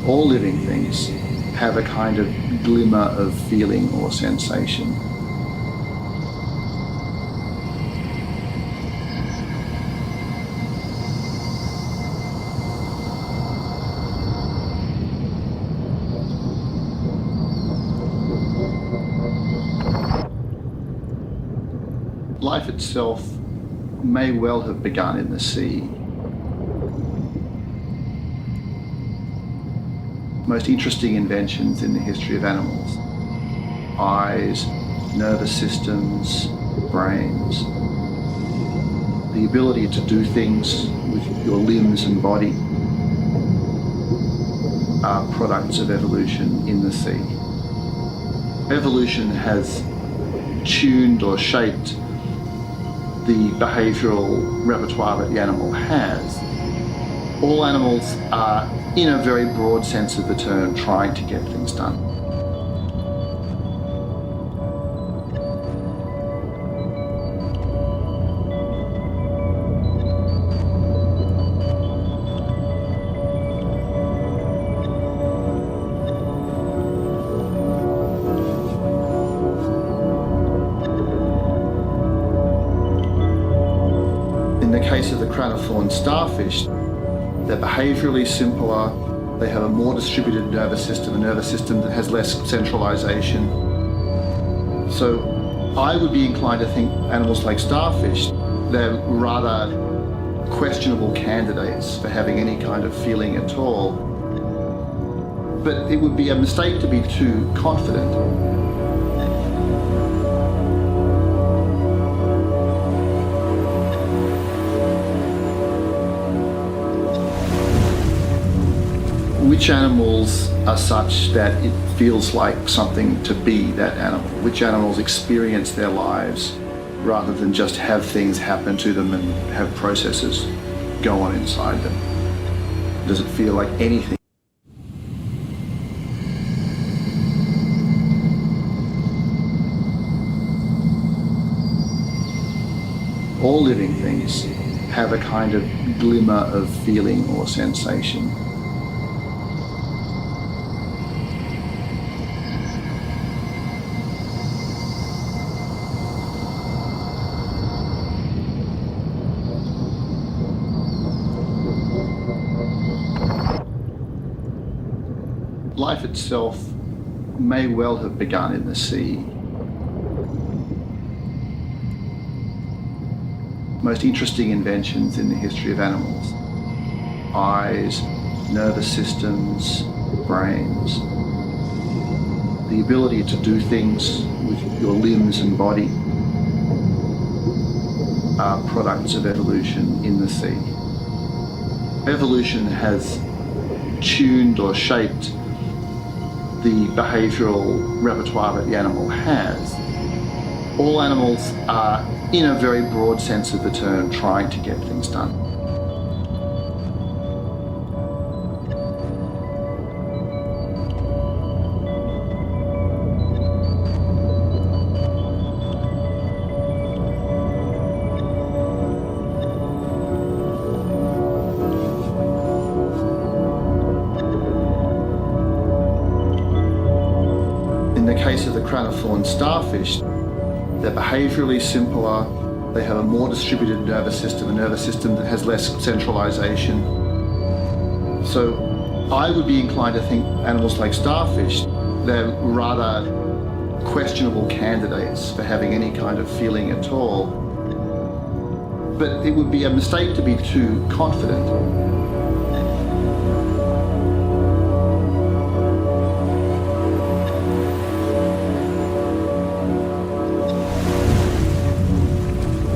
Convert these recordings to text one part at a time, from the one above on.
All living things have a kind of glimmer of feeling or sensation. Life itself may well have begun in the sea. Most interesting inventions in the history of animals. Eyes, nervous systems, brains. The ability to do things with your limbs and body are products of evolution in the sea. Evolution has tuned or shaped the behavioural repertoire that the animal has. All animals are, in a very broad sense of the term, trying to get things done. In the case of the crown of thorns starfish, they're behaviourally simpler, they have a more distributed nervous system, a nervous system that has less centralisation. So I would be inclined to think animals like starfish, they're rather questionable candidates for having any kind of feeling at all. But it would be a mistake to be too confident. Which animals are such that it feels like something to be that animal? Which animals experience their lives rather than just have things happen to them and have processes go on inside them? Does it feel like anything? All living things have a kind of glimmer of feeling or sensation. Life itself may well have begun in the sea. Most interesting inventions in the history of animals. Eyes, nervous systems, brains. The ability to do things with your limbs and body are products of evolution in the sea. Evolution has tuned or shaped the behavioural repertoire that the animal has. All animals are, in a very broad sense of the term, trying to get things done. In the case of the crown of thorns starfish, they're behaviourally simpler, they have a more distributed nervous system, a nervous system that has less centralisation. So I would be inclined to think animals like starfish, they're rather questionable candidates for having any kind of feeling at all. But it would be a mistake to be too confident.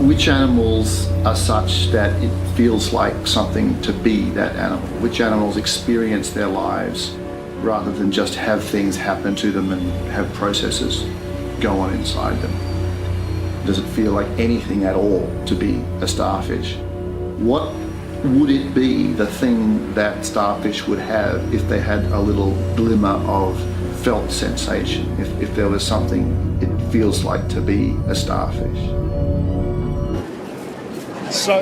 Which animals are such that it feels like something to be that animal? Which animals experience their lives rather than just have things happen to them and have processes go on inside them? Does it feel like anything at all to be a starfish? What would it be, the thing that starfish would have if they had a little glimmer of felt sensation, if there was something it feels like to be a starfish? So,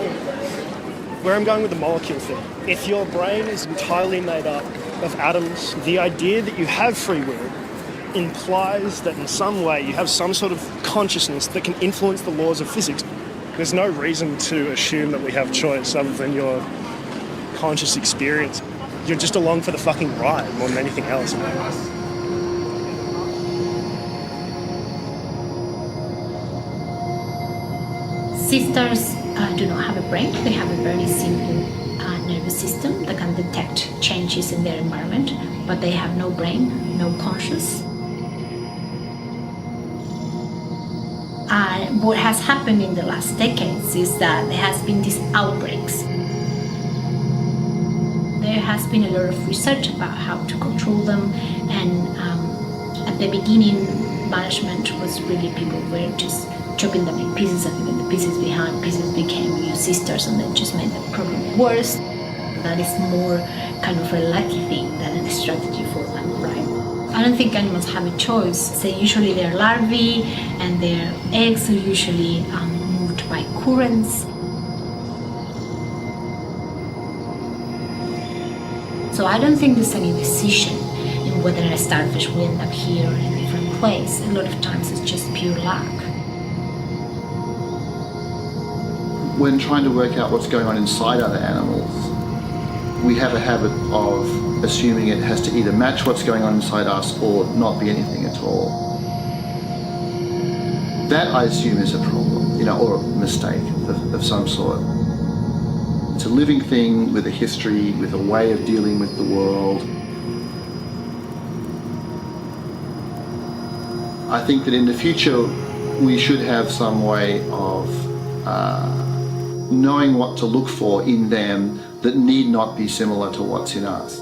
where I'm going with the molecule thing, if your brain is entirely made up of atoms. The idea that you have free will implies that in some way you have some sort of consciousness that can influence the laws of physics. There's no reason to assume that we have choice other than your conscious experience. You're just along for the fucking ride more than anything else. Sisters do not have a brain. They have a very simple nervous system that can detect changes in their environment, but they have no brain, no conscious. What has happened in the last decades is that there has been these outbreaks. There has been a lot of research about how to control them, and at the beginning, management was really people were just chopping them in pieces and leaving the pieces behind. Pieces became new sisters and then just made the problem worse. That is more kind of a lucky thing than a strategy for them, right? I don't think animals have a choice. Usually they're larvae and their eggs are usually moved by currents. So I don't think there's any decision in whether a starfish will end up here or in a different place. A lot of times it's just pure luck. When trying to work out what's going on inside other animals, we have a habit of assuming it has to either match what's going on inside us or not be anything at all. That, I assume, is a problem, or a mistake of some sort. It's a living thing with a history, with a way of dealing with the world. I think that in the future we should have some way of knowing what to look for in them that need not be similar to what's in us.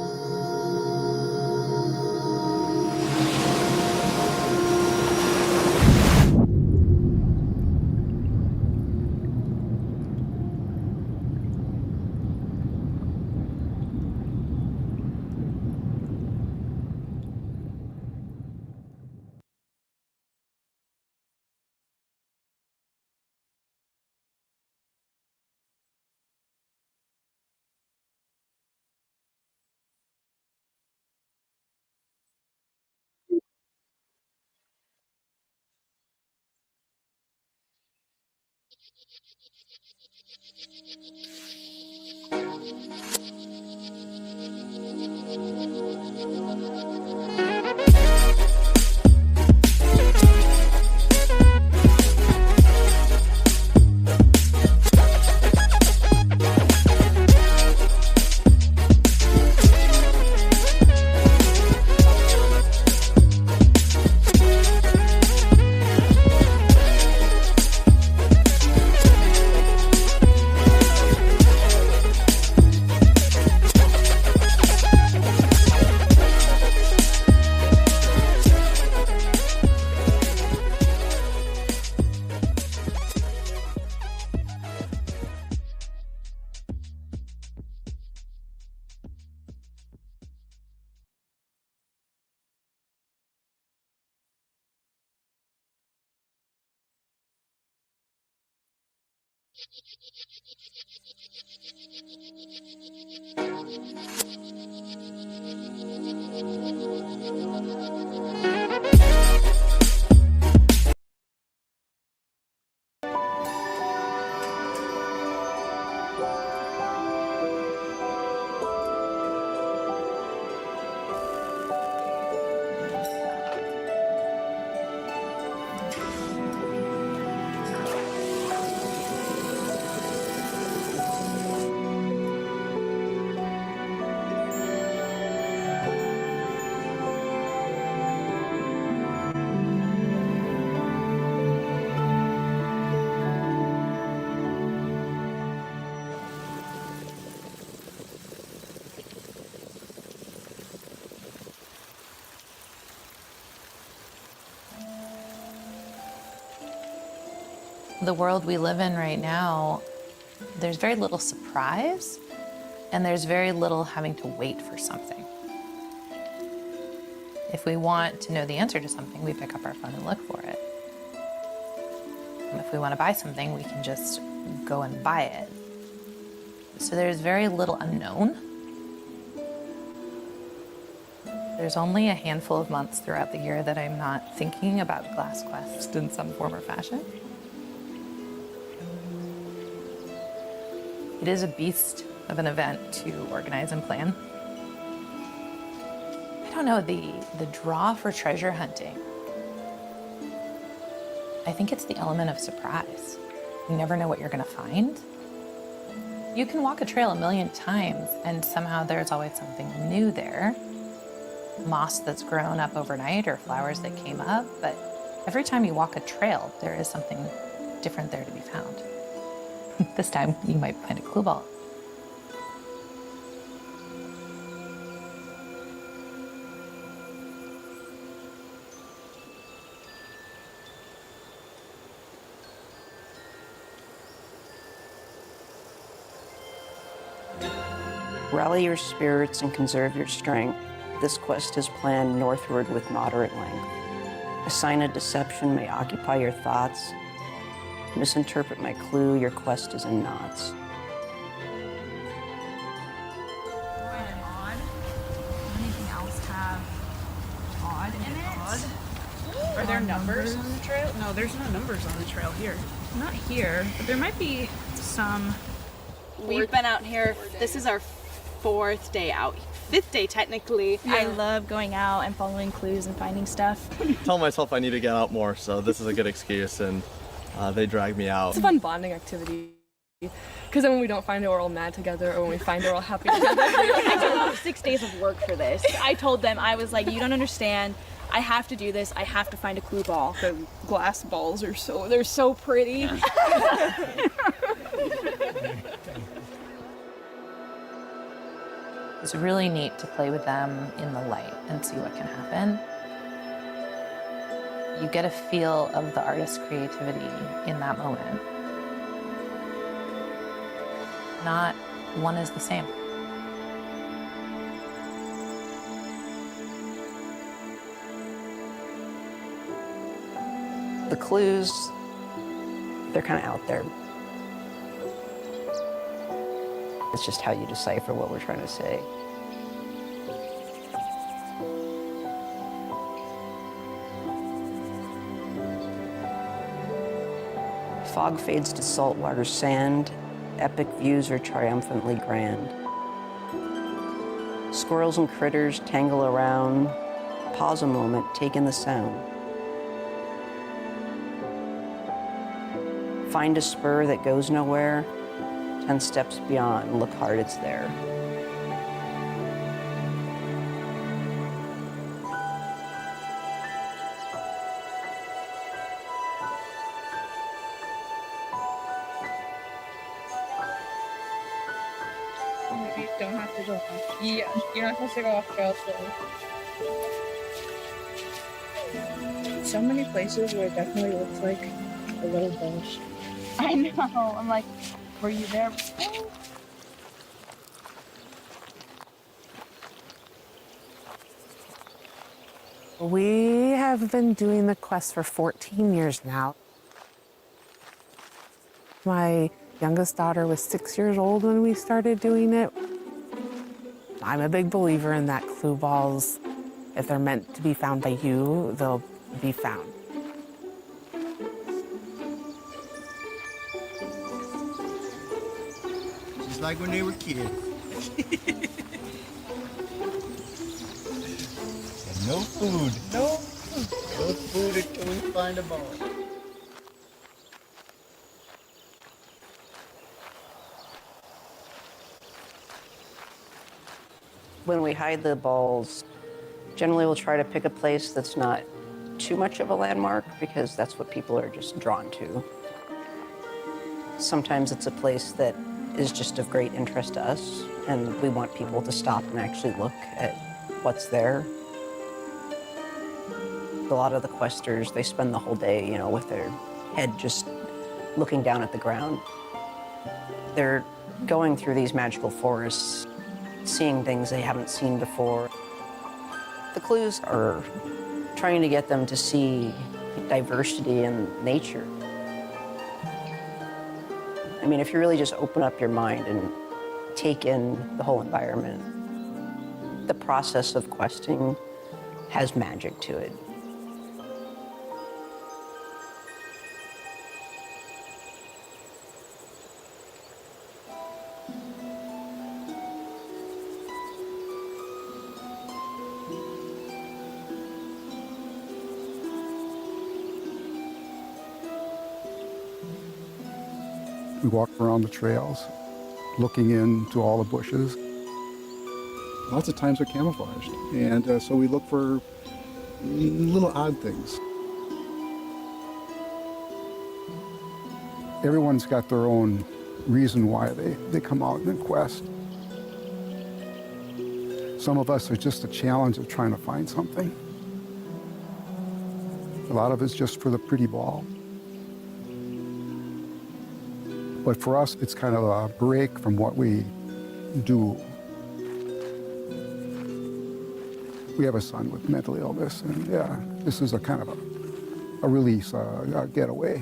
The world we live in right now, there's very little surprise, and there's very little having to wait for something. If we want to know the answer to something, we pick up our phone and look for it. And if we want to buy something, we can just go and buy it. So there's very little unknown. There's only a handful of months throughout the year that I'm not thinking about Glass Quest in some form or fashion. It is a beast of an event to organize and plan. I don't know, the draw for treasure hunting. I think it's the element of surprise. You never know what you're gonna find. You can walk a trail a million times and somehow there's always something new there. Moss that's grown up overnight or flowers that came up, but every time you walk a trail, there is something different there to be found. This time, you might find a clue ball. Rally your spirits and conserve your strength. This quest is planned northward with moderate length. A sign of deception may occupy your thoughts. Misinterpret my clue, your quest is in knots. Anything else have odd in it? Are there numbers on the trail? No, there's no numbers on the trail here. Not here, but there might be some. We've been out here, this is our 4th day out. 5th day technically. Yeah. I love going out and following clues and finding stuff. Tell myself I need to get out more, so this is a good excuse, and they drag me out. It's a fun bonding activity. Because then when we don't find it, we're all mad together, or when we find it, we're all happy together. I took off 6 days of work for this. I told them, I was like, you don't understand. I have to do this. I have to find a clue ball. The glass balls are they're so pretty. It's really neat to play with them in the light and see what can happen. You get a feel of the artist's creativity in that moment. Not one is the same. The clues, they're kind of out there. It's just how you decipher what we're trying to say. Fog fades to saltwater sand. Epic views are triumphantly grand. Squirrels and critters tangle around. Pause a moment, take in the sound. Find a spur that goes nowhere. 10 steps beyond, look hard, it's there. You don't have to go off. Yeah, you're not supposed to go off trail still. So many places where it definitely looks like a little bush. I know. I'm like, were you there before? We have been doing the quest for 14 years now. My youngest daughter was 6 years old when we started doing it. I'm a big believer in that clue balls, if they're meant to be found by you, they'll be found. Just like when they were kids. And no food. No food. No food until we find a ball. When we hide the balls, generally we'll try to pick a place that's not too much of a landmark because that's what people are just drawn to. Sometimes it's a place that is just of great interest to us and we want people to stop and actually look at what's there. A lot of the questers, they spend the whole day, you know, with their head just looking down at the ground. They're going through these magical forests, seeing things they haven't seen before. The clues are trying to get them to see diversity in nature. I mean, if you really just open up your mind and take in the whole environment, The process of questing has magic to it. We walked around the trails, looking into all the bushes. Lots of times they're camouflaged, and so we look for little odd things. Everyone's got their own reason why they come out and quest. Some of us are just a challenge of trying to find something. A lot of it's just for the pretty ball. But for us, it's kind of a break from what we do. We have a son with mental illness, and yeah, this is a kind of a release, a getaway.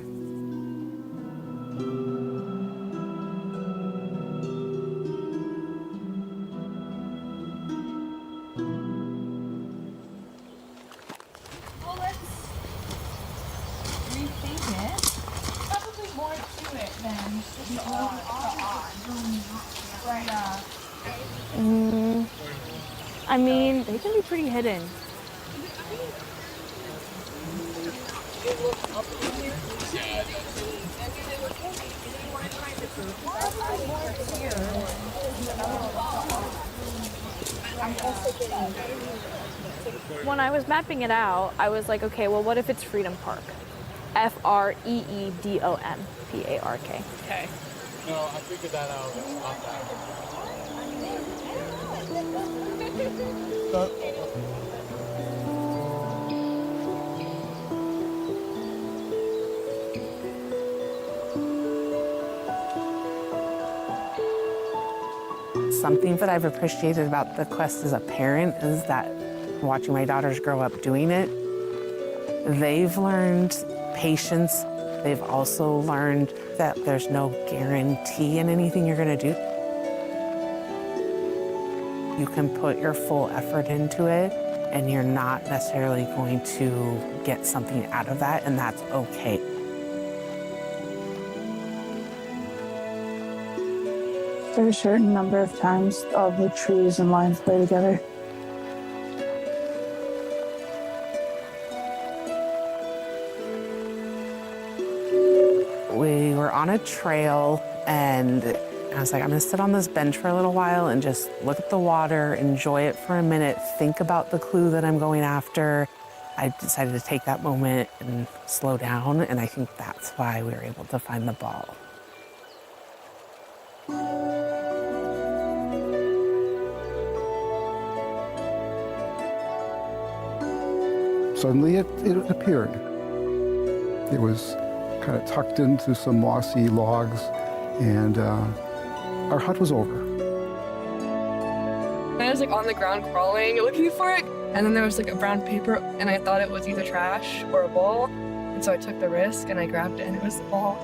Well, let's rethink it. Probably more to it than just the odd. Right. I mean, they can be pretty hidden. When I was mapping it out, I was like, okay, well, what if it's Freedom Park? FREEDOM PARK. Okay. No, I figured that out. It's not that. Something that I've appreciated about the quest as a parent is that watching my daughters grow up doing it, they've learned patience. They've also learned that there's no guarantee in anything you're going to do. You can put your full effort into it, and you're not necessarily going to get something out of that, and that's okay. There are a certain number of times all the trees and lines play together. We were on a trail, and I was like, I'm gonna sit on this bench for a little while and just look at the water, enjoy it for a minute, think about the clue that I'm going after. I decided to take that moment and slow down, and I think that's why we were able to find the ball. Suddenly it appeared. It was kind of tucked into some mossy logs, and our hut was over. I was like on the ground crawling, looking for it, and then there was like a brown paper, and I thought it was either trash or a ball, and so I took the risk and I grabbed it, and it was the ball.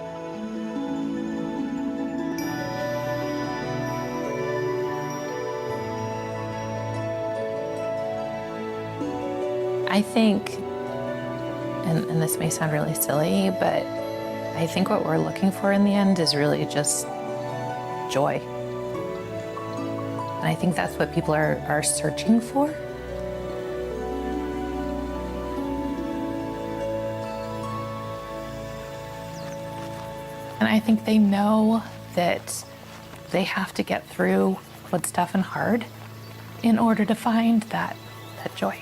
I think, and this may sound really silly, but I think what we're looking for in the end is really just joy. And I think that's what people are searching for. And I think they know that they have to get through what's tough and hard in order to find that joy.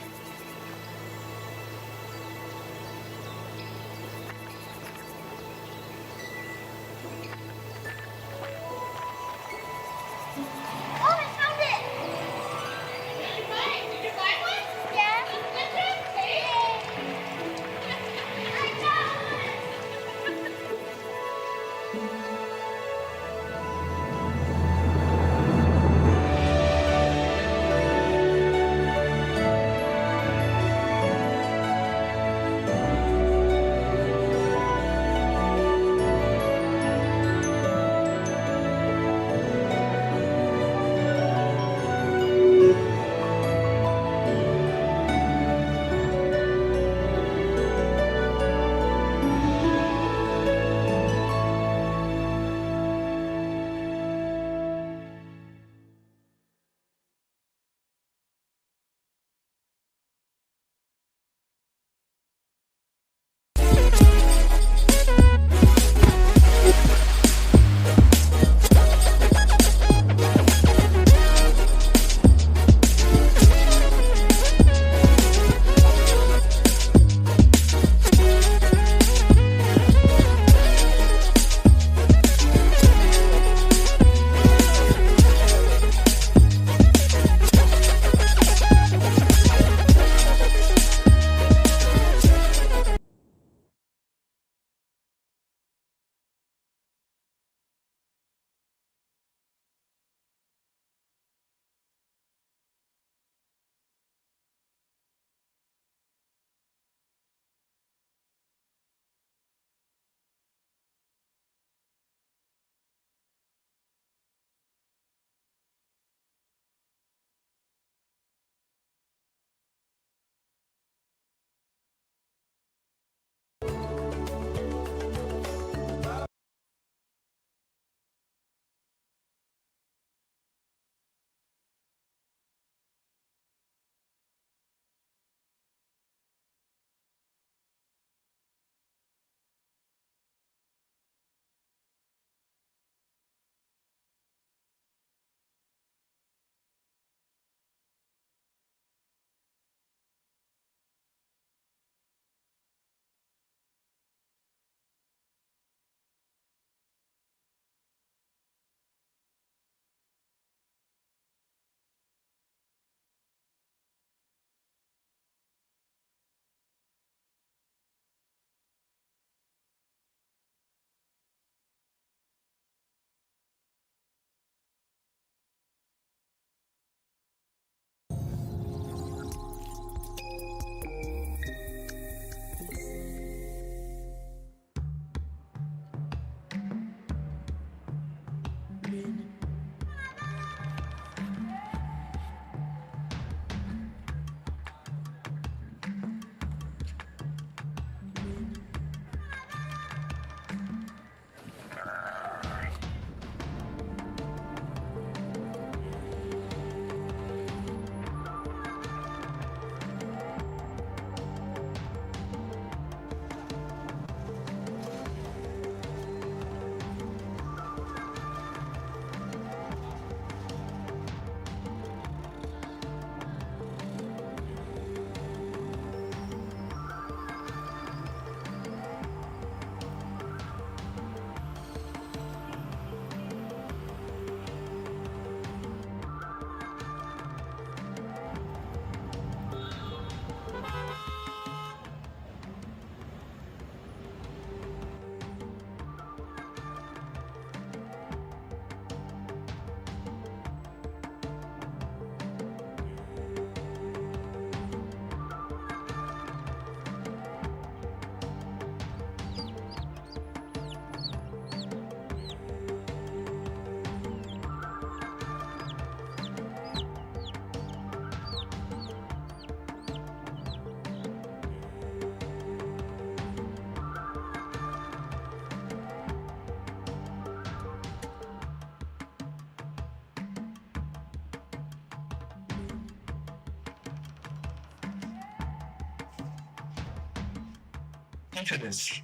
Confidence.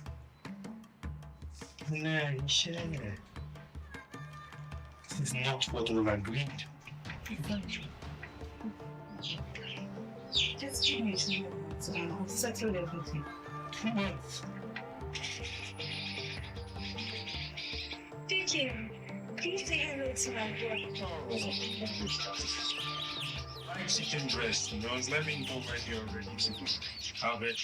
No, share. This is not what we agreed. Just give me 2 months and I'll settle everything. 2 months. Thank you. Please say hello to my daughter. Mexican dress, you know, let me go right here already. Have it.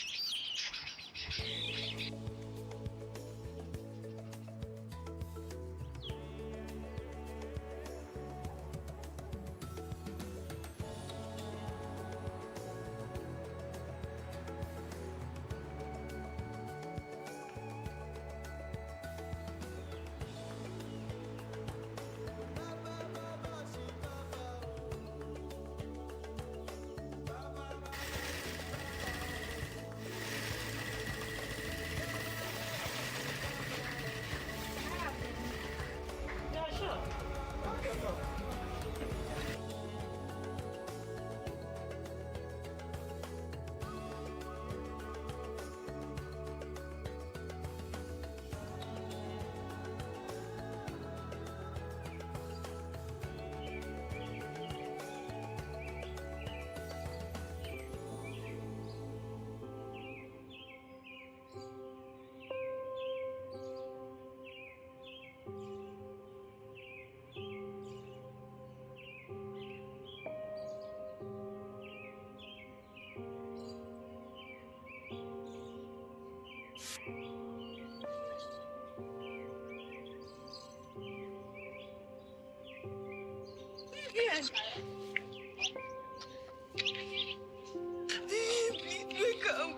Yes. Please wake up.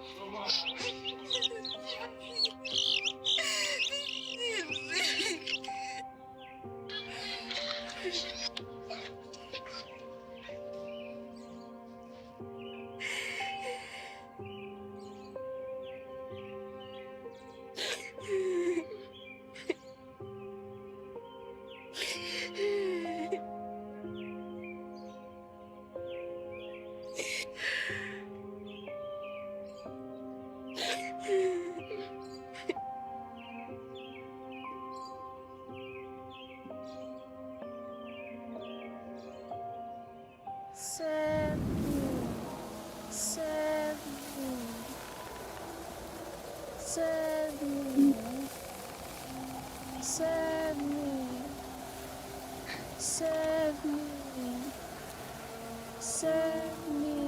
Save me. Save me. Save me. Save me. Save me. Save me.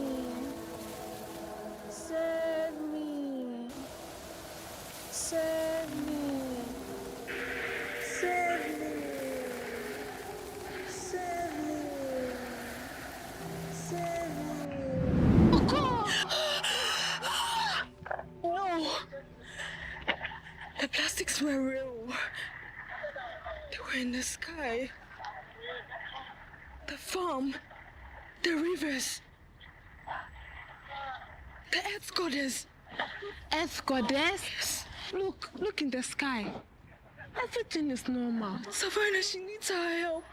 Save me. Save me. Save me. Save me. Save me. Oh God! No! The plastics were real. They were in the sky. The farm. The rivers. The earth goddess. Earth goddess? Look in the sky. Everything is normal. Savannah, she needs our help.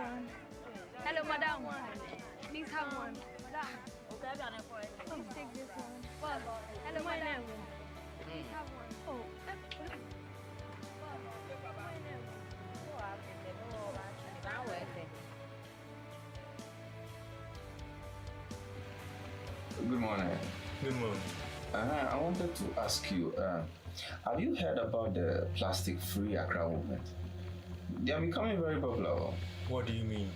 one. Hello, madam. Please have one. Madam. Please take this one. Hello, madam. Please have one. Oh. Good morning. Good morning. I wanted to ask you, have you heard about the plastic-free Accra movement? They are becoming very popular. What do you mean?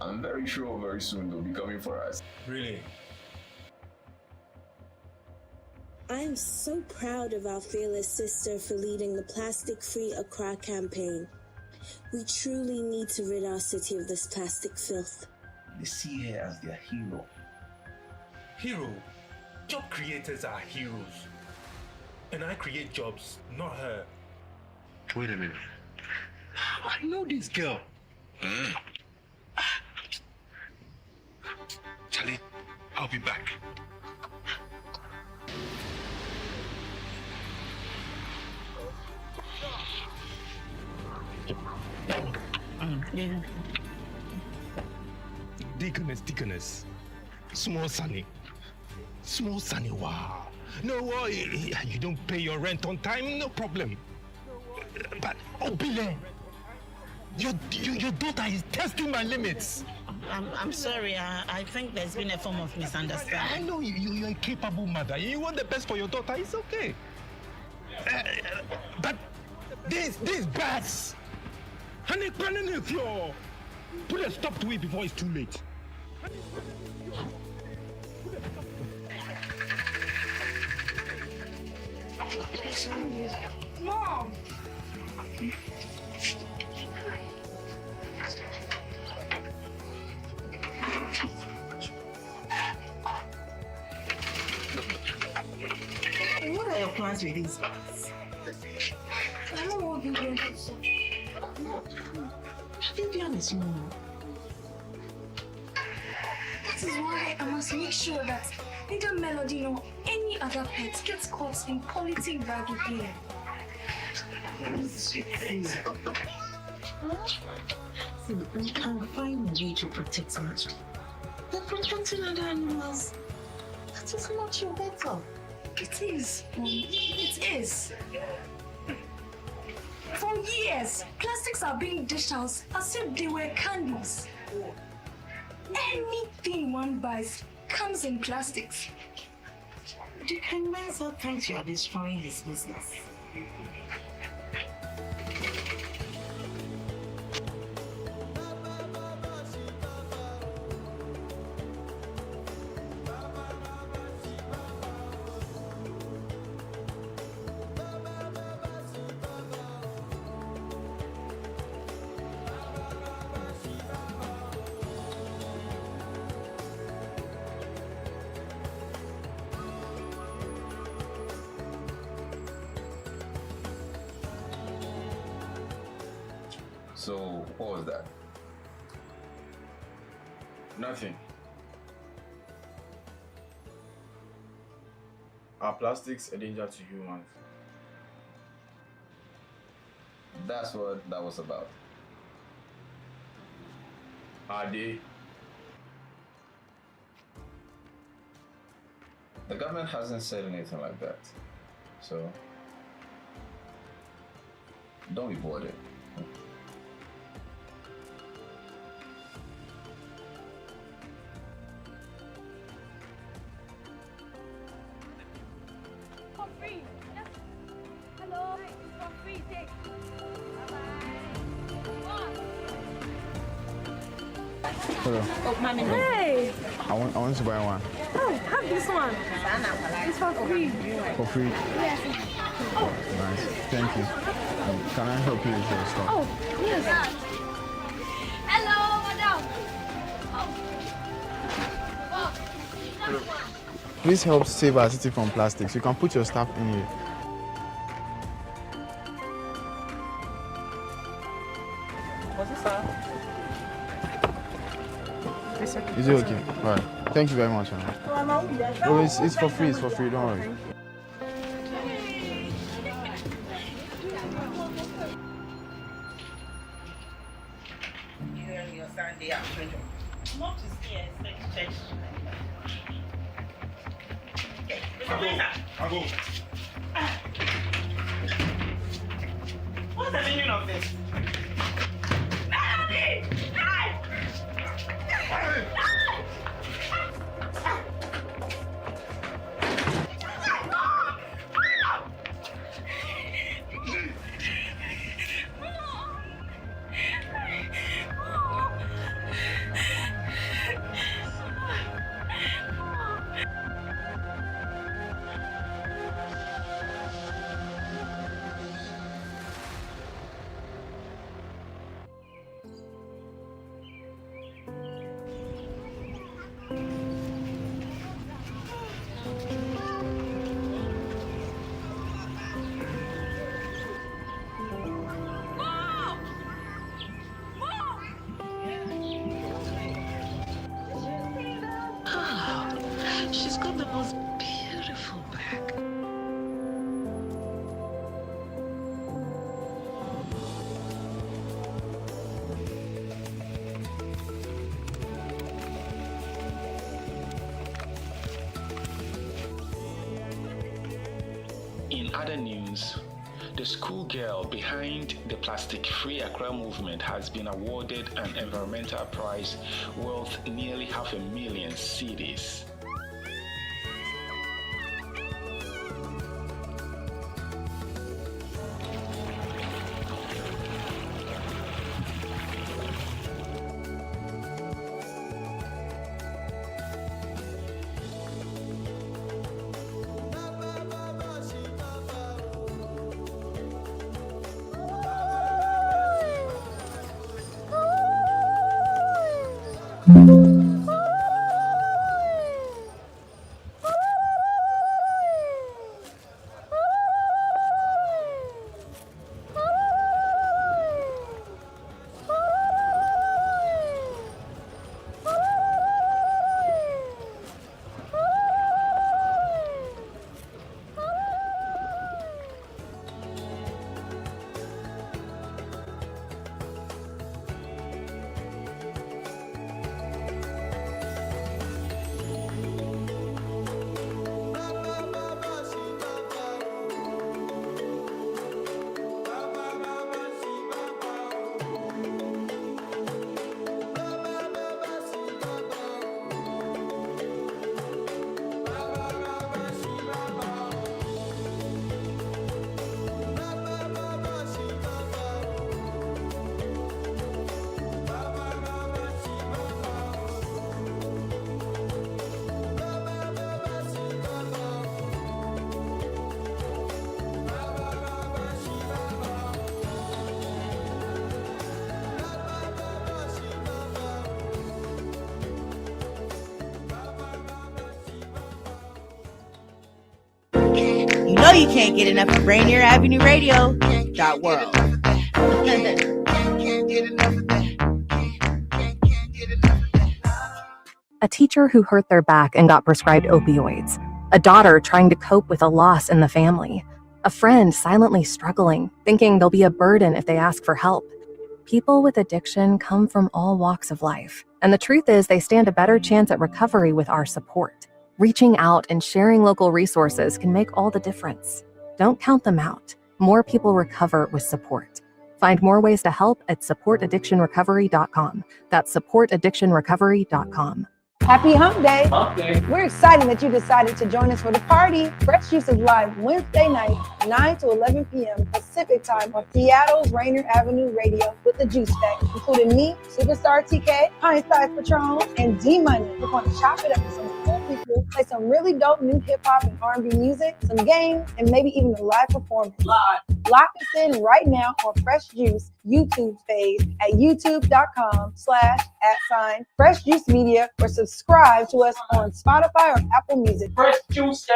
I'm very sure very soon they'll be coming for us. Really? I am so proud of our fearless sister for leading the Plastic-Free Accra campaign. We truly need to rid our city of this plastic filth. They see her as their hero. Hero? Job creators are heroes. And I create jobs, not her. Wait a minute. I know this girl. Charlie, I'll be back. Deaconess. Small Sunny, wow. No worry, you don't pay your rent on time, no problem. But, Billy, your daughter is testing my limits. I'm sorry, I think there's been a form of misunderstanding. I know you're a capable mother. You want the best for your daughter, it's okay. But these bats, honey, put a stop to it before it's too late. Mom! What are your plans with these bats? I don't want to be here. Vivian is more. That is why I must make sure that neither Melody nor any other pet gets caught in politic bagging here. We can find a way to protect nature. But protecting other animals, that is not your battle. It is, Mommy. It is. For years, plastics are being dished out as if they were candies. Anything one buys comes in plastics. The convincer thinks you are destroying his business. So, what was that? Nothing. Are plastics a danger to humans? That's what that was about. Are they? The government hasn't said anything like that. So, don't be bothered. For free. Yes. Hello. It's for free. Take. Hello. Oh, mommy. Hey. I want to buy one. Oh, have this one. It's for free. For free? Yes. Oh, nice. Thank you. Can I help you with your stuff? Oh, yes. Hello, madam. Please help save our city from plastics. You can put your stuff in here. What's this, sir? Is it okay? All right. Thank you very much. Oh, it's for free. It's for free. Don't worry. your Sunday afternoon. I'm up to see a church. I'll go. What's the meaning of this? She's got the most beautiful back. In other news, the schoolgirl behind the plastic-free Accra movement has been awarded an environmental prize worth nearly 500,000 cedis. You know you can't get enough of Rainier Avenue Radio. .world. A teacher who hurt their back and got prescribed opioids. A daughter trying to cope with a loss in the family. A friend silently struggling, thinking they'll be a burden if they ask for help. People with addiction come from all walks of life, and the truth is they stand a better chance at recovery with our support. Reaching out and sharing local resources can make all the difference. Don't count them out. More people recover with support. Find more ways to help at supportaddictionrecovery.com. That's supportaddictionrecovery.com. Happy Hump Day. Hump Day. We're excited that you decided to join us for the party. Fresh Juice is live Wednesday night, 9 to 11 p.m. Pacific time on Seattle's Rainier Avenue Radio with the Juice Pack, including me, Superstar TK, Pint Size Patron, and D-Money. We're going to chop it up with some cool people, play some really dope new hip-hop and R&B music, some games, and maybe even a live performance. Lock us in right now on Fresh Juice YouTube page at youtube.com/@Fresh Juice Media or subscribe to us on Spotify or Apple Music. Fresh Juice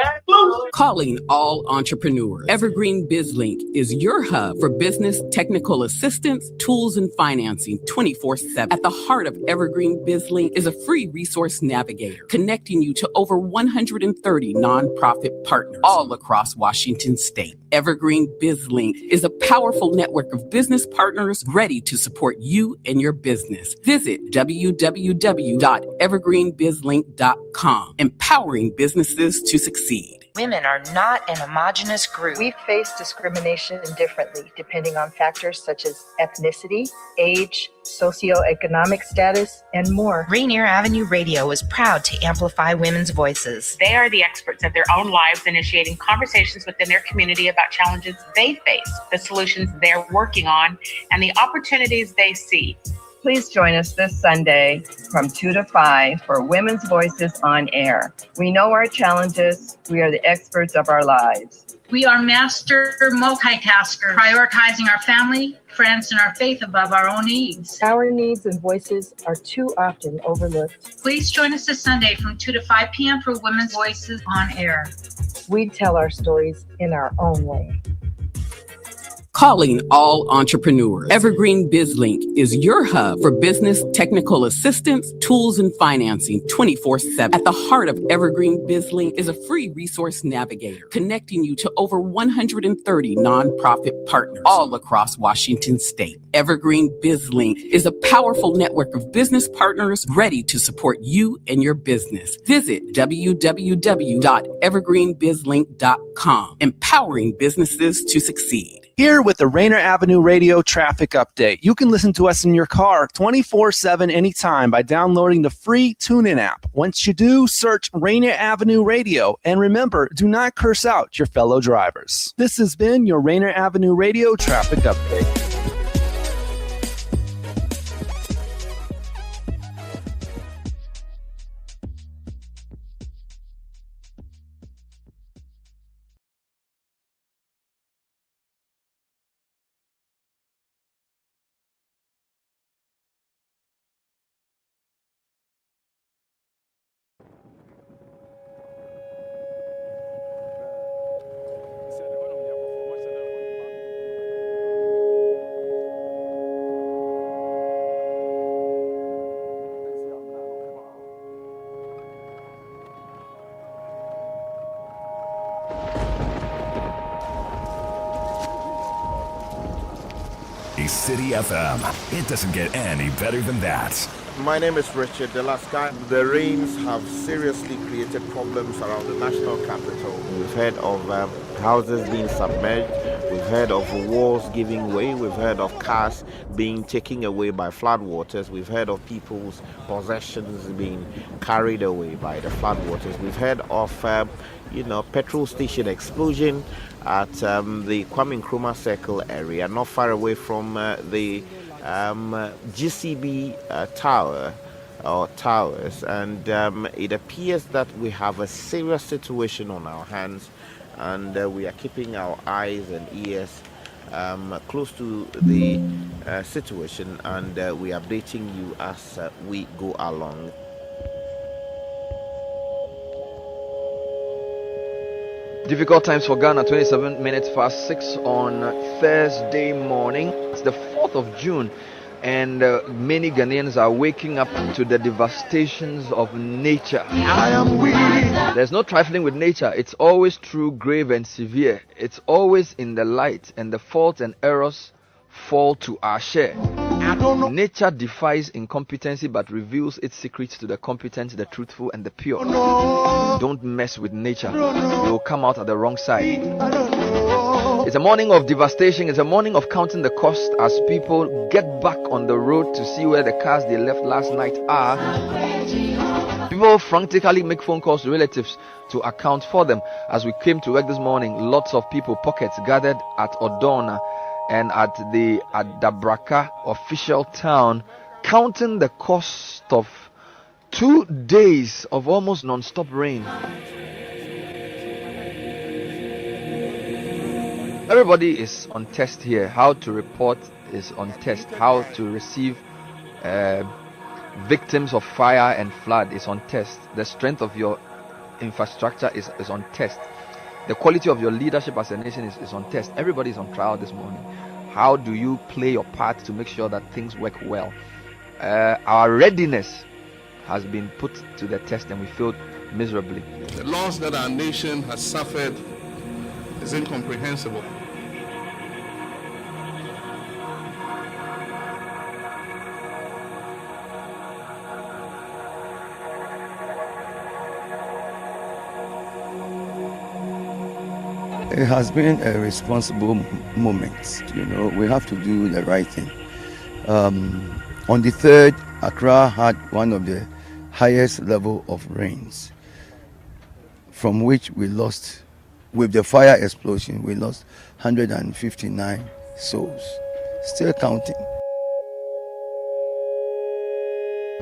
Calling all entrepreneurs. Evergreen BizLink is your hub for business, technical assistance, tools, and financing 24/7. At the heart of Evergreen BizLink is a free resource navigator connecting you to over 130 nonprofit partners all across Washington state. Evergreen BizLink is a powerful network of business partners partners ready to support you and your business. Visit www.evergreenbizlink.com, empowering businesses to succeed. Women are not an homogenous group. We face discrimination differently depending on factors such as ethnicity, age, socioeconomic status, and more. Rainier Avenue Radio is proud to amplify women's voices. They are the experts of their own lives, initiating conversations within their community about challenges they face, the solutions they're working on, and the opportunities they see. Please join us this Sunday from 2 to 5 for Women's Voices on Air. We know our challenges. We are the experts of our lives. We are master multitaskers, prioritizing our family, friends, and our faith above our own needs. Our needs and voices are too often overlooked. Please join us this Sunday from 2 to 5 p.m. for Women's Voices on Air. We tell our stories in our own way. Calling all entrepreneurs. Evergreen BizLink is your hub for business technical assistance, tools, and financing 24/7. At the heart of Evergreen BizLink is a free resource navigator connecting you to over 130 nonprofit partners all across Washington state. Evergreen BizLink is a powerful network of business partners ready to support you and your business. Visit www.evergreenbizlink.com, empowering businesses to succeed. Here with the Rainier Avenue Radio traffic update. You can listen to us in your car 24/7 anytime by downloading the free TuneIn app. Once you do, search Rainier Avenue Radio. And remember, do not curse out your fellow drivers. This has been your Rainier Avenue Radio traffic update. City FM. It doesn't get any better than that. My name is Richard Delaska. The rains have seriously created problems around the national capital. We've heard of houses being submerged. We've heard of walls giving way. We've heard of cars being taken away by floodwaters. We've heard of people's possessions being carried away by the floodwaters. We've heard of petrol station explosion at the Kwame Nkrumah Circle area, not far away from the GCB tower or towers, and it appears that we have a serious situation on our hands, and we are keeping our eyes and ears close to the situation, and we are updating you as we go along. Difficult times for Ghana, 27 minutes past 6 on Thursday morning. It's the 4th of June, and many Ghanaians are waking up to the devastations of nature. There's no trifling with nature. It's always true, grave, and severe. It's always in the light, and the faults and errors fall to our share. Nature defies incompetency but reveals its secrets to the competent, the truthful, and the pure. Don't mess with nature. You will come out at the wrong side. It's a morning of devastation. It's a morning of counting the cost as people get back on the road to see where the cars they left last night are. People frantically make phone calls to relatives to account for them. As we came to work this morning, lots of people, pockets gathered at Odona and at the Dabraka official town, counting the cost of 2 days of almost non-stop rain. Everybody is on test here. How to report is on test. How to receive victims of fire and flood is on test. The strength of your infrastructure is on test. The quality of your leadership as a nation is on test. Everybody is on trial this morning. How do you play your part to make sure that things work well? Our readiness has been put to the test, and we failed miserably. The loss that our nation has suffered is incomprehensible. It has been a responsible moment. You know, we have to do the right thing. On the 3rd, Accra had one of the highest level of rains, from which we lost, with the fire explosion, we lost 159 souls. Still counting.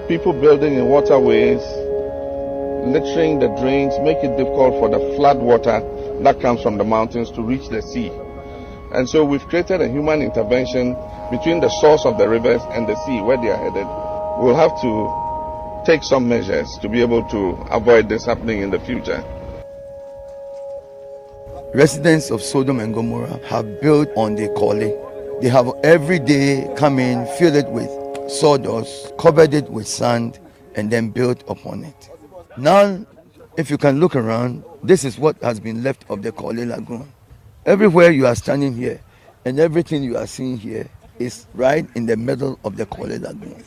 People building in waterways, littering the drains, make it difficult for the flood water that comes from the mountains to reach the sea. And so we've created a human intervention between the source of the rivers and the sea where they are headed. We'll have to take some measures to be able to avoid this happening in the future. Residents of Sodom and Gomorrah have built on the Kole. They have every day come in, fill it with sawdust, covered it with sand, and then built upon it. Now, if you can look around, this is what has been left of the Kole Lagoon. Everywhere you are standing here, and everything you are seeing here is right in the middle of the Kole Lagoon.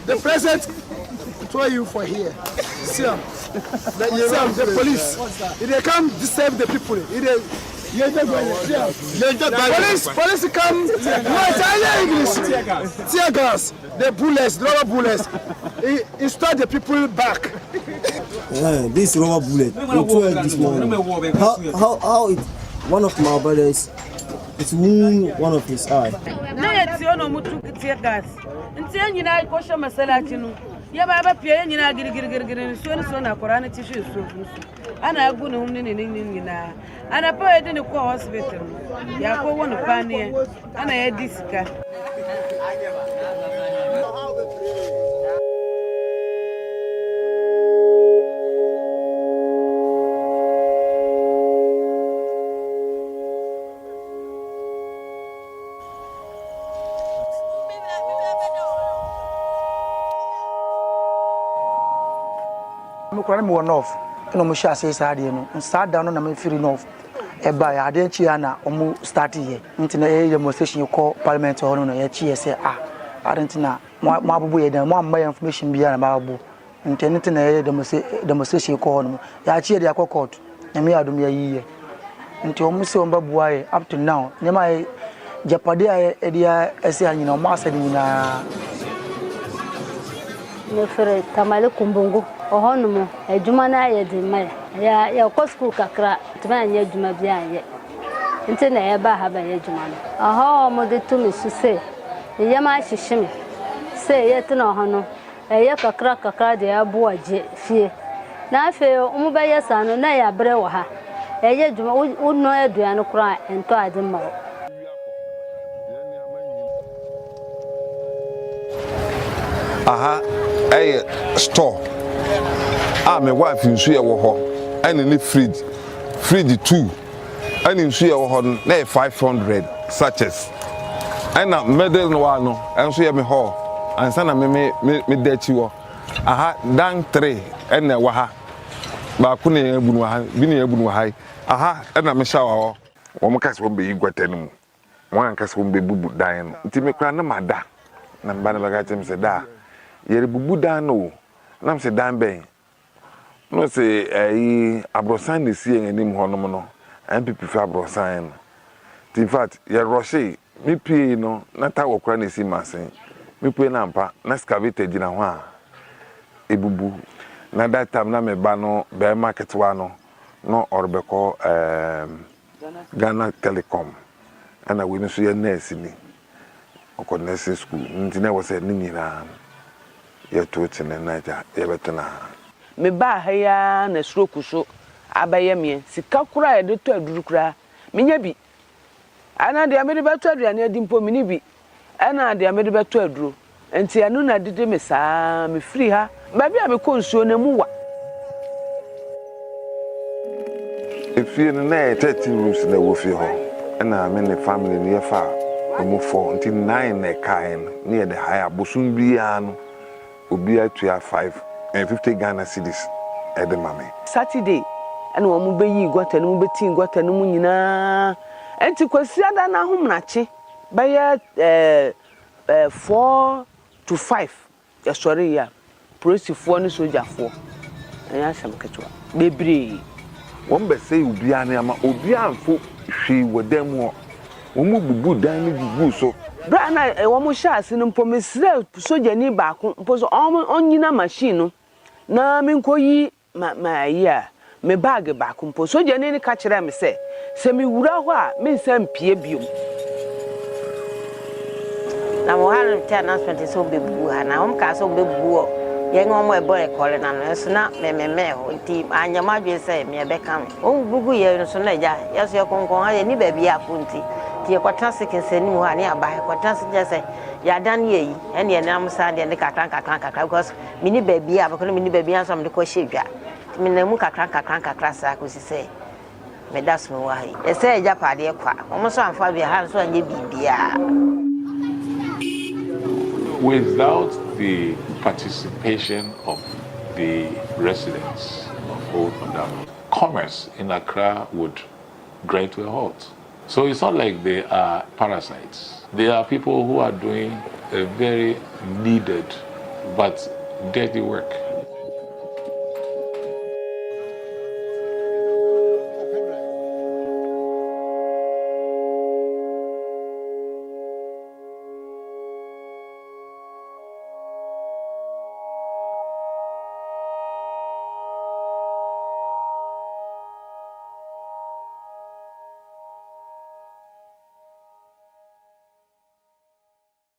The president throw you for here. See the police. If they come disturb the people. Police come. English. Tear gas. The bullets, rubber bullets. It start the people back. This rubber bullet. This morning. How it? One of my brothers. It's wound one of his eye. Nti nyina ko sha masalaci no ya baba piye nyina girgirgirgir so na Qur'ani ti shi so ana agunu hum ne nyina ana pa yedi ne ko hospital ya ko woni panie ana ya disika. Me off no mo sha say sade no start down na me free off e ba ya de chi na omo start here nti na e demonstration call parliament ho no ya chi say arenti na mo abubu ye dan mo amma information bia na ma abu nti na e demonstration call no ya chi de akọ court na me adum ya yiye nti omo se omba buaye up to now nyama e japade e dia ese anyina mo asade nyina ne fere tamale kumbungu ohonumo ejuma na ye de mai ya ko school kakra tuma nya ejuma bia ye nti na ye ba ha ba ye ejuma no aha mo de tumi su se ye ma hihime se ye tena ohono ye kakra de abu aje fie na afe umu ba ye sano na ya bre wo ha ye ejuma unno edua no kra ento ade ma aha store me wife nsu ye wo ho and ni fridge 2 and nsu ye wo ho na 500 sachets and na medal no wa no enso ye me ho ansa na me dachi wo aha dan 3 and na wa ha ba ku ne ebunu wa ha bi ne ebunu wa ha aha and na me shawa wo wo mo kase wo be igwata no mu wo an kase wo be bubu dan no nti me kra na mada na mba na baga tem se da yere bubu dan no nam se dan ben no se abrosan ne sie enim honom no MPP fa abrosan in fact ye roche Me pay no, not our cranny see my saying. Me pay nampa, na excavated in a one. Ebubu. Na that time na me bano, bear market wano, no or beko Ghana Telecom. And I wouldn't see a nurse in me. Or nursing school. Ntina was a nina. You're to it in the night, Evertona. Me ba haya na stroke so abaye me sika kura e de to aduru kura menya bi ana de amede beto aduane adimpo mini bi ana de amede beto aduru enti anu na dede me saa me free ha ba bia me konsuo na mu wa if you na 30 rooms na wo fi ho na me ne family ne fa omo 4 until 9 na kain near the higher bosun bia no obi atua 5 and 50 Ghana cedis at the mommy. Saturday, and one will be ye got and will be teen got and munina. And to consider na home nachi by 4 to 5. Yes, sorry, ya. Praise to 4 soldier 4. And I am catchwa. Baby. One be say Ubiana, Ubian folk, she were them more. One would be good, damn so. Brana, a woman shall send them for Miss Soldier near back, pose on your machine. Na me nkoyi ma ya me bag back mpo so je ne ka kire me se me wura ho a me nsam pie biom na mo han te announcement so bebu ha na hom ka so bebu o ye ngo mo e bore kole na no so na me ho nti anyama dwe se me be kan o gugu ye so na ja ye so ye konkon ha ye ni ba bi akunti ti e kwata se keseni ho ani aba kwata se je se ya dan ye yi ene na am sa de ne kakran because mini baby abakon mini baby ansam de ko hwedwa mi na mu kakran sa ko si se me das me wa yi e se eja pade kwa omo so amfa bi ha so anye bibia. Without the participation of the residents of Old Madam, commerce in Accra would grind to a halt. So it's not like they are parasites. They are people who are doing a very needed but dirty work.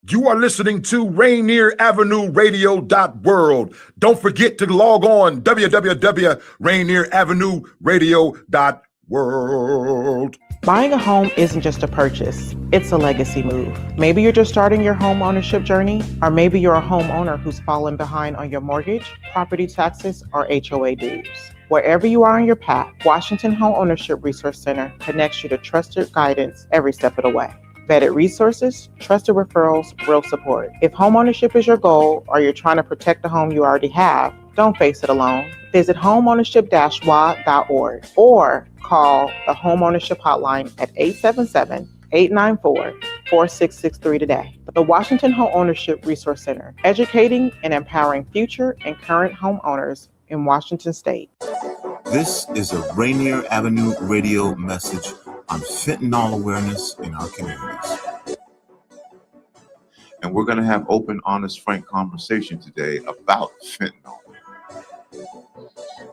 You are listening to Rainier Avenue Radio.world. Don't forget to log on www.RainierAvenueRadio.world. Buying a home isn't just a purchase, it's a legacy move. Maybe you're just starting your home ownership journey, or maybe you're a homeowner who's fallen behind on your mortgage, property taxes, or HOA dues. Wherever you are on your path, Washington Home Ownership Resource Center connects you to trusted guidance every step of the way. Vetted resources, trusted referrals, real support. If homeownership is your goal or you're trying to protect the home you already have, don't face it alone. Visit homeownership-wa.org or call the Homeownership Hotline at 877-894-4663 today. The Washington Home Ownership Resource Center, educating and empowering future and current homeowners in Washington State. This is a Rainier Avenue radio message on fentanyl awareness in our communities. And we're going to have open, honest, frank conversation today about fentanyl.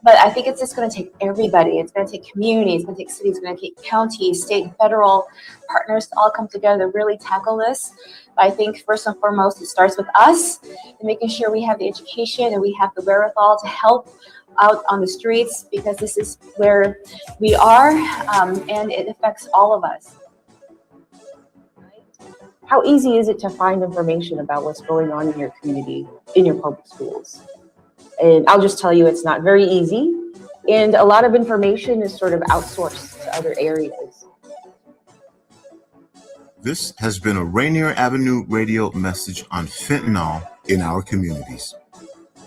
But I think it's just going to take everybody. It's going to take communities, it's going to take cities, it's going to take counties, state and federal partners to all come together to really tackle this. But I think first and foremost, it starts with us and making sure we have the education and we have the wherewithal to help out on the streets, because this is where we are, and it affects all of us. How easy is it to find information about what's going on in your community, in your public schools? And I'll just tell you, it's not very easy. And a lot of information is sort of outsourced to other areas. This has been a Rainier Avenue radio message on fentanyl in our communities.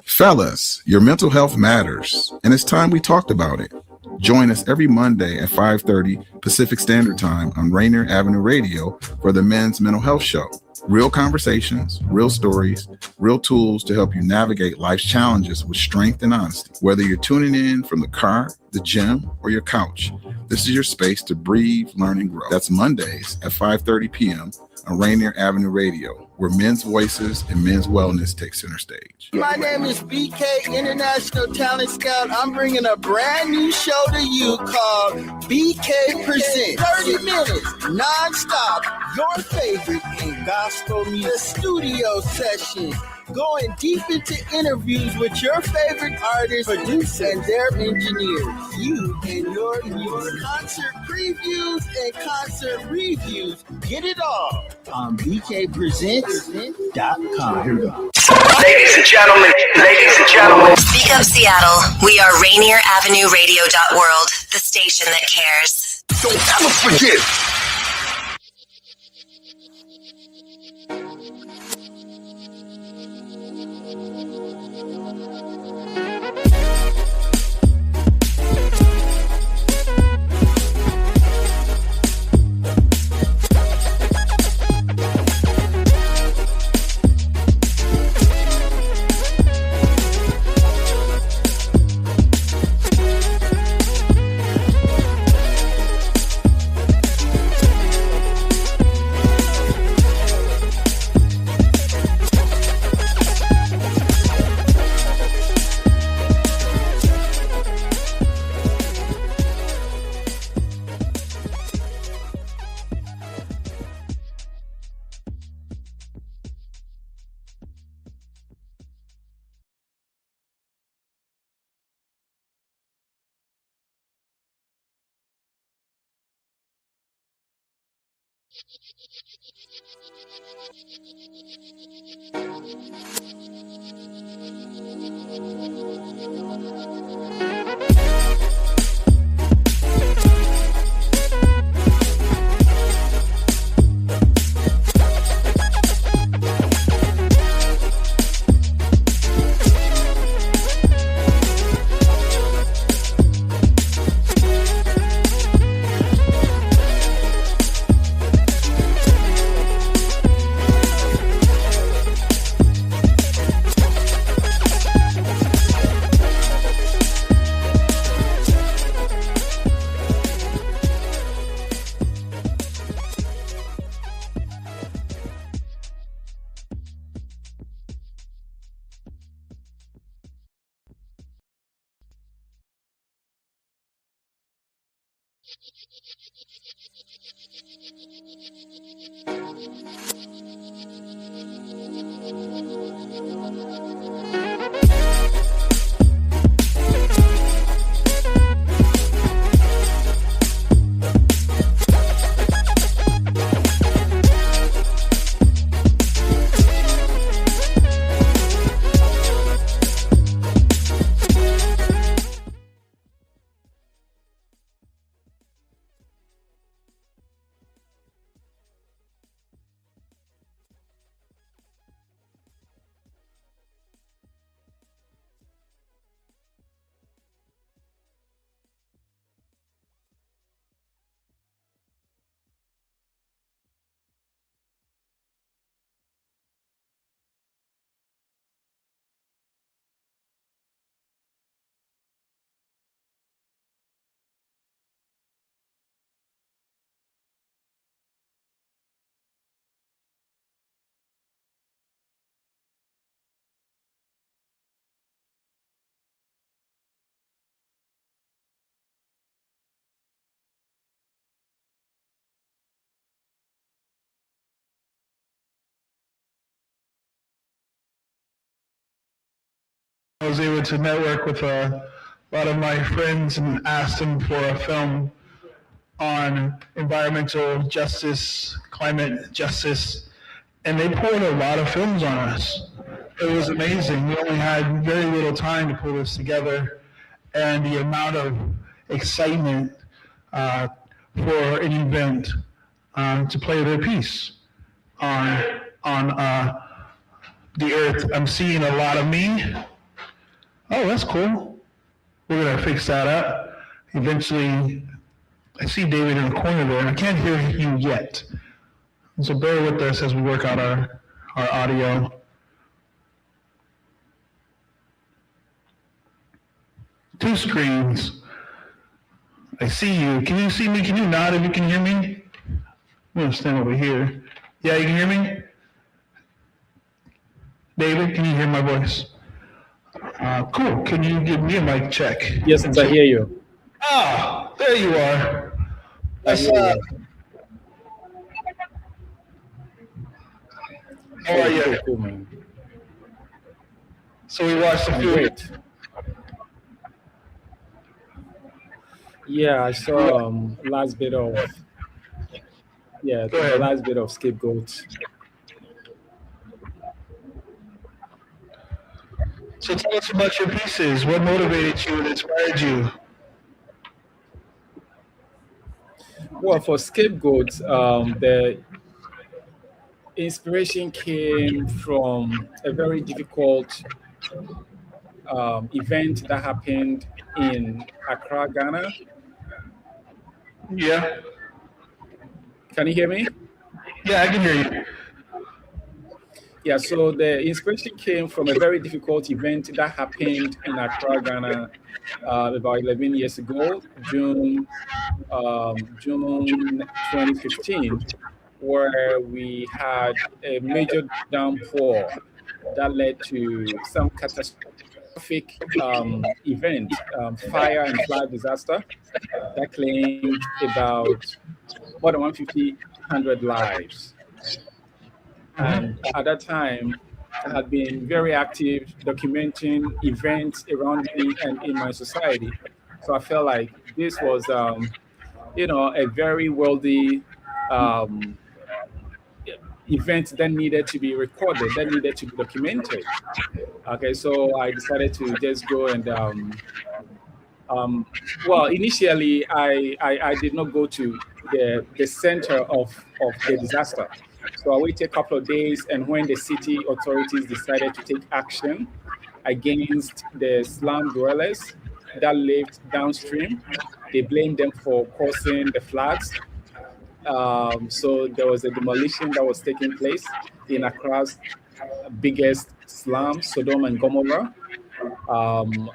Fellas, your mental health matters, and it's time we talked about it. Join us every Monday at 5:30 Pacific Standard Time on Rainier Avenue Radio for the Men's Mental Health Show. Real conversations, real stories, real tools to help you navigate life's challenges with strength and honesty. Whether you're tuning in from the car, the gym, or your couch, this is your space to breathe, learn, and grow. That's Mondays at 5:30 p.m. on Rainier Avenue Radio, where men's voices and men's wellness take center stage. My name is BK, International Talent Scout. I'm bringing a brand new show to you called BK Presents. 30 minutes, non-stop, your favorite in gospel music. The studio session, going deep into interviews with your favorite artists, producers, and their engineers. You and your music. Concert previews and concert reviews. Get it all on BKPresents.com. Here we go. Ladies and gentlemen, Speak Up Seattle. We are RainierAvenueRadio.world, the station that cares. Don't ever forget. I was able to network with a lot of my friends and asked them for a film on environmental justice, climate justice, and they poured a lot of films on us. It was amazing. We only had very little time to pull this together, and the amount of excitement for an event to play their piece on the earth. I'm seeing a lot of me. Oh, that's cool. We're gonna fix that up. Eventually, I see David in the corner there, and I can't hear you yet. So bear with us as we work on our audio. Two screens. I see you. Can you see me? Can you nod if you can hear me? I'm going to stand over here. Yeah, you can hear me? David, can you hear my voice? Cool. Can you give me a mic check? Yes, I hear you. Ah, there you are. What's up? How are you? Cool, man. So we watched a few. Great. Yeah, I saw the last bit of Scapegoat. So tell us about your pieces. What motivated you and inspired you? Well, for Scapegoat, the inspiration came from a very difficult event that happened in Accra, Ghana. Yeah. Can you hear me? Yeah, I can hear you. Yeah, so the inspiration came from a very difficult event that happened in Accra, Ghana, about 11 years ago, June 2015, where we had a major downpour that led to some catastrophic event, fire and flood disaster that claimed about more than 100 lives. And at that time, I had been very active documenting events around me and in my society. So I felt like this was, a very wealthy event that needed to be recorded, that needed to be documented. Okay, so I decided to just go and, well, initially I did not go to the center of the disaster. So I waited a couple of days, and when the city authorities decided to take action against the slum dwellers that lived downstream, they blamed them for causing the floods. So there was a demolition that was taking place in Accra's biggest slum, Sodom and Gomorrah.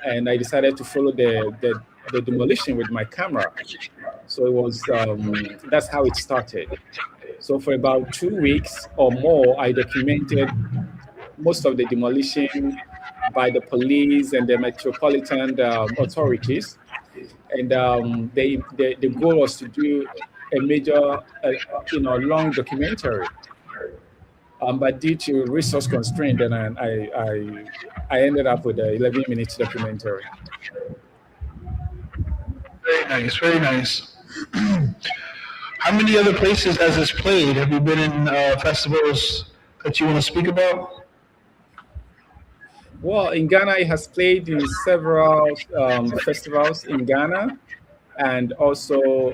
And I decided to follow the demolition with my camera. So it was that's how it started. So for about 2 weeks or more, I documented most of the demolition by the police and the metropolitan authorities. And the goal was to do a major, long documentary. But due to resource constraint, then I ended up with a 11-minute documentary. Very nice, very nice. How many other places has this played? Have you been in festivals that you want to speak about? Well, in Ghana, it has played in several festivals in Ghana, and also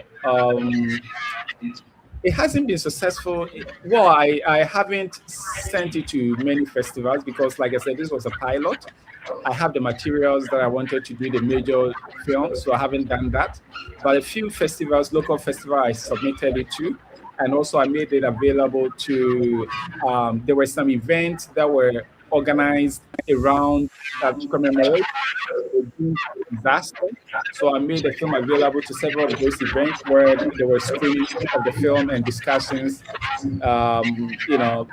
it hasn't been successful. Well, I haven't sent it to many festivals because, like I said, this was a pilot. I have the materials that I wanted to do the major film, so I haven't done that. But a few festivals, local festivals, I submitted it to. And also I made it available to, there were some events that were organized around to commemorate the disaster. So I made the film available to several of those events where there were screenings of the film and discussions,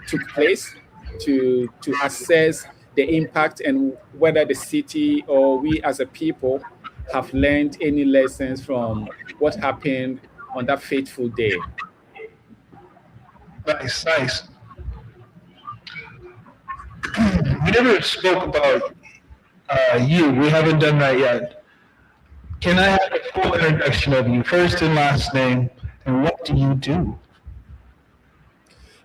took place to assess the impact and whether the city or we as a people have learned any lessons from what happened on that fateful day. Nice, nice. We never spoke about you. We haven't done that yet. Can I have a full introduction of you, first and last name, and what do you do?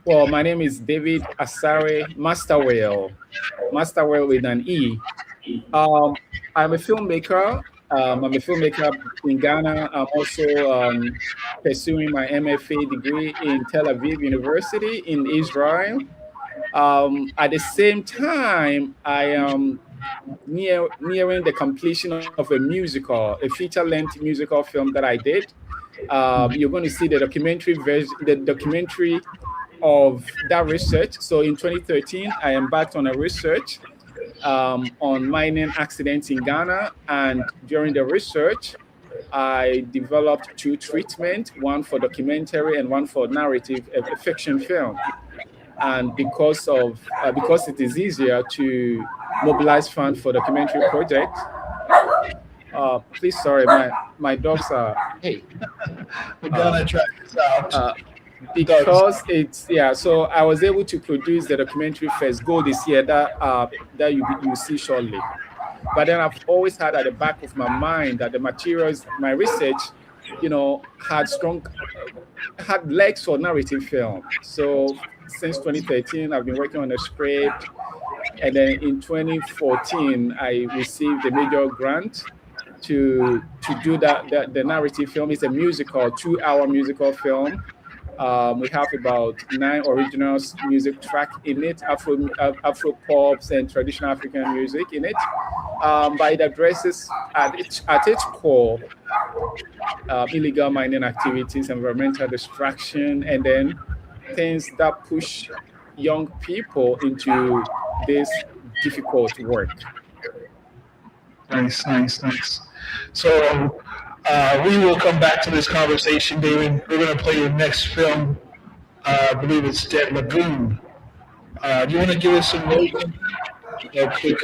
Well, my name is David Asare Masterwell with an E. I'm a filmmaker. I'm a filmmaker in Ghana. I'm also pursuing my MFA degree in Tel Aviv University in Israel. At the same time, I am nearing the completion of a feature-length musical film that I did. You're going to see the documentary version, the documentary of that research. So in 2013, I embarked on a research on mining accidents in Ghana. And during the research, I developed 2 treatments, one for documentary and one for narrative, a fiction film. And because it is easier to mobilize funds for documentary projects, please, sorry, my dogs are, hey. We're gonna try this out. Because so I was able to produce the documentary First Goal this year that you see shortly. But then I've always had at the back of my mind that the materials, my research, had legs for narrative film. So since 2013, I've been working on a script. And then in 2014, I received a major grant to do the narrative film. It's a musical, 2-hour musical film. We have about 9 original music track in it, Afro pops and traditional African music in it. But it addresses at its core illegal mining activities, environmental destruction, and then things that push young people into this difficult work. Nice. So we will come back to this conversation, David. We're going to play your next film. I believe it's Dead Lagoon. Do you want to give us some quick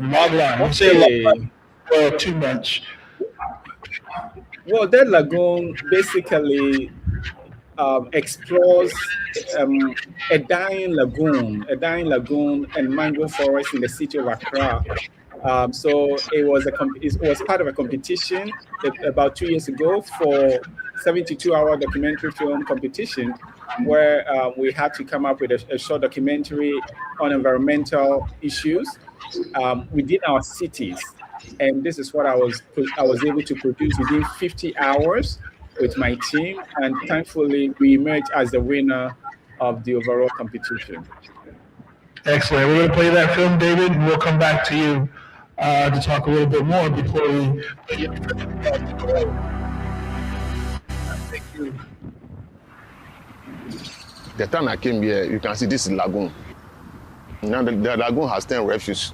log line? Don't say a log line. Well, too much. Well, Dead Lagoon basically explores a dying lagoon and mangrove forest in the city of Accra. So it was part of a competition about 2 years ago for 72-hour documentary film competition, where we had to come up with a short documentary on environmental issues within our cities. And this is what I was able to produce within 50 hours with my team. And thankfully, we emerged as the winner of the overall competition. Excellent. We're going to play that film, David, and we'll come back to you to talk a little bit more before we play it. Thank you. The time I came here, you can see this is lagoon. Now the lagoon has 10 refuge.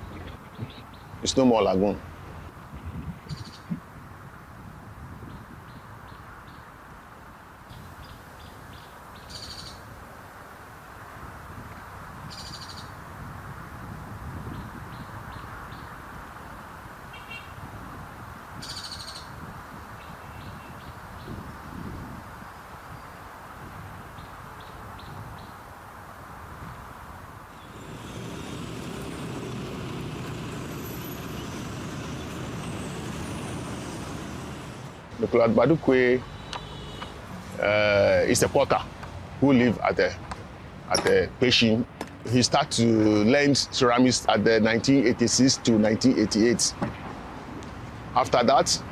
It's no more lagoon. Nicolas Badukwe is a potter who lived at the Peshin. He started to learn ceramics at the 1986 to 1988. After that,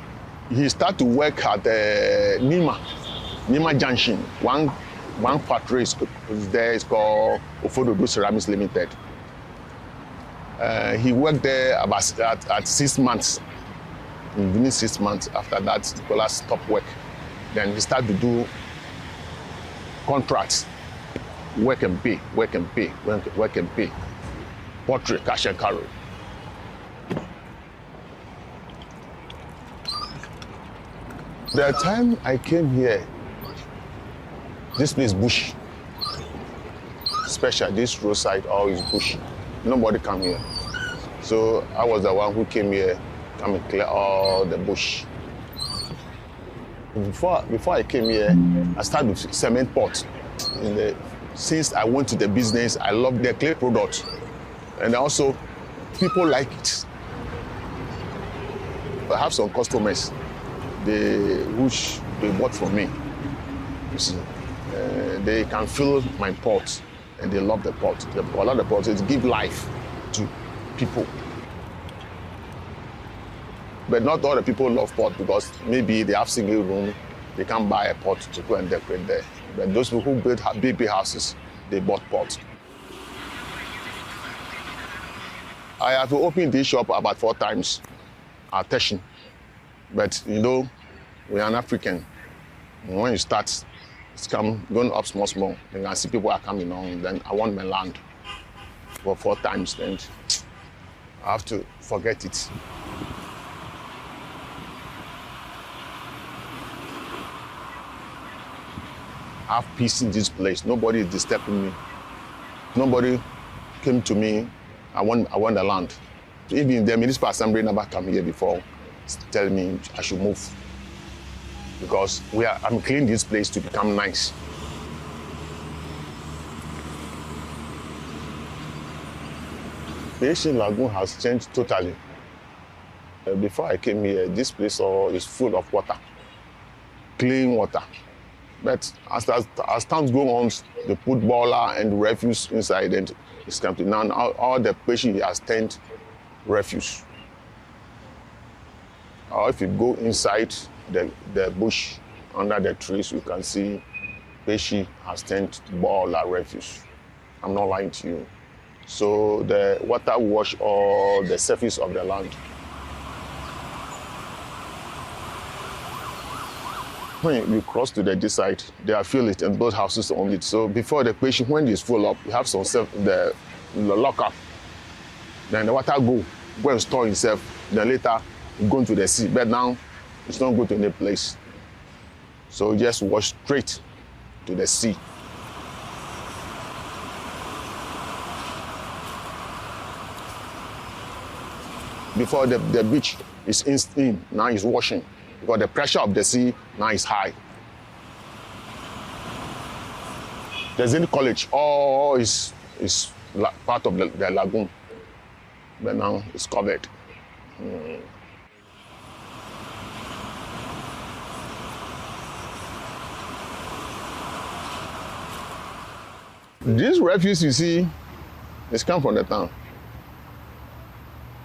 he started to work at the Nima Junction. One factory is there is called Ofododo Ceramics Limited. He worked there at 6 months. Within 6 months after that, Nicolas stopped work. Then he started to do contracts, work and pay. Portrait, cash and carry. The time I came here, this place bush. Special, this roadside always bush. Nobody come here. So I was the one who came here, come and clear all the bush. Before I came here, I started with cement pot. Since I went to the business, I love their clay product. And also, people like it. I have some customers, which they bought from me. You see, they can feel my pot, and they love the pot. A lot of the pot, it gives life to people. But not all the people love pot because maybe they have single room, they can't buy a pot to go and decorate there. But those people who build big houses, they bought pot. I have opened this shop about 4 times at Teshin. But you know, we are an African. When you start, It's going up small. Then I see people are coming on. Then I want my land for 4 times. Then I have to forget it. I have peace in this place. Nobody is disturbing me. Nobody came to me. I want the land. Even the municipal assembly never come here before, telling me I should move because I'm cleaning this place to become nice. The Asian Lagoon has changed totally. Before I came here, this place is full of water, clean water. But as times go on, they put boiler and refuse inside and it's empty. Now all the patient has turned refuse. Or if you go inside the bush under the trees, you can see patient has turned boiler refuse. I'm not lying to you. So the water wash all the surface of the land. When you cross to this side, they are filled it and build houses on it. So before the patient, when it's full up, you have some the lock up. Then the water go and store itself. Then later you go into the sea. But now it's not go to any place. So you just wash straight to the sea. Before the beach is in, now it's washing. Because the pressure of the sea now is high. There's any college, all is part of the lagoon, but now it's covered. This refuse you see, it's come from the town.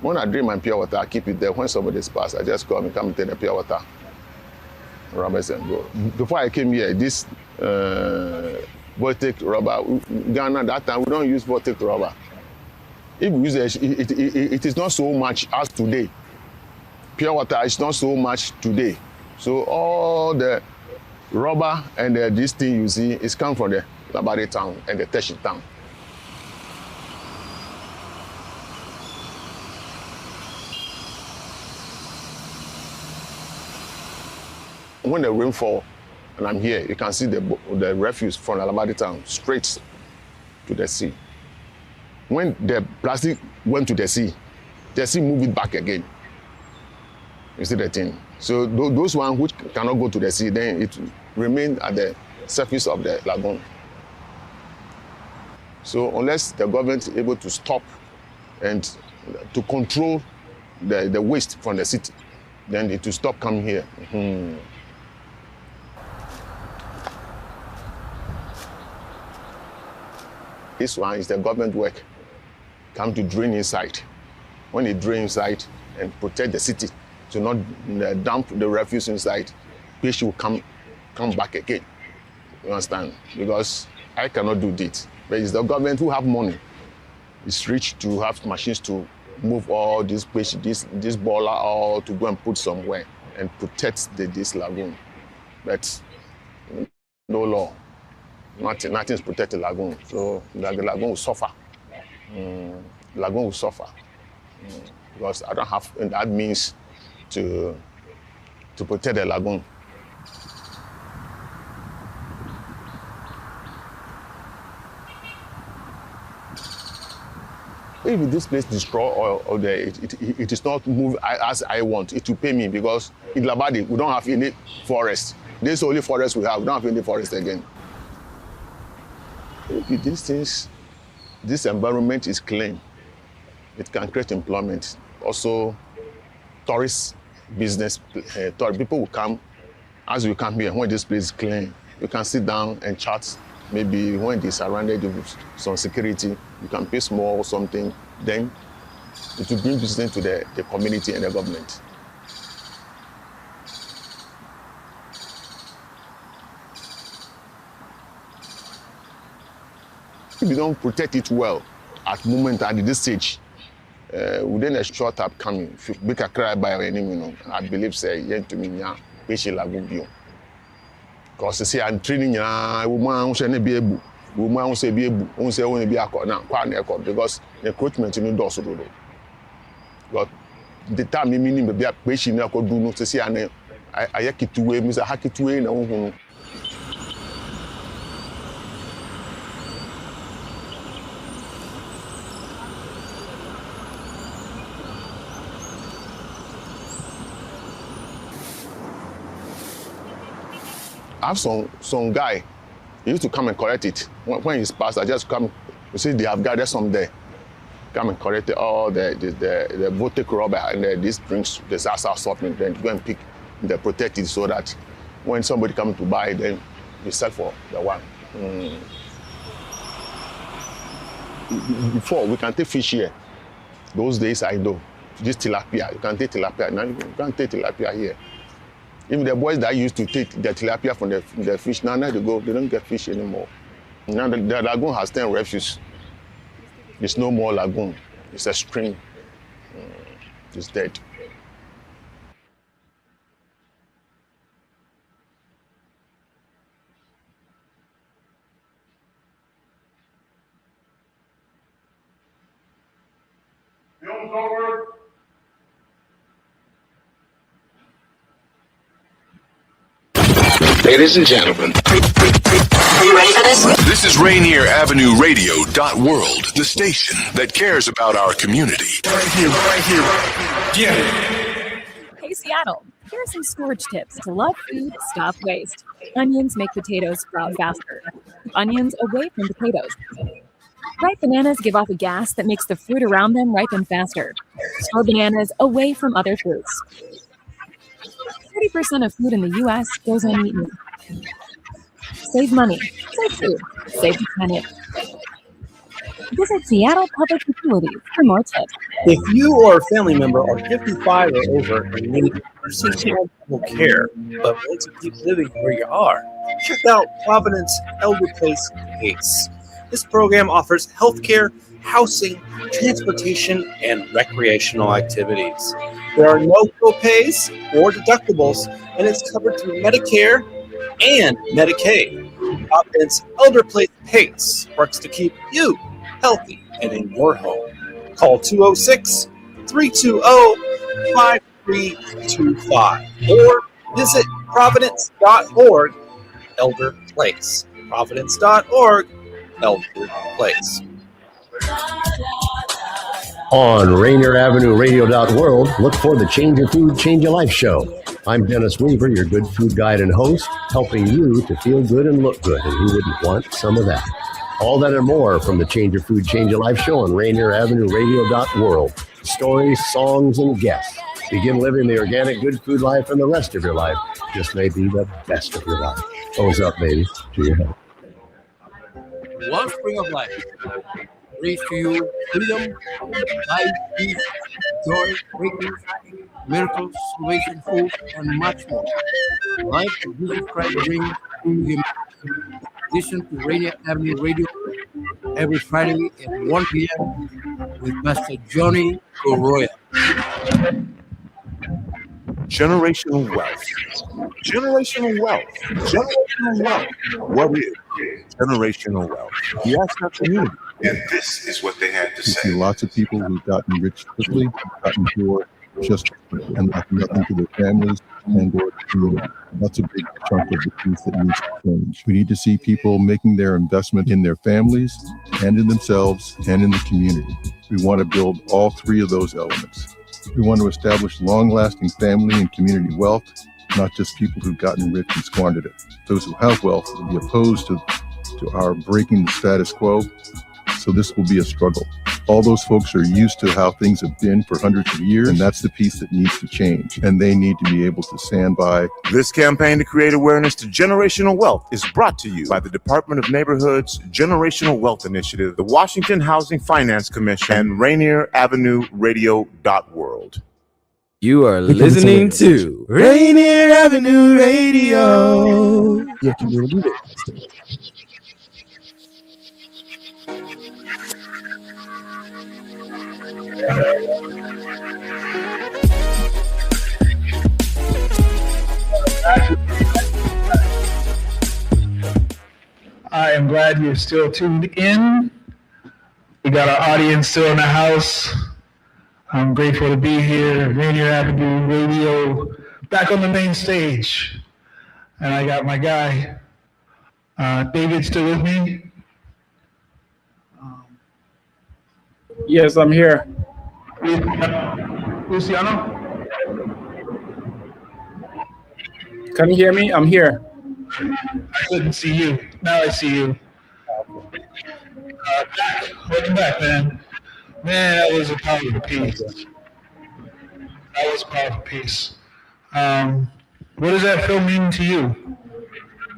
When I drink my pure water, I keep it there. When somebody's passed, I just come and take the pure water, rubbers and go. Before I came here, this Vortex rubber, Ghana, that time we don't use Vortex rubber. If we use it is not so much as today. Pure water is not so much today. So all the rubber and this thing you see is come from the Labade town and the Teshi town. When the rain fall and I'm here, you can see the refuse from Alabadi town straight to the sea. When the plastic went to the sea moved it back again. You see the thing? So those ones which cannot go to the sea, then it remain at the surface of the lagoon. So unless the government is able to stop and to control the waste from the city, then it will stop coming here. This one is the government work. Come to drain inside. When it drain inside and protect the city to not dump the refuse inside, fish will come back again. You understand? Because I cannot do this. But it's the government who have money. It's rich to have machines to move all this fish, this boiler, all to go and put somewhere and protect this lagoon. But no law. Nothing is protected lagoon. So the lagoon will suffer. The lagoon will suffer. Because I don't have that means to protect the lagoon. If this place destroy or it is not moved as I want, it will pay me because in Labadi we don't have any forest. This is the only forest we have. We don't have any forest again. If this environment is clean, it can create employment. Also, tourist business, people will come, as you come here, when this place is clean, you can sit down and chat. Maybe when they surrounded with some security, you can pay small or something, then it will bring business to the community and the government. If you don't protect it well at this stage, within a short time coming, if you make a cry by your enemy, I believe say yen to me nya lagoon bio. Because you see, I'm training woman who be able, woman who say be able, who say only be a court now, because the encroachment in the doors to do. But the time me meaning be a patient I could do no to see and I keep to way, Mr. Hacky to way no. I have some guy, he used to come and collect it. When he's passed, I just come, you see they have gathered some there. Come and collect all the voltaic rubber and these drinks, the salsa assortment, then go and pick the protected so that when somebody comes to buy, then you sell for the one. Before, we can take fish here. Those days I know. This tilapia, you can take tilapia. Now you can't take tilapia here. Even the boys that used to take the tilapia from the fish, now they don't get fish anymore. Now the lagoon has 10 refuge. There's no more lagoon. It's a stream. It's dead. Ladies and gentlemen, are you ready for this? This is Rainier Avenue Radio.world, the station that cares about our community. Right here. Yeah. Hey Seattle, here are some storage tips to love food, stop waste. Onions make potatoes sprout faster. Keep onions away from potatoes. Ripe bananas give off a gas that makes the fruit around them ripen faster. Store bananas away from other fruits. 30% of food in the U.S. goes uneaten. Save money, save food, save the planet. Visit Seattle Public Utilities for more tips. If you or a family member are 55 or over and need nursing home medical care, but want to keep living where you are, check out Providence Elder Place PACE. This program offers healthcare, housing, transportation, and recreational activities. There are no copays or deductibles, and it's covered through Medicare and Medicaid. Providence Elder Place PACE works to keep you healthy and in your home. Call 206-320-5325 or visit providence.org Elder Place. Providence.org Elder Place. On Rainier Avenue Radio.world, look for the Change Your Food, Change Your Life show. I'm Dennis Weaver, your good food guide and host, helping you to feel good and look good, and who wouldn't want some of that? All that and more from the Change Your Food, Change Your Life show on Rainier Avenue Radio.world. Stories, songs, and guests. Begin living the organic good food life, and the rest of your life just may be the best of your life. Thumbs up, baby, to your health. One spring of life brings to you freedom, life, peace, joy, greatness, miracles, salvation, hope, and much more. Life of Jesus Christ brings to him. Listen to Rainier Avenue Radio every Friday at 1 p.m. with Pastor Johnny Goroya. Generational wealth. Generational wealth. Generational wealth. What is generational wealth? You ask our community. And this is what they had to You say. see lots of people who've gotten rich quickly, gotten poor just and left nothing to their families and or the community. That's a big chunk of the piece that needs to change. We need to see people making their investment in their families and in themselves and in the community. We want to build all three of those elements. We want to establish long-lasting family and community wealth, not just people who've gotten rich and squandered it. Those who have wealth will be opposed to our breaking the status quo. So this will be a struggle. All those folks are used to how things have been for hundreds of years, and that's the piece that needs to change. And they need to be able to stand by. This campaign to create awareness to generational wealth is brought to you by the Department of Neighborhood's Generational Wealth Initiative, the Washington Housing Finance Commission, and Rainier Avenue Radio.world. You are listening to Rainier Avenue Radio. Your community radio station. glad you're still tuned in. We got our audience still in the house. I'm grateful to be here. Rainier Avenue Radio, back on the main stage. And I got my guy, David, still with me? Yes, I'm here. Luciano? Can you hear me? I'm here. I couldn't see you. Now I see you. Welcome back, man. Man, that was a powerful piece. That was a powerful piece. What does that film mean to you?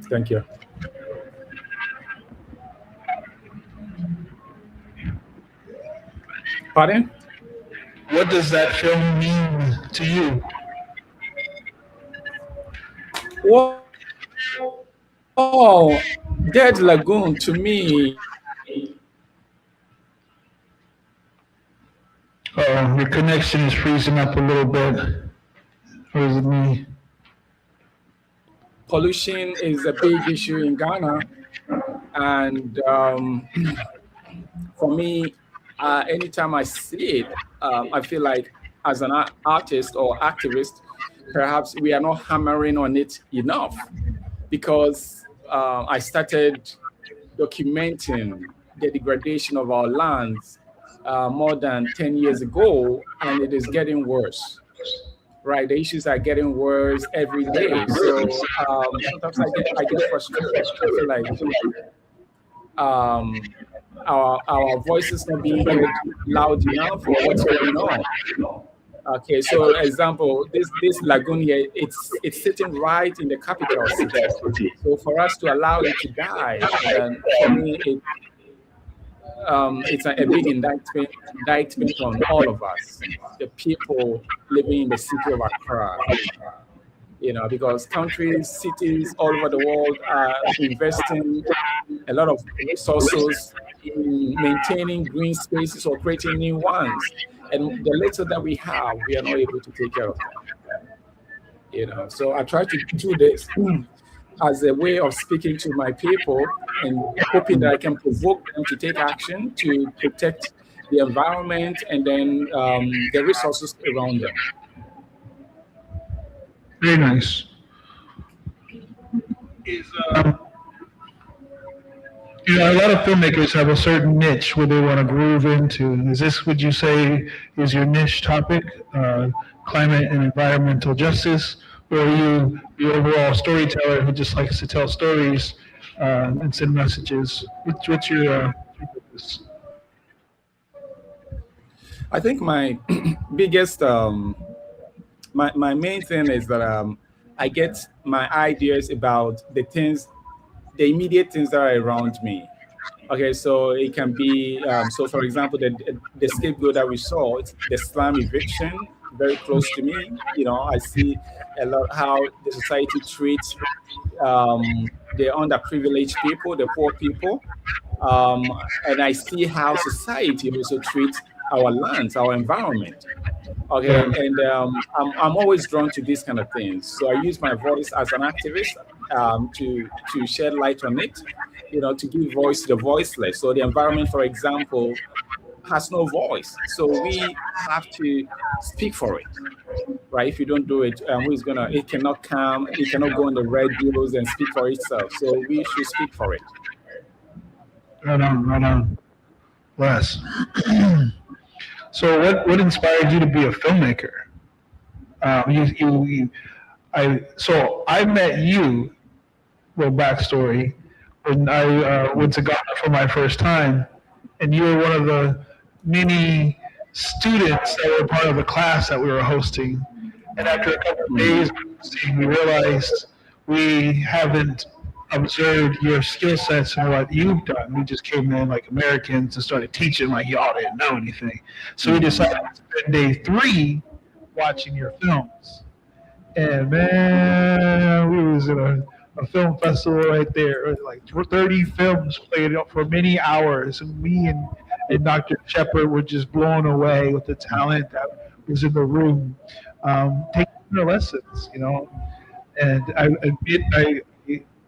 Thank you. Pardon? What does that film mean to you? Well, oh, Dead Lagoon to me. Oh, your connection is freezing up a little bit. Or is it me? Pollution is a big issue in Ghana, and for me, anytime I see it, I feel like as an artist or activist, perhaps we are not hammering on it enough, because I started documenting the degradation of our lands more than 10 years ago, and it is getting worse. Right, the issues are getting worse every day. So sometimes I get frustrated. I feel like our voices not being heard loud enough for what's going on. Okay, so example, this lagoon here, it's sitting right in the capital city. So for us to allow it to die, for me, it's a big indictment on all of us, the people living in the city of Accra. Because countries, cities all over the world are investing a lot of resources in maintaining green spaces or creating new ones. And the little that we have, we are not able to take care of them. So I try to do this as a way of speaking to my people and hoping that I can provoke them to take action to protect the environment and then the resources around them. Very nice. A lot of filmmakers have a certain niche where they want to groove into. Is this, would you say, is your niche topic, climate and environmental justice? Or are you the overall storyteller who just likes to tell stories and send messages? What's your purpose? I think my biggest, my main thing is that I get my ideas about the immediate things that are around me. Okay, so it can be, so for example, the scapegoat that we saw, it's the slum eviction, very close to me. I see a lot how the society treats the underprivileged people, the poor people, and I see how society also treats our lands, our environment. Okay, and I'm always drawn to these kind of things. So I use my voice as an activist to shed light on it, to give voice to the voiceless. So the environment, for example, has no voice. So we have to speak for it, right? If you don't do it, it cannot come, it cannot go on the radios and speak for itself. So we should speak for it. Right on. Bless. So what inspired you to be a filmmaker? So I met you, little backstory, when I went to Ghana for my first time, and you were one of the many students that were part of the class that we were hosting. And after a couple of days, we realized we haven't observed your skill sets and what you've done. We just came in like Americans and started teaching like y'all didn't know anything. So we decided to spend day 3 watching your films. And man, we was in a film festival right there. Like 30 films played out for many hours. And me and Dr. Shepard were just blown away with the talent that was in the room, taking their lessons, And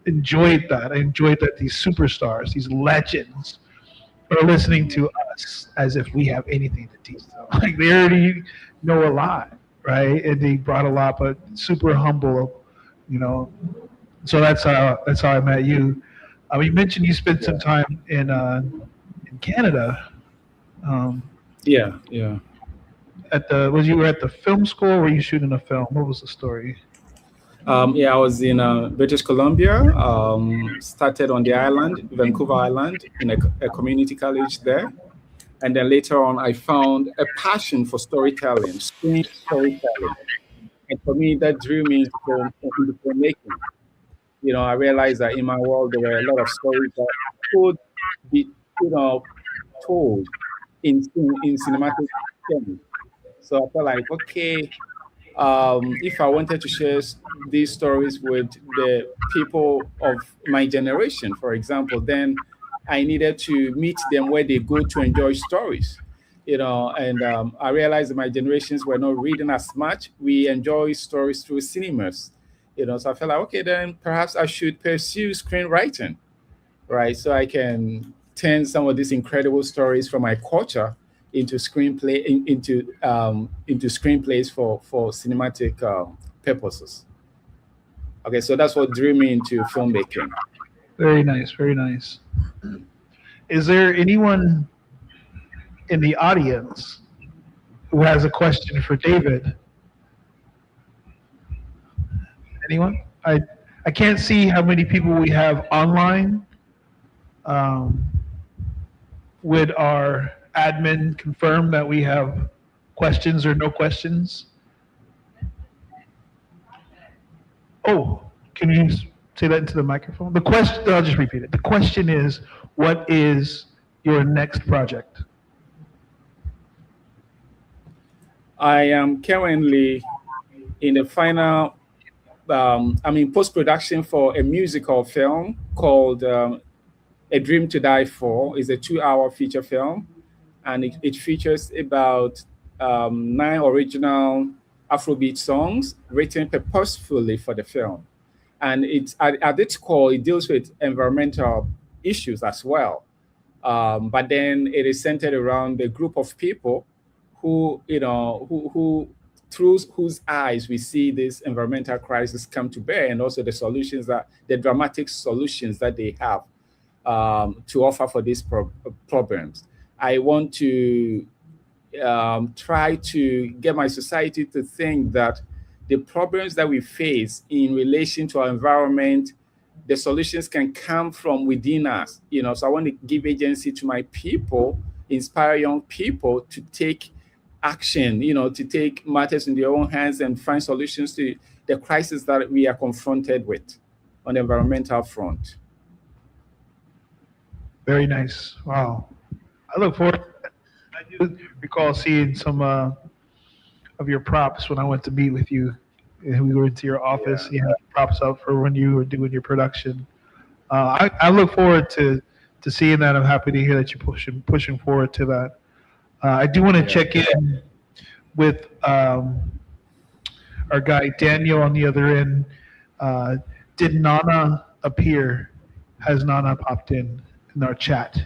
enjoyed that. I enjoyed that these superstars, these legends, are listening to us as if we have anything to teach them. Like they already know a lot, right? And they brought a lot, but super humble, you know. So that's how I met you. You mentioned you spent some time in Canada. Yeah, yeah. Was you at the film school or were you shooting a film? What was the story? Yeah, I was in British Columbia. Started on the island, Vancouver Island, in a community college there, and then later on, I found a passion for storytelling, screen storytelling, and for me, that drew me into filmmaking. I realized that in my world there were a lot of stories that could be, told in cinematic film. So I felt like, okay, if I wanted to share these stories with the people of my generation, for example, then I needed to meet them where they go to enjoy stories. And I realized that my generations were not reading as much. We enjoy stories through cinemas. So I felt like, okay, then perhaps I should pursue screenwriting, right? So I can turn some of these incredible stories from my culture into into screenplays for cinematic purposes. Okay, so that's what drew me into filmmaking. Very nice, very nice. Is there anyone in the audience who has a question for David? Anyone? I can't see how many people we have online. Would our admin confirm that we have questions or no questions? Oh, can you say that into the microphone? The question, I'll just repeat it. The question is, what is your next project? I am currently in the final, I'm in post-production for a musical film called A Dream to Die For. It's a 2-hour feature film, and it features about 9 original Afrobeat songs written purposefully for the film. And it's at its core, it deals with environmental issues as well. But then it is centered around the group of people who, who through whose eyes we see this environmental crisis come to bear, and also the dramatic solutions that they have to offer for these problems. I want to try to get my society to think that the problems that we face in relation to our environment, the solutions can come from within us. So I want to give agency to my people, inspire young people to take action, to take matters in their own hands and find solutions to the crisis that we are confronted with on the environmental front. Very nice. Wow. I look forward. I do recall seeing some of your props when I went to meet with you. And we were into your office. You had props up for when you were doing your production. I look forward to seeing that. I'm happy to hear that you're pushing forward to that. I do want to check in with our guy Daniel on the other end. Did Nana appear? Has Nana popped in our chat?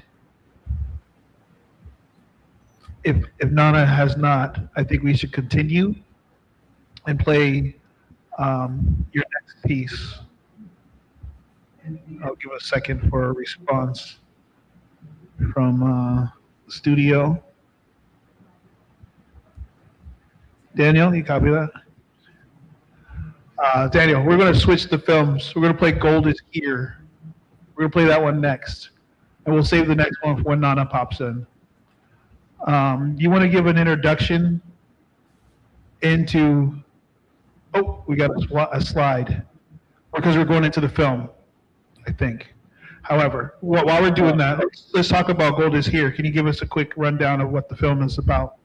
If Nana has not, I think we should continue and play your next piece. I'll give a second for a response from the studio. Daniel, you copy that? Daniel, we're going to switch the films. We're going to play Gold is Here. We're going to play that one next. And we'll save the next one for when Nana pops in. You want to give an introduction into... Oh, we got a slide. Because we're going into the film, I think. However, while we're doing that, let's talk about Gold is Here. Can you give us a quick rundown of what the film is about?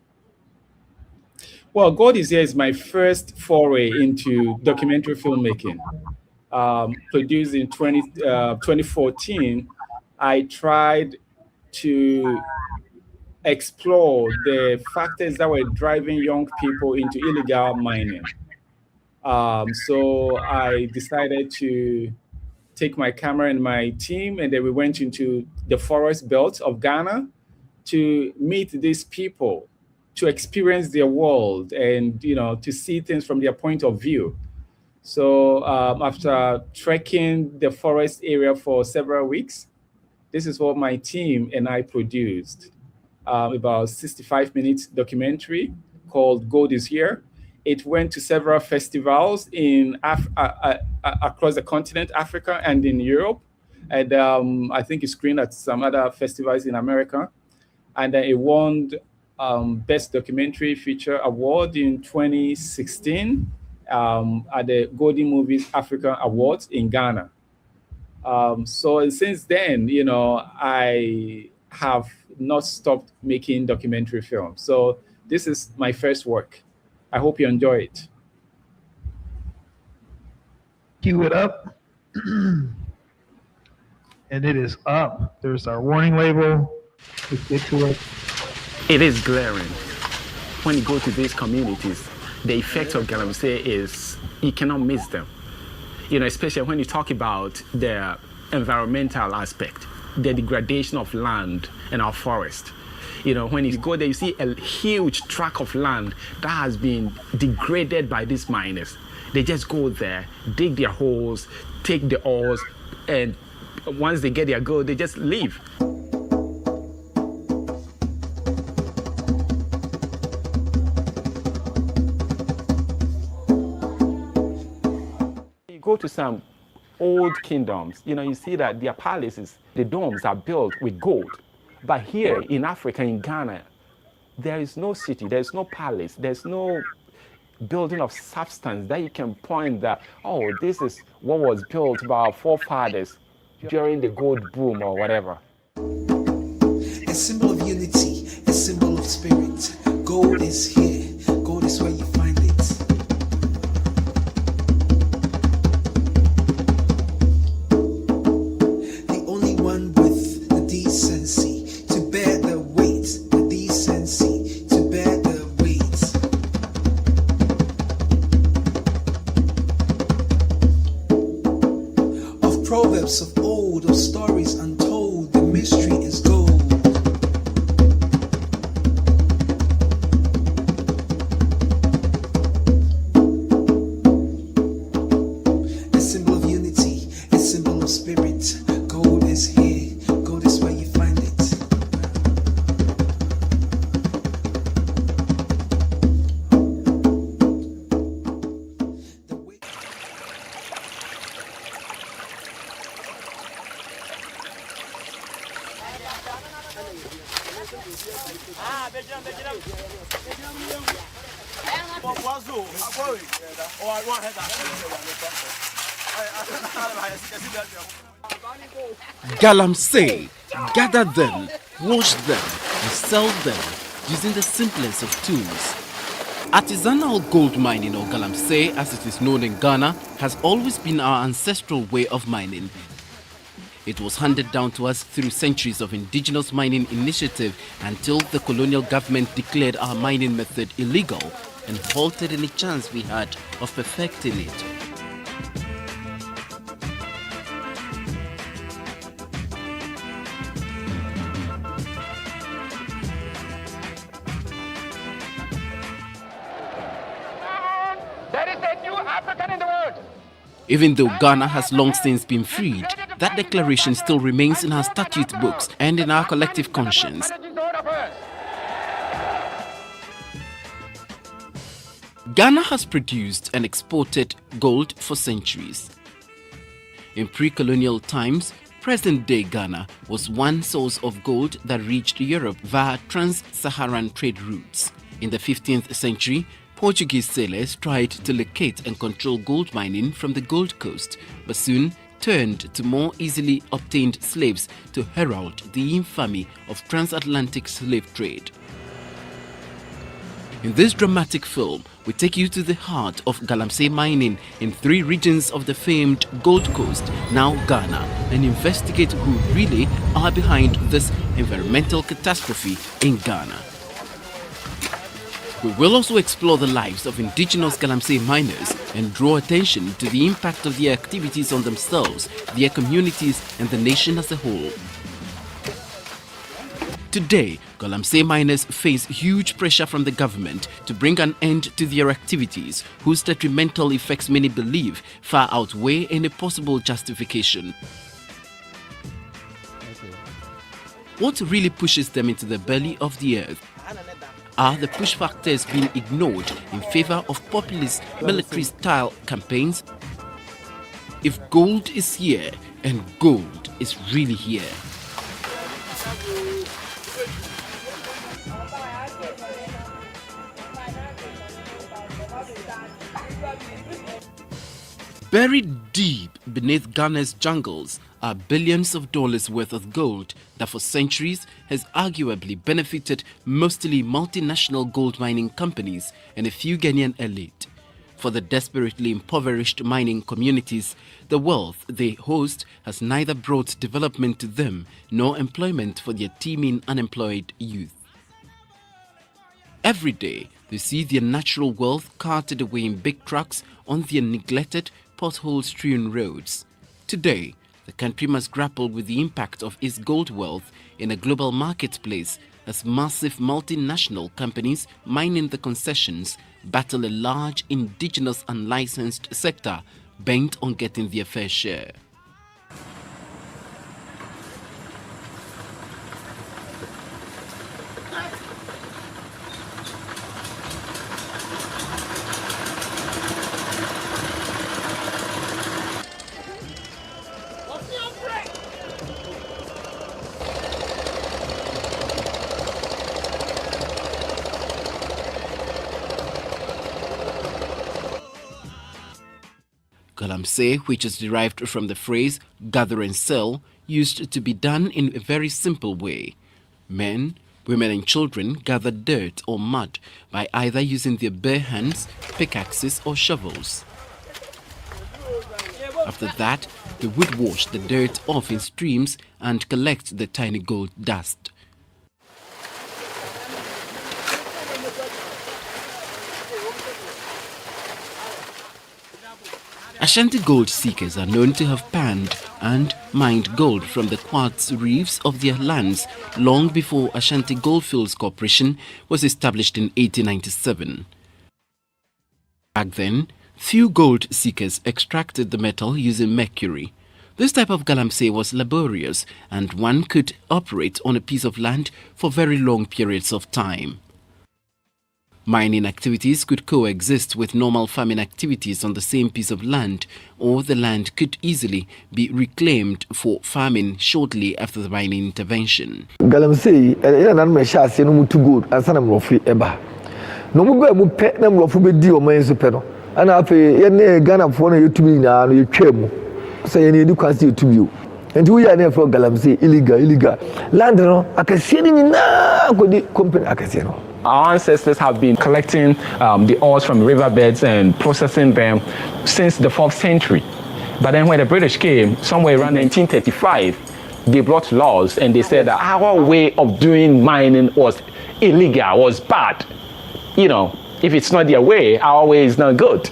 Well, Gold is Here is my first foray into documentary filmmaking. Produced in 2014, I tried to explore the factors that were driving young people into illegal mining. So I decided to take my camera and my team, and then we went into the forest belt of Ghana to meet these people, to experience their world, and to see things from their point of view. So after trekking the forest area for several weeks, this is what my team and I produced. About 65 minutes documentary called Gold is Here. It went to several festivals in across the continent, Africa, and in Europe. And I think it screened at some other festivals in America. And it won Best Documentary Feature Award in 2016 at the Golden Movies Africa Awards in Ghana. So since then, I have not stopped making documentary films. So this is my first work. I hope you enjoy it. Cue it up. And it is up. There's our warning label. Let's get to it. It is glaring. When you go to these communities, the effect of galamsey is you cannot miss them. Especially when you talk about the environmental aspect, the degradation of land and our forest. When you go there, you see a huge tract of land that has been degraded by these miners. They just go there, dig their holes, take the ores, and once they get their gold, they just leave. You go to some old kingdoms, you see that their palaces, the domes are built with gold. But here in Africa, in Ghana, there is no city, there's no palace, there's no building of substance that you can point that, oh, this is what was built by our forefathers during the gold boom or whatever. A symbol of unity, a symbol of spirit. Gold is here, gold is where you find it. The only one with the decency to bear the weight, the decency to bear the weight. Of proverbs of old, of stories untold, the mystery is gold. A symbol of unity, a symbol of spirit. Gold is here, gold is where you find it. Galamsey, gather them, wash them, and sell them using the simplest of tools. Artisanal gold mining, or galamsey as it is known in Ghana, has always been our ancestral way of mining. It was handed down to us through centuries of indigenous mining initiative until the colonial government declared our mining method illegal and halted any chance we had of perfecting it. There is a new African in the world. Even though Ghana has long since been freed, that declaration still remains in our statute books and in our collective conscience. Ghana has produced and exported gold for centuries. In pre-colonial times, present-day Ghana was one source of gold that reached Europe via trans-Saharan trade routes. In the 15th century, Portuguese sailors tried to locate and control gold mining from the Gold Coast, but soon turned to more easily obtained slaves to herald the infamy of transatlantic slave trade. In this dramatic film, we take you to the heart of galamsey mining in 3 regions of the famed Gold Coast, now Ghana, and investigate who really are behind this environmental catastrophe in Ghana. We will also explore the lives of indigenous Galamsey miners and draw attention to the impact of their activities on themselves, their communities, and the nation as a whole. Today, Galamsey miners face huge pressure from the government to bring an end to their activities, whose detrimental effects many believe far outweigh any possible justification. What really pushes them into the belly of the earth? Are the push factors being ignored in favor of populist military-style campaigns? If gold is here, and gold is really here. Buried deep beneath Ghana's jungles are billions of dollars worth of gold that for centuries has arguably benefited mostly multinational gold mining companies and a few Ghanaian elite. For the desperately impoverished mining communities, the wealth they host has neither brought development to them nor employment for their teeming unemployed youth. Every day, they see their natural wealth carted away in big trucks on their neglected, pothole-strewn roads. Today, the country must grapple with the impact of its gold wealth in a global marketplace as massive multinational companies mining the concessions battle a large indigenous unlicensed sector bent on getting their fair share. Galamsey, which is derived from the phrase gather and sell, used to be done in a very simple way. Men, women and children gathered dirt or mud by either using their bare hands, pickaxes or shovels. After that, they would wash the dirt off in streams and collect the tiny gold dust. Ashanti gold seekers are known to have panned and mined gold from the quartz reefs of their lands long before Ashanti Goldfields Corporation was established in 1897. Back then, few gold seekers extracted the metal using mercury. This type of galamsey was laborious and one could operate on a piece of land for very long periods of time. Mining activities could coexist with normal farming activities on the same piece of land, or the land could easily be reclaimed for farming shortly after the mining intervention. Galamsey, ina me sha se no mutu gold ansa na mrofi eba. No mu ba mu pe na mrofi be di o man so pe no. Ana afi ye ne Ghana fo na yetumi na no yetwa mu. So ye ne di kwase yetumi o. Enti wo ya na for galamsey illegal. Land no akase ni na ko di company akase no. Our ancestors have been collecting the ores from riverbeds and processing them since the 4th century. But then when the British came, somewhere around 1935, they brought laws and they said that our way of doing mining was illegal, was bad. You know, if it's not their way, our way is not good.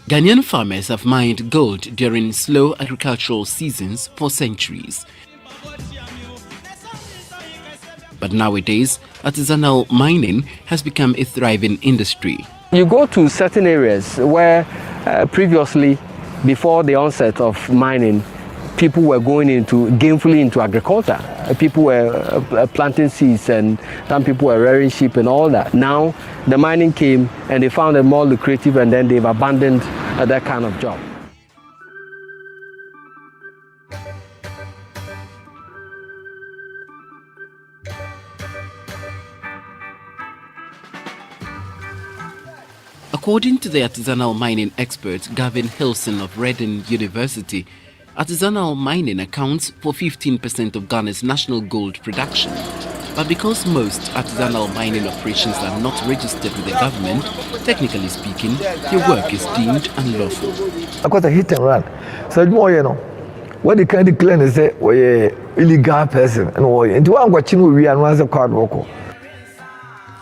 Ghanaian farmers have mined gold during slow agricultural seasons for centuries. But nowadays, artisanal mining has become a thriving industry. You go to certain areas where previously, before the onset of mining, people were going gainfully into agriculture. People were planting seeds and some people were rearing sheep and all that. Now the mining came and they found it more lucrative and then they've abandoned that kind of job. According to the artisanal mining expert Gavin Hilson of Reading University, artisanal mining accounts for 15% of Ghana's national gold production. But because most artisanal mining operations are not registered with the government, technically speaking, their work is deemed unlawful. Because a hit and run. So more, you know, what they can declare is say we illegal person and we into one watching we and once a card walk.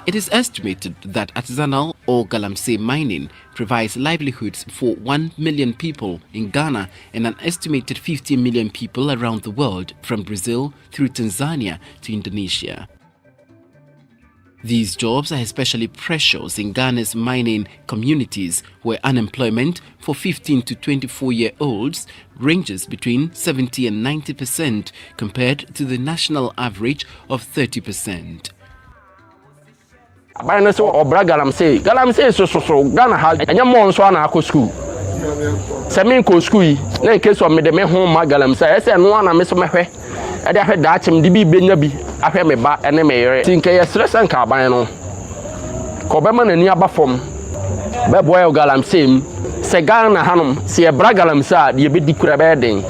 It is estimated that artisanal or galamsey mining provides livelihoods for 1 million people in Ghana and an estimated 50 million people around the world, from Brazil through Tanzania to Indonesia. These jobs are especially precious in Ghana's mining communities, where unemployment for 15 to 24-year-olds ranges between 70 and 90% compared to the national average of 30%. By so obra galamsey so Ghana has anya mo nso na akọ school semin ko school na in case of me de me ho ma galamsey ese no na me so mehwe e de ahwe da achim de bi benya bi ahwe me ba ene me yere tinke ye stress an ka ban no ko be ma na ni aba fom be boy galamsey se Ghana hanom se e bra galamsey a de be di kura be den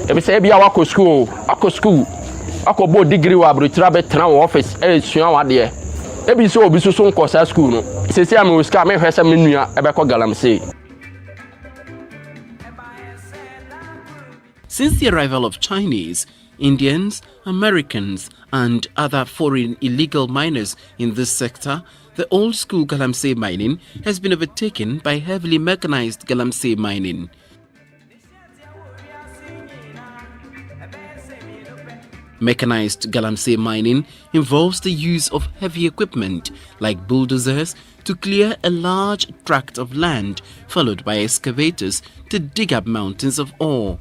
e be se bia akọ school akọ bo degree wa abrochira be tena wo office e sua wa de ebi so obi so nkosa school no sesi am oska me hwese me nua e be ko galamsey. Since the arrival of Chinese, Indians, Americans and other foreign illegal miners in this sector, the old school galamsey mining has been overtaken by heavily mechanized galamsey mining. Mechanized galamsey mining involves the use of heavy equipment like bulldozers to clear a large tract of land, followed by excavators to dig up mountains of ore.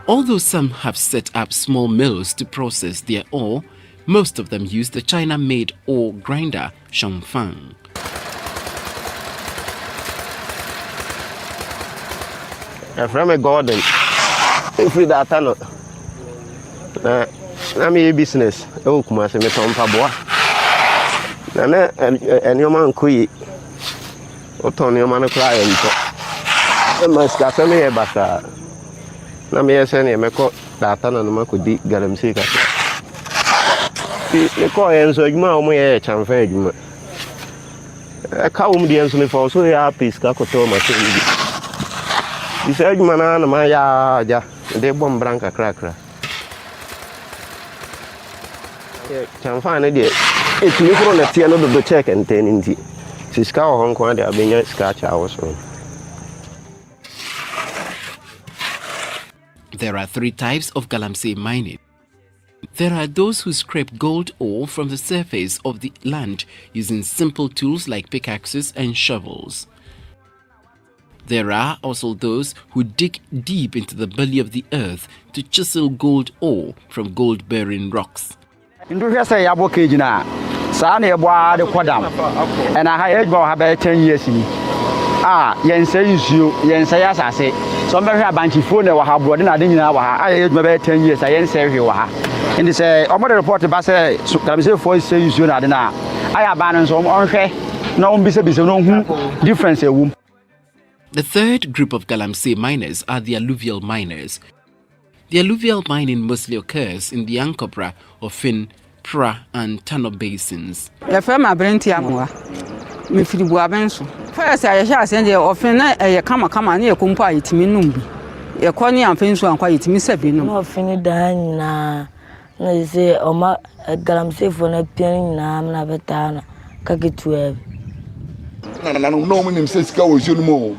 Although some have set up small mills to process their ore, most of them use the China-made ore grinder, Shangfang. From a garden, if we that no, na me business. Oh, kuma se me tom pa boa. Na eni o man kuyi. O ton yo man kra ento. E mas ka se me e baka. Na me ese ne me ko data na no ma ko di galamsey ka. E ko enso adwuma o mo ye chamfa adwuma. E ka wo mu di enso ne fo so ya peace ka ko to ma se ni. This is na ma ya ja de bom branca cracker. Chamfa na de etumi kro na tie no do check and ten inti. Siska o hon ko de abenya scratch hours. There are 3 types of galamsey mining. There are those who scrape gold ore from the surface of the land using simple tools like pickaxes and shovels. There are also those who dig deep into the belly of the earth to chisel gold ore from gold-bearing rocks. Ndu hwese ya blockage na sa na ebo de kodam and I had go have 10 years ni yense nsuo yense ya sase so me hwe abanchifo na wa ha bro de na de nyina wa ha aye be 10 years yense hwe wa ha ndi say omo de report ba say galamsey for say nsuo na de na aye aban nso on hwe na on bisa no hu difference ewum. The third group of galamsey miners are the alluvial miners. The alluvial mining mostly occurs in the Ankobra, Ofin, Pra and Tano basins. The firm Abrenti Amwa, Mifri Buabenso. First, I shall send you often a kama near Kumpa it minumbi. A corny and fence one quite missabino. No, Finidan na say, Oma galamsey for a penny na Navetana, Kakitu. No, no, no, says go with you more.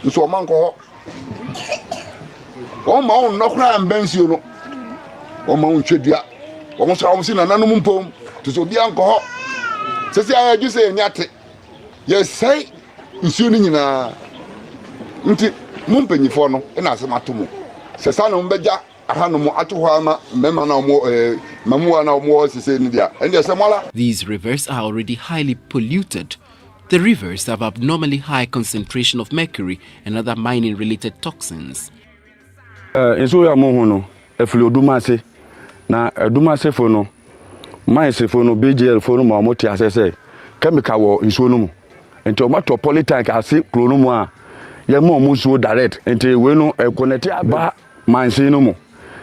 So a man call. Oh, my own no crime, Bensio. Oh, my own chedia. Almost I was in an animal poem to so the uncle. Says I just say, yes, say, insuling in a mumpany for no, and as a matumo. Says I know Beja, a hanum atuhama, Memana more, Mamua more, says India, and there's a mala. These rivers are already highly polluted. The rivers have abnormally high concentration of mercury and other mining-related toxins. Enso ya mo hono efli odumase na odumase fo no mine fo no BGL fo no ma mo ti asese chemical wo nso no mu enti o mato polytank ase kro no mu a ye mo nso direct enti we no connect aba mine no mu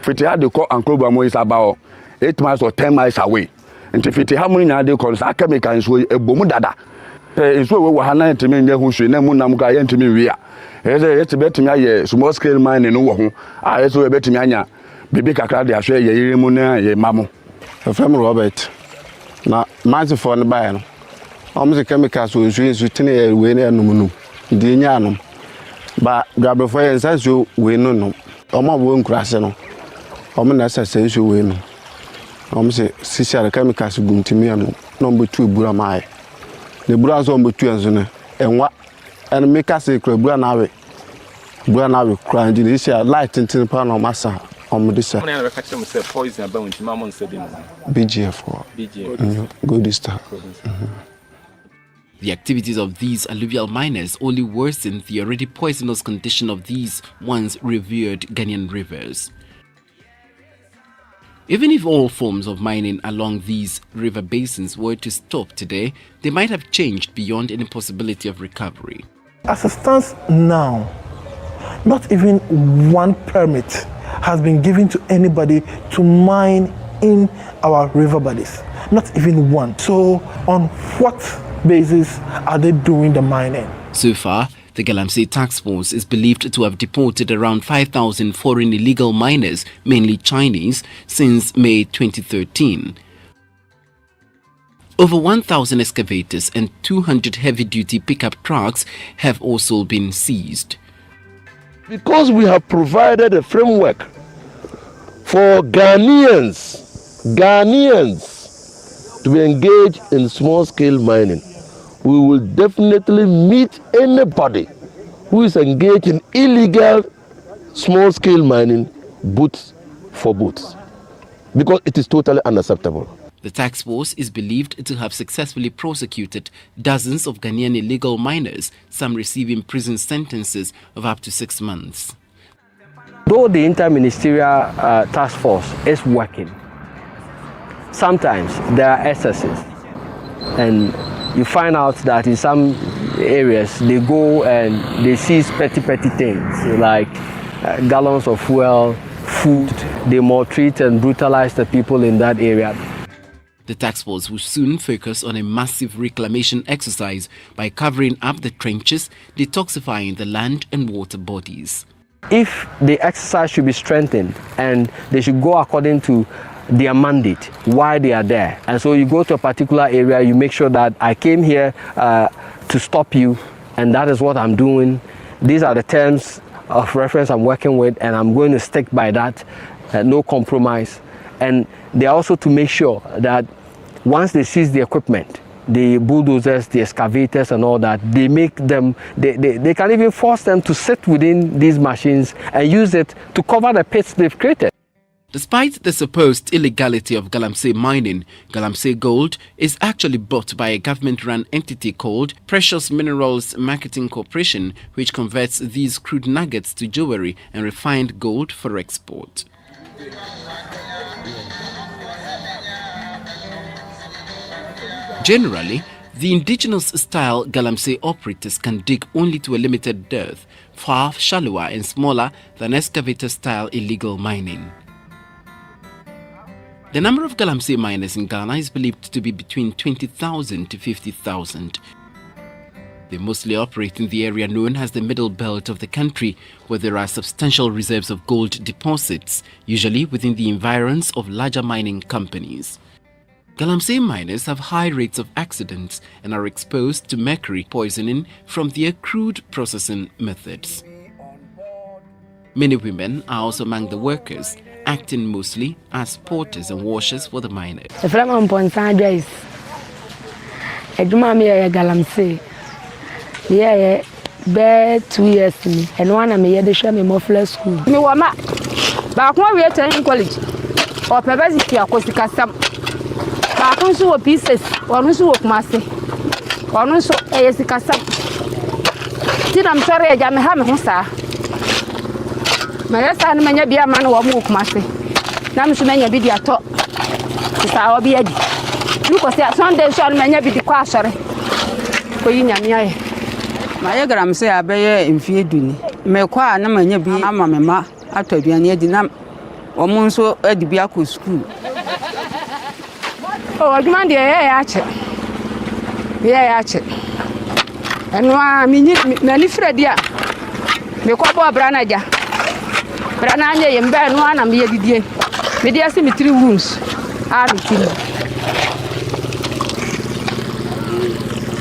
fiti ade ko ankroba mo is about 8 miles or 10 miles away enti fiti ha mo nya de ko sa chemical nso ebomu dada pe nso we wa ha na ntimi nya hu hwe na mu nam ga ye ntimi wi a yete betimi aye small scale mining no wo ho a yeso betimi anya bibi kakra de ahwe ye yire mu na ye mamo from Robert na manzi for ne bae no omze chemicals so nsu tene we na anum ndi nya anum ba grab for ye nsanso we no omo bo nkurase no omo na sase nsu we no omze sisiare chemicals gumtimi anu number 2 bura mai ne bura so number 2 enzo ne enwa en make us bura nawe kra ndi ne sia light tintin pa no masa omdisa poison about when mama said BGF good star. The activities of these alluvial miners only worsen the already poisonous condition of these once revered Ghanaian rivers. Even if all forms of mining along these river basins were to stop today, they might have changed beyond any possibility of recovery. As it stands now, not even one permit has been given to anybody to mine in our river bodies. Not even one. So on what basis are they doing the mining? So far, the Galamsey task force is believed to have deported around 5,000 foreign illegal miners, mainly Chinese, since May 2013. Over 1,000 excavators and 200 heavy-duty pickup trucks have also been seized. Because we have provided a framework for Ghanaians to be engaged in small-scale mining, we will definitely meet anybody who is engaged in illegal small-scale mining boots for boots, because it is totally unacceptable. The task force is believed to have successfully prosecuted dozens of Ghanaian illegal miners, some receiving prison sentences of up to 6 months. Though the interministerial task force is working, sometimes there are excesses, and you find out that in some areas they go and they seize petty things like gallons of fuel, food. They maltreat and brutalize the people in that area. The task force will soon focus on a massive reclamation exercise by covering up the trenches, detoxifying the land and water bodies. If the exercise should be strengthened and they should go according to their mandate, why they are there. And so you go to a particular area, you make sure that I came here to stop you, and that is what I'm doing. These are the terms of reference I'm working with, and I'm going to stick by that, no compromise. And they are also to make sure that once they seize the equipment, the bulldozers, the excavators and all that, they make them, they can even force them to sit within these machines and use it to cover the pits they've created. Despite the supposed illegality of Galamsey mining, Galamsey Gold is actually bought by a government-run entity called Precious Minerals Marketing Corporation, which converts these crude nuggets to jewelry and refined gold for export. Generally, the indigenous-style Galamsey operators can dig only to a limited depth, far shallower and smaller than excavator-style illegal mining. The number of Galamsey miners in Ghana is believed to be between 20,000 to 50,000. They mostly operate in the area known as the middle belt of the country, where there are substantial reserves of gold deposits, usually within the environs of larger mining companies. Galamsey miners have high rates of accidents and are exposed to mercury poisoning from their crude processing methods. Many women are also among the workers, acting mostly as porters and washers for the miners. Yeah, 2 years and one of me had show me more flash school. Me wama. Back when we attending college. Or perversity acoustic some. Back on so pieces, or no so master. Or no so a casam. Did I'm sorry, I am a hammer, sir. My son may be a man or move master. Nam so many be the top. It's our beard. You could say Sunday shall many be the quasher. For you, Yamia. My gram say I bear in Fieduni. Me qua no many be a mamma after the near dinam or monso at the Biaco school. Oh, I demand the air. Yeah, actually. And many Fredia. Me ko bo Branaja. Brananya yemba no ana me yedie. Me dey see me 3 rooms.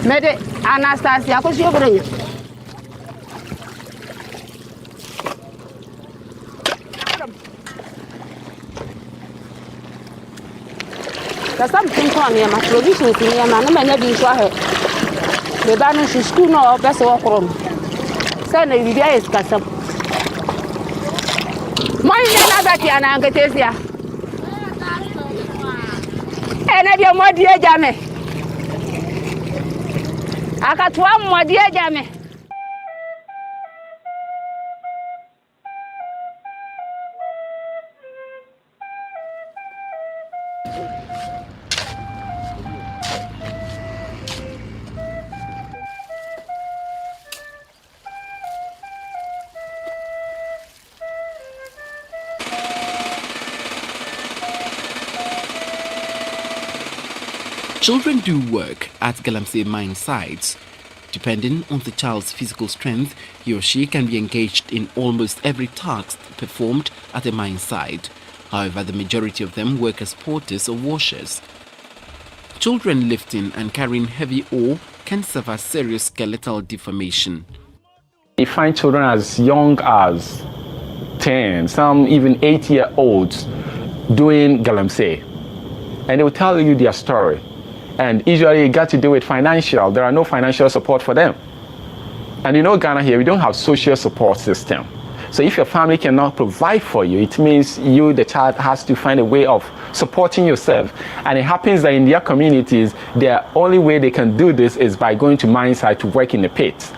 Mede Anastasia ko si obranya. Kasam tinko me ma provision ti me ma na manya bi so ahe. Me ba no school no bese wo krom. Say na bibia is kasam. Moy na na ti ana ngatesia. Ena dia modi ejame. Akatwa modi ejame. Children do work at Galamsey mine sites. Depending on the child's physical strength, he or she can be engaged in almost every task performed at a mine site. However, the majority of them work as porters or washers. Children lifting and carrying heavy ore can suffer serious skeletal deformation. You find children as young as 10, some even 8-year-olds doing Galamsey, and they will tell you their story. And usually it got to do with financial. There are no financial support for them. And you know, Ghana here, we don't have social support system. So if your family cannot provide for you, it means you, the child, has to find a way of supporting yourself. And it happens that in their communities, the only way they can do this is by going to mine site to work in the pit.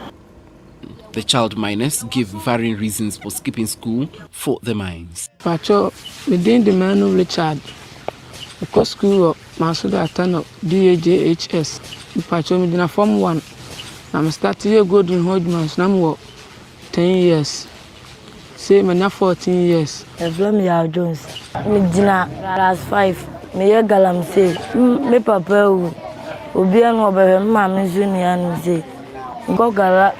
The child miners give varying reasons for skipping school for the mines. Pacho, within the man of Richard, because school Masuda Atano DAJHS, Pacho Medina Form 1. I'm starting to go to Hodgman's number 10 years. Say, I'm 14 years. Eflem Jones. Medina class 5. Me Galamsey. Me papa Obian over Mamma Junior say. Go Gala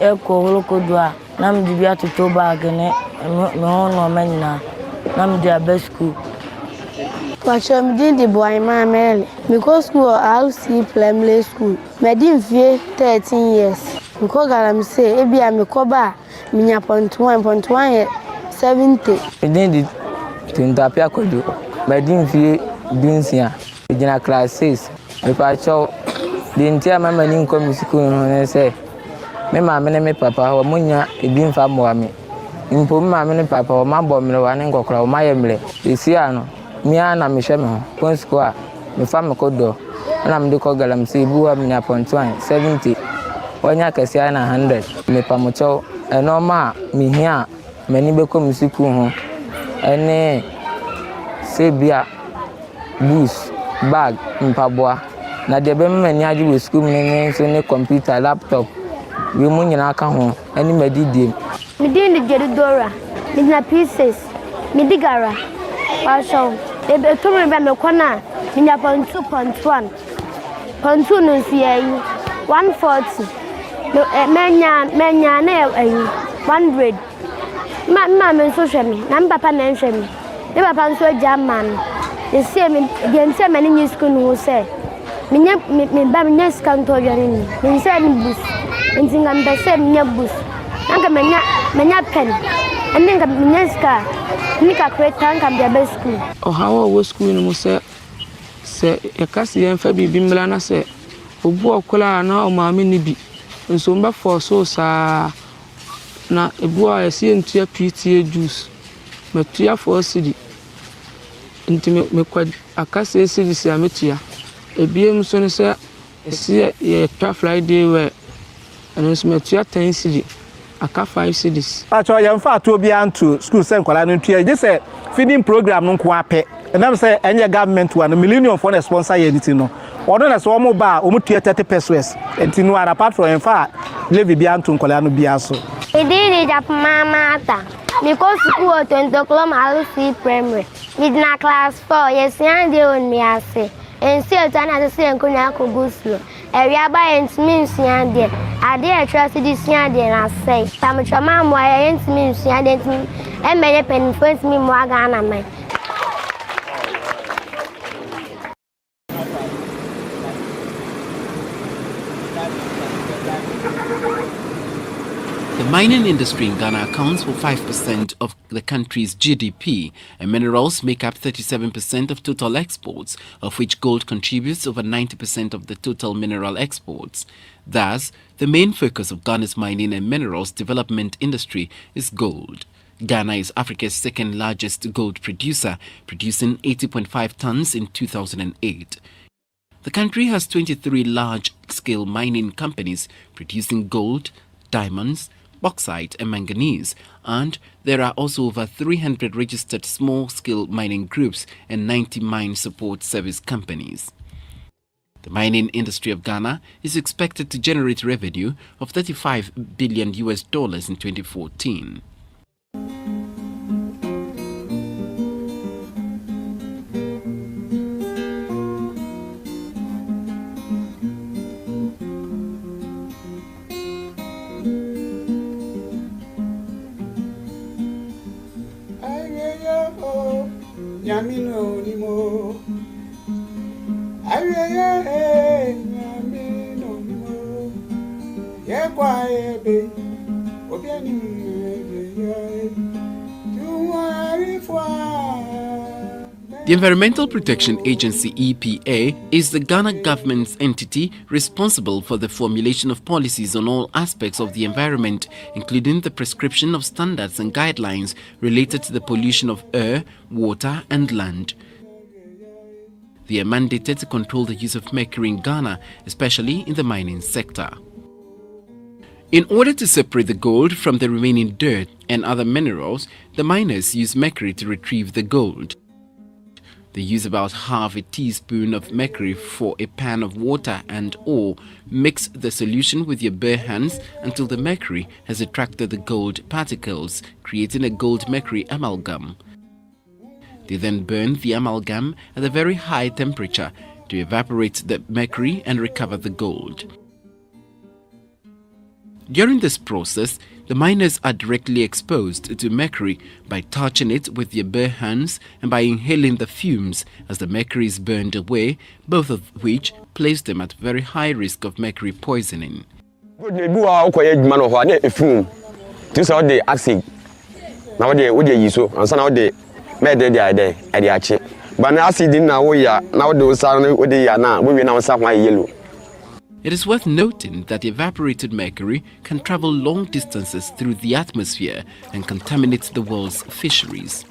Echo Holokodua. Nam Dibia to Toba again. No no menina. Nam dia best school. Pacho me did the boy my man. Because school I'll see primary school. Me didn't feel 13 years. Because Galamsey, ebi a me koba. Minya point 1 70. Me did to Intapia Kodo. Me didn't feel Dunsia. Medina class 6. Me Pacho. The entire mamma in come school and say, me mamma and me papa or Munya, a beam for me. In Puma and papa or my bomb, and go crow my emily. The Siano, Miana Michemo, Point Square, me family codo, and I'm the Galamsey Bua Minya point 70. When I can see 100, me Pamocho, and no ma, me here, many become school, and Sabia, boost, bag, in Pabua. Na de be me nyaji we school me so ne computer laptop we mu nyina aka ho ani madidiem me din de Jedora me na pieces me digara wa show e be to me be kona me nya point 2.1 point 2 no si ayi 140 no menya na ayi 100 ma me so hwe me na papa na hwe me e papa so German e se me de nse me ni school no se me ba me scan to yare ni me say ni bus ntinga me say me bus nanga menya pen nanga me ska ni ka create nanga me be school o hawo wo school no se e kasi en fa bibi mla na se obu okola na o ma me ni bi nso mba for so sa na ebu a ese ntua PTA juice metua for city ntime me kwa akase city se ametua ebiem so ne se ese ye twa Friday we and so metua 10 city aka 5 cities acho ye mfa to bia nto school se nkwala no ntua je se feeding program no nko ape enam se enye government one millennium for the sponsor ye anything no odo na so mo ba o mutua 30 pesos entinu ara apart from mfa levi bia nto nkwala no bia so edini jap mama ata because school 20 o'clock I'll see primary midna class 4 yes and they on me ase and see tana say enkonya ko go slow area by means yande ade trust this yande na say tamchoma mo ent means yande and many pen friends me mo aga na man. The mining industry in Ghana accounts for 5% of the country's GDP, and minerals make up 37% of total exports, of which gold contributes over 90% of the total mineral exports. Thus, the main focus of Ghana's mining and minerals development industry is gold. Ghana is Africa's second largest gold producer, producing 80.5 tons in 2008. The country has 23 large-scale mining companies producing gold, diamonds, bauxite and manganese, and there are also over 300 registered small-scale mining groups and 90 mine support service companies. The mining industry of Ghana is expected to generate revenue of $35 billion in 2014. Yamino nimo, yamino nimo, yekwaebe, obiani The Environmental Protection Agency EPA is the Ghana government's entity responsible for the formulation of policies on all aspects of the environment, including the prescription of standards and guidelines related to the pollution of air, water and land. They are mandated to control the use of mercury in Ghana, especially in the mining sector. In order to separate the gold from the remaining dirt and other minerals, the miners use mercury to retrieve the gold. They use about half a teaspoon of mercury for a pan of water and ore. Mix the solution with your bare hands until the mercury has attracted the gold particles, creating a gold-mercury amalgam. They then burn the amalgam at a very high temperature to evaporate the mercury and recover the gold. During this process, the miners are directly exposed to mercury by touching it with their bare hands and by inhaling the fumes as the mercury is burned away, both of which place them at very high risk of mercury poisoning. It is worth noting that evaporated mercury can travel long distances through the atmosphere and contaminate the world's fisheries.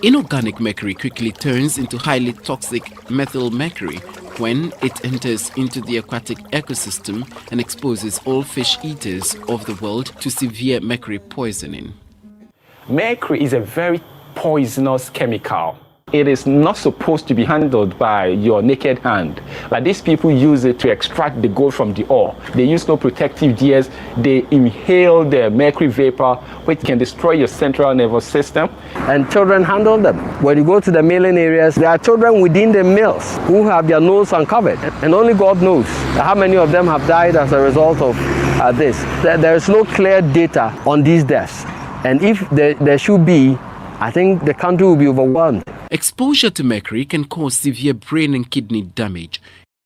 Inorganic mercury quickly turns into highly toxic methyl mercury when it enters into the aquatic ecosystem and exposes all fish eaters of the world to severe mercury poisoning. Mercury is a very poisonous chemical. It is not supposed to be handled by your naked hand. Like these people use it to extract the gold from the ore. They use no protective gears. They inhale the mercury vapor, which can destroy your central nervous system. And children handle them. When you go to the milling areas, there are children within the mills who have their nose uncovered. And only God knows how many of them have died as a result of this. There is no clear data on these deaths. And if there should be, I think the country will be overwhelmed. Exposure to mercury can cause severe brain and kidney damage.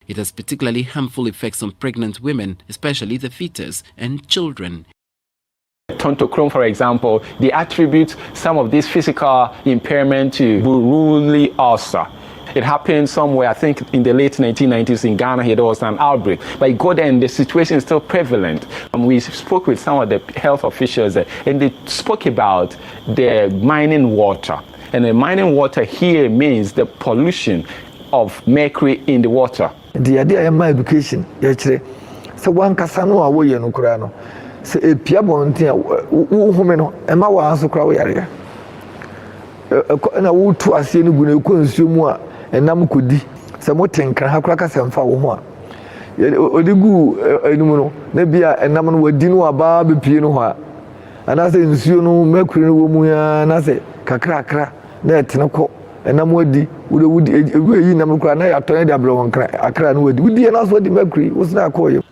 It has particularly harmful effects on pregnant women, especially the fetus and children. Tontochrome, for example, they attribute some of this physical impairment to Buruli ulcer. It happened somewhere, I think in the late 1990s in Ghana here, there was an outbreak. But you go there and the situation is still prevalent. And we spoke with some of the health officials and they spoke about the mining water. And the mining water here means the pollution of mercury in the water. The idea of my education, so one casano away in Ukraine. So a piabontia, woman, and my was a crowd area. And I would to us in the consume and Namukudi, some more ten can have crackers and foul. Odigu, Nebia, and Naman were dino above Pino. And I say, you know, mercury woman, and I say, Kakra, net, no, ɛnam wadi wodi yi nam kora na yɛatɔne de abrɛ wɔn akra no wadi wodi ɛna so di mercury wosena akɔyɛ.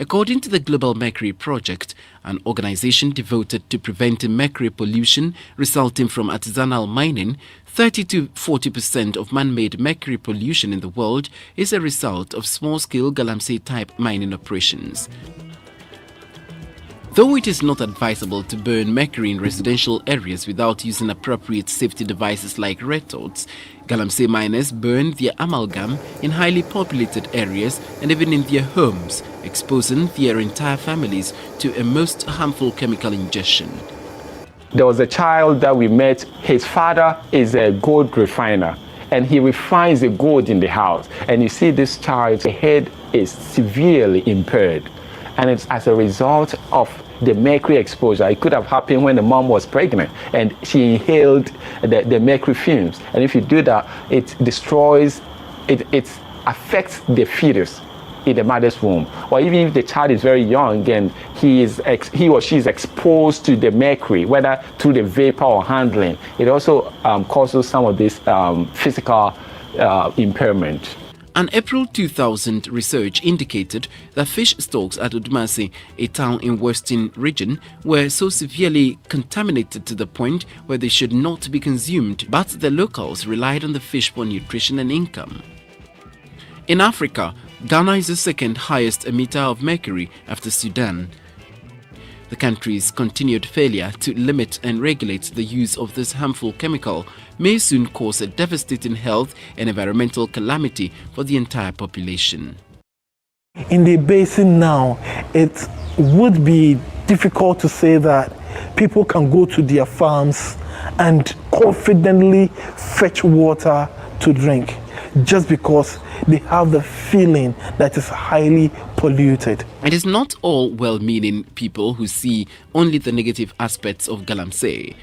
According to the Global Mercury Project, an organization devoted to preventing mercury pollution resulting from artisanal mining, 30 to 40% of man-made mercury pollution in the world is a result of small-scale galamsey-type mining operations. Though it is not advisable to burn mercury in residential areas without using appropriate safety devices like retorts, galamsey miners burn their amalgam in highly populated areas and even in their homes, exposing their entire families to a most harmful chemical ingestion. There was a child that we met. His father is a gold refiner, and he refines the gold in the house. And you see this child's head is severely impaired. And it's as a result of the mercury exposure. It could have happened when the mom was pregnant and she inhaled the mercury fumes. And if you do that, it destroys, it affects the fetus in the mother's womb. Or even if the child is very young and he or she is exposed to the mercury, whether through the vapor or handling, it also causes some of this physical impairment. An April 2000 research indicated that fish stocks at Odumase, a town in Western region, were so severely contaminated to the point where they should not be consumed, but the locals relied on the fish for nutrition and income. In Africa, Ghana is the second highest emitter of mercury after Sudan. The country's continued failure to limit and regulate the use of this harmful chemical may soon cause a devastating health and environmental calamity for the entire population. In the basin now, it would be difficult to say that people can go to their farms and confidently fetch water to drink just because they have the feeling that it's highly polluted. It is not all well-meaning people who see only the negative aspects of galamsey.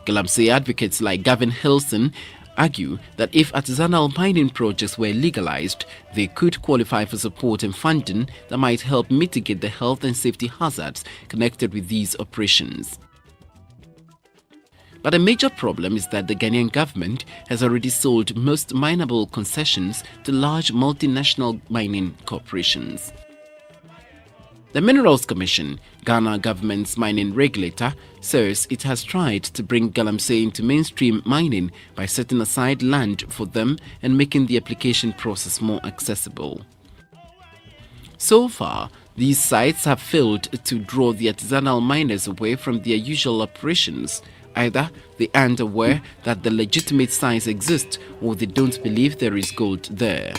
Galamsey advocates like Gavin Hilson argue that if artisanal mining projects were legalized, they could qualify for support and funding that might help mitigate the health and safety hazards connected with these operations. But a major problem is that the Ghanaian government has already sold most mineable concessions to large multinational mining corporations. The Minerals Commission, Ghana government's mining regulator, says it has tried to bring galamsey into mainstream mining by setting aside land for them and making the application process more accessible. So far, these sites have failed to draw the artisanal miners away from their usual operations. Either they aren't aware that the legitimate signs exist or they don't believe there is gold there.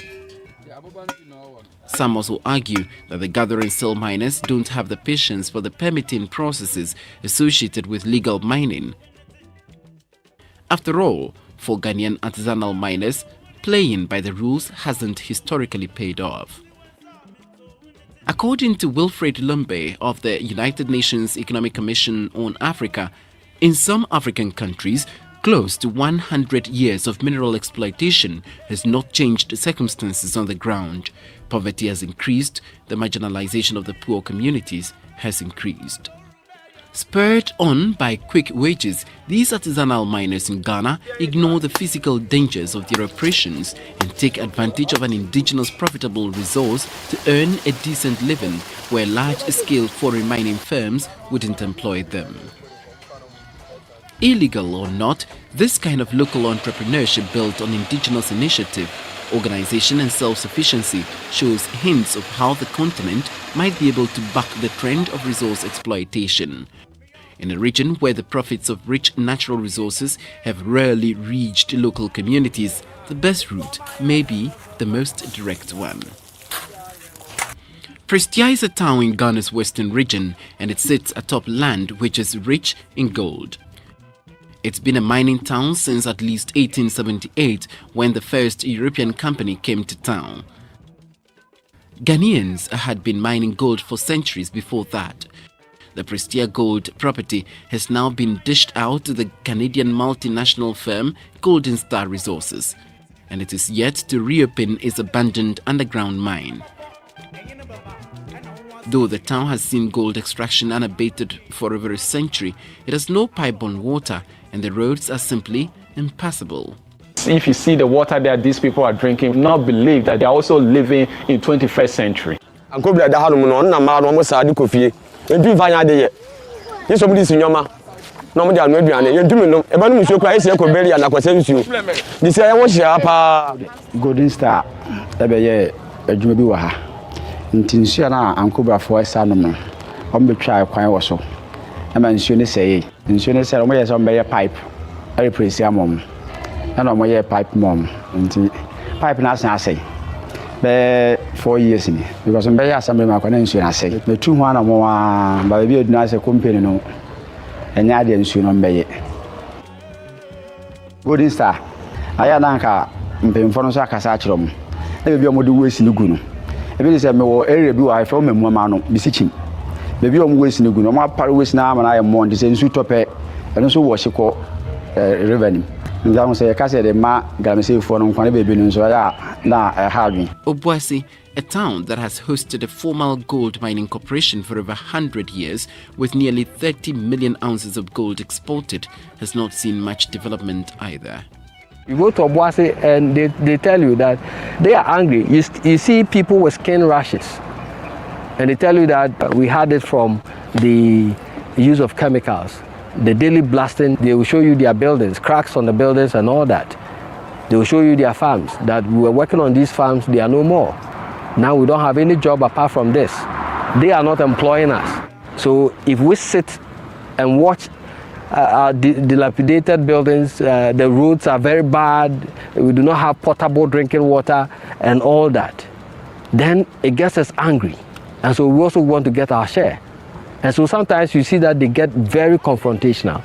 Some also argue that the gather and sell miners don't have the patience for the permitting processes associated with legal mining. After all, for Ghanaian artisanal miners, playing by the rules hasn't historically paid off. According to Wilfred Lumbe of the United Nations Economic Commission on Africa, in some African countries, close to 100 years of mineral exploitation has not changed circumstances on the ground. Poverty has increased, the marginalization of the poor communities has increased. Spurred on by quick wages, these artisanal miners in Ghana ignore the physical dangers of their operations and take advantage of an indigenous profitable resource to earn a decent living where large-scale foreign mining firms wouldn't employ them. Illegal or not, this kind of local entrepreneurship built on indigenous initiative, organization and self-sufficiency shows hints of how the continent might be able to buck the trend of resource exploitation. In a region where the profits of rich natural resources have rarely reached local communities, the best route may be the most direct one. Prestia is a town in Ghana's western region, and it sits atop land which is rich in gold. It's been a mining town since at least 1878, when the first European company came to town. Ghanaians had been mining gold for centuries before that. The Prestia gold property has now been dished out to the Canadian multinational firm Golden Star Resources, and it is yet to reopen its abandoned underground mine. Though the town has seen gold extraction unabated for over a century, it has no pipe-borne water and the roads are simply impassable. If you see the water that these people are drinking, not believe that they are also living in 21st century. Golden Star, adwuma bi wɔ ha. Nti nsuo na ankobrafoɔ ɛsa nom no. Ɔmo betwa kwan wɔ so. Ama nsuo ne sɛɛ. Nsuo ne sɛɛ ɔmo yɛ sɛ ɔmo bɛyɛ pipe. Replace amom. Na ɔmo yɛ pipe mom. Nti pipe na asan asɛe. Bɛɛ 4 years ni. Because ɔmo bɛyɛ assembly ma kwan nsuo na asɛe. Metu ho ana mo wa ba bi eduna asɛ company no. Ɛnya ade nsuo no mbɛyɛ. Golden Star. Aya na nka mpemfo no so akasa akyerɛ mo. Na bi ɔmo de waste ni gu no. Ebi sɛ me wɔ area bi wɔ afa mamu ama no bisikim. Baby ɔmo waste ni gu no. Ɔmo apare waste na ama na ayɛ mo nti sɛ nsu tɔpɛ. Ɛno so wɔ hyekɔ river ni. Obuasi, a town that has hosted a formal gold mining corporation for over 100 years with nearly 30 million ounces of gold exported, has not seen much development either. You go to Obuasi and they tell you that they are angry. You see people with skin rashes and they tell you that we had it from the use of chemicals. The daily blasting, they will show you their buildings, cracks on the buildings and all that. They will show you their farms, that we were working on these farms, they are no more. Now we don't have any job apart from this. They are not employing us. So if we sit and watch our dilapidated buildings, the roads are very bad, we do not have potable drinking water and all that, then it gets us angry. And so we also want to get our share. And so sometimes you see that they get very confrontational.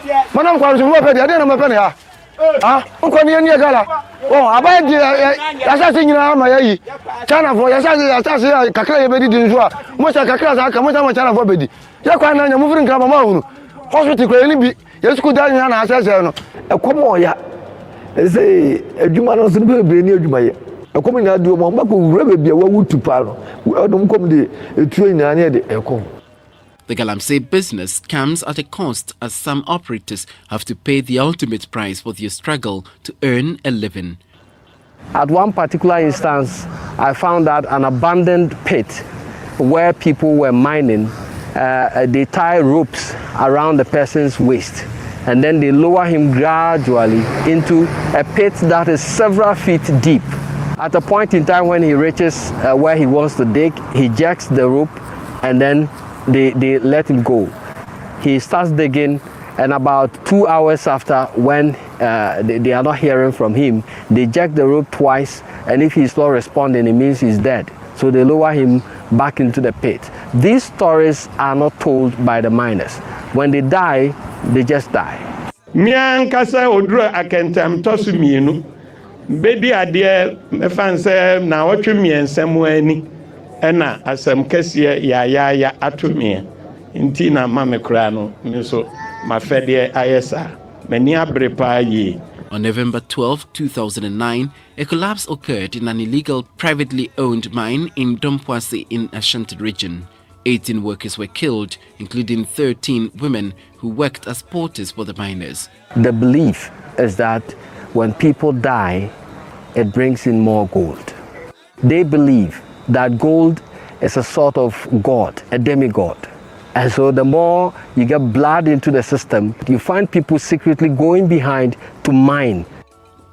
The Galamsey business comes at a cost as some operators have to pay the ultimate price for their struggle to earn a living. At one particular instance, I found out an abandoned pit where people were mining. They tie ropes around the person's waist and then they lower him gradually into a pit that is several feet deep. At a point in time when he reaches where he wants to dig, he jerks the rope and then they let him go. He starts digging, and about 2 hours after, when they are not hearing from him, they jerk the rope twice, and if he's not responding, it means he's dead. So they lower him back into the pit. These stories are not told by the miners. When they die, they just die. Miankasa odro akentam tosu mienu. Bedi ade mefanse na wotwe miensam ani. Ena asem kese ya atumie nti na mamekra no nso mafede ayesa mani abrepa yi. On November 12, 2009, a collapse occurred in an illegal privately owned mine in Dompoase in Ashanti region. 18 workers were killed, including 13 women who worked as porters for the miners. The belief is that when people die, it brings in more gold. They believe that gold is a sort of god, a demigod. And so the more you get blood into the system, you find people secretly going behind to mine.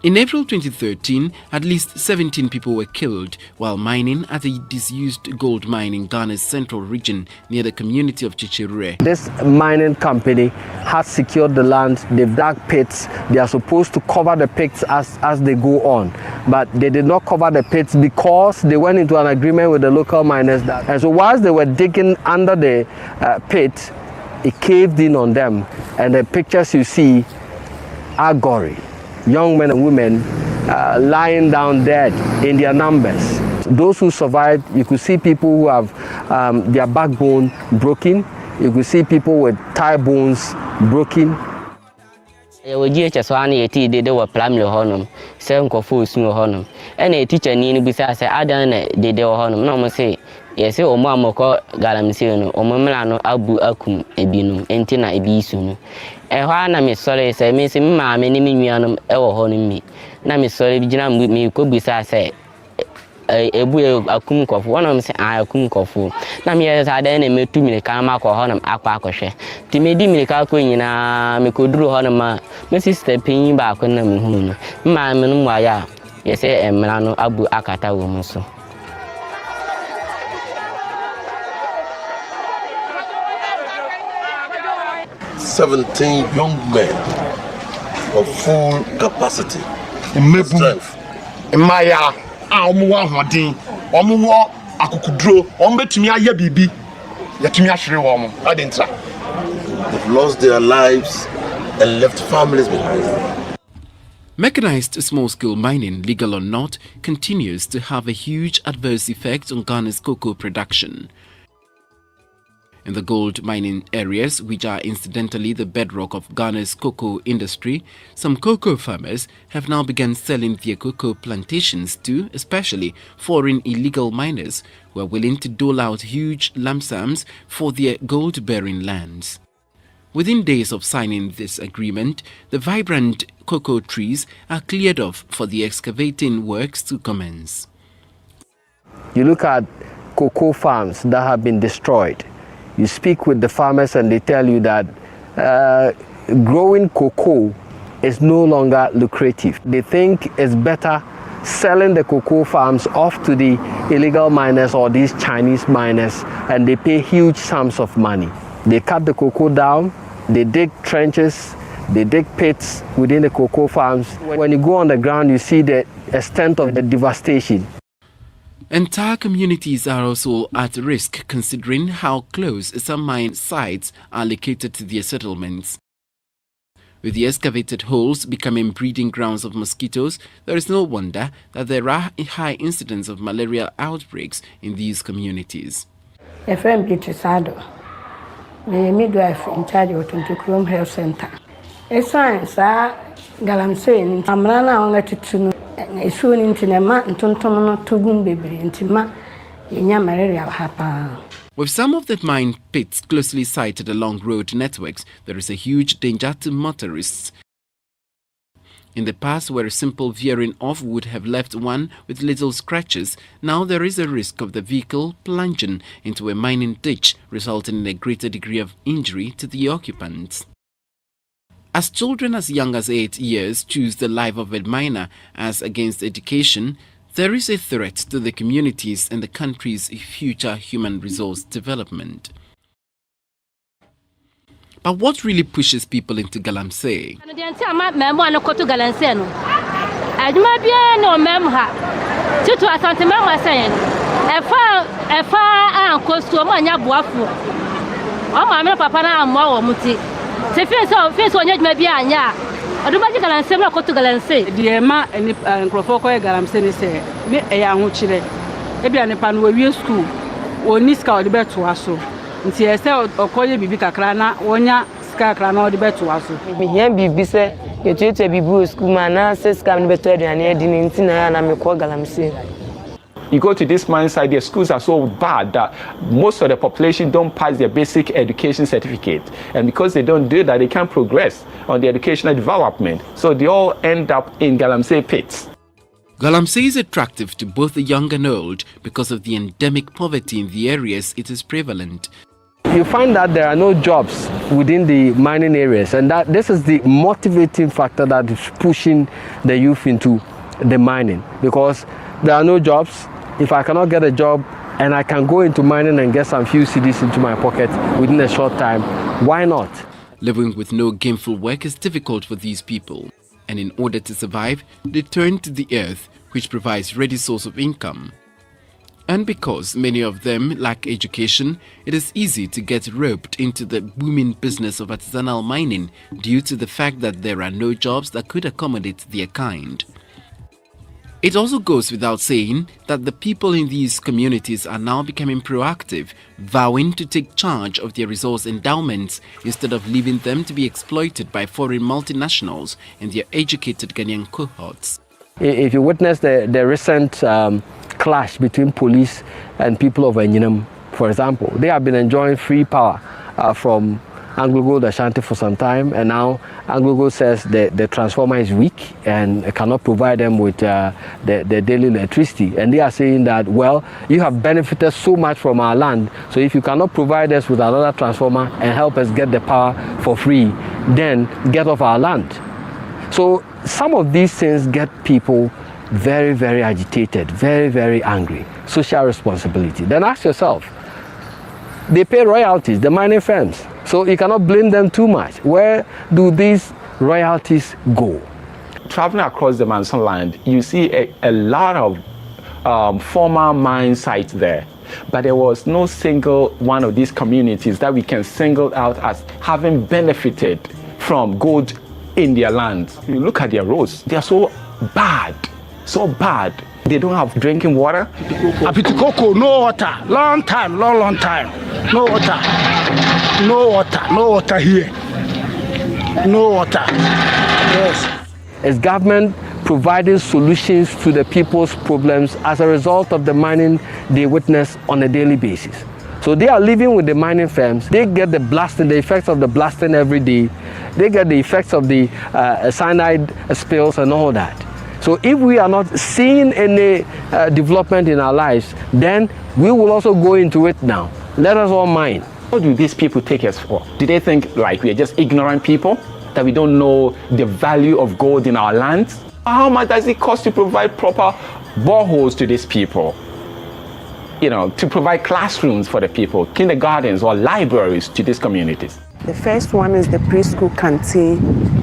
In April 2013, at least 17 people were killed while mining at a disused gold mine in Ghana's central region near the community of Chichirure. This mining company has secured the land. They've dug pits. They are supposed to cover the pits as they go on. But they did not cover the pits because they went into an agreement with the local miners. And so whilst they were digging under the pit, it caved in on them. And the pictures you see are gory. Young men and women lying down dead in their numbers. Those who survived, you could see people who have their backbone broken. You could see people with thigh bones broken. They were primary honum, 7 coffees no honum. And a teacher need to be said, I done the day honum. No, say, yes, or mamma call Galamsino, or Mamano Abu Akum, Ebinum, Entina Ebisunu. ɛhɔ na me sɔre sɛ me se me maame ne me nuanom ɛwɔ hɔ no mi na me sɔre bi gyina me ko bisa sɛ ebu akum nkɔfo wɔn se akum nkɔfo na me yɛ sa dan na metu mirika ma kɔ hɔ na akɔ akɔhwɛ ti me di mirika kɔ nyina me ko duru hɔ na ma me sister pinyin ba akɔ na me hu no maame no mu aya yɛ sɛ emra no abu akata wɔ mu so. 17 young men of full capacity. Strength. Maya, Amuwa Hodin, Omuwa, Akukudro, Ombetumia Yabibi, Yatumia Shriwam, Adintra. They've lost their lives and left families behind. Mechanized small-scale mining, legal or not, continues to have a huge adverse effect on Ghana's cocoa production. In the gold mining areas, which are incidentally the bedrock of Ghana's cocoa industry, some cocoa farmers have now begun selling their cocoa plantations to, especially, foreign illegal miners who are willing to dole out huge lump sums for their gold-bearing lands. Within days of signing this agreement, the vibrant cocoa trees are cleared off for the excavating works to commence. You look at cocoa farms that have been destroyed. You speak with the farmers and they tell you that growing cocoa is no longer lucrative. They think it's better selling the cocoa farms off to the illegal miners or these Chinese miners, and they pay huge sums of money. They cut the cocoa down, they dig trenches, they dig pits within the cocoa farms. When you go on the ground, you see the extent of the devastation. Entire communities are also at risk considering how close some mine sites are located to their settlements. With the excavated holes becoming breeding grounds of mosquitoes, there is no wonder that there are high incidents of malaria outbreaks in these communities. A friend Sado, the midwife in charge of Tuntukurum Health Center. A science, Galamsey, Amrana on Latitude. Soon into the mountain, Tontono, Tugum baby, intima, malaria happen. With some of the mine pits closely sited along road networks, there is a huge danger to motorists. In the past, where a simple veering off would have left one with little scratches, now there is a risk of the vehicle plunging into a mining ditch, resulting in a greater degree of injury to the occupants. As children as young as 8 years choose the life of a miner as against education, there is a threat to the communities and the country's future human resource development. But what really pushes people into Galamsey? You go to this mine site, their schools are so bad that most of the population don't pass their basic education certificate. And because they don't do that, they can't progress on the educational development. So they all end up in Galamsey pits. Galamsey is attractive to both the young and old because of the endemic poverty in the areas it is prevalent. You find that there are no jobs within the mining areas, and that this is the motivating factor that is pushing the youth into the mining, because there are no jobs. If I cannot get a job and I can go into mining and get some few cedis into my pocket within a short time, why not? Living with no gainful work is difficult for these people, and in order to survive, they turn to the earth, which provides ready source of income. And because many of them lack education, it is easy to get roped into the booming business of artisanal mining due to the fact that there are no jobs that could accommodate their kind. It also goes without saying that the people in these communities are now becoming proactive, vowing to take charge of their resource endowments instead of leaving them to be exploited by foreign multinationals and their educated Ghanaian cohorts. If you witness the recent clash between police and people of Enyinam, for example, they have been enjoying free power from Anglo Gold Ashanti for some time, and now Anglo Gold says the transformer is weak and cannot provide them with the daily electricity. And they are saying that, well, you have benefited so much from our land, so if you cannot provide us with another transformer and help us get the power for free, then get off our land. So some of these things get people very, very agitated, very, very angry. Social responsibility. Then ask yourself, they pay royalties, the mining firms, so you cannot blame them too much. Where do these royalties go? Traveling across the Manson land, you see a lot of former mine sites there, but there was no single one of these communities that we can single out as having benefited from gold in their lands. You look at their roads, they are so bad, so bad. They don't have drinking water. Apitikoko, no water, long time, long time. No water, no water, no water here. No water, yes. Is government providing solutions to the people's problems as a result of the mining they witness on a daily basis? So they are living with the mining firms. They get the blasting, the effects of the blasting every day. They get the effects of the cyanide spills and all that. So if we are not seeing any development in our lives, then we will also go into it now. Let us all mine. What do these people take us for? Do they think like we are just ignorant people, that we don't know the value of gold in our lands? How much does it cost to provide proper boreholes to these people? You know, to provide classrooms for the people, kindergartens or libraries to these communities. The first one is the preschool canteen,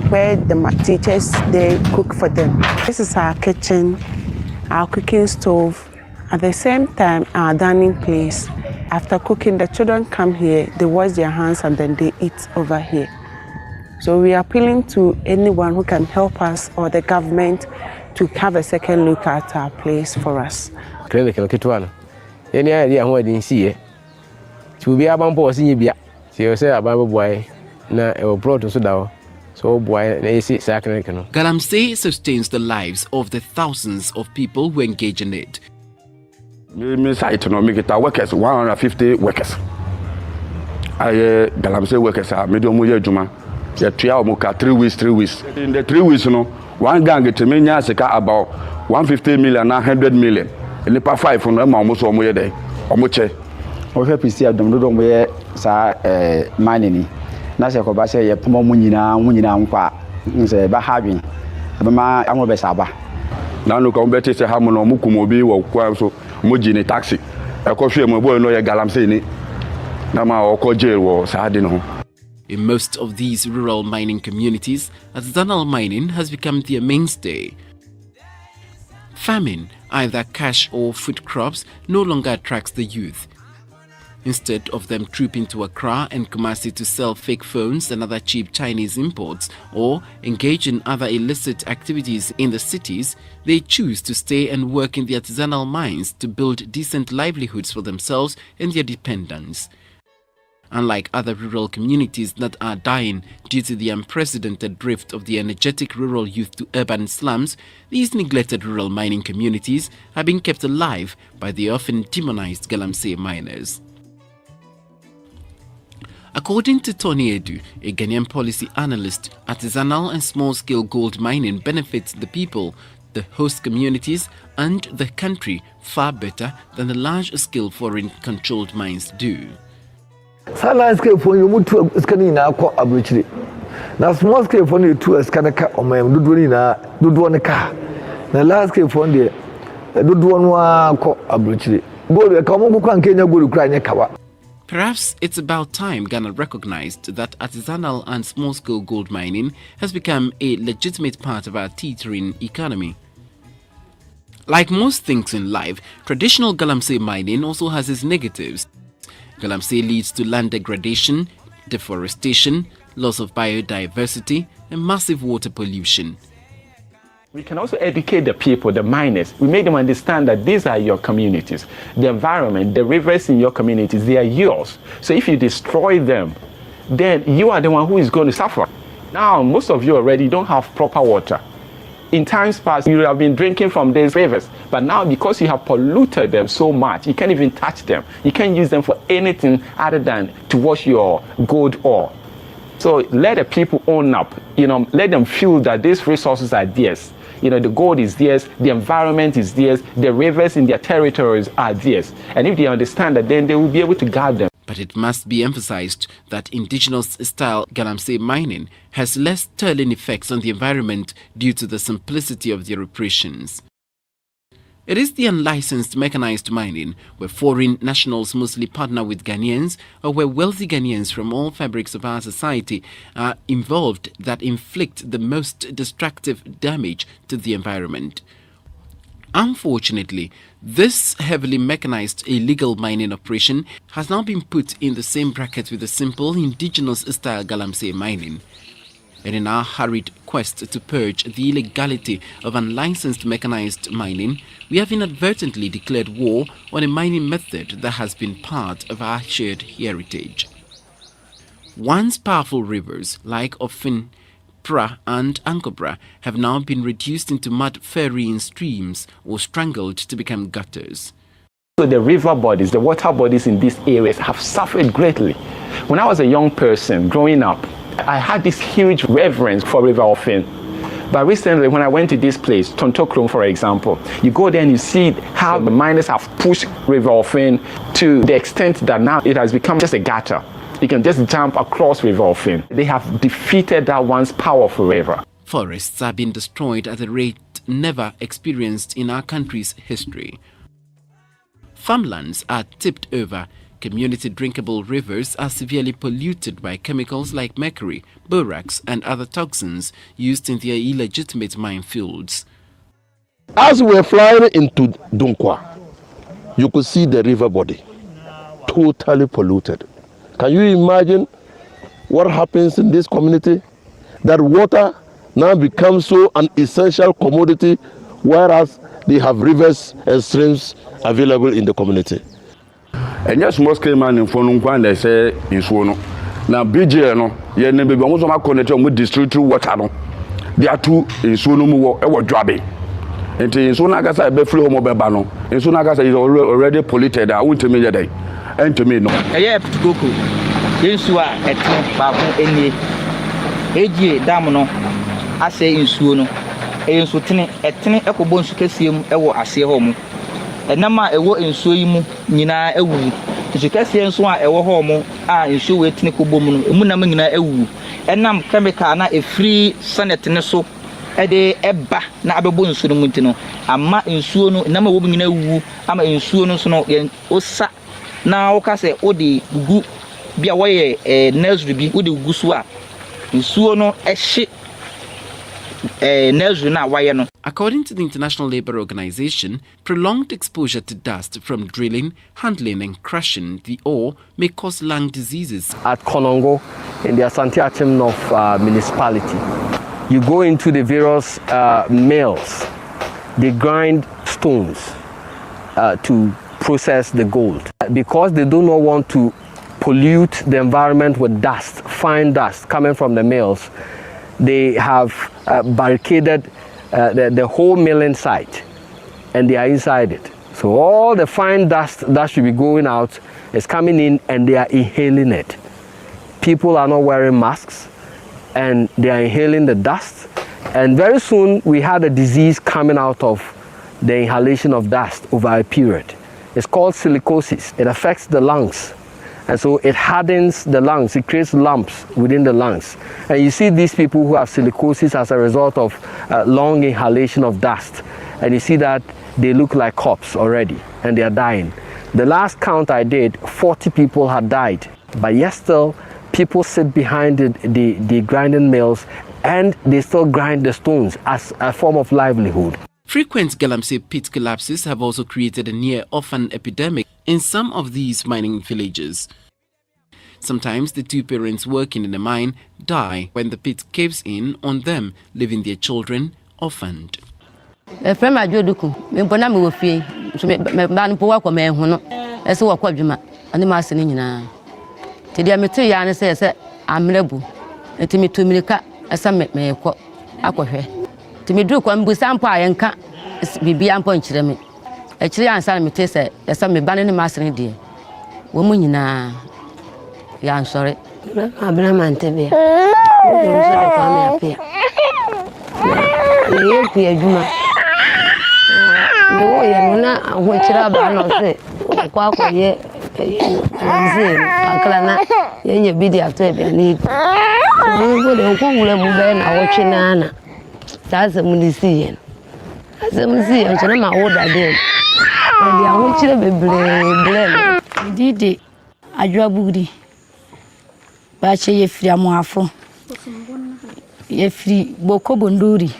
where the teachers, they cook for them. This is our kitchen, our cooking stove. At the same time, our dining place. After cooking, the children come here, they wash their hands and then they eat over here. So we are appealing to anyone who can help us or the government to have a second look at our place for us. Clinic kitwana. Any idea how I didn't see it? To be about bossing you. So you say about boy, na brought to Sudan. So boy, they see sacred. Galamsey sustains the lives of the thousands of people who engage in it. Me site no make it workers 150 workers. I Galamsey workers are medium mo adwuma. Ya tua mo ka 3 weeks. In the 3 weeks no, one gang get me nya sika about 150 million na 100 million. Nipa 5 no ma mo so mo ye dey. Omo che. O hwe pisi adom do mo ye sa manini. Na se ko ba se ye pomo mu nyina nkwa. Nse ba hadwen. Ba ma amo be saba. Na no ko be te se ha mo no mo kumobi wo kwa so mo jini taxi. E ko hwe mo boy no ye Galamsey ni. Na ma o ko jail wo sa ade no. In most of these rural mining communities, artisanal mining has become their mainstay. Farming, either cash or food crops, no longer attracts the youth. Instead of them trooping to Accra and Kumasi to sell fake phones and other cheap Chinese imports or engage in other illicit activities in the cities, they choose to stay and work in the artisanal mines to build decent livelihoods for themselves and their dependents. Unlike other rural communities that are dying due to the unprecedented drift of the energetic rural youth to urban slums, these neglected rural mining communities are being kept alive by the often demonized Galamsey miners. According to Tony Edu, a Ghanaian policy analyst, artisanal and small-scale gold mining benefits the people, the host communities, and the country far better than the large-scale foreign-controlled mines do. Large scale for you to scanning now call abrachiri. Now small scale for you to scanaka or my do one car. The large scale for the do one call abrachiri. Go to a common book and Kenya go to cry kawa. Perhaps it's about time Ghana recognized that artisanal and small-scale gold mining has become a legitimate part of our teetering economy. Like most things in life, traditional Galamsey mining also has its negatives. Galamsey leads to land degradation, deforestation, loss of biodiversity, and massive water pollution. We can also educate the people, the miners. We make them understand that these are your communities. The environment, the rivers in your communities, they are yours. So if you destroy them, then you are the one who is going to suffer. Now, most of you already don't have proper water. In times past, you have been drinking from these rivers. But now, because you have polluted them so much, you can't even touch them. You can't use them for anything other than to wash your gold ore. So let the people own up, let them feel that these resources are theirs. The gold is theirs, the environment is theirs, the rivers in their territories are theirs. And if they understand that, then they will be able to guard them. But it must be emphasized that indigenous-style galamsey mining has less telling effects on the environment due to the simplicity of their operations. It is the unlicensed mechanized mining, where foreign nationals mostly partner with Ghanaians, or where wealthy Ghanaians from all fabrics of our society are involved, that inflict the most destructive damage to the environment. Unfortunately, this heavily mechanized illegal mining operation has now been put in the same bracket with the simple indigenous-style galamsey mining. And in our hurried quest to purge the illegality of unlicensed mechanized mining, we have inadvertently declared war on a mining method that has been part of our shared heritage. Once powerful rivers like Ofin, Pra and Ankobra have now been reduced into mud-ferrying streams or strangled to become gutters. So the river bodies, the water bodies in these areas have suffered greatly. When I was a young person growing up, I had this huge reverence for River Ofin. But recently, when I went to this place, Tontokrom, for example, you go there and you see how the miners have pushed River Ofin to the extent that now it has become just a gutter. You can just jump across River Ofin. They have defeated that once powerful river. Forests are being destroyed at a rate never experienced in our country's history. Farmlands are tipped over. Community drinkable rivers are severely polluted by chemicals like mercury, borax, and other toxins used in their illegitimate mine fields. As we were flying into Dunkwa, you could see the river body totally polluted. Can you imagine what happens in this community? That water now becomes so an essential commodity, whereas they have rivers and streams available in the community. And yes, small scale mining for they say in Swono. Now, BJ, no, you never be almost connected with district water. No, there are two in Swono, ever drabby. And in Sonagasa, I be free home of Bano. In Sonagasa is already polluted. I won't tell me that day. And to me, no. I have to go. Insua at Babu any AG Damono. I say in Swono. A Sutini, a tiny echo bones to Cassium, ever I see home. A number a word in Suimu, Nina Ewu. The Cassian Swan, a war homo, are in shoe with Nico Boom, Munamina Ewu. And Nam Kamekana, a free Senate Nesso, a day Ebba, Nababun Sudamutino. A ma in Suono, number woman in Ewu, I'm in Suono, so and Osa. Now, Cassa, Odi, Gu, be away a nursery be Udi Gusua. In Suono, a shit. According to the International Labour Organization, prolonged exposure to dust from drilling, handling and crushing the ore may cause lung diseases. At Konongo, in the Asante Achim North municipality, you go into the various mills, they grind stones to process the gold. Because they do not want to pollute the environment with dust, fine dust coming from the mills, they have barricaded the whole milling site, and they are inside it. So all the fine dust that should be going out is coming in, and they are inhaling it. People are not wearing masks, and they are inhaling the dust. And very soon we had a disease coming out of the inhalation of dust over a period. It's called silicosis. It affects the lungs. And so it hardens the lungs, it creates lumps within the lungs. And you see these people who have silicosis as a result of long inhalation of dust. And you see that they look like corpses already, and they are dying. The last count I did, 40 people had died. But yet still, people sit behind the grinding mills, and they still grind the stones as a form of livelihood. Frequent galamsey pit collapses have also created a near-orphan epidemic in some of these mining villages. Sometimes the two parents working in the mine die when the pit caves in on them, leaving their children orphaned. To me do come bu sample ayenka bibia mpo nkyere me akiri ansa me te se yesa me ba ne masene die wo mu nyina ya nsore Abena mantebea. Nso de kwa me apia. Na ye pia adwuma. No ye na ho kira ba no se kwa akoye nze akala na ye nya bidi after be ni. Ngo de ko wura mu be na wo twe na na. Sasa mu ni si ye. Sasa mu si ye so na ma wo da de. Ndi aho kira bebre. Didi adwa bugdi. Ba che ye firi amoafo. Ye firi boko bonduri.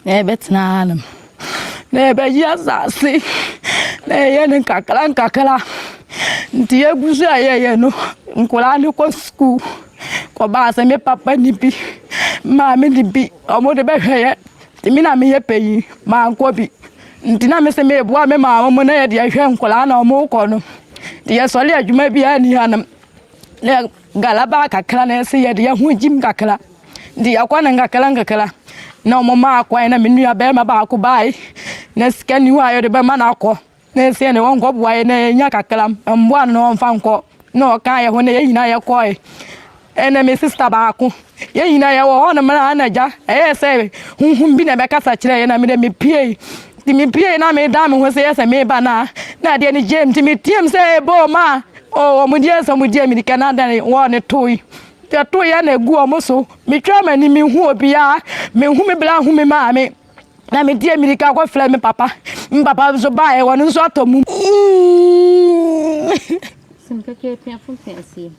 Na betna anam. Na be ya sase. Na ye ne kakala. Nti ye gusu aye no. Nkola ni ko school. Ko ba se me papa ni bi. Ma me ni bi. Omo de be hwe. Ti mi na me ye peyi. Ma nko bi. Nti na me se me bua me ma mo na ye de hwe nkola na omo ko no. Ti ye sole adwuma bi ani hanam. Le galaba kakala na se ye de hu jim kakala. Ndi akwana ngakala. Na mama akwa na menu abe ma ba ko bai. Na skani wa yo de be ma na akọ. Na se ne won go bua na nya kakala. Mbo an no mfa nko. No ka ye ho na ye nyina ye ko e. Ene me sister ba ko. Ye nyina ye wo na ma na ja. E se hunhun bi na be kasa kire ye na me de me pie. Ti me pie na me da me ho se ye se me ba na. Na de ni James ti me tiem se bo ma. O mo die so mo die mi di Canada wo ne toy. Te toy ya na egu o mo so. Me twa mani me hu obi ya. Me hu me bla hu me ma me. Na me die mi di ka ko fle me papa. Me papa so ba e wo no so atomu. Sim ka ke pia fu pensi.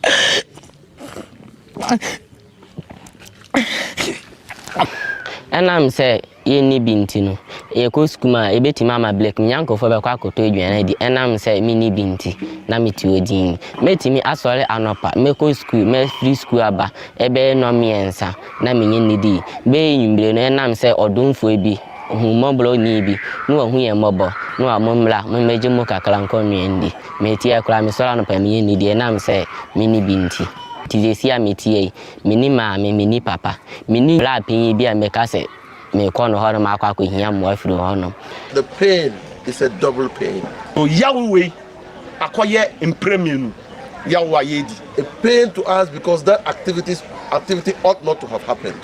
Enam say ye ni binti no ye ko skuma e beti mama black nyanko fo be kwa akoto edwan di enam say mi ni binti na meti odin metimi asore anopa me ko school me free school aba e be no miensa na menye ni di be nyumbre no enam say odunfo ebi humoblo ni bi no hu ye mobo no amomla mo meje mo kakala nko nwiendi meti akura me sora no pa menye ni di enam say mi ni binti tizesi ameti mini maame mini papa mini bla pin bi ameka say me kono hono ma akwa ko hia mo afiri hono. The pain is a double pain. So Yahweh akoye impremienu Yahweh yedi. A pain to us because that activity ought not to have happened.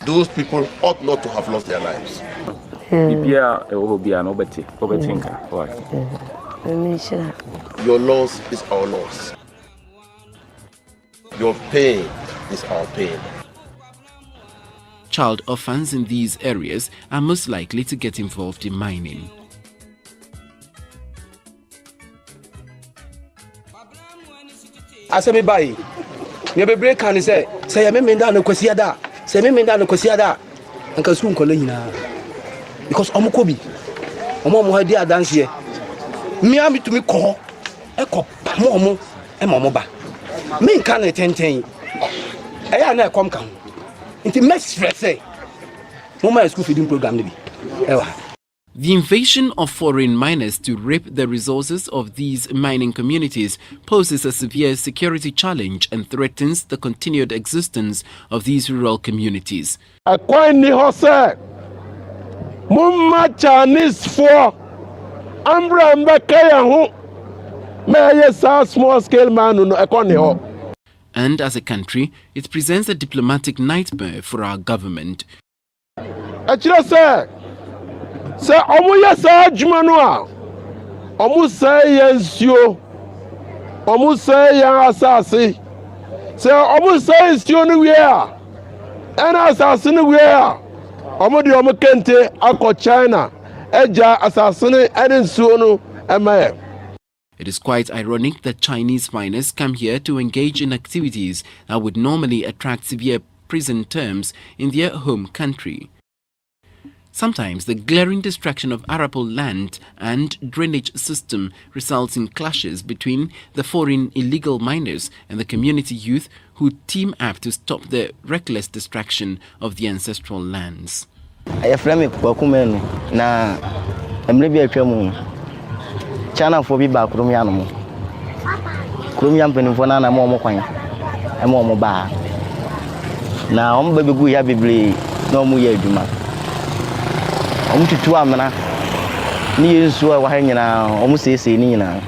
Those people ought not to have lost their lives. Bibia obia no obetinka. Your loss is our loss. Your pain is our pain. Child orphans in these areas are most likely to get involved in mining. Asemi bai ye be break kan say ye memenda no kwasiada say memenda no kwasiada anka su nkola nyina because omokobi omo hadi adanse mi am to me ko ekọ mo e mo ba me nka na tenten e ya na ekom kan nti mesh stress mama school feeding program bi ewa. The invasion of foreign miners to rape the resources of these mining communities poses a severe security challenge and threatens the continued existence of these rural communities. Akwani hose mumma Chinese for ambra mbekaya hu me small scale man no akwani ho. And as a country, it presents a diplomatic nightmare for our government. Achira say omu yesa adwuma no a omu say yensuo omu say yan asase say omu say nsuo no wie a ena asase no wie a omu de omu kente akọ China eja asase no ene nsuo no emaye. It is quite ironic that Chinese miners come here to engage in activities that would normally attract severe prison terms in their home country. Sometimes the glaring destruction of arable land and drainage system results in clashes between the foreign illegal miners and the community youth who team up to stop the reckless destruction of the ancestral lands. China for be back Rumianum. Rumian Penifona, more coin, and more bar. Now, baby, we have bibli no more yeduma. To 2 amana. Near so I hang now, almost say, Nina.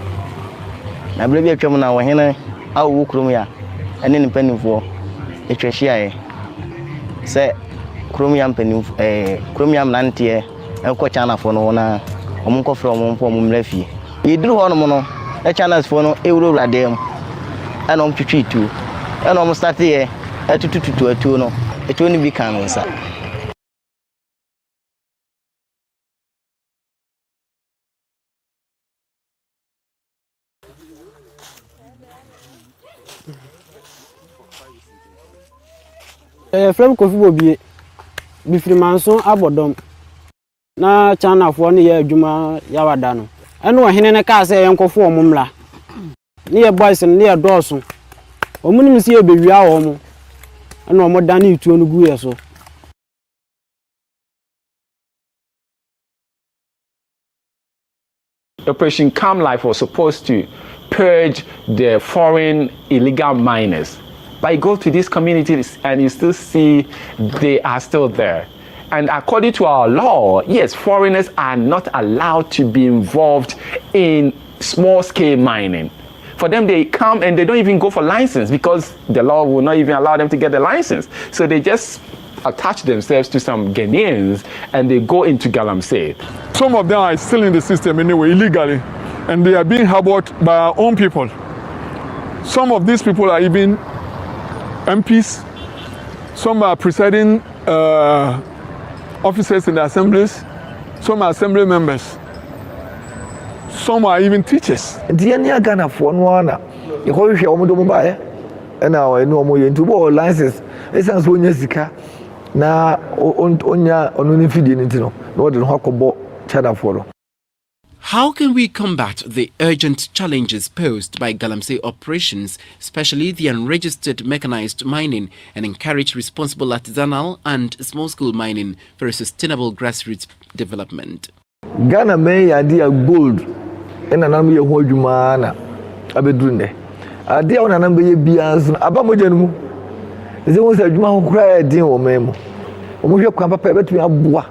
I believe you're coming now, Henna, awo kurom ya ene ne panimfo etwahia se kurom ya panimfo kurom ya mnante enko China fo no na omo from omo mlafie yeduru ho no mo no China fo no ewuro dem ana omo twitwi tu ana omo start ye atutututu atu no etu ni bi kan nsa From Kofi Bobie bifiri manso abodom na China fo ne ya adwuma ya wada no ene wo hene ne ka se yenkofo omumla ne ye boys ne ye doso omunim se ye bewia wo mo ene omo dane ituo no gu ye so. Operation Calm Life was supposed to purge the foreign illegal miners. But you go to these communities and you still see they are still there. And according to our law, yes, foreigners are not allowed to be involved in small-scale mining. For them, they come and they don't even go for license because the law will not even allow them to get the license. So they just attach themselves to some Ghanaians and they go into Galamsey. Some of them are still in the system anyway, illegally, and they are being harbored by our own people. Some of these people are even MPs, some are presiding officers in the assemblies, some are assembly members, some are even teachers. Diania Ghana for one, you call your Omodomo and now I know more into more licenses. It's as when Jessica now on Unifidin into no than Hokobo Chada follow. How can we combat the urgent challenges posed by Galamsey operations, especially the unregistered mechanized mining, and encourage responsible artisanal and small-scale mining for a sustainable grassroots development? Ghana may idea gold in a number of Hojumana Abedunde. Idea on a number of Bias Abamojanu. There was a Juma who cried, dear or memo. Omojo Kampa between Abua.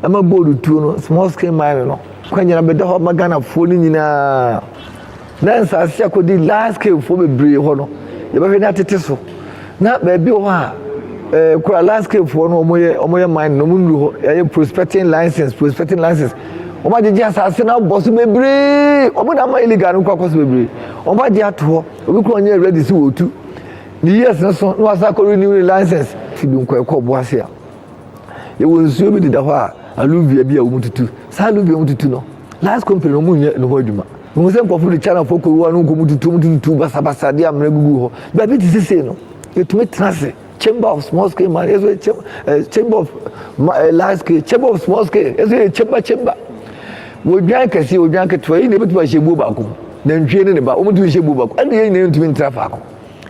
I'm a bold to small-scale mining. Kwanya beda ho magana foni nyina na nsase akodi last scale fo bebre ho no ye be hwe na tete so na ba bi ho a kura last scale fo no omoye mine no munru ho ye prospecting license omo jeje asase na boss bebre omo na ma illegal no kwakos bebre omo je ato ho obi kura onye ready si wotu ni yes no so no asa ko renew license ti bi nko ekọ boase a ye wonsuo bi dida ho a aluvia bia umututu sa aluvia umututu no last company no munye no hodwuma mo se nkofo de channel foko wo no mututu basa de amra gugu ho ba bi tisese no etumi trase chamber of small scale mining chamber of large scale chamber of small scale chamber wo dwan kase wo dwan ketwa yi ne betu ahyebu ba ko na ntwe ne ba umutu ahyebu ba ko ande ye ne ntumi ntrafa ko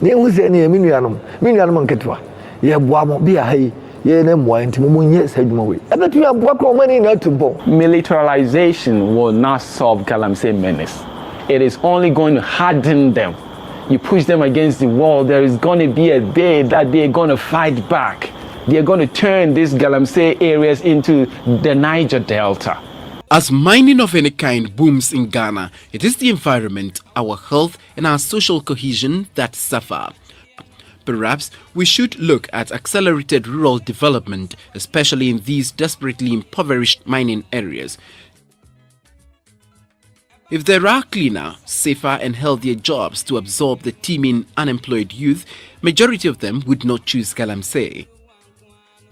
ne hu se ne minuanom nketwa ye boa mo bia hai. Militarization will not solve Galamsey menace. It is only going to harden them. You push them against the wall, there is going to be a day that they're going to fight back. They're going to turn these Galamsey areas into the Niger Delta. As mining of any kind booms in Ghana, it is the environment, our health, and our social cohesion that suffer. Perhaps we should look at accelerated rural development, especially in these desperately impoverished mining areas. If there are cleaner, safer and healthier jobs to absorb the teeming unemployed youth, majority of them would not choose Galamsey.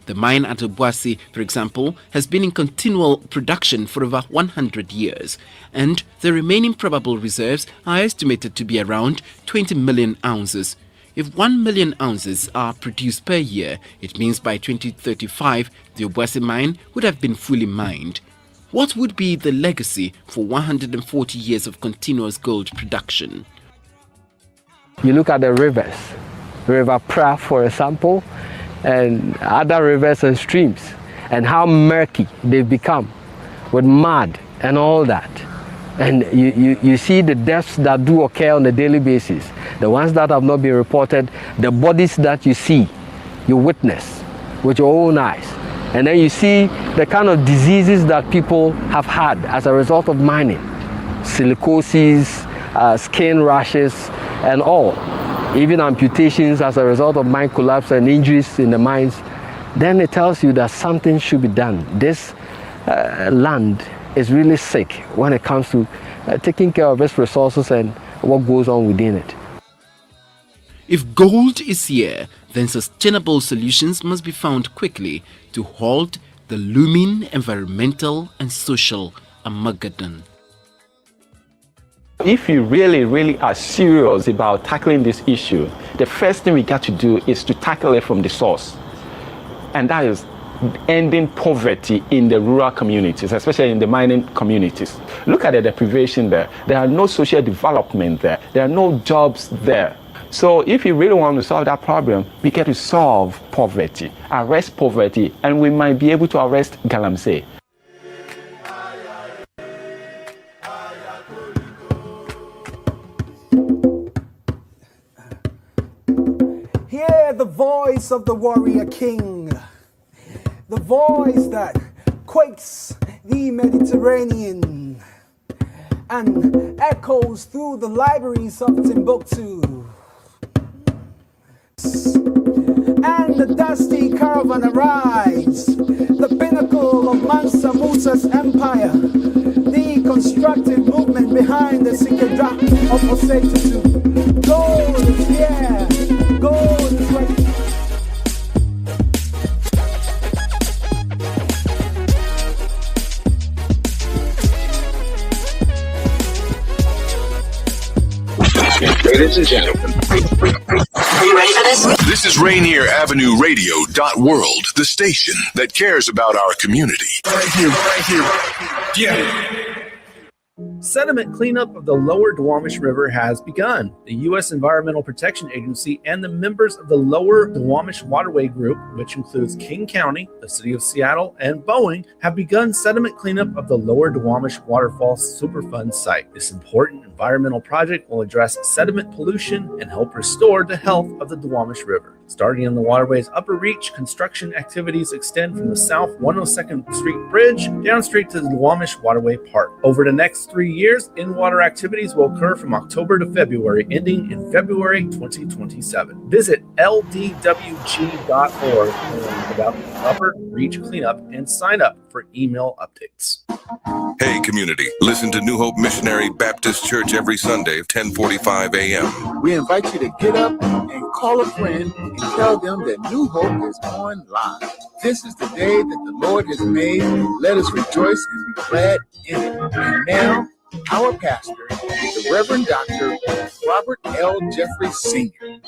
The mine at Obuasi, for example, has been in continual production for over 100 years, and the remaining probable reserves are estimated to be around 20 million ounces. If 1 million ounces are produced per year, it means by 2035, the Obuasi mine would have been fully mined. What would be the legacy for 140 years of continuous gold production? You look at the rivers, River Pra, for example, and other rivers and streams, and how murky they've become with mud and all that. And you see the deaths that do occur on a daily basis, the ones that have not been reported, the bodies that you see, you witness with your own eyes. And then you see the kind of diseases that people have had as a result of mining, silicosis, skin rashes, and all. even amputations as a result of mine collapse and injuries in the mines, then it tells you that something should be done. This land is really sick when it comes to taking care of its resources and what goes on within it. If gold is here, then sustainable solutions must be found quickly to halt the looming environmental and social Armageddon. If you really are serious about tackling this issue, the first thing we got to do is to tackle it from the source. And that is ending poverty in the rural communities, especially in the mining communities. Look at the deprivation there. There are no social development there. There are no jobs there. So if you really want to solve that problem, we get to solve poverty, arrest poverty, and we might be able to arrest Galamsey. Hear the voice of the warrior king, the voice that quakes the Mediterranean and echoes through the libraries of Timbuktu. And the dusty caravan arrives, the pinnacle of Mansa Musa's empire, the constructive movement behind the Sikadra of Osei. Gold is here, gold is right. Ladies and gentlemen, are you ready for this? This is Rainier Avenue Radio.world, the station that cares about our community. Right here. Yeah. Sediment cleanup of the lower Duwamish River has begun. The U.S. Environmental Protection Agency and the members of the lower Duwamish Waterway Group, which includes King County, the City of Seattle, and Boeing, have begun sediment cleanup of the lower Duwamish Waterfall Superfund site. This important environmental project will address sediment pollution and help restore the health of the Duwamish River. Starting on the waterway's upper reach, construction activities extend from the South 102nd Street Bridge down straight to the Duwamish Waterway Park. Over the next 3 years, in-water activities will occur from October to February, ending in February 2027. Visit ldwg.org to learn about the upper reach cleanup and sign up for email updates. Hey community, listen to New Hope Missionary Baptist Church every Sunday at 10:45 a.m. We invite you to get up and call a friend and tell them that New Hope is on live. This is the day that the Lord has made. Let us rejoice and be glad in it. And now, our pastor, the Reverend Dr. Robert L. Jeffrey Sr.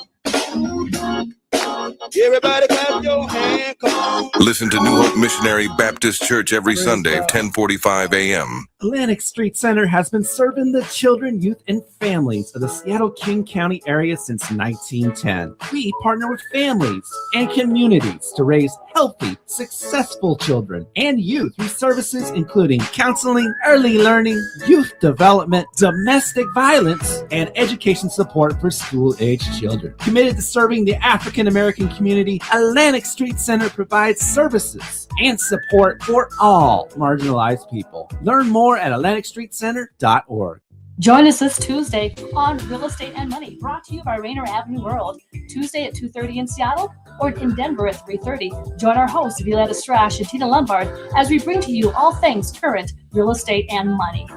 Everybody clap your hand, come on. Listen to New Hope Missionary Baptist Church every Sunday at 10:45 a.m. Atlantic Street Center has been serving the children, youth, and families of the Seattle-King County area since 1910. We partner with families and communities to raise healthy, successful children and youth through services including counseling, early learning, youth development, domestic violence, and education support for school-aged children. Committed to serving the African American community, Atlantic Street Center provides services and support for all marginalized people. Learn more at AtlanticStreetCenter.org. Join us this Tuesday on Real Estate and Money, brought to you by Rainier Avenue World. Tuesday at 2:30 in Seattle or in Denver at 3:30. Join our hosts, Violetta Strash and Tina Lombard, as we bring to you all things current real estate and money.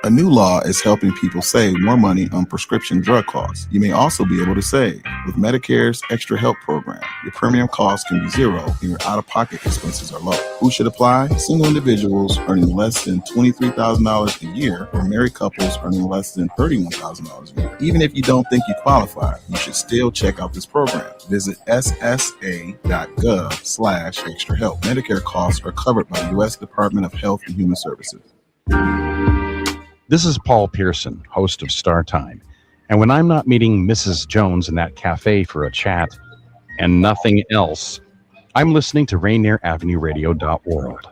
A new law is helping people save more money on prescription drug costs. You may also be able to save with Medicare's Extra Help program. Your premium costs can be zero and your out-of-pocket expenses are low. Who should apply? Single individuals earning less than $23,000 a year or married couples earning less than $31,000 a year. Even if you don't think you qualify, you should still check out this program. Visit ssa.gov/extrahelp. Medicare costs are covered by the U.S. Department of Health and Human Services. This is Paul Pearson, host of Star Time. And when I'm not meeting Mrs. Jones in that cafe for a chat and nothing else, I'm listening to Rainier Avenue Radio.world.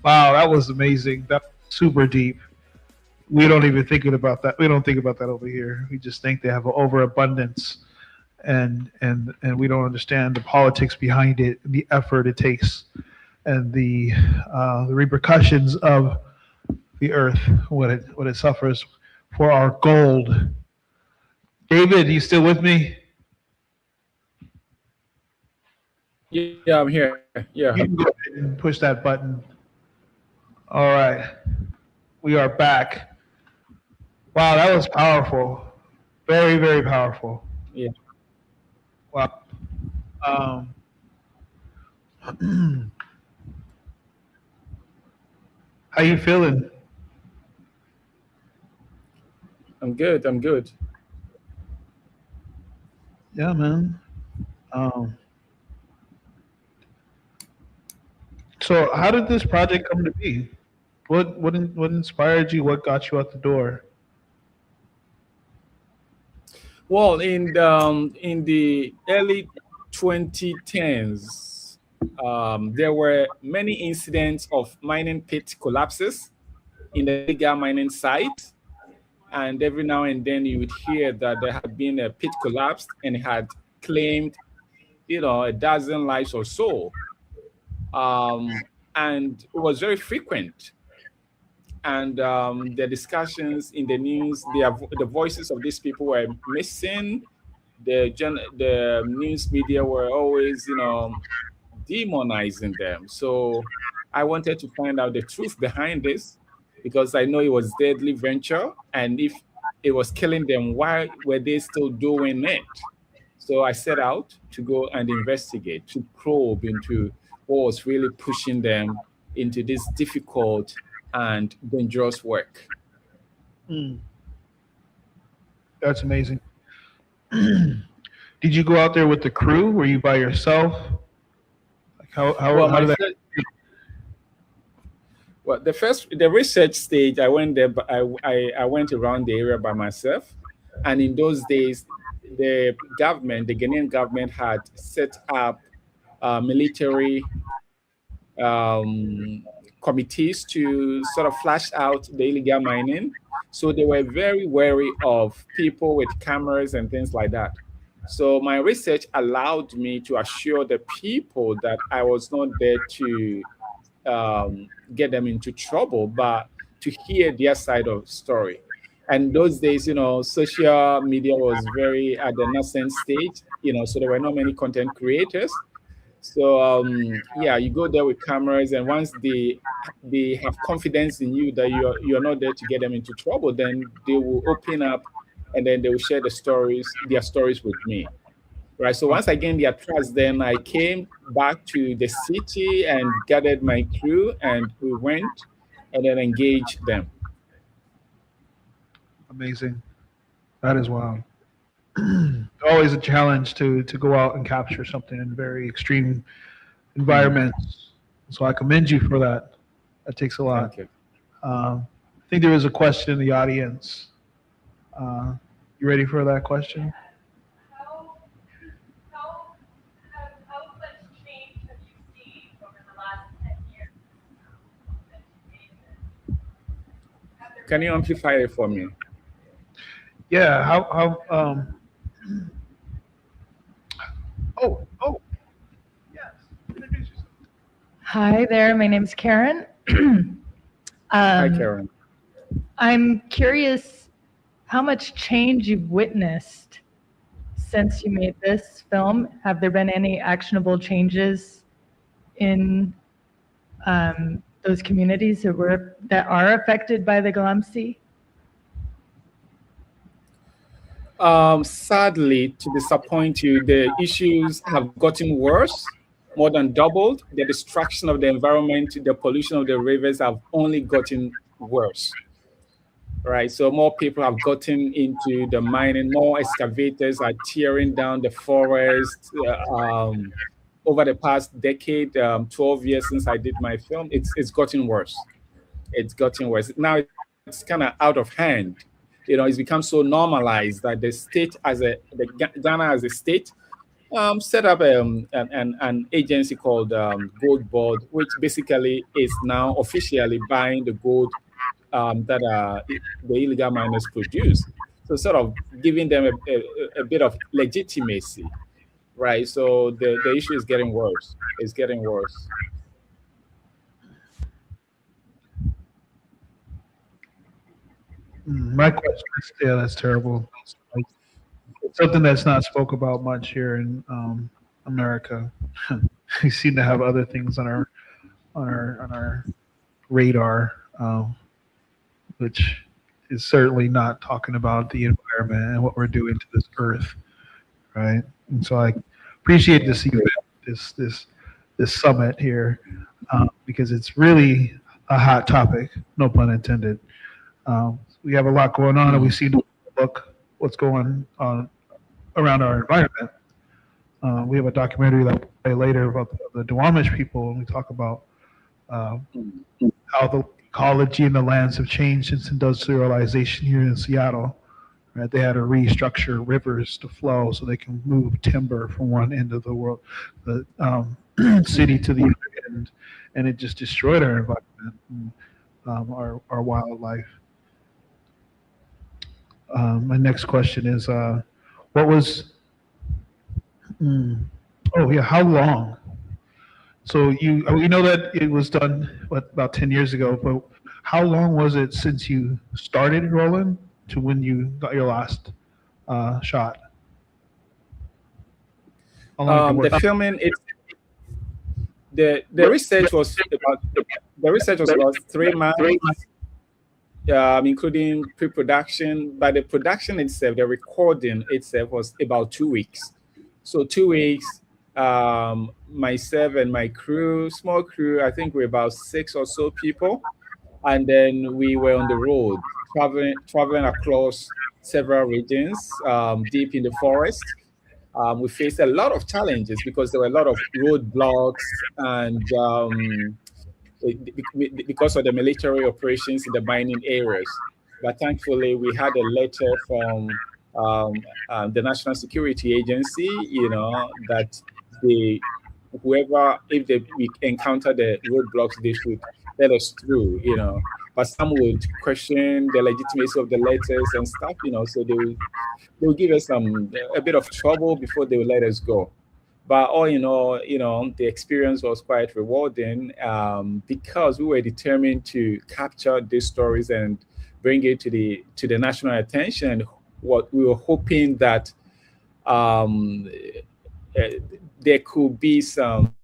Wow, that was amazing. That's super deep. We don't even think about that. We don't think about that over here. We just think they have an overabundance, and we don't understand the politics behind it, the effort it takes, and the repercussions of the earth, what it suffers for our gold. David, you still with me? Yeah, I'm here. Yeah. You can go ahead and push that button. All right. We are back. Wow, that was powerful. Very, very powerful. Yeah. Wow. How you feeling? I'm good. I'm good. Yeah, man. So how did this project come to be? What inspired you? What got you out the door? Well, in the early 2010s, there were many incidents of mining pit collapses in the illegal mining site, and every now and then you would hear that there had been a pit collapsed and had claimed, a dozen lives or so, and it was very frequent. And the discussions in the news, the voices of these people were missing. The news media were always, demonizing them. So I wanted to find out the truth behind this, because I know it was deadly venture, and if it was killing them, why were they still doing it? So I set out to go and investigate, to probe into what was really pushing them into this difficult and dangerous work. That's amazing. Did you go out there with the crew? Were you by yourself? Like how did that? Well, the research stage, I went there, but I went around the area by myself. And in those days, the Ghanaian government had set up military committees to sort of flash out the illegal mining. So they were very wary of people with cameras and things like that. So my research allowed me to assure the people that I was not there to get them into trouble, but to hear their side of the story. And those days, social media was very at the nascent stage, so there were not many content creators. So you go there with cameras, and once they have confidence in you that you're not there to get them into trouble, then they will open up, and then they will share their stories with me. Right. So once I gained their trust, then I came back to the city and gathered my crew, and we went and then engaged them. Amazing. That is wild. Always a challenge to go out and capture something in very extreme environments. So I commend you for that. That takes a lot. Thank you. I think there is a question in the audience. You ready for that question? Can you amplify it for me? Yeah. Yes. Introduce yourself. Hi there, my name's Karen. Hi, Karen. I'm curious how much change you've witnessed since you made this film. Have there been any actionable changes in those communities that are affected by the Galamsey? Sadly, to disappoint you, the issues have gotten worse, more than doubled. The destruction of the environment, the pollution of the rivers have only gotten worse. Right, so more people have gotten into the mining, more excavators are tearing down the forest. Over the past decade, 12 years since I did my film, it's gotten worse. It's gotten worse. Now it's kind of out of hand. It's become so normalized that the state Ghana as a state Set up an agency called Gold Board, which basically is now officially buying the gold that the illegal miners produce. So sort of giving them a bit of legitimacy, right? So the issue is getting worse. It's getting worse. My question is, yeah, that's terrible. Like, it's something that's not spoke about much here in America. We seem to have other things on our radar, which is certainly not talking about the environment and what we're doing to this earth, right? And so I appreciate this event, this summit here, because it's really a hot topic, no pun intended. We have a lot going on, and we see what's going on around our environment. We have a documentary that we'll play later about the Duwamish people, and we talk about how the ecology and the lands have changed since industrialization here in Seattle. Right? They had to restructure rivers to flow so they can move timber from one end of the world, the city, to the other end, and it just destroyed our environment, and, our wildlife. My next question is, what was? Oh yeah, how long? So we know that it was done about 10 years ago, but how long was it since you started rolling to when you got your last shot? The filming, the research was about 3 months, including pre-production. But the production itself, the recording itself, was about 2 weeks. So 2 weeks. Myself and my crew, small crew, I think we're about 6 or so people, and then we were on the road, traveling across several regions, deep in the forest. We faced a lot of challenges because there were a lot of roadblocks, and because of the military operations in the mining areas. But thankfully, we had a letter from the National Security Agency, that we encounter the roadblocks, they should let us through, But some would question the legitimacy of the letters and stuff, so they will give us a bit of trouble before they will let us go. But all in all, the experience was quite rewarding, because we were determined to capture these stories and bring it to the national attention. What we were hoping that there could be some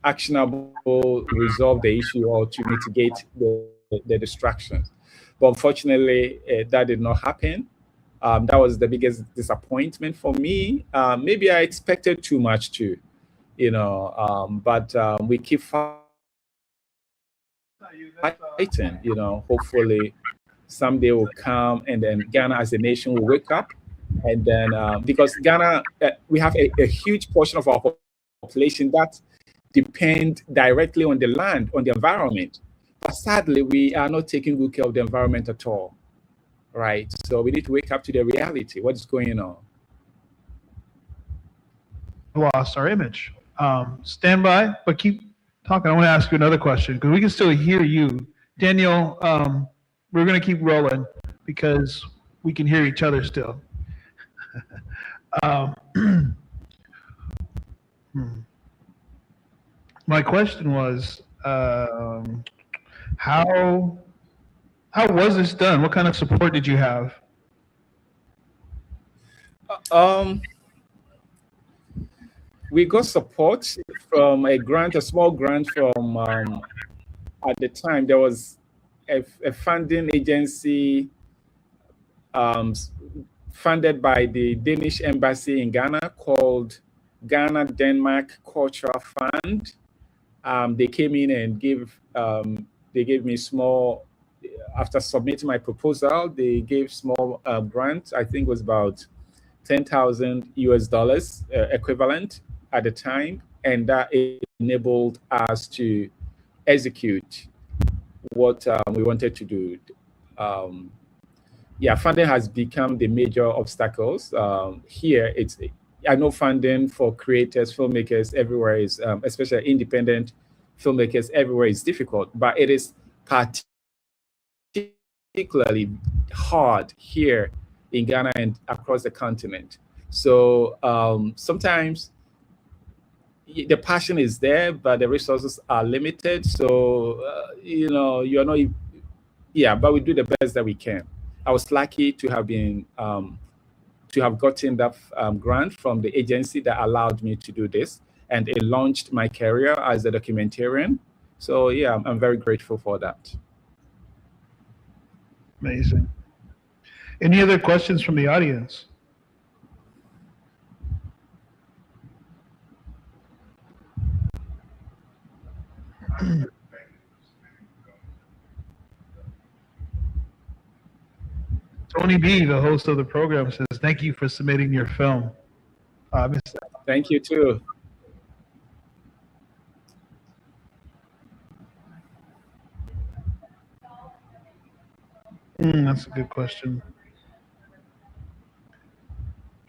actionable resolve the issue or to mitigate the distractions. But unfortunately, that did not happen. That was the biggest disappointment for me. Maybe I expected too much too, but we keep fighting, hopefully someday will come, and then Ghana as a nation will wake up. And then because Ghana, we have a huge portion of our population that depend directly on the land, on the environment. But sadly, we are not taking good care of the environment at all, right? So we need to wake up to the reality. What's going on? Lost our image. Stand by, but keep talking. I want to ask you another question because we can still hear you. Daniel, we're going to keep rolling because we can hear each other still. My question was, how was this done? What kind of support did you have? We got support from a small grant from, at the time, there was a funding agency funded by the Danish embassy in Ghana called Ghana Denmark Cultural Fund. They came in and gave me small, after submitting my proposal, they gave small grant. I think it was about $10,000 equivalent at the time, and that enabled us to execute what we wanted to do. yeah, funding has become the major obstacles. Here, I know funding for creators, filmmakers everywhere is, especially independent filmmakers everywhere is difficult, but it is particularly hard here in Ghana and across the continent. So sometimes the passion is there, but the resources are limited. So, you're not, yeah, but we do the best that we can. I was lucky to have been, to have gotten that grant from the agency that allowed me to do this. And it launched my career as a documentarian. So, yeah, I'm very grateful for that. Amazing. Any other questions from the audience? Tony B, the host of the program, says, thank you for submitting your film. Thank you, too. That's a good question.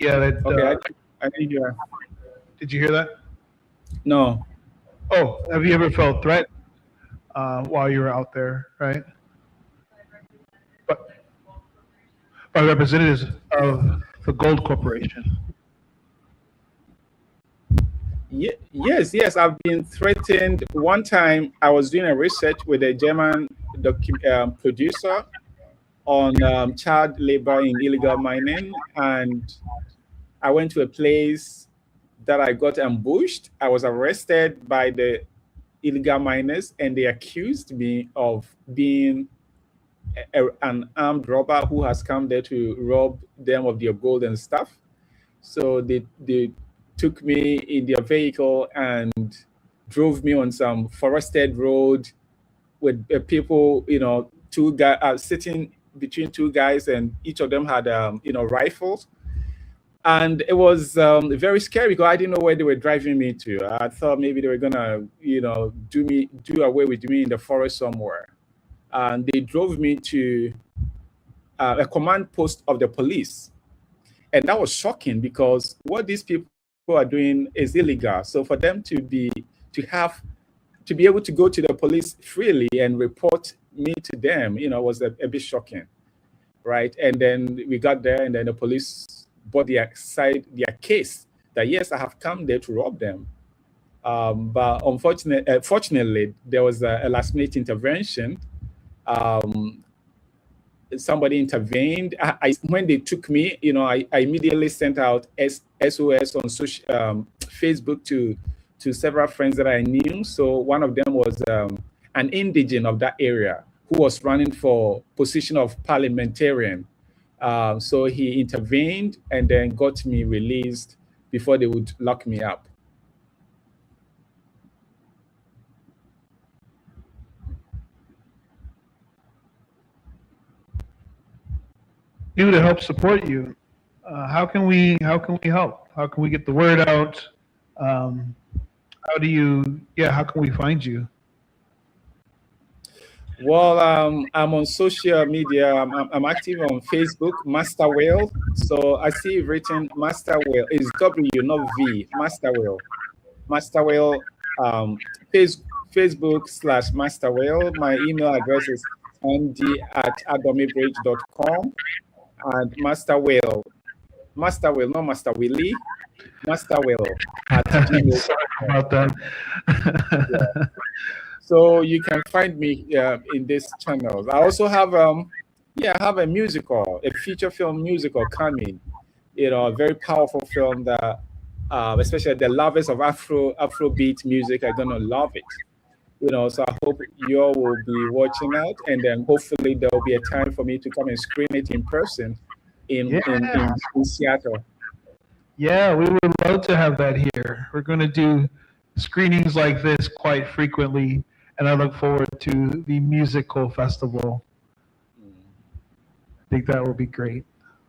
Yeah, that. Okay, I didn't hear. Did you hear that? No. Oh, have you ever felt threat while you were out there, right? But by representatives of the Gold Corporation. Yes, I've been threatened. One time I was doing a research with a German producer on child labor in illegal mining, and I went to a place that I got ambushed. I was arrested by the illegal miners, and they accused me of being an armed robber who has come there to rob them of their gold and stuff. So they took me in their vehicle and drove me on some forested road with people, two guys sitting between two guys, and each of them had, rifles. And it was very scary because I didn't know where they were driving me to. I thought maybe they were gonna, do away with me in the forest somewhere. And they drove me to a command post of the police. And that was shocking because what these people are doing is illegal. So for them to be able to go to the police freely and report me to them, was a bit shocking, right? And then we got there, and then the police brought their case that yes, I have come there to rob them. But fortunately, there was a last-minute intervention. Somebody intervened. When they took me, I immediately sent out SOS on Facebook to several friends that I knew. So one of them was an indigent of that area who was running for position of parliamentarian. So he intervened and then got me released before they would lock me up. Do to help support you. How can we help? How can we get the word out? How can we find you? Well, I'm on social media. I'm active on Facebook, Master Whale. So I see written Master Whale. It's W, not V. Master Whale. Master Whale. Facebook/Master Whale. My email address is md@adomibridge.com. And Master Whale, not Master Willie, Master Whale at Gmail. Sorry about that. Yeah. So you can find me in these channels. I also have I have a musical, a feature film musical coming. A very powerful film that especially the lovers of Afrobeat music are gonna love it. So I hope you all will be watching out, and then hopefully there will be a time for me to come and screen it in person in Seattle. Yeah, we would love to have that here. We're going to do screenings like this quite frequently, and I look forward to the musical festival. I think that will be great.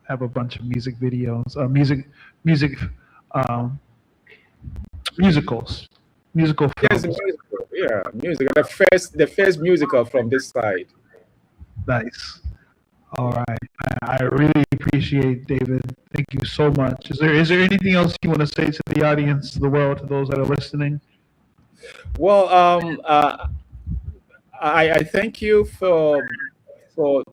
Have a bunch of music videos, musicals. Musical films. Yes, musical. Yeah, music. The first musical from this side. Nice. All right. I really appreciate David. Thank you so much. Is there anything else you want to say to the audience, to the world, to those that are listening? Well, I thank you for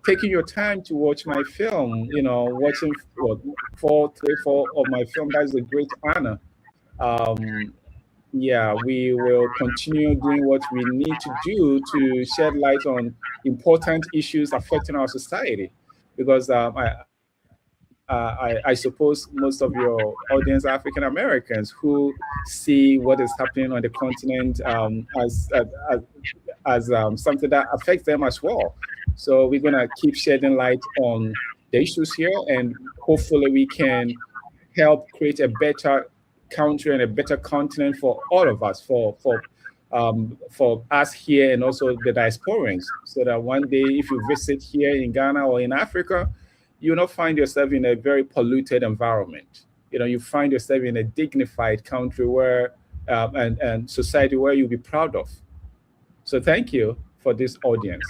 taking your time to watch my film. Watching three, four of my film. That is a great honor. Yeah, we will continue doing what we need to do to shed light on important issues affecting our society, because I suppose most of your audience are African Americans who see what is happening on the continent as something that affects them as well. So we're gonna keep shedding light on the issues here, and hopefully we can help create a better country and a better continent for all of us, for us here and also the diasporans, so that one day if you visit here in Ghana or in Africa, you will not find yourself in a very polluted environment. You find yourself in a dignified country where and society where you'll be proud of. So thank you for this audience.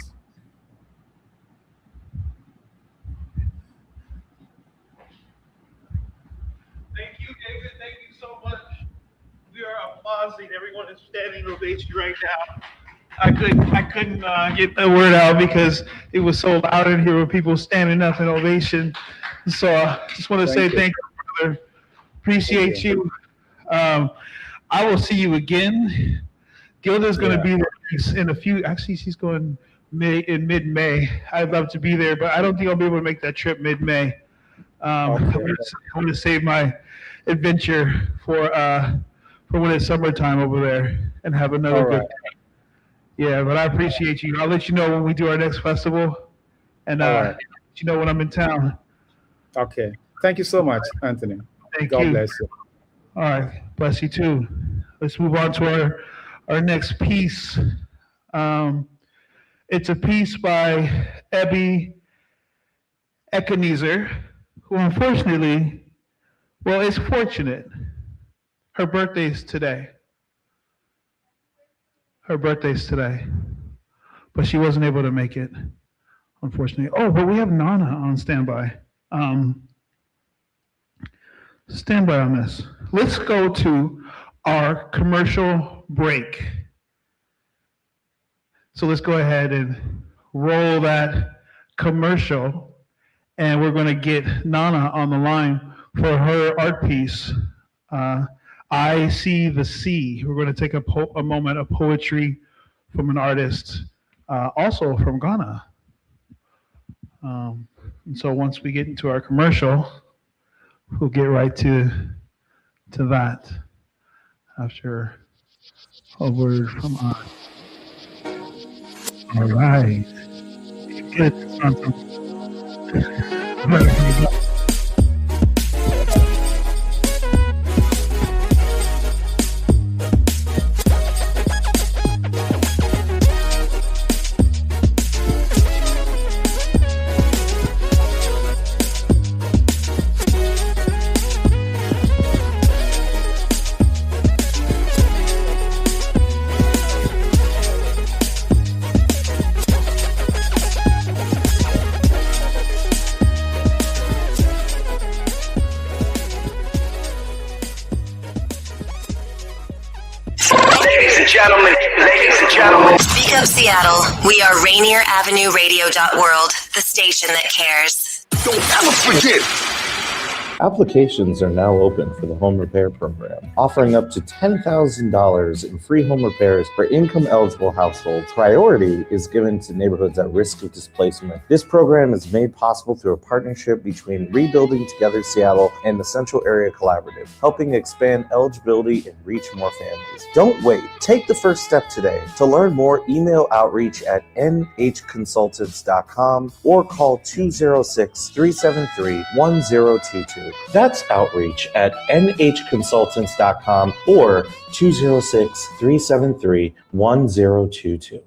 Thank you, David. Thank you so much. We are applauding. Everyone is standing ovation right now. I couldn't get the word out because it was so loud in here with people standing up in ovation. So I just want to say thank you, brother. Appreciate you. I will see you again. Gilda's going to be there in a few. Actually, she's going in mid-May. I'd love to be there, but I don't think I'll be able to make that trip mid-May. I'm going to save my adventure for when it's summertime over there and have another good time. Yeah, but I appreciate you. I'll let you know when we do our next festival, and let you know when I'm in town. Okay. Thank you so much, Anthony. Thank you. God bless you. All right. Bless you too. Let's move on to our next piece. It's a piece by Ebby Ekenezer, who unfortunately, well, it's fortunate. Her birthday's today. But she wasn't able to make it, unfortunately. Oh, but we have Nana on standby. Standby on this. Let's go to our commercial break. So let's go ahead and roll that commercial, and we're going to get Nana on the line for her art piece, I See the Sea. We're going to take a moment of poetry from an artist, also from Ghana. And so once we get into our commercial, we'll get right to that after a word from us. All right. Good. Ladies and gentlemen. Speak Up Seattle. We are RainierAvenueRadio.world, the station that cares. Don't ever forget. Applications are now open for the home repair program, offering up to $10,000 in free home repairs for income-eligible households. Priority is given to neighborhoods at risk of displacement. This program is made possible through a partnership between Rebuilding Together Seattle and the Central Area Collaborative, helping expand eligibility and reach more families. Don't wait. Take the first step today. To learn more, email outreach at nhconsultants.com or call 206-373-1022. That's outreach at nhconsultants.com or 206-373-1022.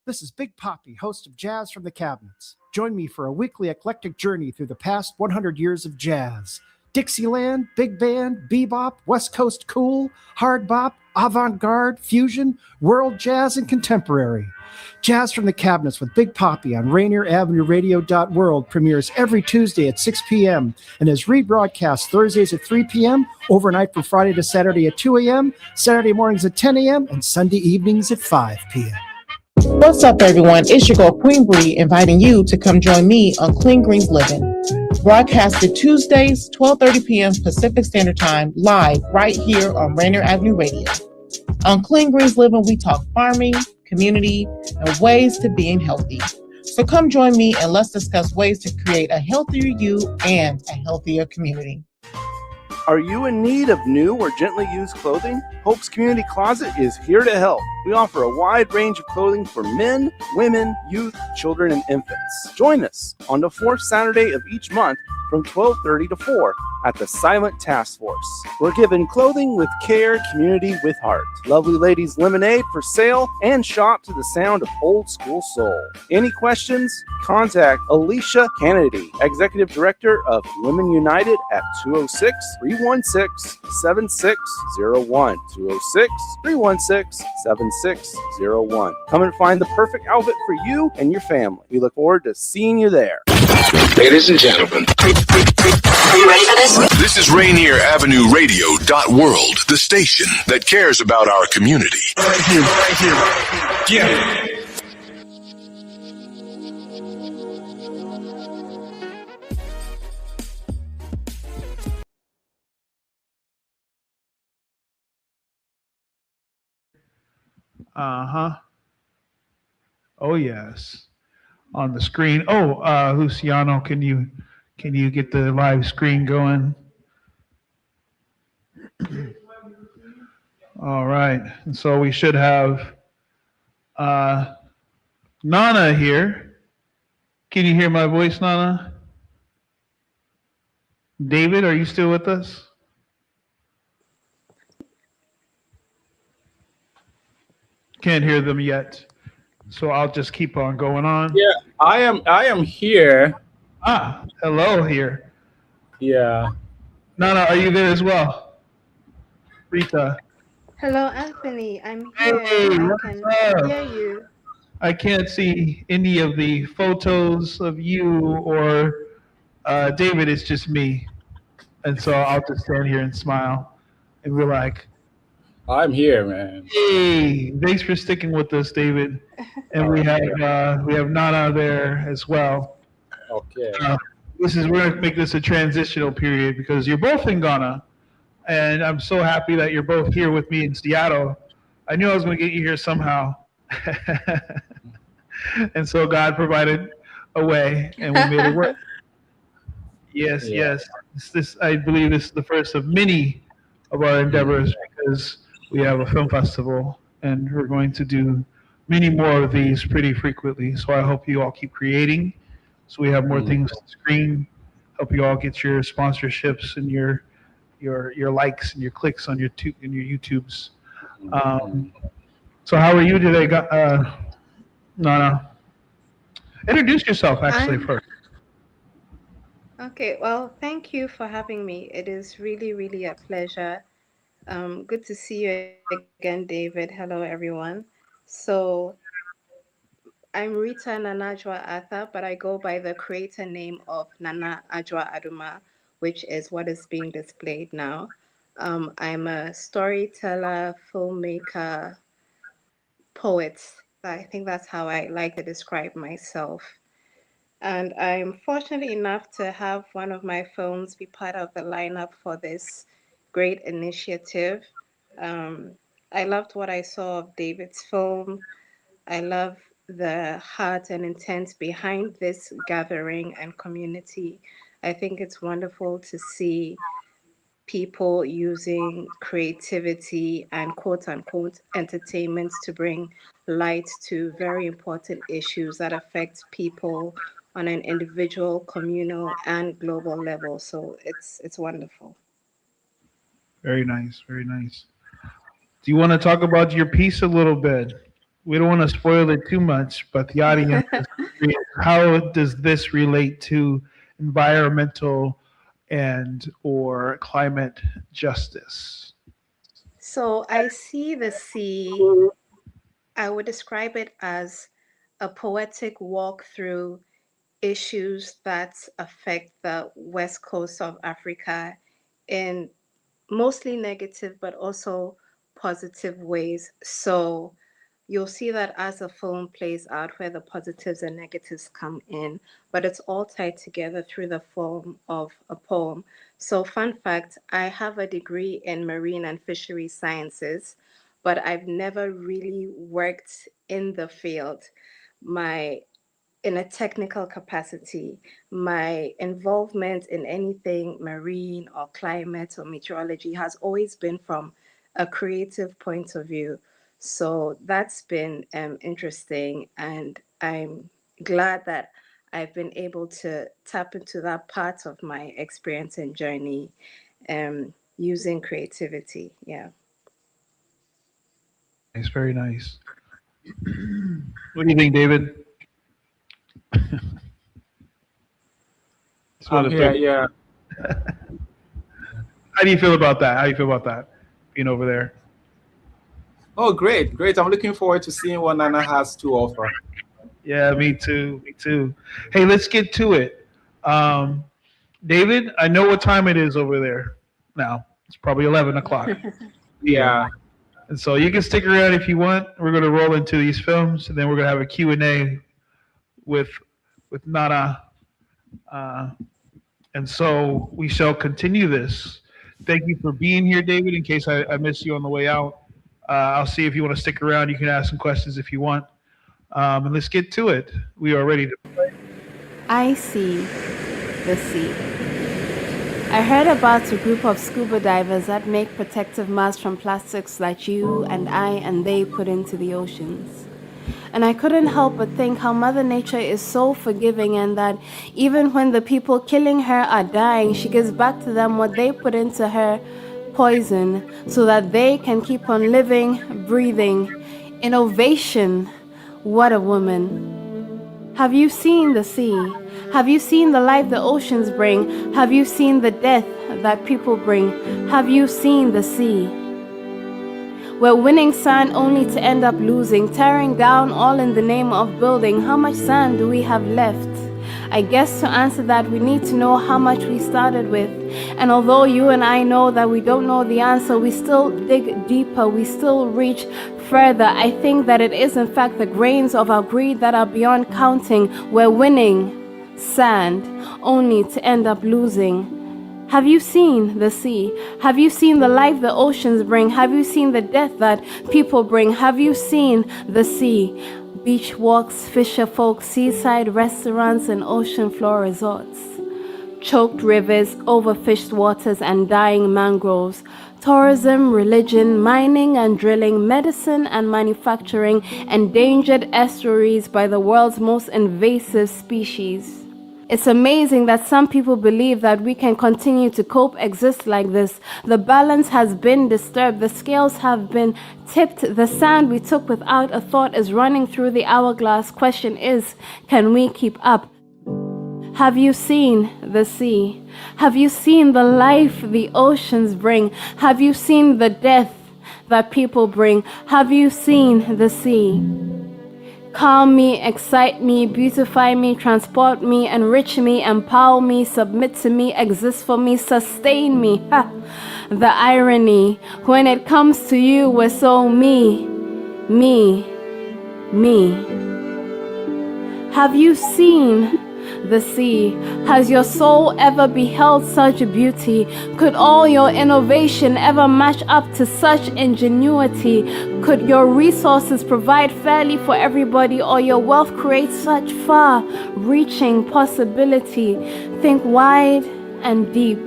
This is Big Poppy, host of Jazz from the Cabinets. Join me for a weekly eclectic journey through the past 100 years of jazz. Dixieland, big band, bebop, West Coast cool, hard bop, avant-garde, fusion, world jazz, and contemporary. Jazz from the Cabinets with Big Poppy on RainierAvenueRadio.world premieres every Tuesday at 6 p.m. and is rebroadcast Thursdays at 3 p.m., overnight from Friday to Saturday at 2 a.m., Saturday mornings at 10 a.m., and Sunday evenings at 5 p.m. What's up, everyone? It's your girl, Queen Bree, inviting you to come join me on Clean Greens Living. Broadcasted Tuesdays, 12:30 p.m. Pacific Standard Time, live right here on Rainier Avenue Radio. On Clean Greens Living, we talk farming, community, and ways to being healthy. So come join me and let's discuss ways to create a healthier you and a healthier community. Are you in need of new or gently used clothing? Hope's Community Closet is here to help. We offer a wide range of clothing for men, women, youth, children, and infants. Join us on the fourth Saturday of each month from 12:30 to 4 at the Silent Task Force. We're giving clothing with care, community with heart. Lovely Ladies Lemonade for sale, and shop to the sound of old school soul. Any questions? Contact Alicia Kennedy, Executive Director of Women United at 206-316-7601. 206-316-7601. Come and find the perfect outfit for you and your family. We look forward to seeing you there. Ladies and gentlemen, Are you ready for this? this is Rainier Avenue Radio.world, the station that cares about our community. Right here. Get it. Oh yes, on the screen. Oh, Luciano, can you get the live screen going? All right, and so we should have Nana here. Can you hear my voice, Nana? David, are you still with us? Can't hear them yet, so I'll just keep on going on. Yeah, I am here. Hello here. Yeah. Nana, are you there as well? Rita. Hello, Anthony. I'm here. Hey, I what's can up? hear you. I can't see any of the photos of you or David. It's just me, and so I'll just stand here and smile, and we're like, I'm here, man. "Hey, thanks for sticking with us, David." And we have Nana there as well. Okay. We're gonna make this a transitional period because you're both in Ghana, and I'm so happy that you're both here with me in Seattle. I knew I was gonna get you here somehow, and so God provided a way, and we made it work. Yes, yes. I believe this is the first of many of our endeavors because we have a film festival, and we're going to do many more of these pretty frequently. So I hope you all keep creating, so we have more things to screen. Hope you all get your sponsorships and your likes and your clicks on your YouTubes. So how are you today, Nana? Introduce yourself actually first. Okay, well, thank you for having me. It is really, really a pleasure. Good to see you again, David. Hello, everyone. So I'm Rita Nanajwa Atha, but I go by the creator name of Nana Ajwa Aduma, which is what is being displayed now. I'm a storyteller, filmmaker, poet. I think that's how I like to describe myself. And I'm fortunate enough to have one of my films be part of the lineup for this great initiative. I loved what I saw of David's film. I love the heart and intent behind this gathering and community. I think it's wonderful to see people using creativity and quote unquote entertainment to bring light to very important issues that affect people on an individual, communal, and global level. So it's wonderful. Very nice, very nice. Do you want to talk about your piece a little bit? We don't want to spoil it too much, but the audience is curious. How does this relate to environmental and or climate justice? So I see the sea, I would describe it as a poetic walk through issues that affect the west coast of Africa in mostly negative but also positive ways. So you'll see that as the film plays out, where the positives and negatives come in, but it's all tied together through the form of a poem. So, fun fact, I have a degree in marine and fishery sciences, but I've never really worked in the field. My In a technical capacity, my involvement in anything marine or climate or meteorology has always been from a creative point of view. So that's been interesting, and I'm glad that I've been able to tap into that part of my experience and journey using creativity. Yeah. It's very nice. What do you think, David? I'm here, yeah. How do you feel about that? How do you feel about that, being over there? Oh, great, great. I'm looking forward to seeing what Nana has to offer. Yeah, me too. Me too. Hey, let's get to it. David, I know what time it is over there now. It's probably 11 o'clock. Yeah. And so you can stick around if you want. We're going to roll into these films, and then we're going to have a Q&A with Nana. And so we shall continue this. Thank you for being here, David, in case I missed you on the way out. I'll see if you want to stick around. You can ask some questions if you want. And let's get to it. We are ready to play. I see the sea. I heard about a group of scuba divers that make protective masks from plastics that you and I and they put into the oceans. And I couldn't help but think how Mother Nature is so forgiving, and that even when the people killing her are dying, she gives back to them what they put into her, poison, so that they can keep on living, breathing. Innovation. What a woman. Have you seen the sea? Have you seen the life the oceans bring? Have you seen the death that people bring? Have you seen the sea? We're winning sand only to end up losing, tearing down all in the name of building. How much sand do we have left? I guess to answer that, we need to know how much we started with. And although you and I know that we don't know the answer, we still dig deeper, we still reach further. I think that it is in fact the grains of our greed that are beyond counting. We're winning sand only to end up losing. Have you seen the sea? Have you seen the life the oceans bring? Have you seen the death that people bring? Have you seen the sea? Beach walks, fisher folk, seaside restaurants, and ocean floor resorts. Choked rivers, overfished waters, and dying mangroves. Tourism, religion, mining and drilling, medicine and manufacturing, endangered estuaries by the world's most invasive species. It's amazing that some people believe that we can continue to coexist like this. The balance has been disturbed. The scales have been tipped. The sand we took without a thought is running through the hourglass. Question is, can we keep up? Have you seen the sea? Have you seen the life the oceans bring? Have you seen the death that people bring? Have you seen the sea? Calm me, excite me, beautify me, transport me, enrich me, empower me, submit to me, exist for me, sustain me. Ha! The irony, when it comes to you, we're so me. Have you seen the sea? Has your soul ever beheld such beauty? Could all your innovation ever match up to such ingenuity? Could your resources provide fairly for everybody, or your wealth create such far-reaching possibility? Think wide and deep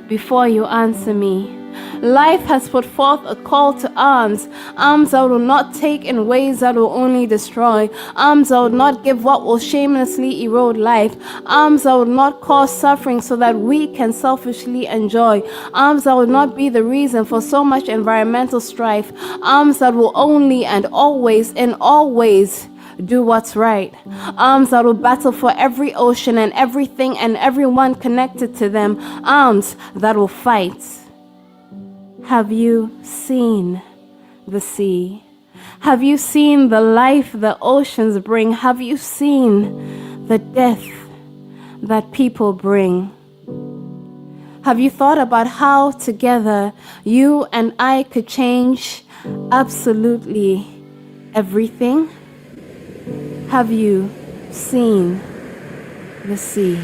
before you answer me. Life has put forth a call to arms that will not take in ways that will only destroy, arms that will not give what will shamelessly erode life, arms that will not cause suffering so that we can selfishly enjoy, arms that will not be the reason for so much environmental strife, arms that will only and always in all ways do what's right. Arms that will battle for every ocean and everything and everyone connected to them. Arms that will fight. Have you seen the sea? Have you seen the life the oceans bring? Have you seen the death that people bring? Have you thought about how together you and I could change absolutely everything? Have you seen the sea?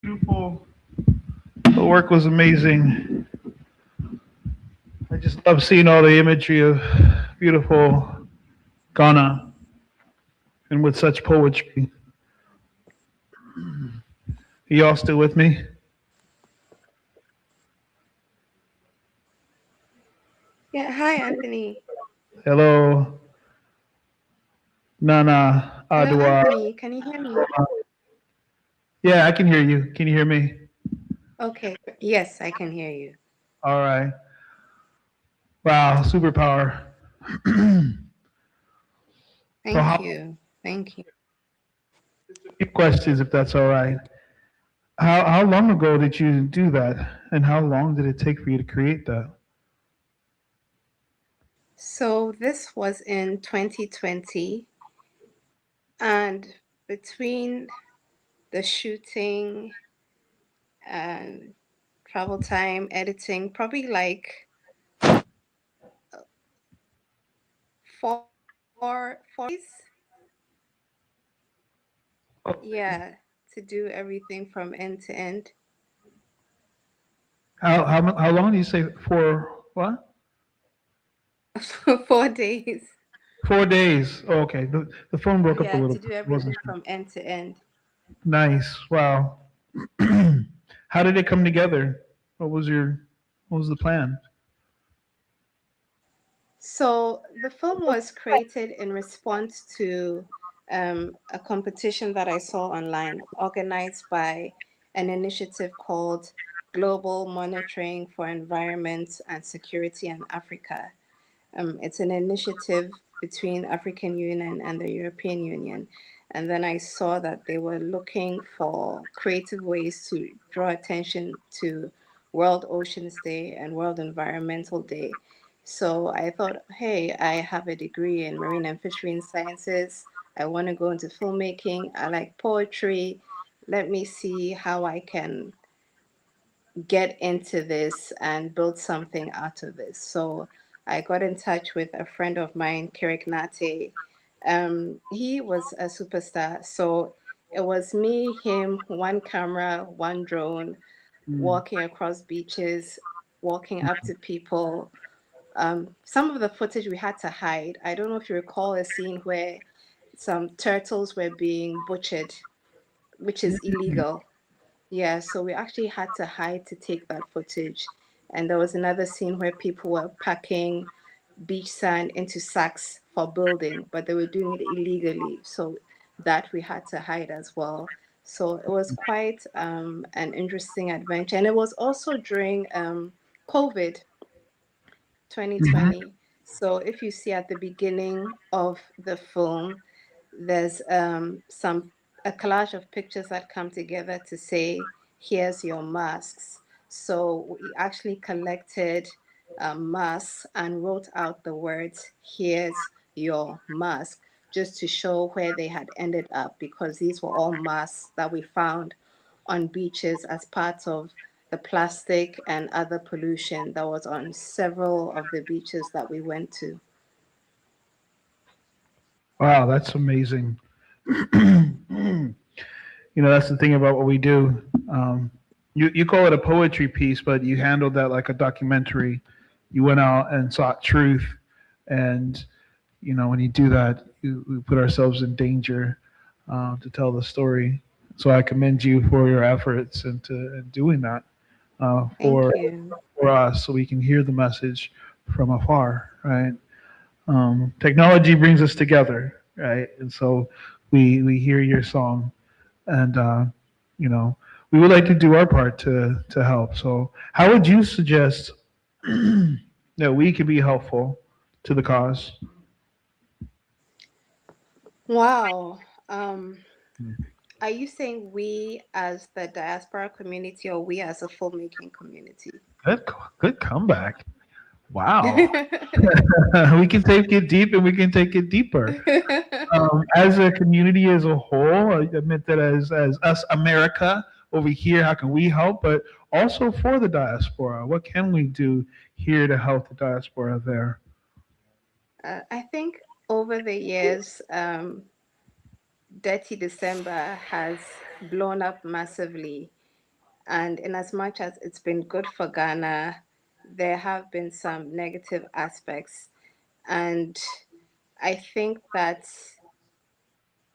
Beautiful. The work was amazing. I just love seeing all the imagery of beautiful Ghana and with such poetry. Are y'all still with me? Yeah, hi, Anthony. Hello. Nana Hello, Adwa. Anthony. Can you hear me? Yeah, I can hear you. Can you hear me? Okay. Yes, I can hear you. All right. Wow, superpower. So Thank you. Thank you. few questions, if that's all right. How long ago did you do that, and how long did it take for you to create that? So this was in 2020, and between the shooting and travel time, editing, probably like four, 4 days. Yeah, to do everything from end to end. How long do you say for what? 4 days. 4 days. Oh, okay. The phone broke up a Yeah, little to bit. do I wasn't everything sure. from end to end. Nice. Wow. How did it come together? What was the plan? So the film was created in response to a competition that I saw online, organized by an initiative called Global Monitoring for Environment and Security in Africa. It's an initiative between African Union and the European Union. And then I saw that they were looking for creative ways to draw attention to World Oceans Day and World Environmental Day. So I thought, hey, I have a degree in marine and fishery sciences. I want to go into filmmaking. I like poetry. Let me see how I can get into this and build something out of this. So I got in touch with a friend of mine, Kirik Nate. He was a superstar. So it was me, him, one camera, one drone, walking across beaches, walking up to people. Some of the footage we had to hide. I don't know if you recall a scene where some turtles were being butchered, which is illegal. Yeah, so we actually had to hide to take that footage. And there was another scene where people were packing beach sand into sacks for building, but they were doing it illegally. So that we had to hide as well. So it was quite an interesting adventure. And it was also during COVID Mhm. 2020. So if you see at the beginning of the film, there's some a collage of pictures that come together to say, "Here's your masks." So we actually collected masks and wrote out the words, "Here's your mask," just to show where they had ended up, because these were all masks that we found on beaches as part of the plastic and other pollution that was on several of the beaches that we went to. Wow, that's amazing. That's the thing about what we do. You call it a poetry piece, but you handled that like a documentary. You went out and sought truth, and when you do that, we put ourselves in danger to tell the story. So I commend you for your efforts and doing that for Thank you. for us, so we can hear the message from afar, right? Technology brings us together, right? And so we hear your song, and we would like to do our part to help. So how would you suggest that we could be helpful to the cause? Wow. Are you saying we as the diaspora community or we as a filmmaking community? Good comeback. Wow. We can take it deep and we can take it deeper. As a community as a whole, I admit that as us, America, over here, how can we help? But also for the diaspora, what can we do here to help the diaspora there? I think over the years, Dirty December has blown up massively. And in as much as it's been good for Ghana, there have been some negative aspects. And I think that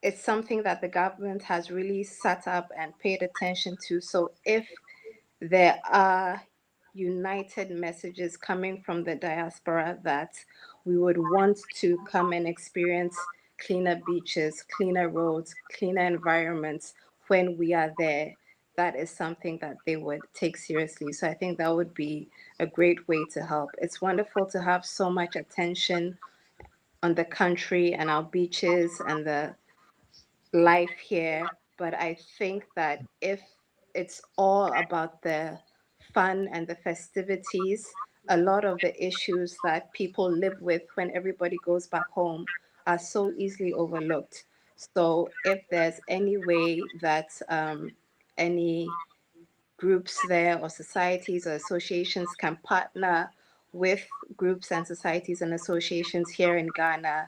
it's something that the government has really sat up and paid attention to. So if there are united messages coming from the diaspora that we would want to come and experience cleaner beaches, cleaner roads, cleaner environments when we are there, that is something that they would take seriously. So I think that would be a great way to help. It's wonderful to have so much attention on the country and our beaches and the life here, but I think that if it's all about the fun and the festivities, a lot of the issues that people live with when everybody goes back home are so easily overlooked. So if there's any way that any groups there or societies or associations can partner with groups and societies and associations here in Ghana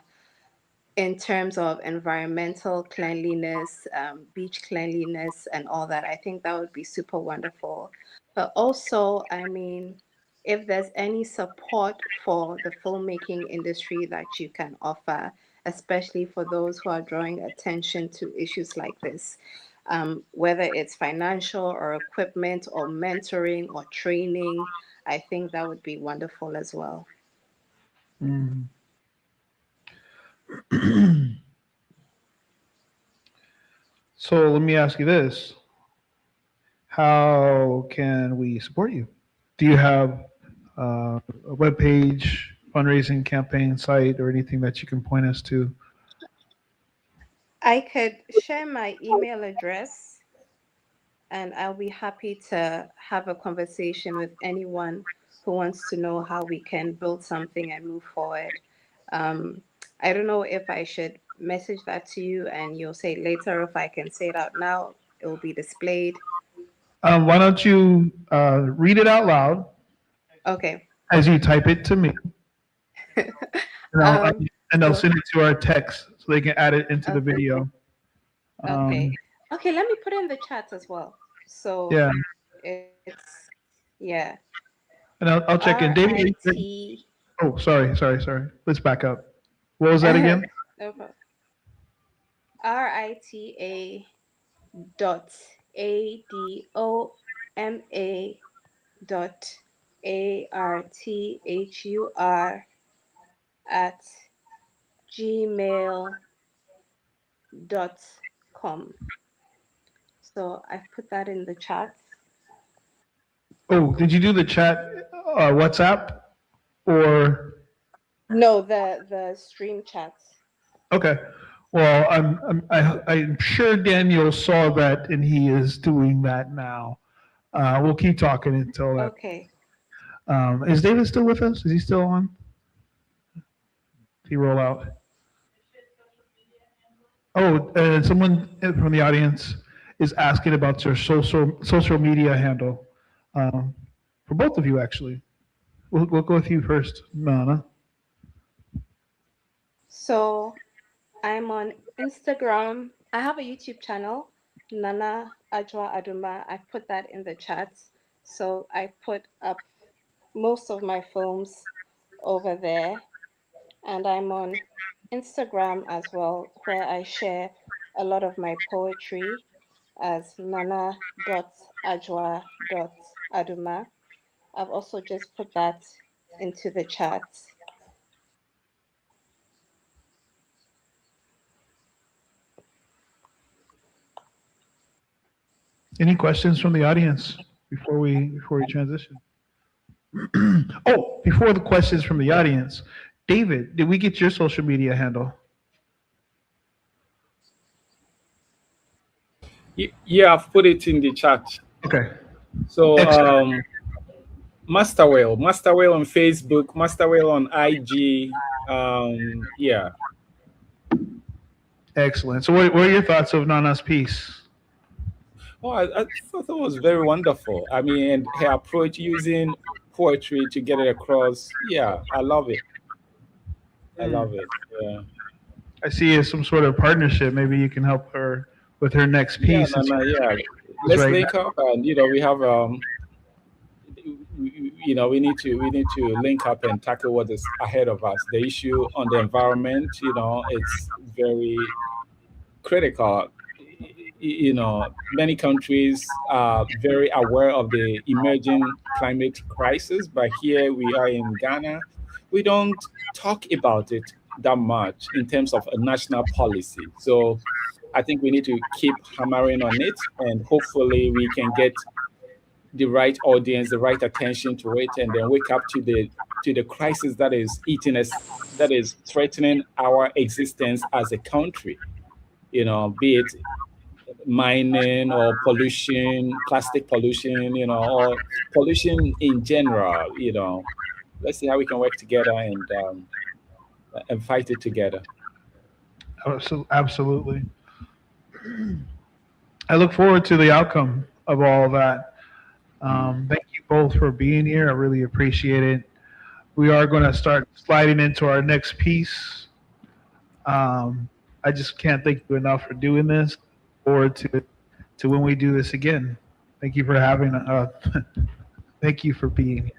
in terms of environmental cleanliness, beach cleanliness, and all that. I think that would be super wonderful. But also, I mean, if there's any support for the filmmaking industry that you can offer, especially for those who are drawing attention to issues like this, whether it's financial or equipment or mentoring or training, I think that would be wonderful as well. Mhm. So let me ask you this. How can we support you? Do you have a webpage, fundraising campaign site, or anything that you can point us to? I could share my email address and I'll be happy to have a conversation with anyone who wants to know how we can build something and move forward. Um, I don't know if I should message that to you and you'll say it later. If I can say it out now, it will be displayed. Why don't you read it out loud Okay. as you type it to me? And I'll So- send it to our text so they can add it into the Okay. video. Okay. Okay, let me put it in the chat as well. So Yeah. it's, yeah. And I'll check in. David, RIT. oh, sorry. Let's back up. What was that again? No problem. RITA dot ADOMA dot ARTHUR at gmail.com. So I've put that in the chat. Oh, did you do the chat WhatsApp or? No, the stream chat. Okay. Well, I'm sure Daniel saw that and he is doing that now. We'll keep talking until that. Okay. Is David still with us? Is he still on? Did he roll out? Oh, someone from the audience is asking about your social media handle. for both of you, actually. We'll go with you first, Nana. So I'm on Instagram. I have a YouTube channel, Nana Ajwa Aduma. I put that in the chat. So I put up most of my films over there. And I'm on Instagram as well, where I share a lot of my poetry as nana.ajwa.aduma. I've also just put that into the chat. Any questions from the audience before we transition? Oh, before the questions from the audience, David, did we get your social media handle? Yeah, I've put it in the chat. Okay. So Master Whale on Facebook, Master Whale on IG. Yeah. Excellent. So what are your thoughts of Nana's piece? Oh, I thought that was very wonderful. I mean, and her approach using poetry to get it across. Yeah, I love it. I love it. Yeah. I see as some sort of partnership. Maybe you can help her with her next Yeah, piece. no, yeah. Let's link up, and we have we need to link up and tackle what is ahead of us. The issue on the environment, it's very critical. Many countries are very aware of the emerging climate crisis, but here we are in Ghana, we don't talk about it that much in terms of a national policy. So I think we need to keep hammering on it, and hopefully we can get the right audience, the right attention to it, and then wake up to the crisis that is eating us, that is threatening our existence as a country. Be it mining or pollution, plastic pollution, or pollution in general. Let's see how we can work together and fight it together. Absolutely. I look forward to the outcome of all of that. Thank you both for being here. I really appreciate it. We are going to start sliding into our next piece. I just can't thank you enough for doing this. Forward to when we do this again. Thank you for having. Thank you for being here.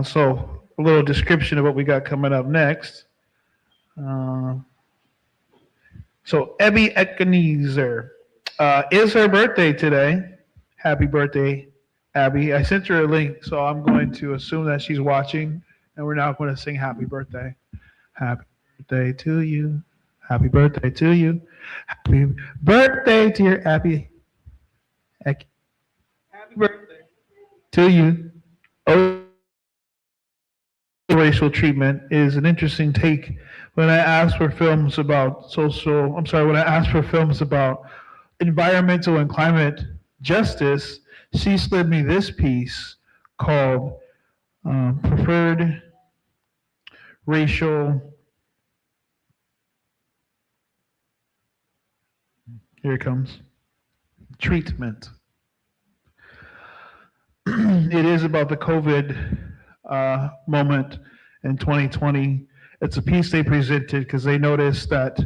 So a little description of what we got coming up next. So Ebby Ebenezer is her birthday today. Happy birthday, Abby. I sent her a link, so I'm going to assume that she's watching, and we're now going to sing happy birthday. Happy birthday to you. Happy birthday to you. Happy birthday, dear Abby. Happy birthday to you. Oh, racial treatment is an interesting take. When I asked for films about when I asked for films about environmental and climate justice, she slid me this piece called Preferred Racial. Here it comes. Treatment. It is about the COVID moment in 2020. It's a piece they presented because they noticed that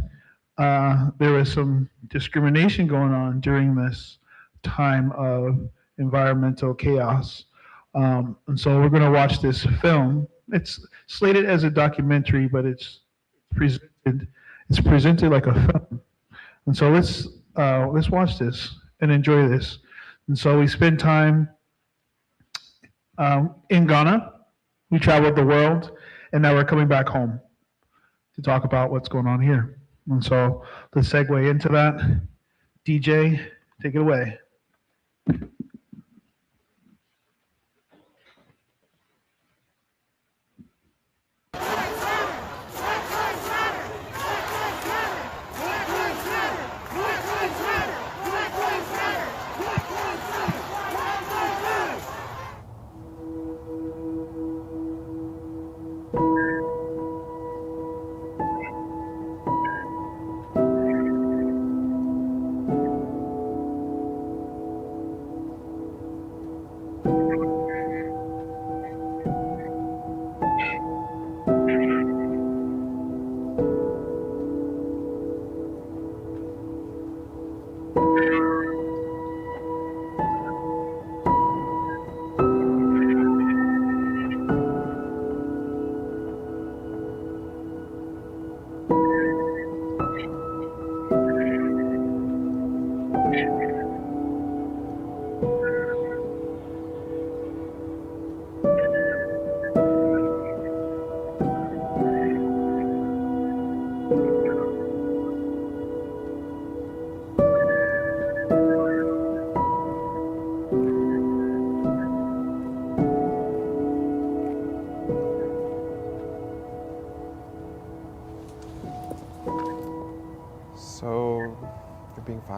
there was some discrimination going on during this time of environmental chaos. And so we're going to watch this film. It's slated as a documentary, but it's presented like a film. And so let's watch this and enjoy this. And so we spend time in Ghana. We traveled the world, and now we're coming back home to talk about what's going on here. And so let's segue into that. DJ, take it away.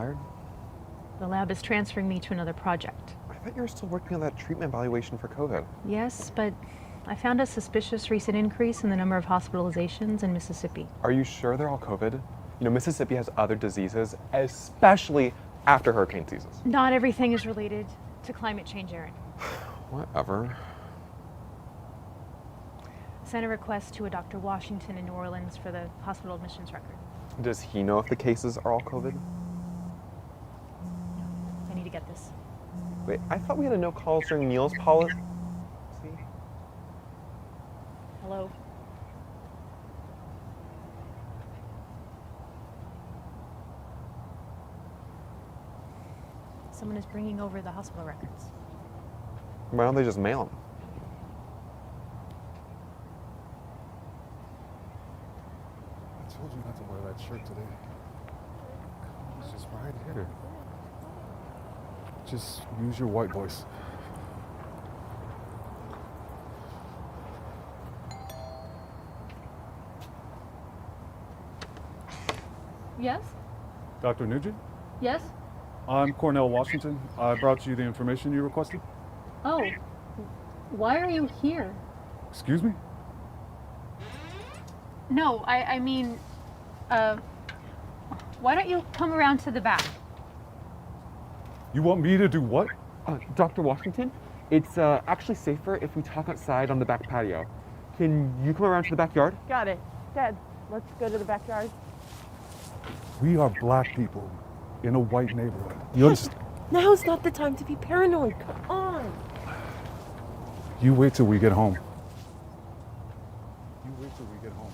fired? The lab is transferring me to another project. I thought you were still working on that treatment evaluation for COVID. Yes, but I found a suspicious recent increase in the number of hospitalizations in Mississippi. Are you sure they're all COVID? You know, Mississippi has other diseases, especially after hurricane seasons. Not everything is related to climate change, Aaron. Whatever. Sent a request to a Dr. Washington in New Orleans for the hospital admissions record. Does he know if the cases are all COVID? I need to get this. Wait, I thought we had a no calls during meals policy. Hello? Someone is bringing over the hospital records. Why don't they just mail them? I told you not to wear that shirt today. It's just right here. Just use your white voice. Yes? Dr. Nugent, Yes? I'm Cornell Washington. I brought you the information you requested. Oh, why are you here? Excuse me? No, I mean, why don't you come around to the back? You want me to do what? Dr. Washington, it's actually safer if we talk outside on the back patio. Can you come around to the backyard? Got it. Dad, let's go to the backyard. We are black people in a white neighborhood. You understand? Now's not the time to be paranoid. Come on. You wait till we get home. You wait till we get home.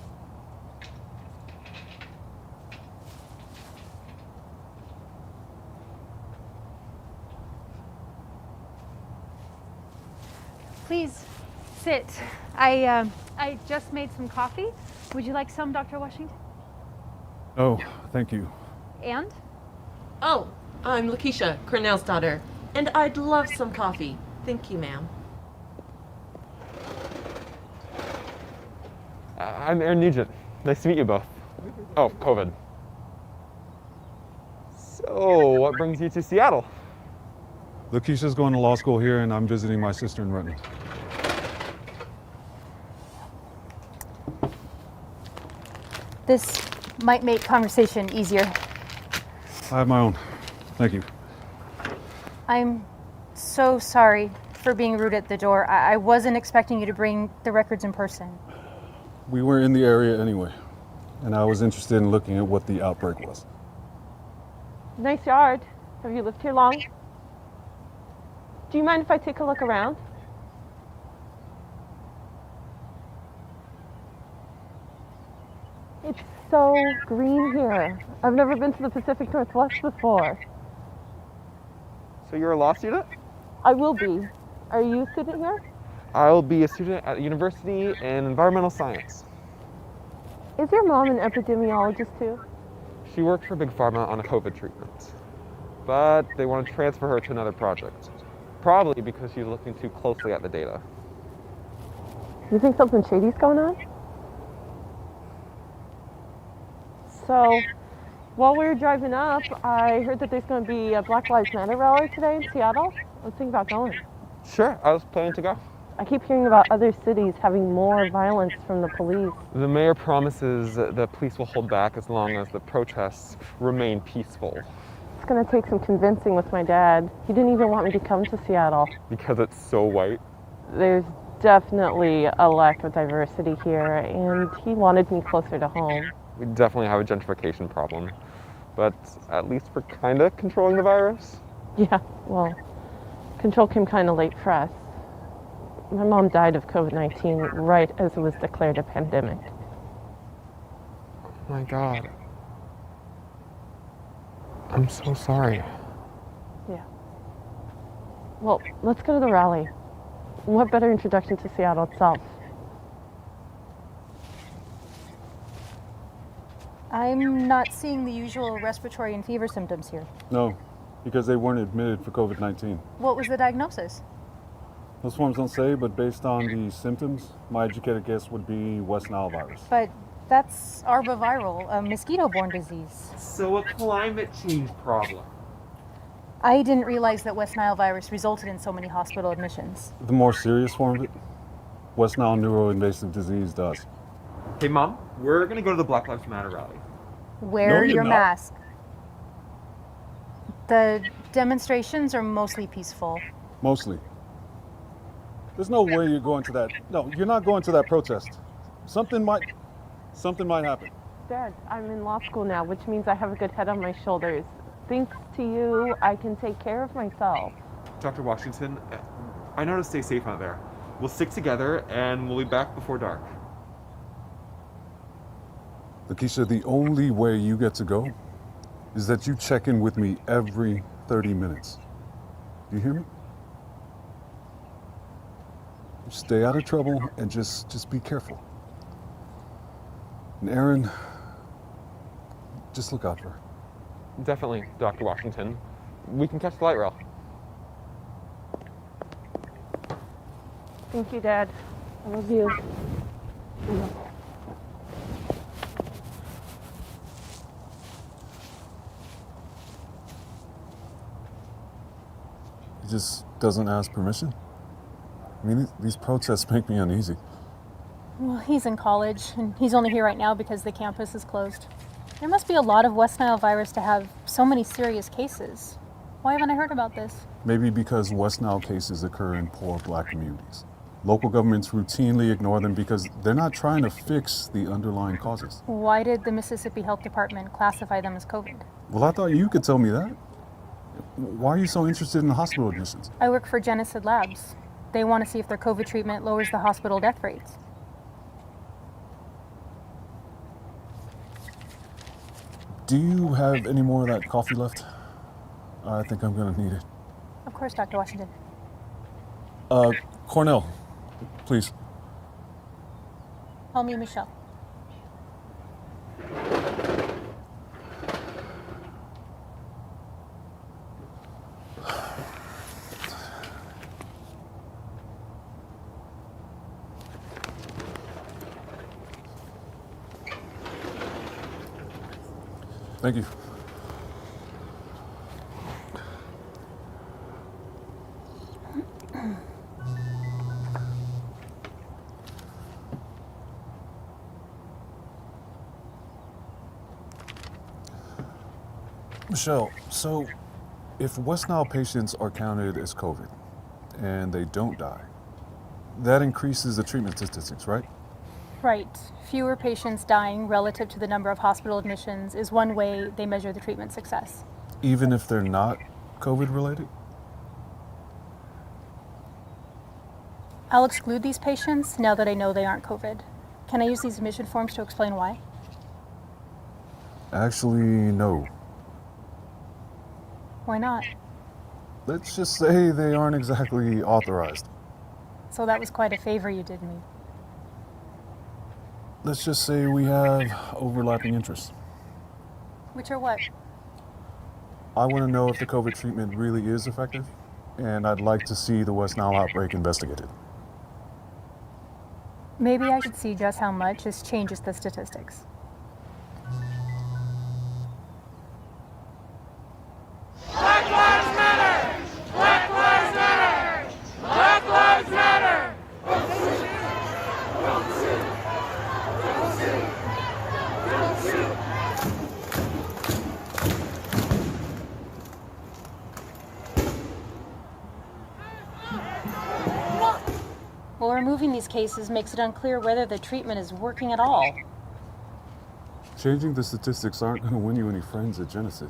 Please, sit. I just made some coffee. Would you like some, Dr. Washington? Oh, thank you. And? Oh, I'm Lakeisha, Cornell's daughter, and I'd love some coffee. Thank you, ma'am. I'm Aaron Nugent. Nice to meet you both. Oh, COVID. So, what brings you to Seattle? Lakeisha's going to law school here, and I'm visiting my sister in Renton. This might make conversation easier. I have my own. Thank you. I'm so sorry for being rude at the door. I wasn't expecting you to bring the records in person. We were in the area anyway, and I was interested in looking at what the outbreak was. Nice yard. Have you lived here long? Do you mind if I take a look around? It's so green here. I've never been to the Pacific Northwest before. So you're a law student? I will be. Are you a student here? I'll be a student at the university in environmental science. Is your mom an epidemiologist too? She worked for Big Pharma on a COVID treatment, but they want to transfer her to another project. Probably because she's looking too closely at the data. You think something shady's going on? So, while we were driving up, I heard that there's going to be a Black Lives Matter rally today in Seattle. I was thinking about going. Sure, I was planning to go. I keep hearing about other cities having more violence from the police. The mayor promises that the police will hold back as long as the protests remain peaceful. It's going to take some convincing with my dad. He didn't even want me to come to Seattle. Because it's so white? There's definitely a lack of diversity here, and he wanted me closer to home. We definitely have a gentrification problem, but at least we're kind of controlling the virus. Yeah, well, control came kind of late for us. My mom died of COVID-19 right as it was declared a pandemic. Oh my God. I'm so sorry. Yeah. Well, let's go to the rally. What better introduction to Seattle itself? I'm not seeing the usual respiratory and fever symptoms here. No, because they weren't admitted for COVID-19. What was the diagnosis? Those forms don't say, but based on the symptoms, my educated guess would be West Nile virus. But That's arboviral, a mosquito-borne disease. So a climate change problem. I didn't realize that West Nile virus resulted in so many hospital admissions. The more serious form of it, West Nile neuroinvasive disease does. Hey, Mom, we're gonna go to the Black Lives Matter rally. Wear your mask. The demonstrations are mostly peaceful. Mostly. There's no way you're going to that. No, you're not going to that protest. Something might happen. Dad, I'm in law school now, which means I have a good head on my shoulders. Thanks to you, I can take care of myself. Dr. Washington, I know how to stay safe out there. We'll stick together and we'll be back before dark. Lakeisha, the only way you get to go is that you check in with me every 30 minutes. Do you hear me? Stay out of trouble and just be careful. And Aaron, just look out for her. Definitely, Dr. Washington. We can catch the light rail. Thank you, Dad. I love you. He just doesn't ask permission. I mean, these protests make me uneasy. Well, he's in college, and he's only here right now because the campus is closed. There must be a lot of West Nile virus to have so many serious cases. Why haven't I heard about this? Maybe because West Nile cases occur in poor black communities. Local governments routinely ignore them because they're not trying to fix the underlying causes. Why did the Mississippi Health Department classify them as COVID? Well, I thought you could tell me that. Why are you so interested in hospital admissions? I work for Genesid Labs. They want to see if their COVID treatment lowers the hospital death rates. Do you have any more of that coffee left? I think I'm gonna need it. Of course, Dr. Washington. Cornell, please. Call me Michelle. Thank you. Michelle, so if West Nile patients are counted as COVID and they don't die, that increases the treatment statistics, right? Right. Fewer patients dying relative to the number of hospital admissions is one way they measure the treatment success. Even if they're not COVID related? I'll exclude these patients now that I know they aren't COVID. Can I use these admission forms to explain why? Actually, no. Why not? Let's just say they aren't exactly authorized. So that was quite a favor you did me. Let's just say we have overlapping interests. Which are what? I want to know if the COVID treatment really is effective, and I'd like to see the West Nile outbreak investigated. Maybe I should see just how much this changes the statistics. Black Lives Matter! Black Lives Matter! Black Lives Matter! Well, removing these cases makes it unclear whether the treatment is working at all. Changing the statistics aren't going to win you any friends at Genesid.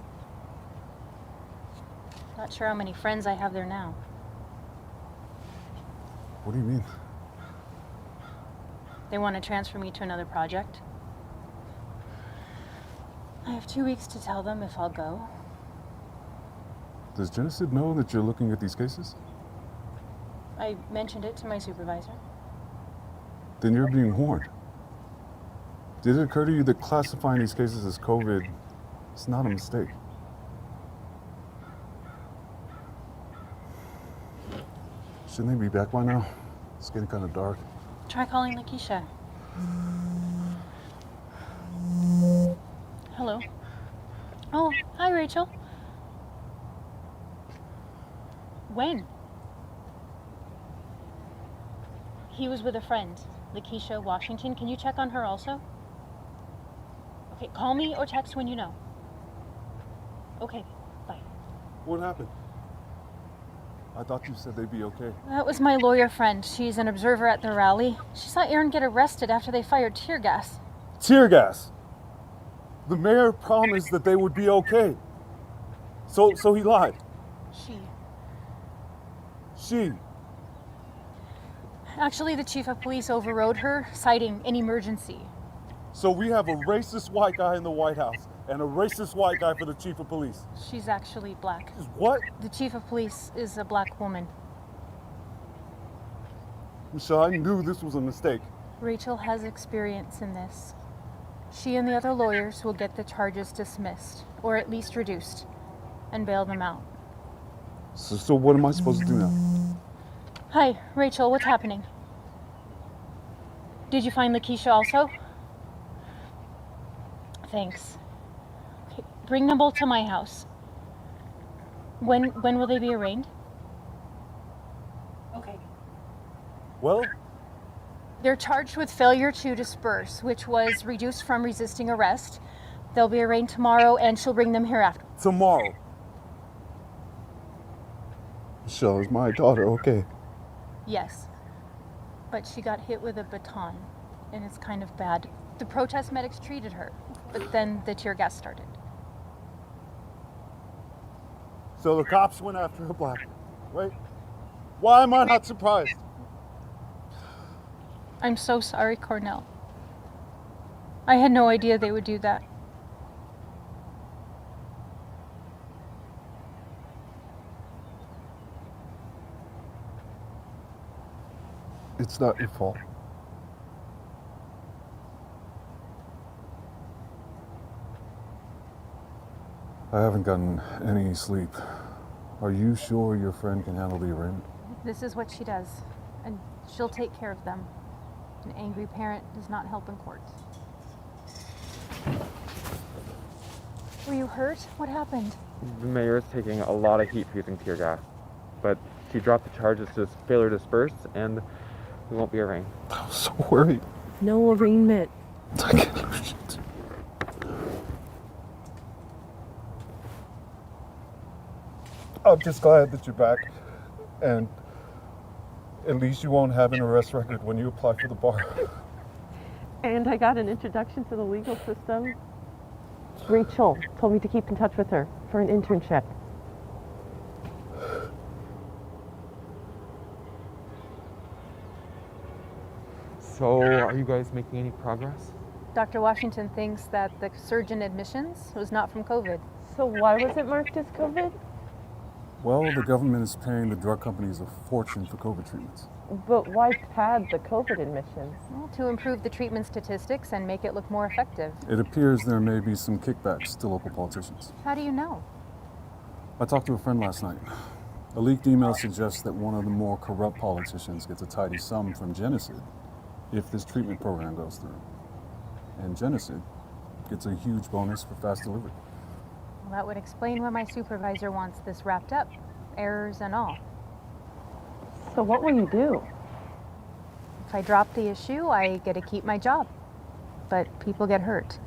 Not sure how many friends I have there now. What do you mean? They want to transfer me to another project. I have 2 weeks to tell them if I'll go. Does Genesid know that you're looking at these cases? I mentioned it to my supervisor. Then you're being warned. Did it occur to you that classifying these cases as COVID is not a mistake? Shouldn't they be back by now? It's getting kind of dark. Try calling Lakeisha. Hello. Oh, hi, Rachel. When? He was with a friend, Lakeisha Washington. Can you check on her also? Okay, call me or text when you know. Okay, bye. What happened? I thought you said they'd be okay. That was my lawyer friend. She's an observer at the rally. She saw Aaron get arrested after they fired tear gas. Tear gas! The mayor promised that they would be okay. So he lied. She. Actually, the chief of police overrode her, citing an emergency. So we have a racist white guy in the White House and a racist white guy for the chief of police. She's actually black. What? The chief of police is a black woman. Michelle, I knew this was a mistake. Rachel has experience in this. She and the other lawyers will get the charges dismissed, or at least reduced, and bail them out. So what am I supposed to do now? Hi, Rachel, what's happening? Did you find Lakeisha also? Thanks. Okay, bring them both to my house. When will they be arraigned? Okay. Well? They're charged with failure to disperse, which was reduced from resisting arrest. They'll be arraigned tomorrow, and she'll bring them here after. Tomorrow. Michelle, is my daughter okay? Yes. But she got hit with a baton, and it's kind of bad. The protest medics treated her, but then the tear gas started. So the cops went after a black, right? Why am I not surprised? I'm so sorry, Cornell. I had no idea they would do that. It's not your fault. I haven't gotten any sleep. Are you sure your friend can handle the arraignment? This is what she does, and she'll take care of them. An angry parent does not help in court. Were you hurt? What happened? The mayor is taking a lot of heat for using tear gas, but she dropped the charges to failure to disperse, and we won't be arraigned. I'm so worried. No arraignment. I can't lose it. I'm just glad that you're back, and at least you won't have an arrest record when you apply for the bar. And I got an introduction to the legal system. Rachel told me to keep in touch with her for an internship. So, are you guys making any progress? Dr. Washington thinks that the surge in admissions was not from COVID. So why was it marked as COVID? Well, the government is paying the drug companies a fortune for COVID treatments. But why pad the COVID admissions? Well, to improve the treatment statistics and make it look more effective. It appears there may be some kickbacks to local politicians. How do you know? I talked to a friend last night. A leaked email suggests that one of the more corrupt politicians gets a tidy sum from Genesid if this treatment program goes through. And Genesid gets a huge bonus for fast delivery. Well, that would explain why my supervisor wants this wrapped up, errors and all. So what will you do? If I drop the issue, I get to keep my job. But people get hurt.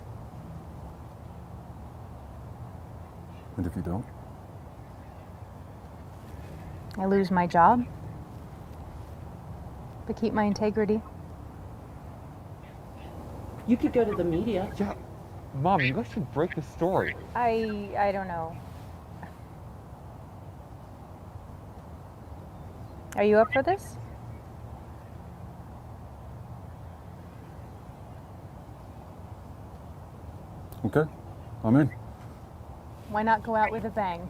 And if you don't? I lose my job, but keep my integrity. You could go to the media. Yeah, Mom, you guys should break the story. I don't know. Are you up for this? Okay, I'm in. Why not go out with a bang?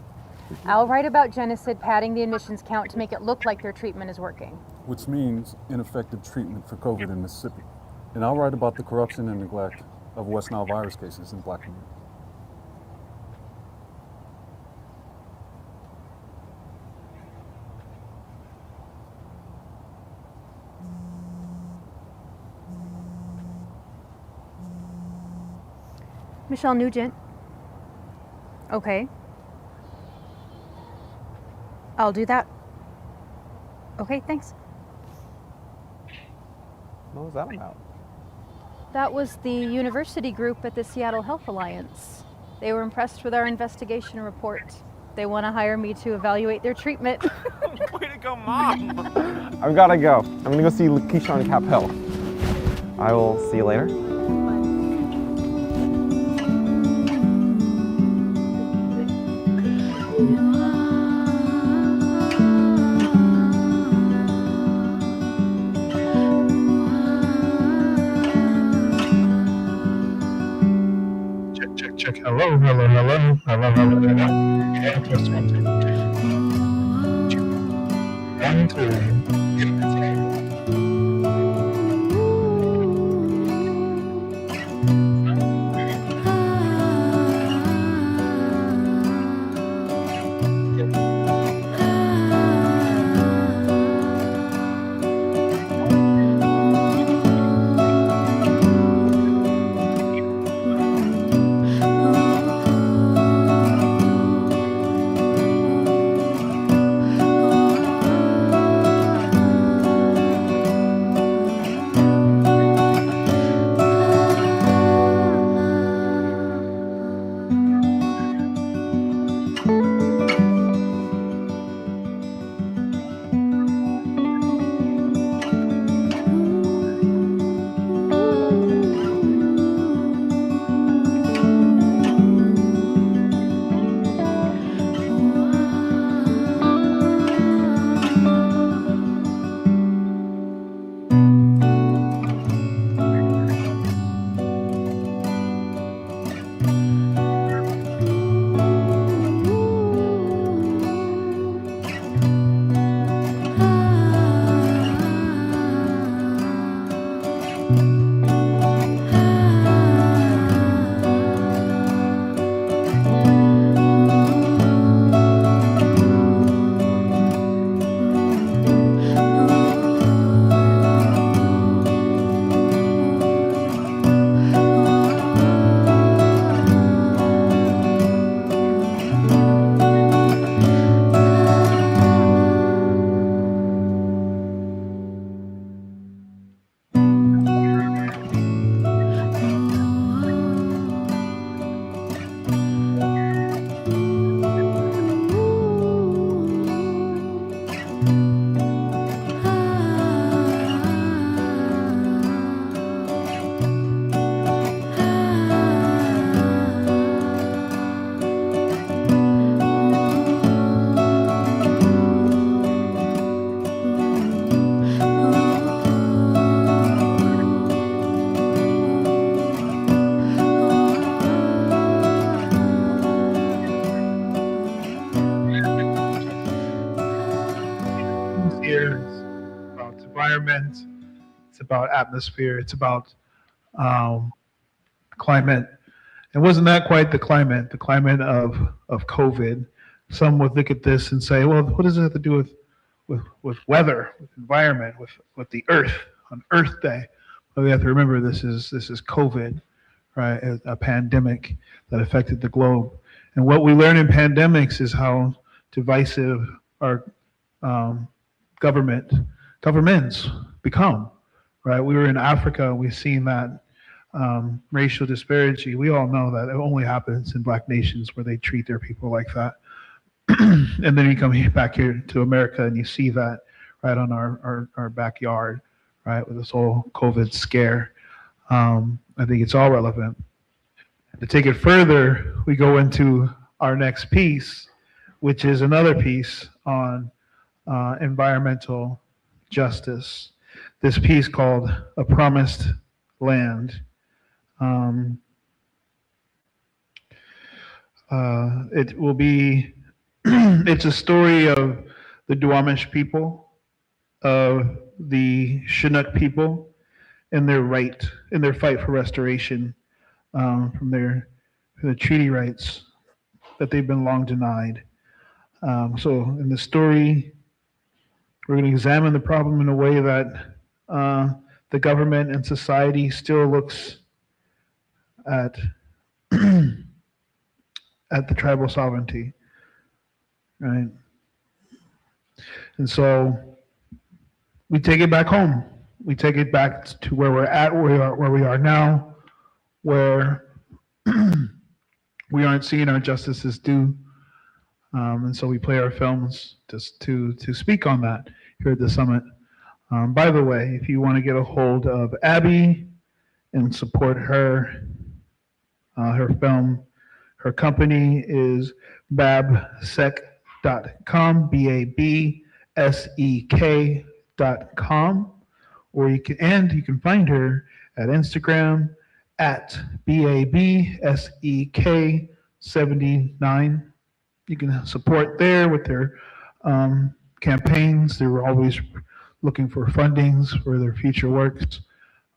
I'll write about Genesid padding the admissions count to make it look like their treatment is working. Which means ineffective treatment for COVID in Mississippi. And I'll write about the corruption and neglect of West Nile virus cases in Black communities. Michelle Nugent. Okay. I'll do that. Okay, thanks. What was that about? That was the university group at the Seattle Health Alliance. They were impressed with our investigation report. They want to hire me to evaluate their treatment. Way to go, Mom! I've got to go. I'm going to go see Lakeisha on Cap Hill. I will see you later. Check. Hello. Hello. Yeah, test 1, 2. 1, 2. Here is about environment, it's about atmosphere, it's about climate. It wasn't that quite the climate of COVID. Some would look at this and say, well, what does it have to do with weather, with environment, with the earth, on Earth Day? But we have to remember this is COVID, right? A pandemic that affected the globe. And what we learn in pandemics is how divisive our governments become, right? We were in Africa, we've seen that racial disparity. We all know that it only happens in black nations where they treat their people like that. And then you come back here to America and you see that right on our backyard, right, with this whole COVID scare. I think it's all relevant. To take it further, we go into our next piece, which is another piece on environmental justice. This piece called A Promised Land. It will be, it's a story of the Duwamish people, of the Chinook people, and their fight for restoration from the treaty rights that they've been long denied. So in the story, we're going to examine the problem in a way that the government and society still looks at at the tribal sovereignty, right? And so we take it back home. We take it back to where we're at, where we are now, where we aren't seeing our justices due. And so we play our films just to speak on that here at the summit. By the way, if you want to get a hold of Abby and support her, her film, her company is babsek.com, BABSEK.com, or you can find her at Instagram at BABSEK79. You can support there with their campaigns. They're always looking for fundings for their future works,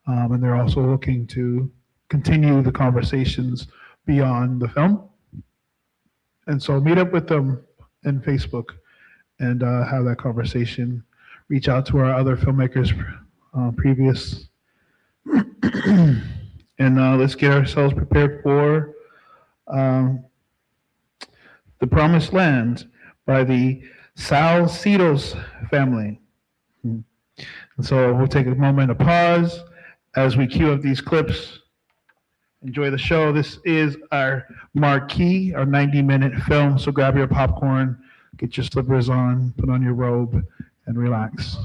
and they're also looking to continue the conversations beyond the film. And so meet up with them in Facebook and have that conversation. Reach out to our other filmmakers previous, and let's get ourselves prepared for The Promised Land by the Salcidos family. And so we'll take a moment to pause as we cue up these clips. Enjoy the show. This is our marquee, our 90-minute film. So grab your popcorn, get your slippers on, put on your robe, and relax.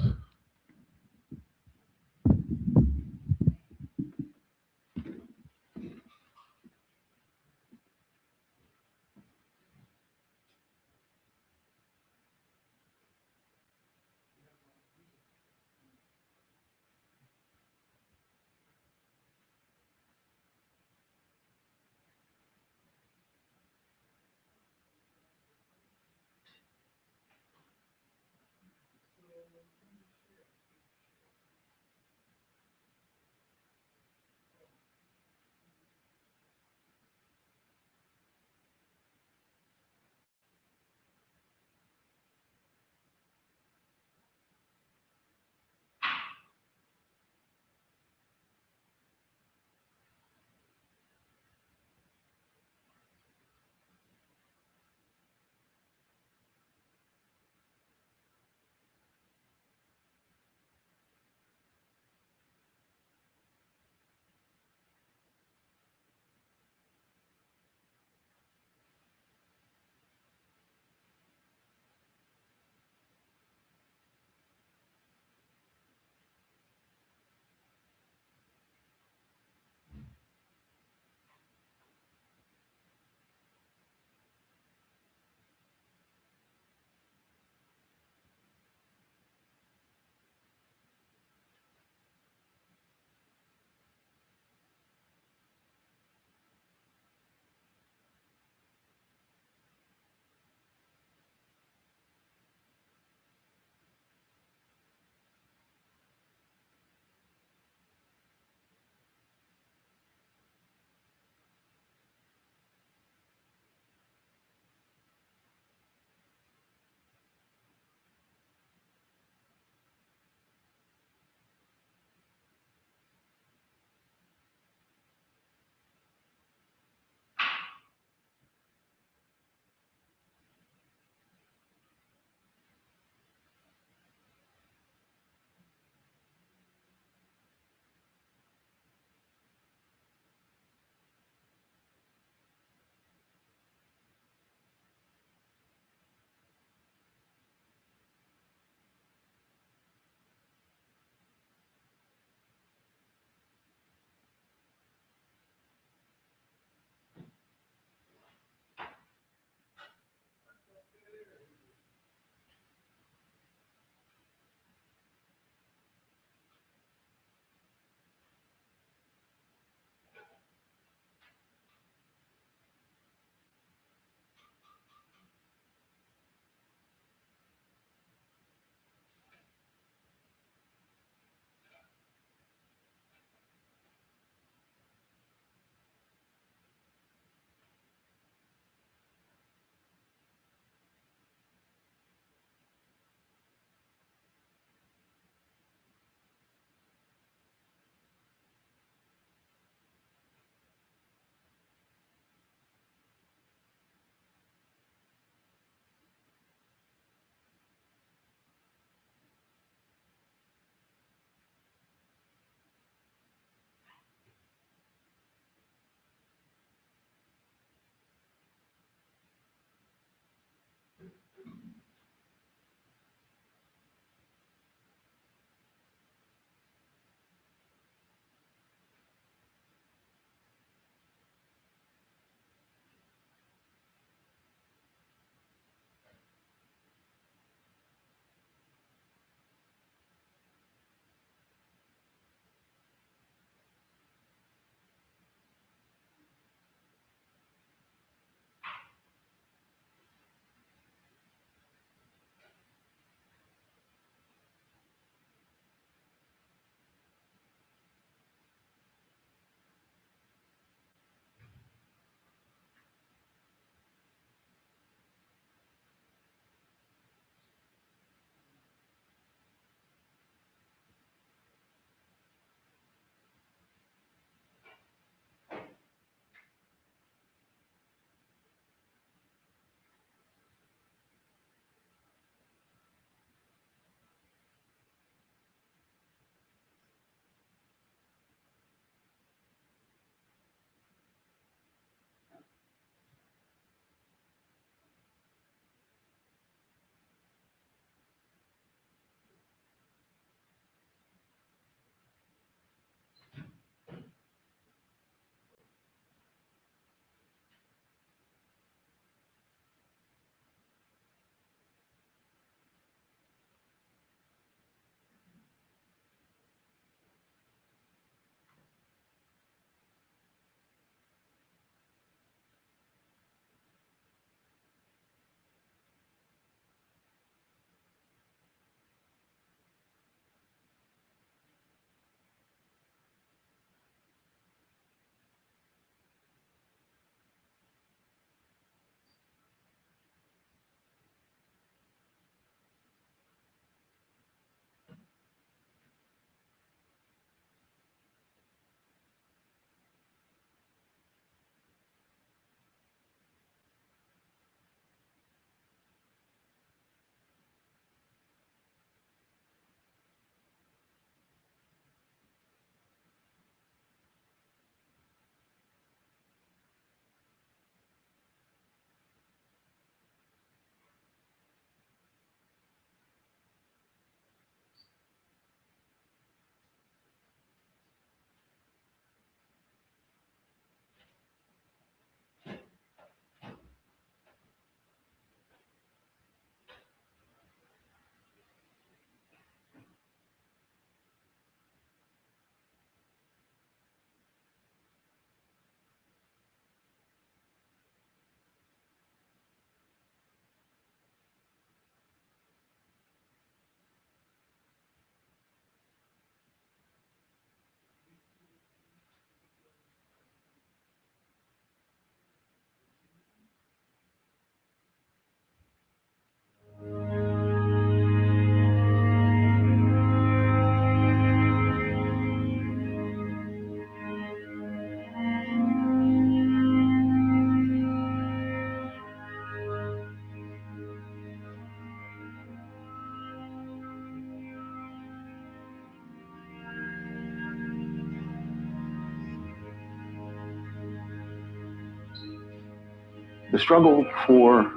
The struggle for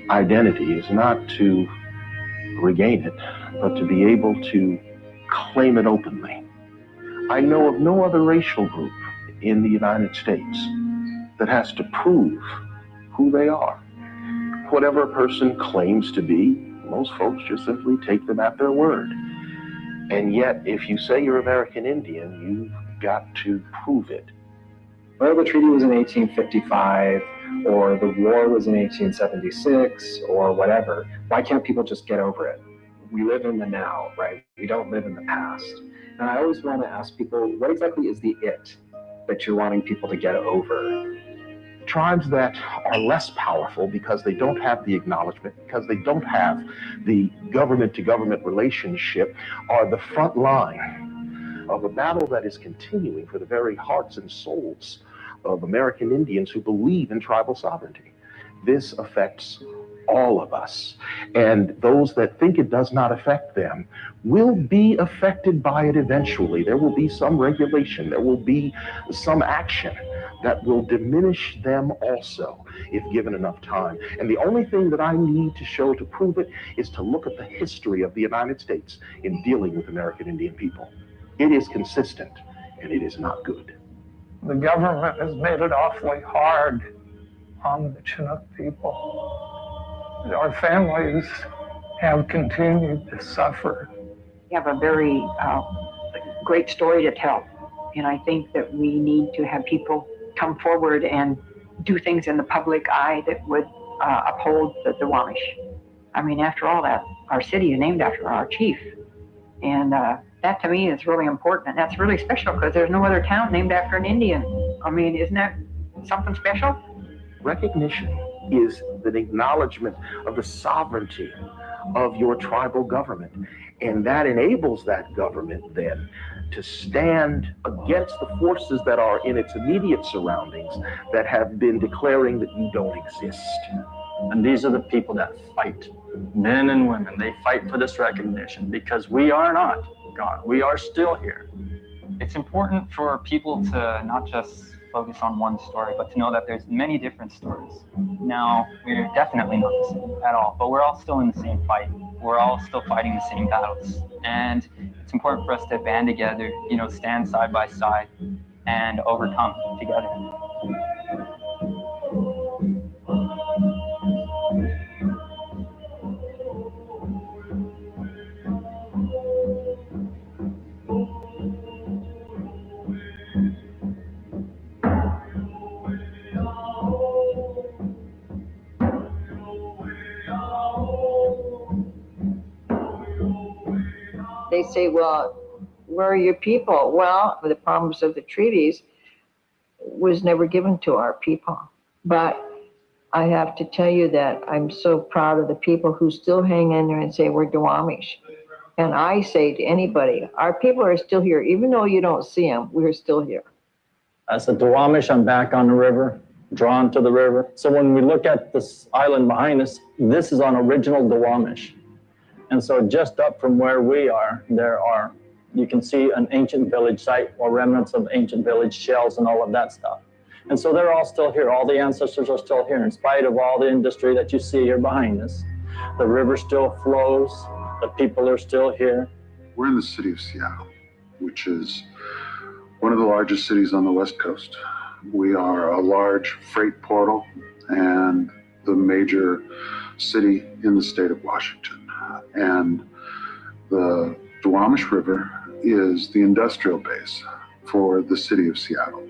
identity is not to regain it, but to be able to claim it openly. I know of no other racial group in the United States that has to prove who they are. Whatever a person claims to be, most folks just simply take them at their word. And yet, if you say you're American Indian, you've got to prove it. Whether the treaty was in 1855, or the war was in 1876, or whatever, why can't people just get over it? We live in the now, right? We don't live in the past. And I always want to ask people, what exactly is the it that you're wanting people to get over? Tribes that are less powerful because they don't have the acknowledgement, because they don't have the government-to-government relationship, are the front line of a battle that is continuing for the very hearts and souls of American Indians who believe in tribal sovereignty. This affects all of us, and those that think it does not affect them will be affected by it eventually. There will be some regulation, there will be some action that will diminish them also if given enough time. And the only thing that I need to show to prove it is to look at the history of the United States in dealing with American Indian people. It is consistent, and it is not good. The government has made it awfully hard on the Chinook people. Our families have continued to suffer. You have a very great story to tell. And I think that we need to have people come forward and do things in the public eye that would uphold the Duwamish. I mean, after all, that our city is named after our chief. And that to me is really important. And that's really special because there's no other town named after an Indian. I mean, isn't that something special? Recognition is the acknowledgement of the sovereignty of your tribal government. And that enables that government then to stand against the forces that are in its immediate surroundings that have been declaring that you don't exist. And these are the people that fight, men and women. They fight for this recognition because we are not gone. We are still here. It's important for people to not just focus on one story, but to know that there's many different stories. Now, we're definitely not the same at all, but we're all still in the same fight. We're all still fighting the same battles. And it's important for us to band together, stand side by side and overcome together. They say, well, where are your people? Well, the promise of the treaties was never given to our people. But I have to tell you that I'm so proud of the people who still hang in there and say we're Duwamish. And I say to anybody, our people are still here. Even though you don't see them, we're still here. As a Duwamish, I'm back on the river, drawn to the river. So when we look at this island behind us, this is on original Duwamish. And so just up from where we are, you can see an ancient village site or remnants of ancient village shells and all of that stuff. And so they're all still here. All the ancestors are still here in spite of all the industry that you see here behind us. The river still flows. The people are still here. We're in the city of Seattle, which is one of the largest cities on the West Coast. We are a large freight portal and the major city in the state of Washington. And the Duwamish River is the industrial base for the city of Seattle.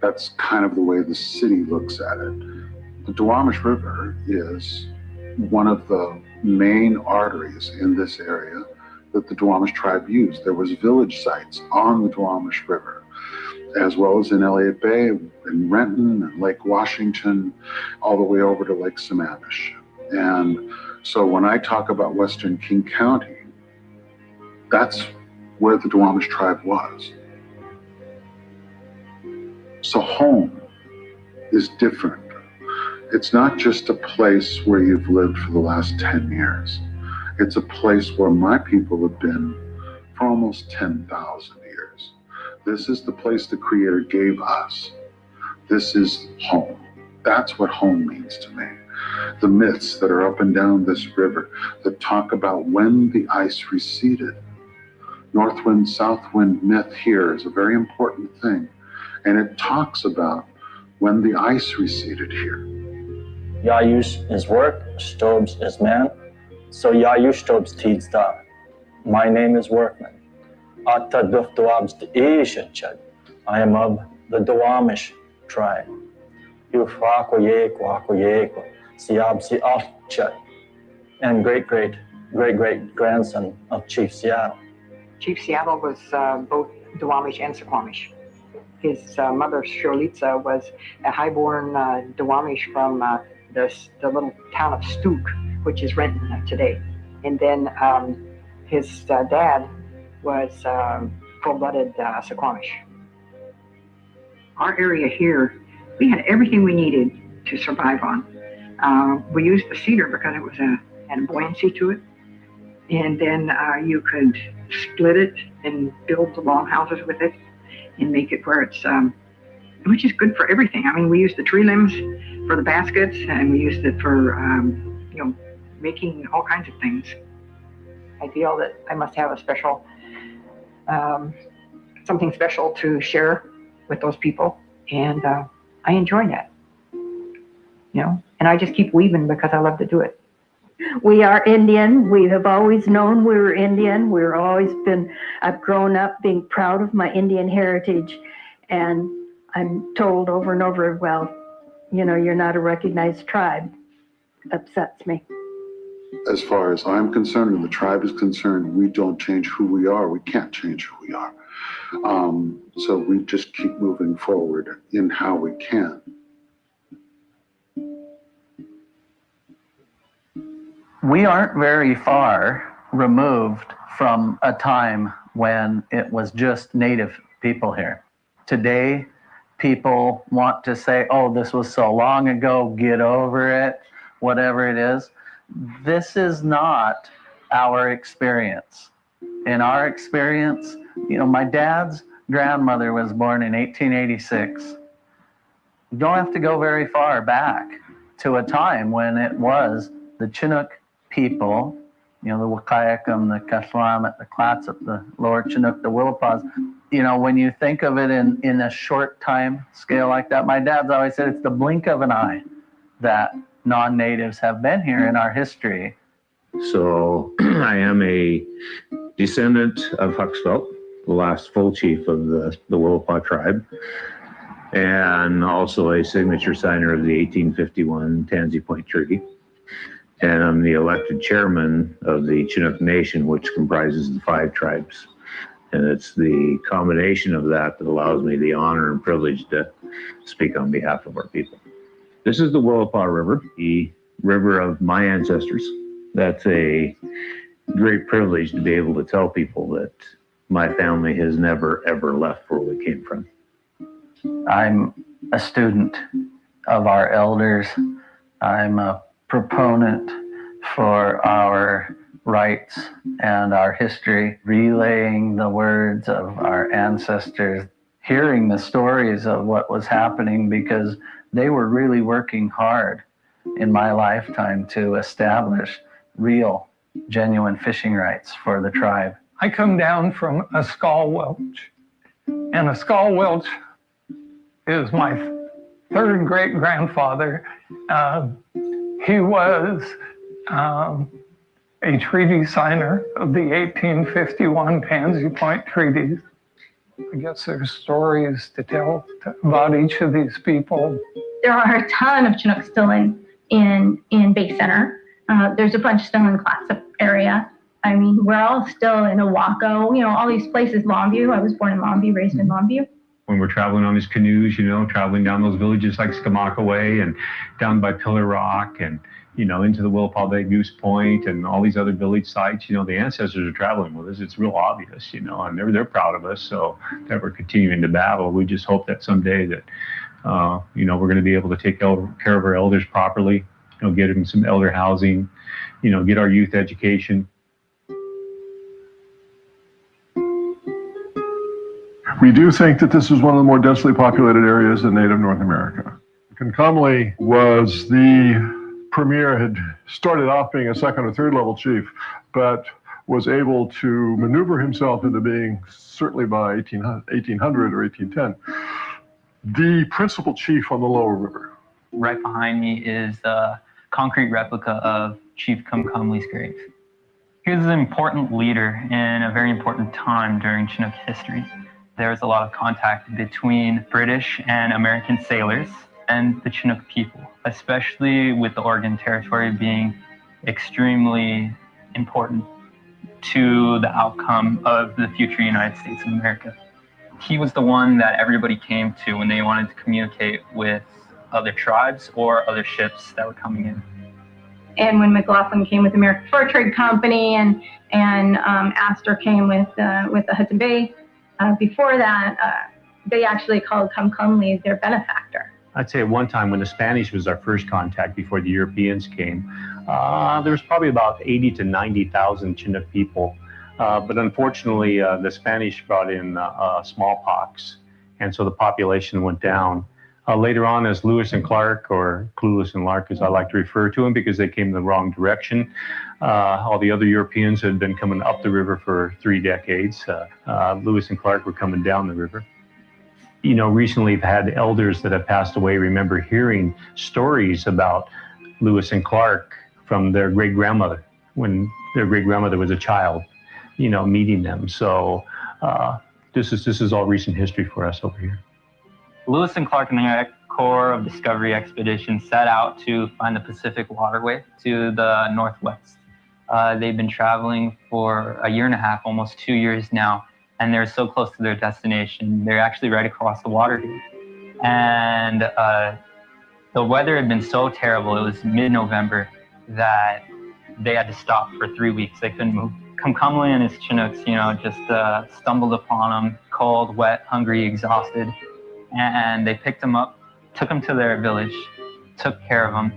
That's kind of the way the city looks at it. The Duwamish River is one of the main arteries in this area that the Duwamish tribe used. There was village sites on the Duwamish River, as well as in Elliott Bay, in Renton, and Lake Washington, all the way over to Lake Sammamish. And so when I talk about Western King County, that's where the Duwamish tribe was. So home is different. It's not just a place where you've lived for the last 10 years. It's a place where my people have been for almost 10,000 years. This is the place the Creator gave us. This is home. That's what home means to me. The myths that are up and down this river that talk about when the ice receded. North wind, south wind myth here is a very important thing. And it talks about when the ice receded here. Jajush is work, Stobs is man. So Jajush Stobs tids da. My name is Workman. Atta Duftuabs de Ishachad. I am of the Duwamish tribe. Ufako Yeko Ako Yeko. Siabsi Afchat. And great grandson of Chief Seattle. Chief Seattle was both Duwamish and Suquamish. His mother, Shirlitza, was a highborn Duwamish from the little town of Stook, which is Renton today. And then his dad was full-blooded Suquamish. Our area here, we had everything we needed to survive on. We used the cedar because it was had a buoyancy to it. And then you could split it and build the longhouses with it and make it where it's, which is good for everything. I mean, we used the tree limbs for the baskets, and we used it for, making all kinds of things. I feel that I must have a special, something special to share with those people, and I enjoy that, and I just keep weaving because I love to do it. We are Indian. We have always known we were Indian. I've grown up being proud of my Indian heritage, and I'm told over and over, well, you're not a recognized tribe. Upsets me. As far as I'm concerned and the tribe is concerned, we don't change who we are. We can't change who we are. So we just keep moving forward in how we can. We aren't very far removed from a time when it was just Native people here. Today, people want to say, oh, this was so long ago, get over it, whatever it is. This is not our experience. In our experience, my dad's grandmother was born in 1886. You don't have to go very far back to a time when it was the Chinook people, the Wakayakum, the Kashlamet, the Clatsop, the Lower Chinook, the Willowpaws. When you think of it in a short time scale like that, my dad's always said it's the blink of an eye that non-natives have been here in our history. So I am a descendant of Huxfeld, the last full chief of the Willowpaw tribe, and also a signature signer of the 1851 Tansy Point Treaty. And I'm the elected chairman of the Chinook Nation, which comprises the 5 tribes. And it's the combination of that allows me the honor and privilege to speak on behalf of our people. This is the Willowpaw River, the river of my ancestors. That's a great privilege to be able to tell people that my family has never, ever left where we came from. I'm a student of our elders. I'm a proponent for our rights and our history, relaying the words of our ancestors, hearing the stories of what was happening, because they were really working hard in my lifetime to establish real, genuine fishing rights for the tribe. I come down from a Skull Welch, and a Skull Welch is my third great-grandfather. He was a treaty signer of the 1851 Tansy Point Treaties. I guess there's stories to tell about each of these people. There are a ton of Chinook still in Bay Center. There's a bunch still in the Clatsop area. I mean, we're all still in Owaco, all these places, Longview. I was born in Longview, raised in Longview. When we're traveling on these canoes, traveling down those villages like Skamaka and down by Pillar Rock and, into the Willowpaw Bay, Goose Point and all these other village sites, the ancestors are traveling with us. It's real obvious, and they're proud of us. So that we're continuing to battle. We just hope that someday that, we're going to be able to take care of our elders properly, get them some elder housing, get our youth education. We do think that this is one of the more densely populated areas in native North America. Concomly was the premier, had started off being a second or third level chief, but was able to maneuver himself into being, certainly by 1800 or 1810, the principal chief on the lower river. Right behind me is a concrete replica of Chief Concomly's grave. He was an important leader in a very important time during Chinook history. There was a lot of contact between British and American sailors and the Chinook people, especially with the Oregon Territory being extremely important to the outcome of the future United States of America. He was the one that everybody came to when they wanted to communicate with other tribes or other ships that were coming in. And when McLaughlin came with the American Fur Trade Company and Astor came with the Hudson Bay, before that, they actually called Concomly their benefactor. I'd say at one time when the Spanish was our first contact before the Europeans came, there was probably about 80 to 90,000 Chinook people. But unfortunately, the Spanish brought in smallpox, and so the population went down. Later on, as Lewis and Clark, or Clueless and Lark as I like to refer to them, because they came in the wrong direction. All the other Europeans had been coming up the river for 3 decades. Lewis and Clark were coming down the river. You know, recently I've had elders that have passed away remember hearing stories about Lewis and Clark from their great-grandmother, when their great-grandmother was a child, you know, meeting them. So this is all recent history for us over here. Lewis and Clark and the Corps of Discovery Expedition set out to find the Pacific Waterway to the northwest. They've been traveling for 1.5 years, almost 2 years now, and they're so close to their destination. They're actually right across the water here. And the weather had been so terrible, it was mid-November, that they had to stop for 3 weeks. They couldn't move. Concomly and his Chinooks, you know, just stumbled upon them, cold, wet, hungry, exhausted. And they picked them up, took them to their village, took care of them.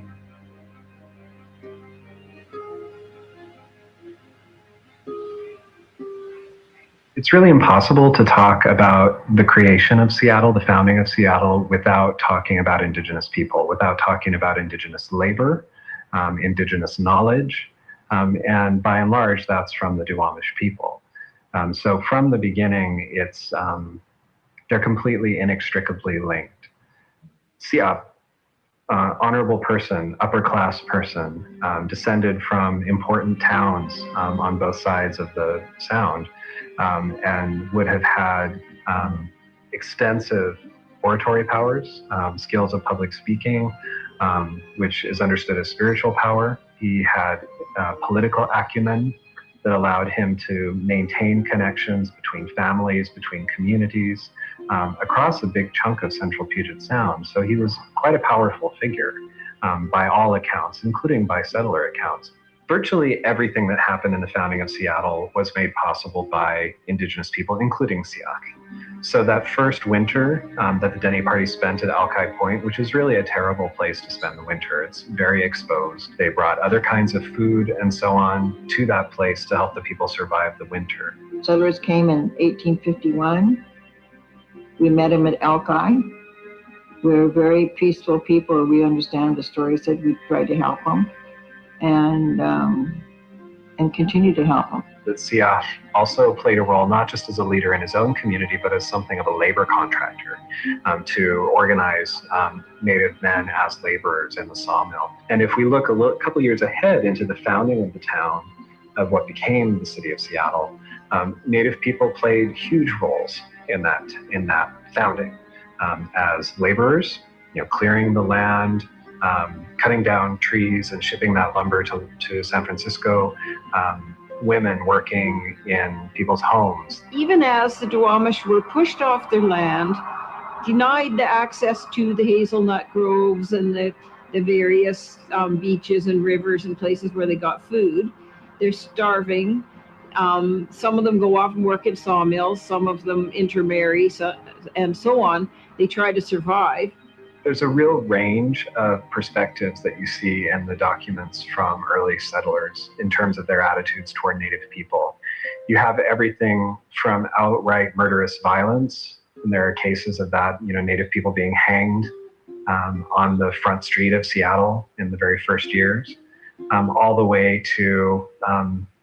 It's really impossible to talk about the creation of Seattle, the founding of Seattle, without talking about Indigenous people, without talking about Indigenous labor, Indigenous knowledge, and by and large, that's from the Duwamish people. So from the beginning, it's they're completely inextricably linked. Siap, honorable person, upper class person, descended from important towns on both sides of the Sound, and would have had extensive oratory powers, skills of public speaking, which is understood as spiritual power. He had political acumen that allowed him to maintain connections between families, between communities, across a big chunk of central Puget Sound. So he was quite a powerful figure by all accounts, including by settler accounts. Virtually everything that happened in the founding of Seattle was made possible by Indigenous people, including Siak. So that first winter that the Denny Party spent at Alki Point, which is really a terrible place to spend the winter. It's very exposed. They brought other kinds of food and so on to that place to help the people survive the winter. Settlers came in 1851. We met them at Alki. We're very peaceful people. We understand the story, said we tried to help them and continue to help them. That Siak also played a role, not just as a leader in his own community, but as something of a labor contractor to organize Native men as laborers in the sawmill. And if we look a couple years ahead into the founding of the town, of what became the city of Seattle, Native people played huge roles in that founding as laborers, you know, clearing the land, cutting down trees and shipping that lumber to San Francisco, women working in people's homes. Even as the Duwamish were pushed off their land, denied the access to the hazelnut groves and the various beaches and rivers and places where they got food, they're starving. Some of them go off and work in sawmills, some of them intermarry, and so on. They try to survive. There's a real range of perspectives that you see in the documents from early settlers in terms of their attitudes toward Native people. You have everything from outright murderous violence, and there are cases of that, you know, Native people being hanged on the front street of Seattle in the very first years, all the way to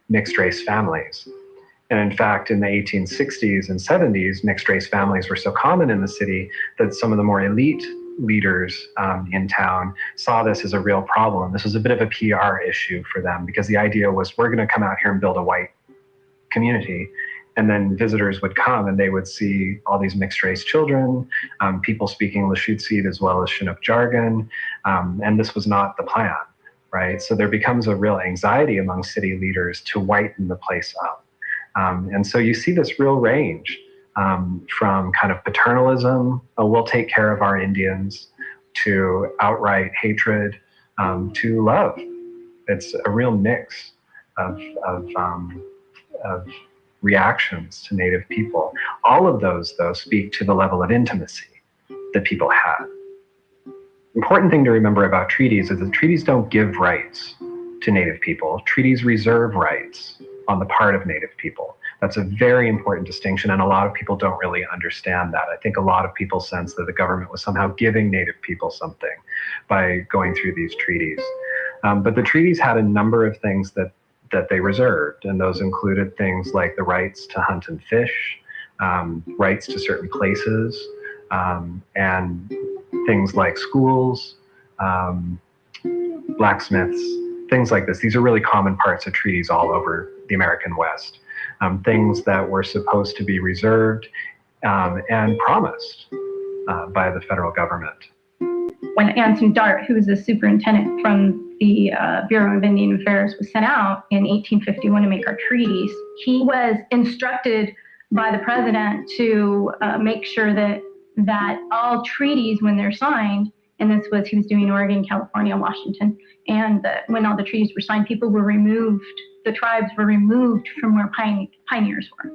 mixed race families. And in fact, in the 1860s and 70s, mixed race families were so common in the city that some of the more elite leaders in town saw this as a real problem. This was a bit of a PR issue for them because the idea was, we're going to come out here and build a white community. And then visitors would come and they would see all these mixed race children, people speaking Lushootseed as well as Chinook jargon. And this was not the plan, right? So there becomes a real anxiety among city leaders to whiten the place up. And so you see this real range from kind of paternalism, oh, we'll take care of our Indians, to outright hatred, to love. It's a real mix of reactions to Native people. All of those, though, speak to the level of intimacy that people had. Important thing to remember about treaties is that treaties don't give rights to Native people. Treaties reserve rights on the part of Native people. That's a very important distinction, and a lot of people don't really understand that. I think a lot of people sense that the government was somehow giving Native people something by going through these treaties. But the treaties had a number of things that they reserved, and those included things like the rights to hunt and fish, rights to certain places, and things like schools, blacksmiths, things like this. These are really common parts of treaties all over the American West. Things that were supposed to be reserved and promised by the federal government. When Anson Dart, who was the superintendent from the Bureau of Indian Affairs, was sent out in 1851 to make our treaties, he was instructed by the president to make sure that all treaties, when they're signed, and this was, he was doing Oregon, California, Washington, and when all the treaties were signed, people were removed, the tribes were removed from where pioneers were.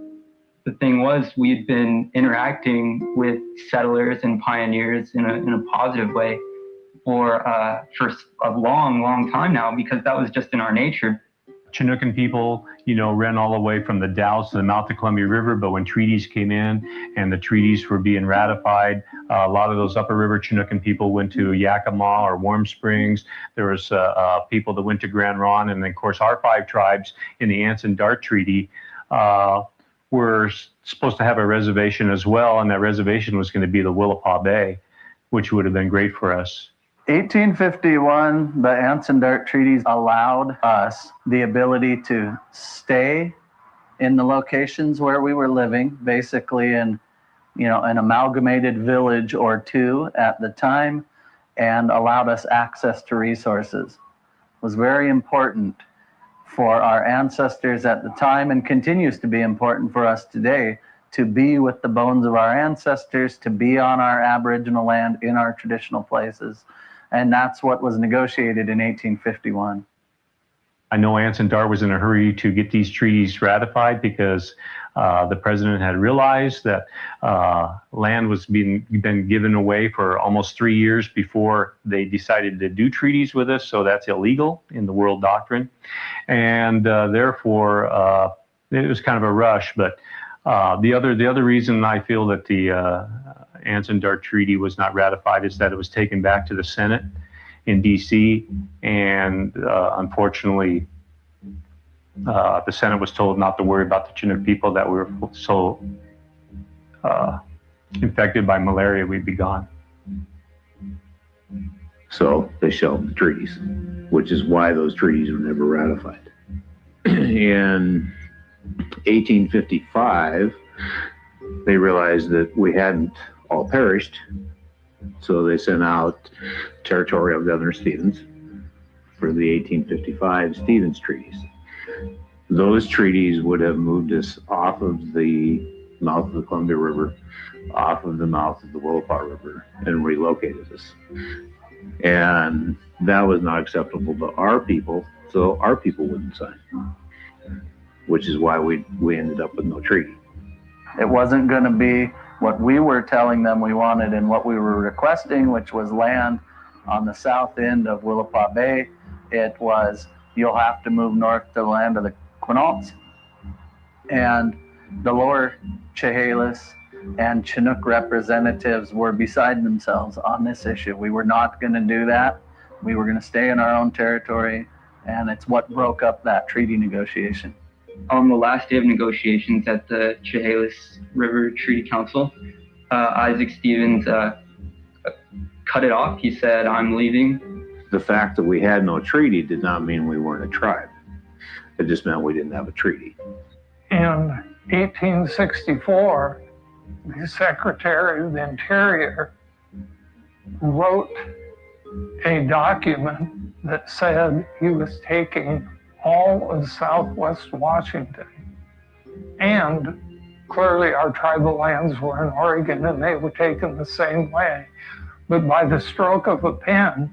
The thing was, we had been interacting with settlers and pioneers in a positive way for a long, long time now, because that was just in our nature. Chinookan people, ran all the way from the Dalles to the mouth of Columbia River, but when treaties came in and the treaties were being ratified, a lot of those upper river Chinookan people went to Yakima or Warm Springs. There was people that went to Grand Ronde, and then, of course, our 5 tribes in the Anson-Dart Treaty were supposed to have a reservation as well, and that reservation was going to be the Willapa Bay, which would have been great for us. 1851, the Anson-Dart treaties allowed us the ability to stay in the locations where we were living, basically in, an amalgamated village or two at the time, and allowed us access to resources. It was very important for our ancestors at the time, and continues to be important for us today, to be with the bones of our ancestors, to be on our Aboriginal land in our traditional places. And that's what was negotiated in 1851. I know Anson-Dart was in a hurry to get these treaties ratified because the president had realized that land was been given away for almost 3 years before they decided to do treaties with us. So that's illegal in the world doctrine. And therefore, it was kind of a rush. But the other reason I feel that the Anson-Dart Treaty was not ratified is that it was taken back to the Senate in D.C. and unfortunately, the Senate was told not to worry about the Chinook people, that we were so infected by malaria we'd be gone. So they shelved the treaties, which is why those treaties were never ratified. In 1855, they realized that we hadn't all perished, so they sent out Territorial Governor Stevens for the 1855 Stevens treaties. Those treaties would have moved us off of the mouth of the Columbia River, off of the mouth of the Willapa River, and relocated us. And that was not acceptable to our people, so our people wouldn't sign, which is why we ended up with no treaty. It wasn't going to be what we were telling them we wanted and what we were requesting, which was land on the south end of Willapa Bay. It was, you'll have to move north to the land of the Quinaults and the lower Chehalis and Chinook representatives were beside themselves on this issue. We were not going to do that. We were going to stay in our own territory, and it's what broke up that treaty negotiation. On the last day of negotiations at the Chehalis River Treaty Council, Isaac Stevens cut it off. He said, "I'm leaving." The fact that we had no treaty did not mean we weren't a tribe. It just meant we didn't have a treaty. In 1864, the Secretary of the Interior wrote a document that said he was taking all of Southwest Washington. And clearly our tribal lands were in Oregon and they were taken the same way. But by the stroke of a pen,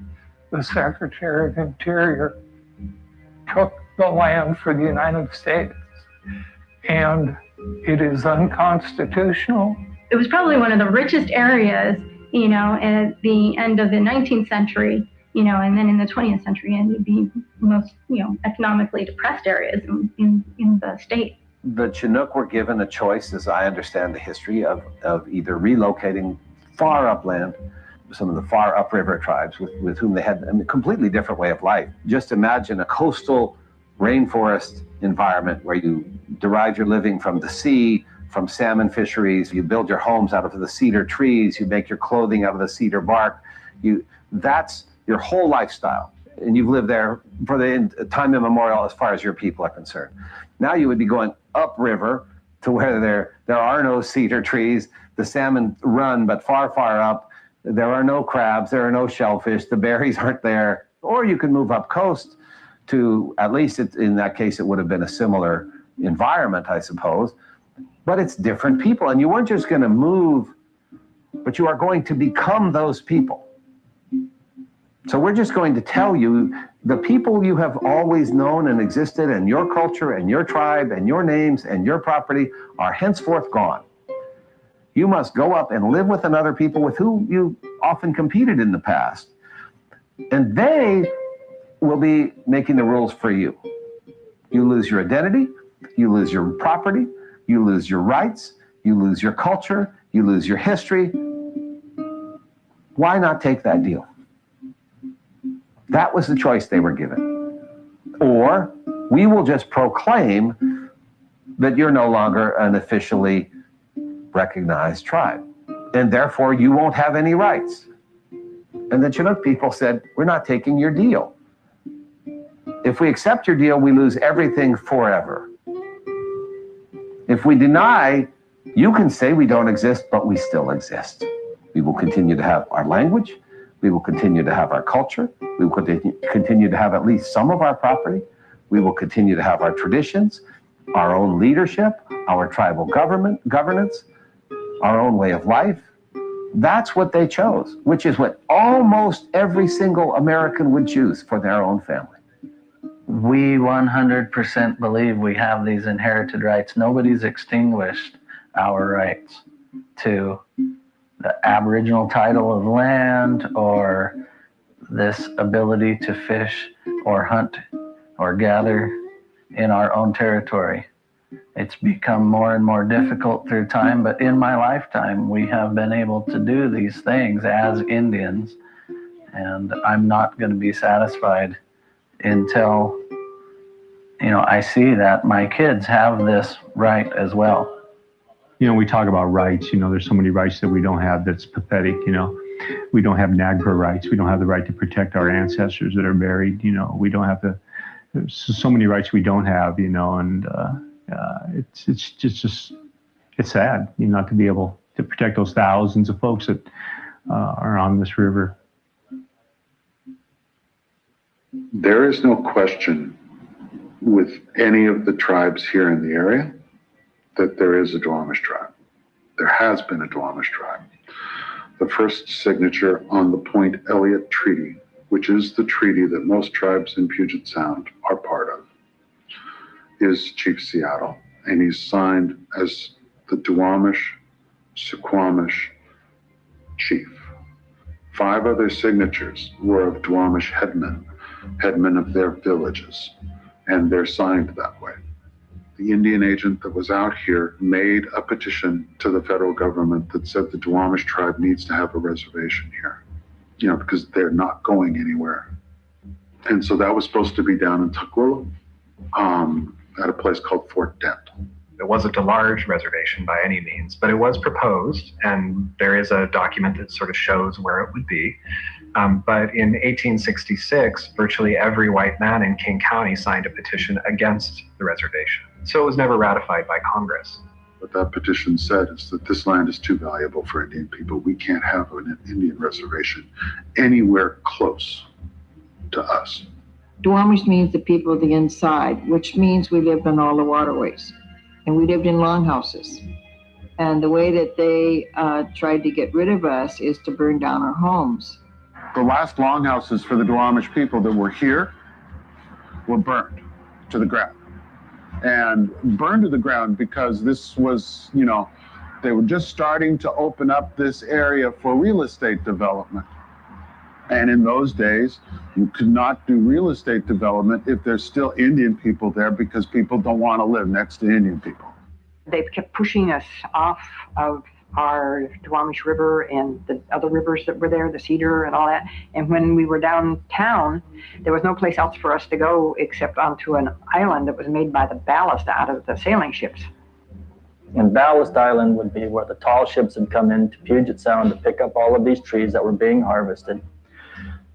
the Secretary of Interior took the land for the United States. And it is unconstitutional. It was probably one of the richest areas, at the end of the 19th century, and then in the 20th century, and the most, economically depressed areas in the state. The Chinook were given a choice, as I understand the history, of either relocating far upland, some of the far upriver tribes with whom they had a completely different way of life. Just imagine a coastal rainforest environment where you derive your living from the sea, from salmon fisheries, you build your homes out of the cedar trees, you make your clothing out of the cedar bark. That's your whole lifestyle. And you've lived there for the time immemorial as far as your people are concerned. Now you would be going upriver to where there are no cedar trees, the salmon run but far, far up, there are no crabs, there are no shellfish, the berries aren't there. Or you could move up coast to, at least in that case, it would have been a similar environment, I suppose. But it's different people, and you weren't just going to move, but you are going to become those people. So we're just going to tell you the people you have always known and existed, and your culture and your tribe and your names and your property are henceforth gone. You must go up and live with another people with whom you often competed in the past. And they will be making the rules for you. You lose your identity, you lose your property, you lose your rights, you lose your culture, you lose your history. Why not take that deal? That was the choice they were given. Or we will just proclaim that you're no longer an officially recognized tribe, and therefore you won't have any rights. And the Chinook people said, we're not taking your deal. If we accept your deal, we lose everything forever. If we deny, you can say we don't exist, but we still exist. We will continue to have our language. We will continue to have our culture. We will continue to have at least some of our property. We will continue to have our traditions, our own leadership, our tribal governance, our own way of life. That's what they chose, which is what almost every single American would choose for their own family. We 100% believe we have these inherited rights. Nobody's extinguished our rights to the Aboriginal title of land or this ability to fish or hunt or gather in our own territory. It's become more and more difficult through time, but in my lifetime, we have been able to do these things as Indians, and I'm not going to be satisfied until, I see that my kids have this right as well. We talk about rights, there's so many rights that we don't have that's pathetic, We don't have NAGPRA rights. We don't have the right to protect our ancestors that are buried, we don't have there's so many rights we don't have, and it's just sad, not to be able to protect those thousands of folks that are on this river. There is no question with any of the tribes here in the area that there is a Duwamish tribe. There has been a Duwamish tribe. The first signature on the Point Elliott Treaty, which is the treaty that most tribes in Puget Sound are part of, is Chief Seattle, and he's signed as the Duwamish Suquamish chief. 5 other signatures were of Duwamish headmen of their villages, and they're signed that way. the Indian agent that was out here made a petition to the federal government that said the Duwamish tribe needs to have a reservation here, because they're not going anywhere. And so that was supposed to be down in Tukwila, at a place called Fort Dent. It wasn't a large reservation by any means, but it was proposed, and there is a document that sort of shows where it would be. But in 1866, virtually every white man in King County signed a petition against the reservation. So it was never ratified by Congress. What that petition said is that this land is too valuable for Indian people. We can't have an Indian reservation anywhere close to us. Duwamish means the people of the inside, which means we lived on all the waterways. And we lived in longhouses. And the way that they tried to get rid of us is to burn down our homes. The last longhouses for the Duwamish people that were here were burned to the ground. And burned to the ground because this was, they were just starting to open up this area for real estate development. And in those days, you could not do real estate development if there's still Indian people there, because people don't want to live next to Indian people. They've kept pushing us off of our Duwamish River and the other rivers that were there, the Cedar and all that. And when we were downtown, there was no place else for us to go except onto an island that was made by the ballast out of the sailing ships. And Ballast Island would be where the tall ships would come into Puget Sound to pick up all of these trees that were being harvested.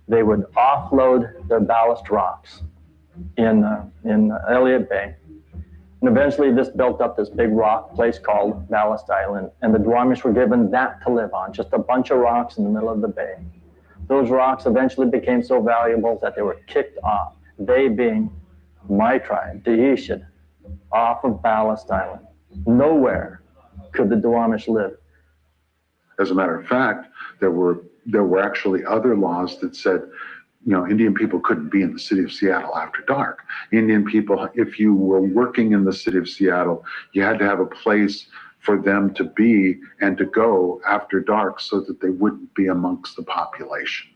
They would offload their ballast rocks in Elliott Bay. And eventually this built up this big rock place called Ballast Island. And the Duwamish were given that to live on, just a bunch of rocks in the middle of the bay. Those rocks eventually became so valuable that they were kicked off. They being my tribe, the Ishid, off of Ballast Island. Nowhere could the Duwamish live. As a matter of fact, there were actually other laws that said, Indian people couldn't be in the city of Seattle after dark. Indian people, if you were working in the city of Seattle, you had to have a place for them to be and to go after dark so that they wouldn't be amongst the population.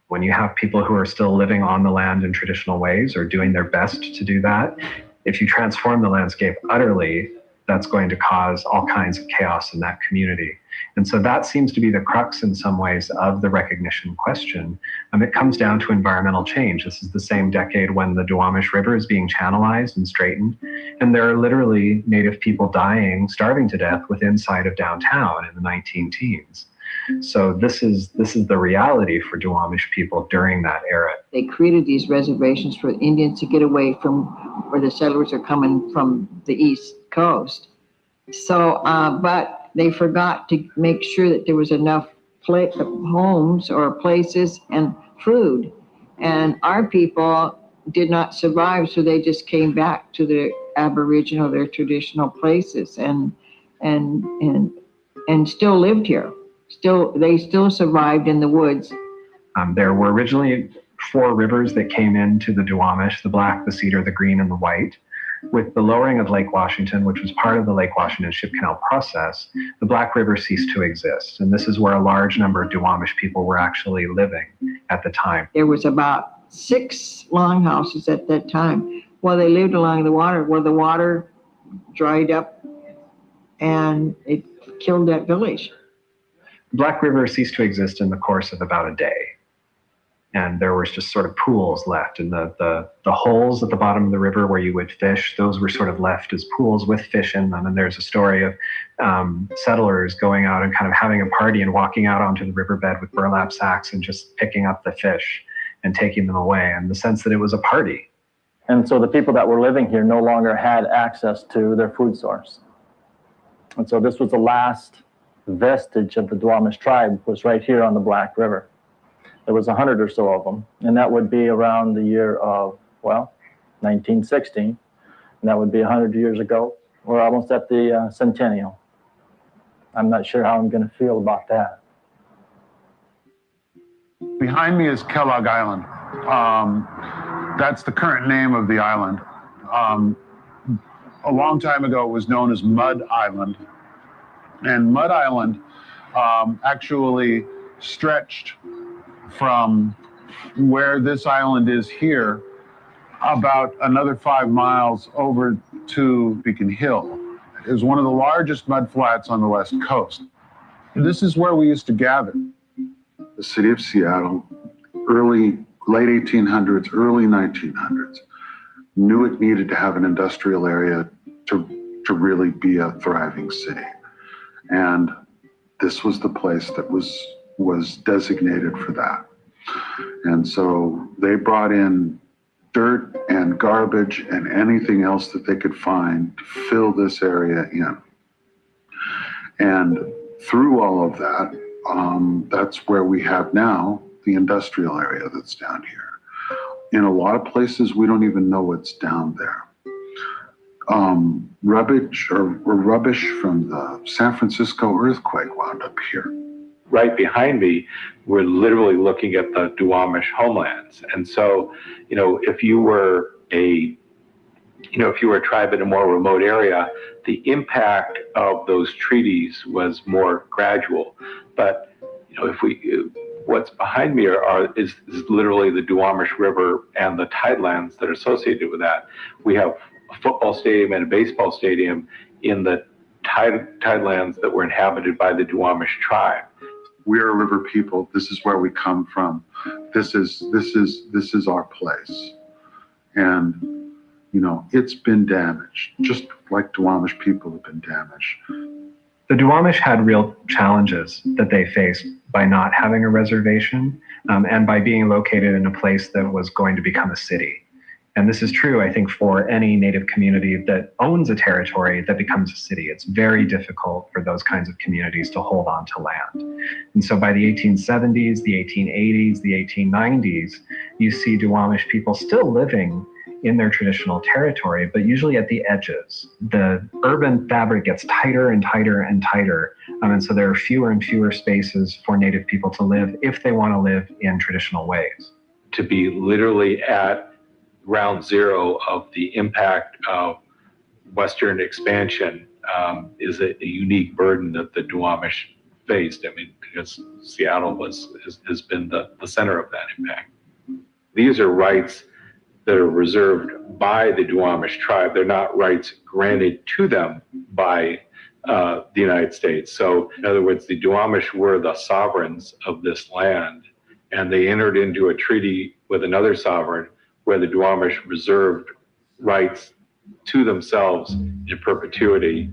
When you have people who are still living on the land in traditional ways or doing their best to do that, if you transform the landscape utterly, that's going to cause all kinds of chaos in that community. And so that seems to be the crux in some ways of the recognition question. It comes down to environmental change. This is the same decade when the Duwamish River is being channelized and straightened. And there are literally Native people dying, starving to death within sight of downtown in the 19-teens. So this is the reality for Duwamish people during that era. They created these reservations for Indians to get away from where the settlers are coming from the East Coast. So, but they forgot to make sure that there was enough homes or places and food. And our people did not survive, so they just came back to their Aboriginal, their traditional places, and still lived here. They still survived in the woods. There were originally 4 rivers that came into the Duwamish: the Black, the Cedar, the Green, and the White. With the lowering of Lake Washington, which was part of the Lake Washington Ship Canal process, the Black River ceased to exist. And this is where a large number of Duwamish people were actually living at the time. There was about 6 longhouses at that time. Well, they lived along the water. Well, the water dried up and it killed that village. The Black River ceased to exist in the course of about a day. And there was just sort of pools left. And the holes at the bottom of the river where you would fish, those were sort of left as pools with fish in them. And there's a story of settlers going out and kind of having a party and walking out onto the riverbed with burlap sacks and just picking up the fish and taking them away, in the sense that it was a party. And so the people that were living here no longer had access to their food source. And so this was the last vestige of the Duwamish tribe, was right here on the Black River. There was 100 or so of them, and that would be around the year of, 1916, and that would be 100 years ago. We're almost at the centennial. I'm not sure how I'm going to feel about that. Behind me is Kellogg Island. That's the current name of the island. A long time ago, it was known as Mud Island. And Mud Island actually stretched from where this island is here about another 5 miles over to Beacon Hill. It was one of the largest mud flats on the West Coast. This is where we used to gather. The city of Seattle, late 1800s, early 1900s, knew it needed to have an industrial area to really be a thriving city. And this was the place that was designated for that. And so they brought in dirt and garbage and anything else that they could find to fill this area in. And through all of that, that's where we have now the industrial area that's down here. In a lot of places, we don't even know what's down there. Rubbish from the San Francisco earthquake wound up here. Right behind me, we're literally looking at the Duwamish homelands. And so, if you were a tribe in a more remote area, the impact of those treaties was more gradual. But, what's behind me is literally the Duwamish River and the tidelands that are associated with that. We have a football stadium and a baseball stadium in the tidelands that were inhabited by the Duwamish tribe. We are river people. This is where we come from. This is our place. And, it's been damaged, just like Duwamish people have been damaged. The Duwamish had real challenges that they faced by not having a reservation and by being located in a place that was going to become a city. And this is true, I think, for any Native community that owns a territory that becomes a city. It's very difficult for those kinds of communities to hold on to land. And so by the 1870s, the 1880s, the 1890s, you see Duwamish people still living in their traditional territory, but usually at the edges. The urban fabric gets tighter and tighter and tighter. And so there are fewer and fewer spaces for Native people to live if they want to live in traditional ways. To be literally at ground zero of the impact of Western expansion is a unique burden that the Duwamish faced. I mean, because Seattle has been the center of that impact. These are rights that are reserved by the Duwamish tribe. They're not rights granted to them by the United States. So in other words, the Duwamish were the sovereigns of this land, and they entered into a treaty with another sovereign where the Duwamish reserved rights to themselves in perpetuity.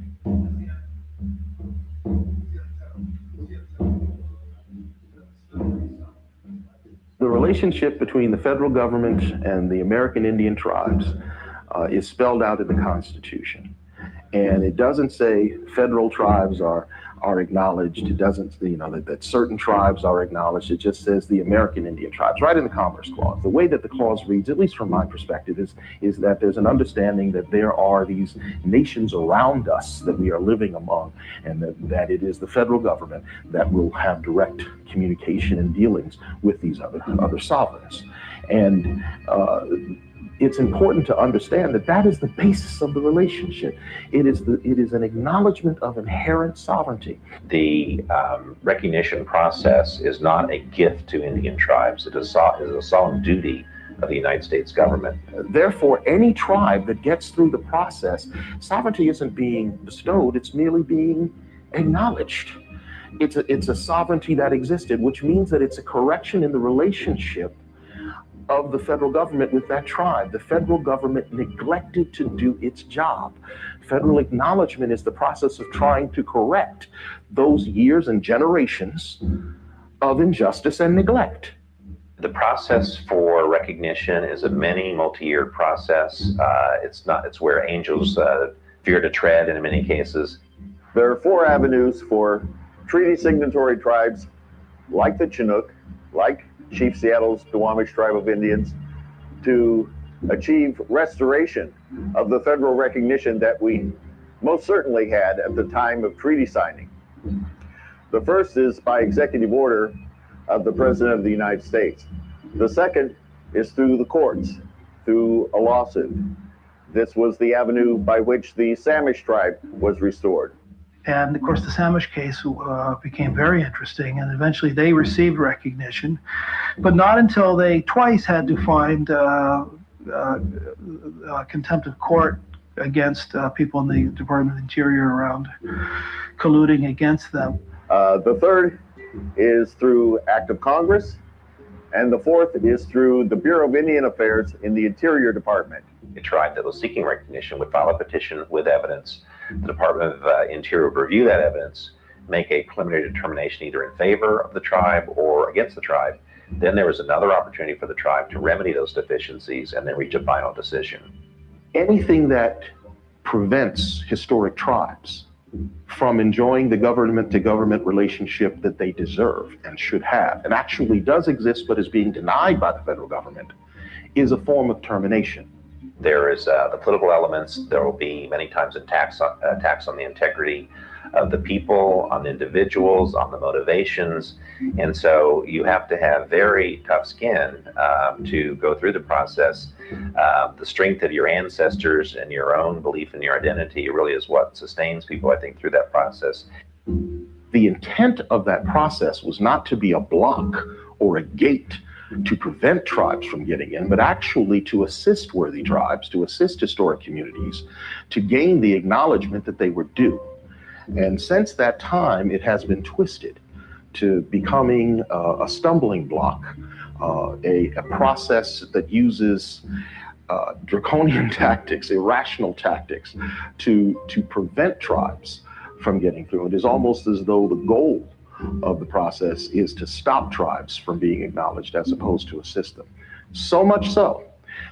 The relationship between the federal government and the American Indian tribes is spelled out in the Constitution. And it doesn't say federal tribes are acknowledged. It doesn't, that certain tribes are acknowledged. It just says the American Indian tribes, right in the Commerce Clause. The way that the clause reads, at least from my perspective, is that there's an understanding that there are these nations around us that we are living among, and that it is the federal government that will have direct communication and dealings with these other sovereigns. And it's important to understand that is the basis of the relationship. It is an acknowledgement of inherent sovereignty. The recognition process is not a gift to Indian tribes. It is a solemn duty of the United States government. Therefore, any tribe that gets through the process, sovereignty isn't being bestowed, it's merely being acknowledged. It's a sovereignty that existed, which means that it's a correction in the relationship of the federal government with that tribe. The federal government neglected to do its job. Federal acknowledgement is the process of trying to correct those years and generations of injustice and neglect. The process for recognition is a many multi-year process. It's where angels fear to tread in many cases. There are 4 avenues for treaty signatory tribes like the Chinook, like Chief Seattle's Duwamish Tribe of Indians, to achieve restoration of the federal recognition that we most certainly had at the time of treaty signing. The first is by executive order of the President of the United States. The second is through the courts, through a lawsuit. This was the avenue by which the Samish tribe was restored. And of course, the Samish case became very interesting, and eventually they received recognition, but not until they twice had to find contempt of court against people in the Department of the Interior around colluding against them. The third is through act of Congress, and the fourth is through the Bureau of Indian Affairs in the Interior Department. A tribe that was seeking recognition would file a petition with evidence. The Department of Interior would review that evidence, make a preliminary determination either in favor of the tribe or against the tribe. Then there was another opportunity for the tribe to remedy those deficiencies and then reach a final decision. Anything that prevents historic tribes from enjoying the government-to-government relationship that they deserve and should have, and actually does exist but is being denied by the federal government, is a form of termination. There is the political elements. There will be many times attacks on the integrity of the people, on individuals, on the motivations. And so you have to have very tough skin to go through the process. The strength of your ancestors and your own belief in your identity really is what sustains people, I think, through that process. The intent of that process was not to be a block or a gate to prevent tribes from getting in, but actually to assist worthy tribes, to assist historic communities, to gain the acknowledgement that they were due. And since that time, it has been twisted to becoming a stumbling block, a process that uses draconian tactics, irrational tactics to prevent tribes from getting through. It is almost as though the goal of the process is to stop tribes from being acknowledged as opposed to assist them. So much so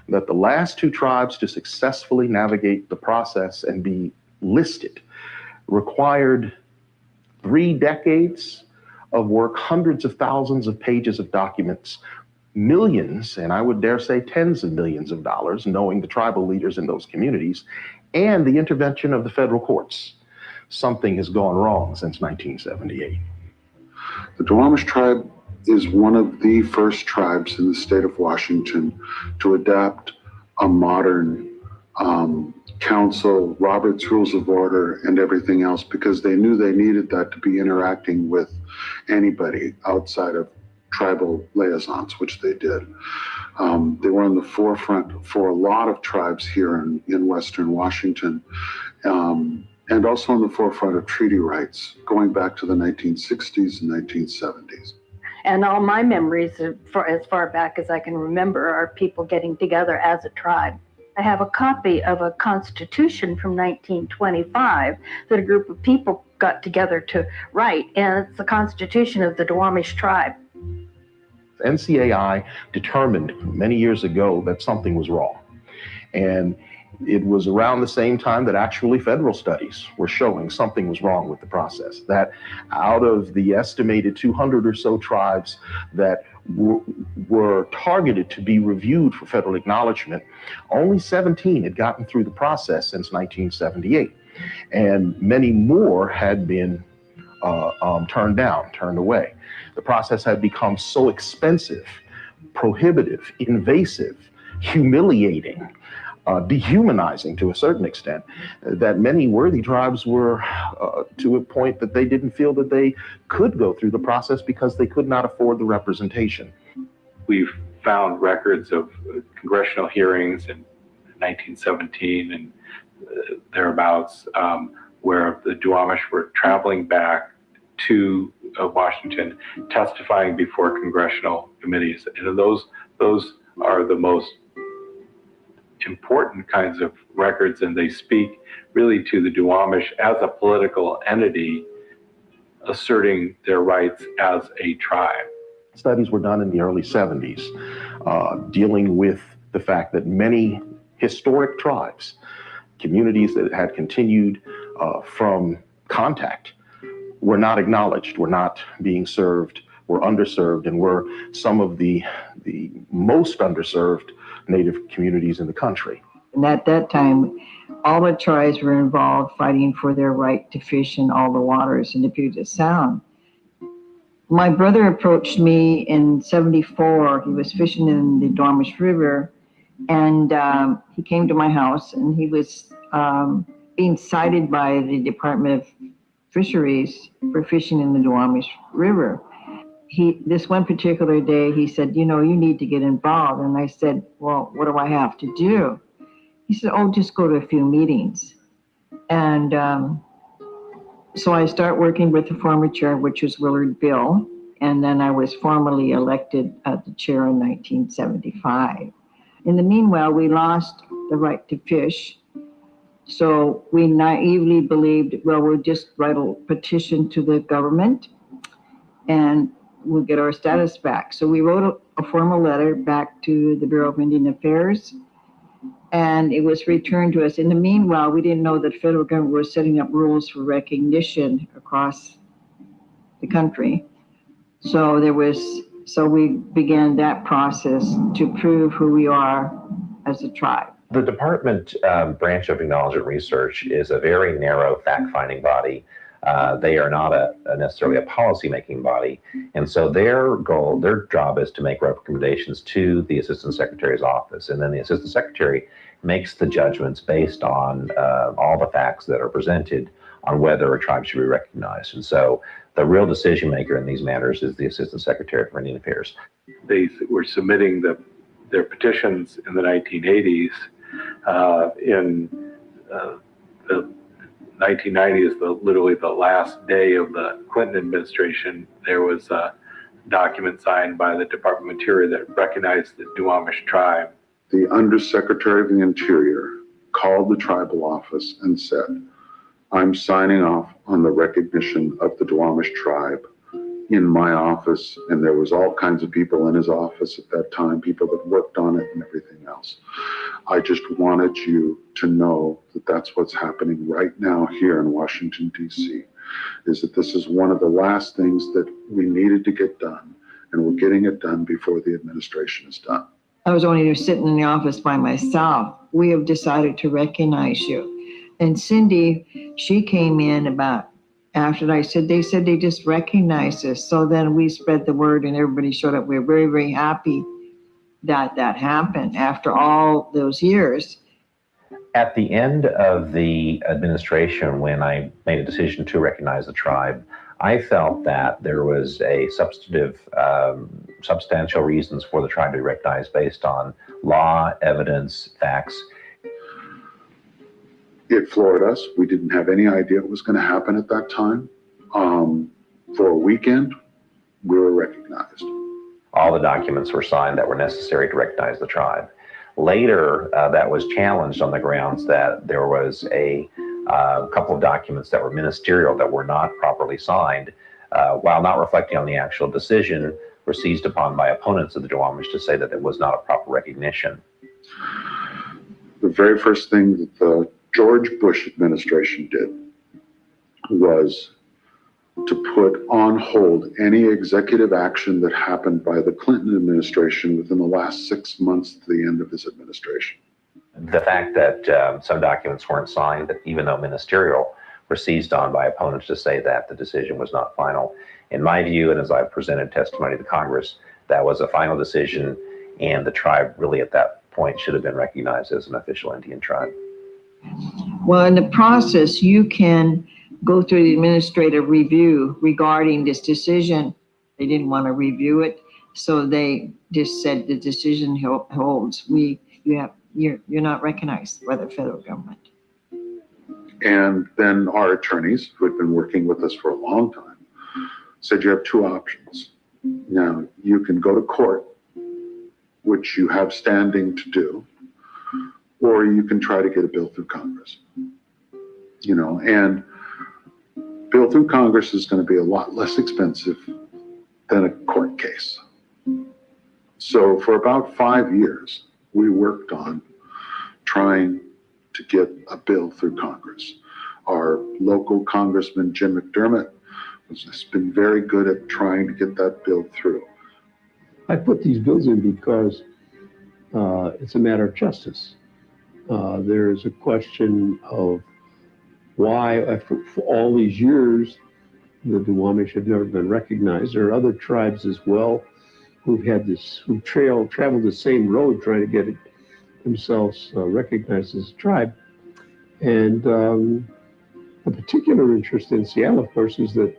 that the last two tribes to successfully navigate the process and be listed required 3 decades of work, hundreds of thousands of pages of documents, millions, and I would dare say tens of millions of dollars, knowing the tribal leaders in those communities, and the intervention of the federal courts. Something has gone wrong since 1978. The Duwamish tribe is one of the first tribes in the state of Washington to adopt a modern council, Robert's Rules of Order, and everything else, because they knew they needed that to be interacting with anybody outside of tribal liaisons, which they did. They were on the forefront for a lot of tribes here in Western Washington, and also on the forefront of treaty rights, going back to the 1960s and 1970s. And all my memories, as far back as I can remember, are people getting together as a tribe. I have a copy of a constitution from 1925 that a group of people got together to write, and it's the Constitution of the Duwamish tribe. NCAI determined many years ago that something was wrong. And it was around the same time that actually federal studies were showing something was wrong with the process, that out of the estimated 200 or so tribes that were targeted to be reviewed for federal acknowledgement, only 17 had gotten through the process since 1978. And many more had been turned away. The process had become so expensive, prohibitive, invasive, humiliating, dehumanizing to a certain extent, that many worthy tribes were to a point that they didn't feel that they could go through the process because they could not afford the representation. We've found records of congressional hearings in 1917 and thereabouts, where the Duwamish were traveling back to Washington, testifying before congressional committees. And those are the most important kinds of records, and they speak really to the Duwamish as a political entity asserting their rights as a tribe. Studies were done in the early 70s dealing with the fact that many historic tribes, communities that had continued from contact, were not acknowledged, were not being served, were underserved, and were some of the most underserved Native communities in the country. And at that time, all the tribes were involved fighting for their right to fish in all the waters in the Puget Sound. My brother approached me in '74. He was fishing in the Duwamish River, and he came to my house, and he was being cited by the Department of Fisheries for fishing in the Duwamish River. this one particular day, he said, you know, you need to get involved. And I said, well, what do I have to do? He said, oh, just go to a few meetings. And so I start working with the former chair, which was Willard Bill. And then I was formally elected the chair in 1975. In the meanwhile, we lost the right to fish. So we naively believed, well, we'll just write a petition to the government and we'll get our status back. So we wrote a formal letter back to the Bureau of Indian Affairs, and it was returned to us. In the meanwhile, we didn't know that federal government was setting up rules for recognition across the country. So we began that process to prove who we are as a tribe. The department branch of Acknowledgement Research is a very narrow fact-finding body. They are not necessarily a policy-making body. And so their job is to make recommendations to the Assistant Secretary's office. And then the Assistant Secretary makes the judgments based on all the facts that are presented on whether a tribe should be recognized. And so the real decision maker in these matters is the Assistant Secretary for Indian Affairs. They were submitting their petitions in the 1980s. In the 1990s, literally the last day of the Clinton administration, there was a document signed by the Department of Interior that recognized the Duwamish tribe. The Undersecretary of the Interior called the tribal office and said, I'm signing off on the recognition of the Duwamish tribe in my office. And there was all kinds of people in his office at that time, people that worked on it and everything else. I just wanted you to know that that's what's happening right now here in Washington, D.C., is that this is one of the last things that we needed to get done, and we're getting it done before the administration is done. I was only sitting in the office by myself. We have decided to recognize you. And Cindy, she came in about after they said they just recognized us. So then we spread the word and everybody showed up. We're very, very happy that happened after all those years. At the end of the administration, when I made a decision to recognize the tribe, I felt that there was a substantial reasons for the tribe to be recognized based on law, evidence, facts. It floored us. We didn't have any idea what was going to happen at that time. For a weekend, we were recognized. All the documents were signed that were necessary to recognize the tribe. Later, that was challenged on the grounds that there was a couple of documents that were ministerial that were not properly signed, while not reflecting on the actual decision, were seized upon by opponents of the Duwamish to say that it was not a proper recognition. The very first thing that the George Bush administration did was to put on hold any executive action that happened by the Clinton administration within the last 6 months to the end of his administration. The fact that some documents weren't signed, even though ministerial, were seized on by opponents to say that the decision was not final. In my view, and as I've presented testimony to Congress, that was a final decision, and the tribe really at that point should have been recognized as an official Indian tribe. Well, in the process, you can go through the administrative review regarding this decision. They didn't want to review it, so they just said the decision holds. You're not recognized by the federal government. And then our attorneys, who had been working with us for a long time, said you have two options. Now, you can go to court, which you have standing to do, or you can try to get a bill through Congress. And bill through Congress is going to be a lot less expensive than a court case. So for about 5 years, we worked on trying to get a bill through Congress. Our local congressman, Jim McDermott, has been very good at trying to get that bill through. I put these bills in because it's a matter of justice. There is a question of why, after all these years, the Duwamish have never been recognized. There are other tribes as well who've traveled the same road trying to get themselves recognized as a tribe. And a particular interest in Seattle, of course, is that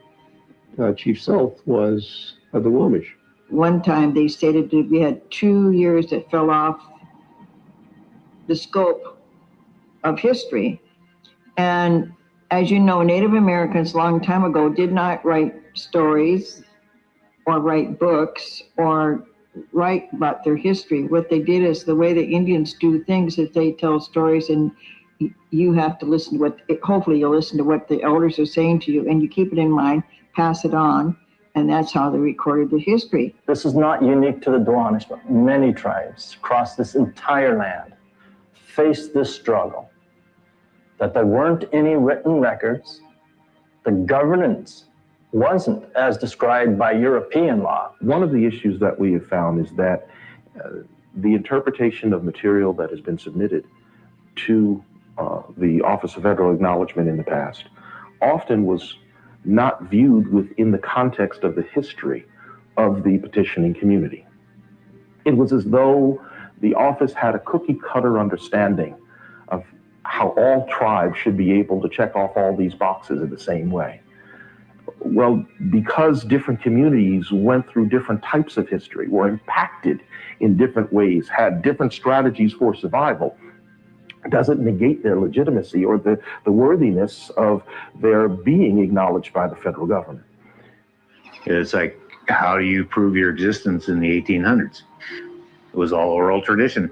Chief South was of the Duwamish. One time they stated that we had 2 years that fell off the scope of history. And as you know, Native Americans a long time ago did not write stories or write books or write about their history. What they did is the way the Indians do things is they tell stories, and you have to listen to hopefully you'll listen to what the elders are saying to you, and you keep it in mind, pass it on, and that's how they recorded the history. This is not unique to the Duwamish, but many tribes across this entire land faced this struggle, that there weren't any written records, the governance wasn't as described by European law. One of the issues that we have found is that the interpretation of material that has been submitted to the Office of Federal Acknowledgement in the past often was not viewed within the context of the history of the petitioning community. It was as though the office had a cookie cutter understanding of how all tribes should be able to check off all these boxes in the same way. Well, because different communities went through different types of history, were impacted in different ways, had different strategies for survival, doesn't negate their legitimacy or the worthiness of their being acknowledged by the federal government. It's like, how do you prove your existence in the 1800s? It was all oral tradition.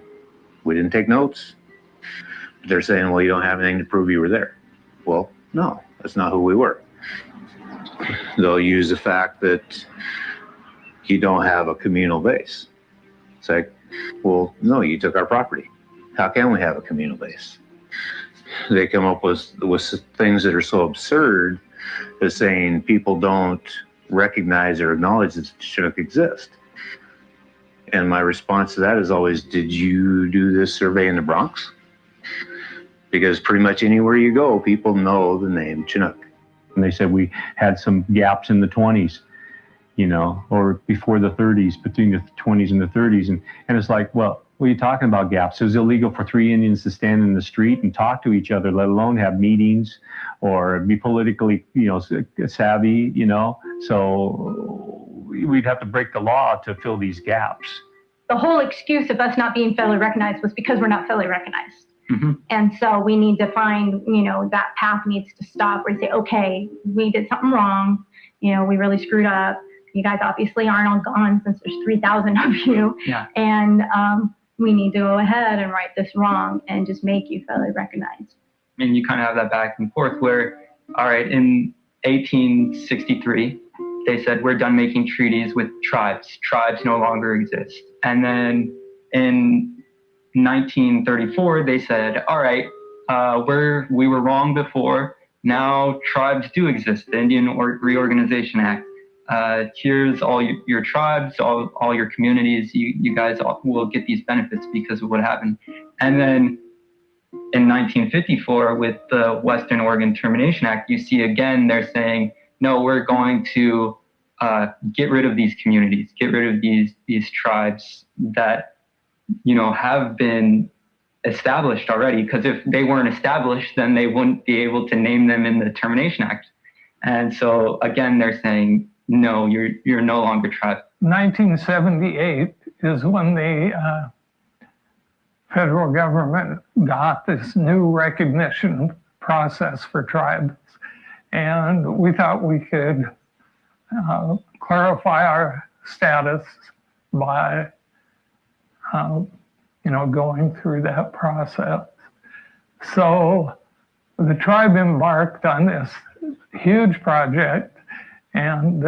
We didn't take notes. They're saying, well, you don't have anything to prove you were there. Well, no, that's not who we were. They'll use the fact that you don't have a communal base. It's like, well, no, you took our property. How can we have a communal base? They come up with things that are so absurd as saying people don't recognize or acknowledge that Chinook exist. And my response to that is always, did you do this survey in the Bronx? Because pretty much anywhere you go, people know the name Chinook. And they said we had some gaps in the 20s, you know, or before the 30s, between the 20s and the 30s. And it's like, well, what are you talking about gaps? It was illegal for 3 Indians to stand in the street and talk to each other, let alone have meetings or be politically, you know, savvy, you know. So we'd have to break the law to fill these gaps. The whole excuse of us not being federally recognized was because we're not federally recognized. Mm-hmm. And so we need to find, you know, that path needs to stop where you say, okay, we did something wrong. You know, we really screwed up. You guys obviously aren't all gone since there's 3,000 of you. Yeah. And we need to go ahead and right this wrong and just make you federally recognized. And you kind of have that back and forth where, all right, in 1863, they said, we're done making treaties with tribes. Tribes no longer exist. And then in 1934, they said, all right, we were wrong before. Now tribes do exist. The Indian Reorganization Act. Here's all your tribes, all your communities. You guys will get these benefits because of what happened. And then in 1954, with the Western Oregon Termination Act, you see again they're saying, no, we're going to get rid of these communities, get rid of these tribes that, you know, have been established already, because if they weren't established, then they wouldn't be able to name them in the Termination Act. And so again, they're saying, no, you're no longer tribe. 1978 is when the federal government got this new recognition process for tribes. And we thought we could clarify our status by you know, going through that process. So the tribe embarked on this huge project, and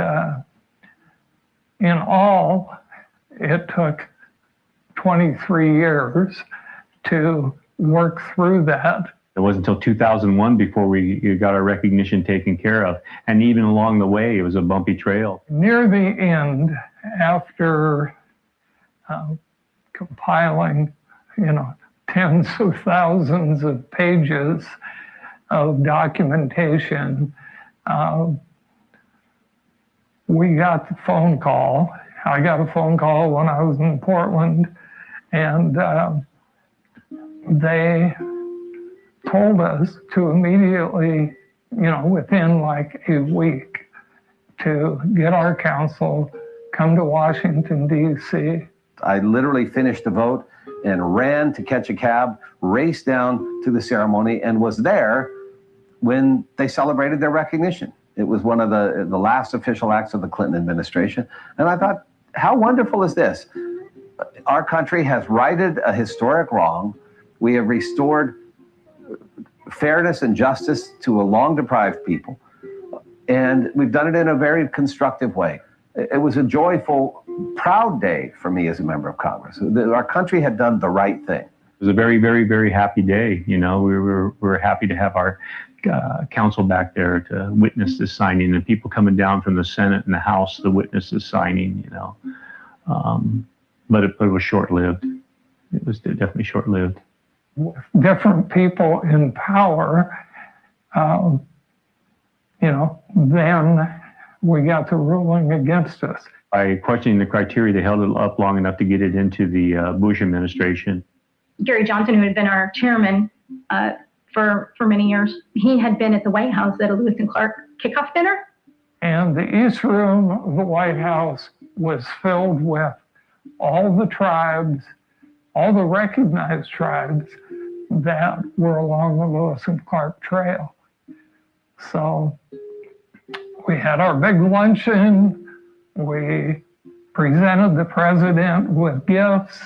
in all, it took 23 years to work through that. It wasn't until 2001 before we got our recognition taken care of. And even along the way, it was a bumpy trail. Near the end, after compiling, you know, tens of thousands of pages of documentation, we got the phone call. I got a phone call when I was in Portland, and they told us to immediately, you know, within like a week, to get our council come to Washington, D.C. I literally finished the vote and ran to catch a cab, raced down to the ceremony, and was there when they celebrated their recognition. It was one of the last official acts of the Clinton administration. And I thought, how wonderful is this? Our country has righted a historic wrong. We have restored fairness and justice to a long-deprived people. And we've done it in a very constructive way. It was a joyful, proud day for me as a member of Congress. Our country had done the right thing. It was a very, very, very happy day. You know, we were happy to have our council back there to witness this signing, and people coming down from the Senate and the House to witness this signing, you know. But it was short-lived. It was definitely short-lived. Different people in power, you know, then we got the ruling against us. By questioning the criteria, they held it up long enough to get it into the Bush administration. Gary Johnson, who had been our chairman for many years, he had been at the White House at a Lewis and Clark kickoff dinner. And the East Room of the White House was filled with all the tribes, all the recognized tribes that were along the Lewis and Clark Trail. So we had our big luncheon. We presented the president with gifts.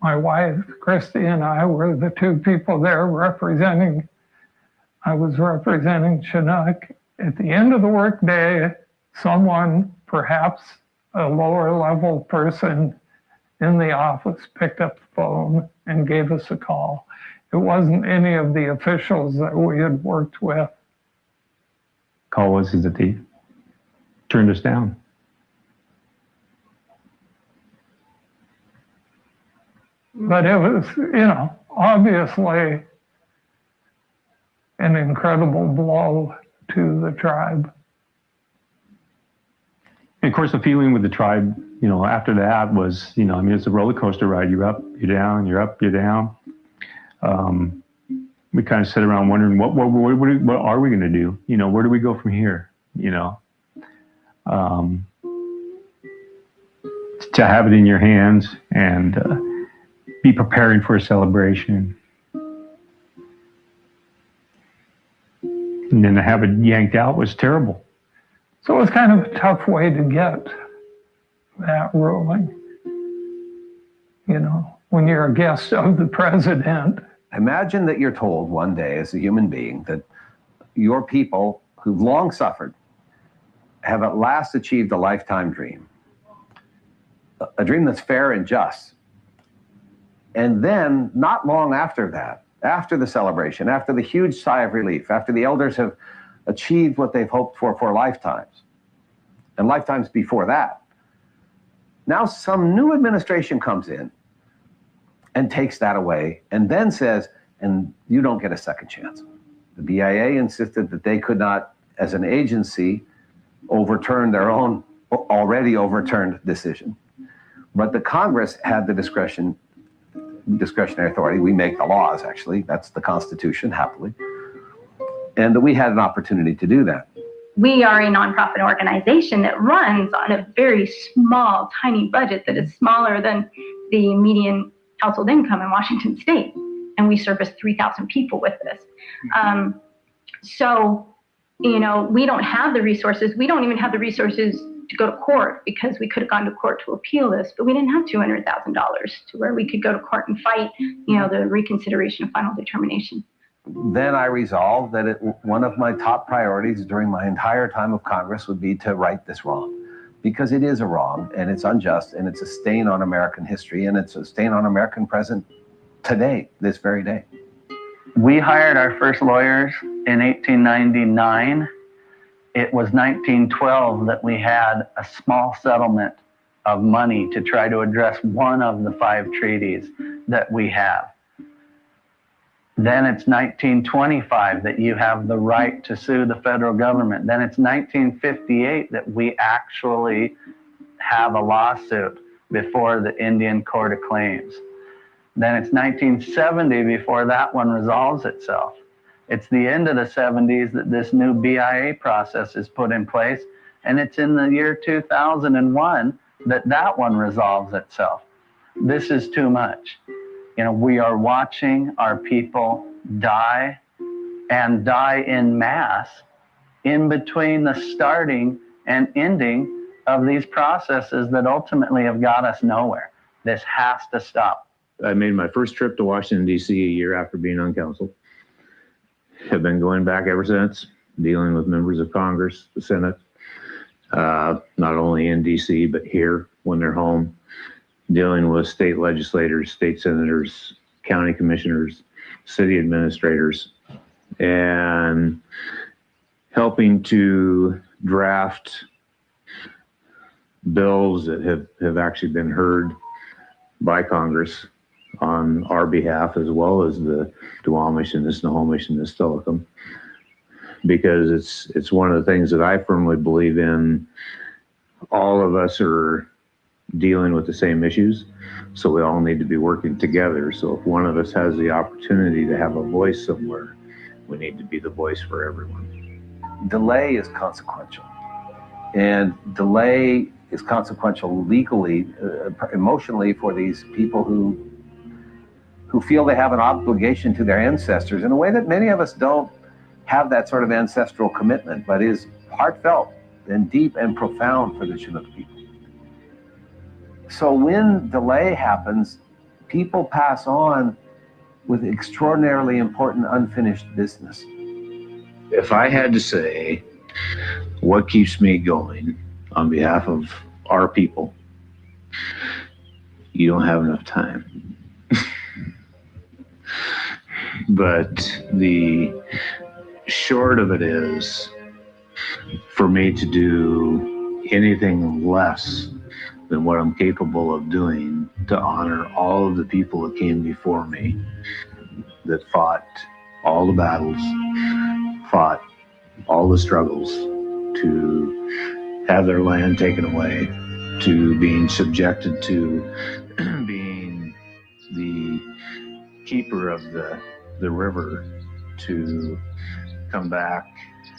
My wife, Christy, and I were the two people there representing. I was representing Chinook. At the end of the workday, someone, perhaps a lower level person in the office, picked up the phone and gave us a call. It wasn't any of the officials that we had worked with. Call was that they turned us down. But it was, you know, obviously an incredible blow to the tribe. And of course, the feeling with the tribe, you know, after that was, you know, I mean, it's a roller coaster ride. You're up, you're down, you're up, you're down. We kind of sat around wondering, what are we going to do? You know, where do we go from here? You know, to have it in your hands and be preparing for a celebration. And then to have it yanked out was terrible. So it was kind of a tough way to get that ruling. You know, when you're a guest of the president. Imagine that you're told one day as a human being that your people who've long suffered have at last achieved a lifetime dream. A dream that's fair and just. And then, not long after that, after the celebration, after the huge sigh of relief, after the elders have achieved what they've hoped for lifetimes, and lifetimes before that, now some new administration comes in and takes that away and then says, and you don't get a second chance. The BIA insisted that they could not, as an agency, overturn their own already overturned decision. But the Congress had the discretionary authority. We make the laws, actually. That's the Constitution, happily. And we had an opportunity to do that. We are a nonprofit organization that runs on a very small, tiny budget that is smaller than the median household income in Washington state. And we service 3,000 people with this. So, you know, we don't have the resources. We don't even have the resources to go to court, because we could have gone to court to appeal this, but we didn't have $200,000 to where we could go to court and fight, you know, the reconsideration of final determination. Then I resolved that one of my top priorities during my entire time of Congress would be to right this wrong, because it is a wrong and it's unjust and it's a stain on American history and it's a stain on American present today, this very day. We hired our first lawyers in 1899. It was 1912 that we had a small settlement of money to try to address one of the 5 treaties that we have. Then it's 1925 that you have the right to sue the federal government. Then it's 1958 that we actually have a lawsuit before the Indian Court of Claims. Then it's 1970 before that one resolves itself. It's the end of the 70s that this new BIA process is put in place. And it's in the year 2001 that one resolves itself. This is too much. We are watching our people die, and die in mass in between the starting and ending of these processes that ultimately have got us nowhere. This has to stop. I made my first trip to Washington, D.C. a year after being on council. Have been going back ever since, dealing with members of Congress, the Senate, not only in D.C., but here when they're home, dealing with state legislators, state senators, county commissioners, city administrators, and helping to draft bills that have actually been heard by Congress on our behalf, as well as the Duwamish and the Snohomish and the Stilichum, because it's one of the things that I firmly believe in. All of us are dealing with the same issues, so we all need to be working together. So if one of us has the opportunity to have a voice somewhere, we need to be the voice for everyone. Delay is consequential, and delay is consequential legally, emotionally, for these people who feel they have an obligation to their ancestors in a way that many of us don't have that sort of ancestral commitment, but is heartfelt and deep and profound for the Chinook people. So when delay happens, people pass on with extraordinarily important unfinished business. If I had to say what keeps me going on behalf of our people, you don't have enough time. But the short of it is, for me to do anything less than what I'm capable of doing to honor all of the people that came before me, that fought all the battles, fought all the struggles to have their land taken away, to being subjected to being the keeper of the river, to come back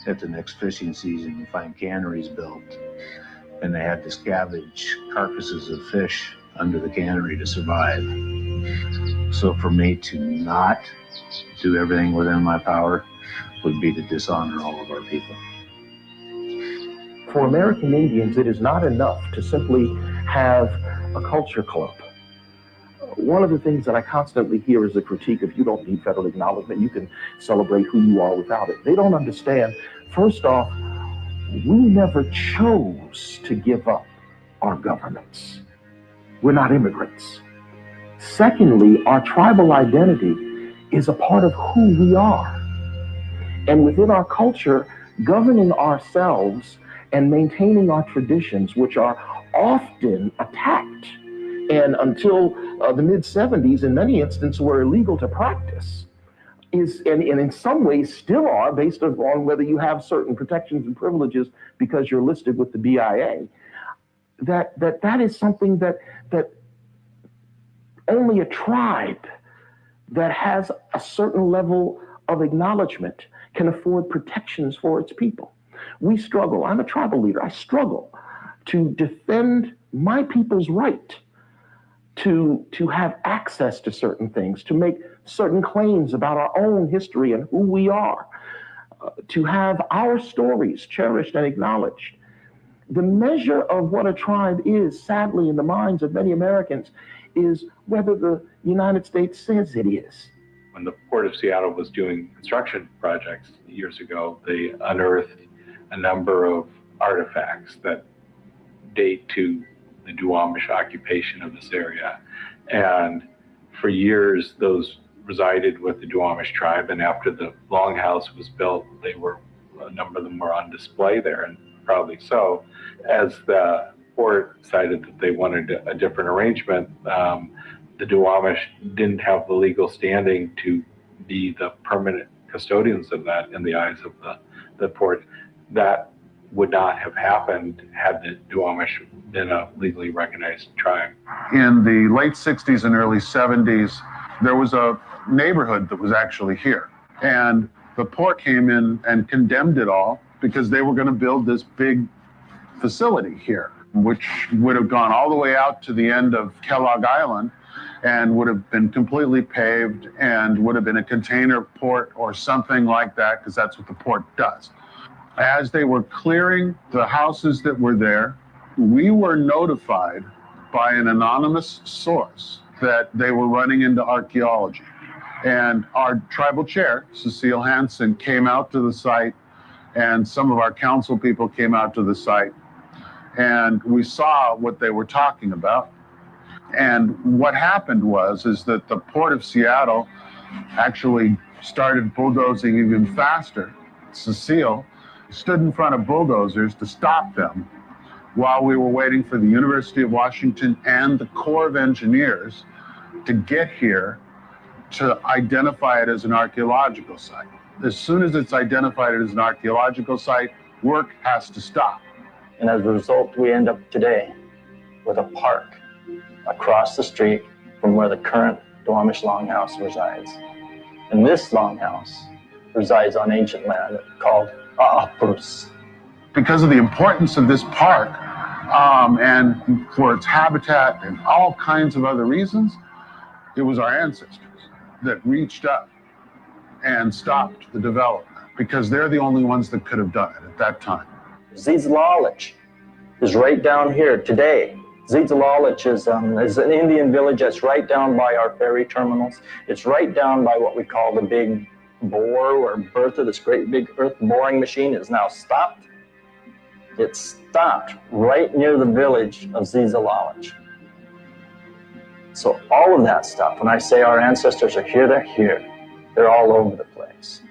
at the next fishing season and find canneries built, and they had to scavenge carcasses of fish under the cannery to survive. So for me to not do everything within my power would be to dishonor all of our people. For American Indians, it is not enough to simply have a culture club. One of the things that I constantly hear is the critique of, you don't need federal acknowledgement, you can celebrate who you are without it. They don't understand, first off, we never chose to give up our governments. We're not immigrants. Secondly, our tribal identity is a part of who we are. And within our culture, governing ourselves and maintaining our traditions, which are often attacked, and until the mid-70s, in many instances, were illegal to practice, and in some ways still are, based on whether you have certain protections and privileges because you're listed with the BIA. That is something that only a tribe that has a certain level of acknowledgement can afford protections for its people. We struggle. I'm a tribal leader. I struggle to defend my people's right to have access to certain things, to make certain claims about our own history and who we are, to have our stories cherished and acknowledged. The measure of what a tribe is, sadly, in the minds of many Americans, is whether the United States says it is. When the Port of Seattle was doing construction projects years ago, they unearthed a number of artifacts that date to the Duwamish occupation of this area. And for years, those resided with the Duwamish tribe. And after the Longhouse was built, a number of them were on display there, and probably so. As the port decided that they wanted a different arrangement, the Duwamish didn't have the legal standing to be the permanent custodians of that in the eyes of the port. That would not have happened had the Duwamish been a legally recognized tribe. In the late 60s and early 70s, there was a neighborhood that was actually here. And the port came in and condemned it all because they were going to build this big facility here, which would have gone all the way out to the end of Kellogg Island and would have been completely paved and would have been a container port or something like that, because that's what the port does. As they were clearing the houses that were there, we were notified by an anonymous source that they were running into archaeology. And our tribal chair, Cecile Hansen, came out to the site, and some of our council people came out to the site, and we saw what they were talking about. And what happened is that the Port of Seattle actually started bulldozing even faster. Cecile stood in front of bulldozers to stop them while we were waiting for the University of Washington and the Corps of Engineers to get here to identify it as an archaeological site. As soon as it's identified as an archaeological site, work has to stop. And as a result, we end up today with a park across the street from where the current Duwamish Longhouse resides. And this longhouse resides on ancient land called A'apurus. Because of the importance of this park, and for its habitat and all kinds of other reasons, it was our ancestors that reached up and stopped the development, because they're the only ones that could have done it at that time. Zizlalich is right down here today. Zizlalich is an Indian village that's right down by our ferry terminals. It's right down by what we call the big bore or Bertha, this great big earth boring machine is now stopped. It stopped right near the village of Zizlalich. So all of that stuff, when I say our ancestors are here, they're here. They're all over the place.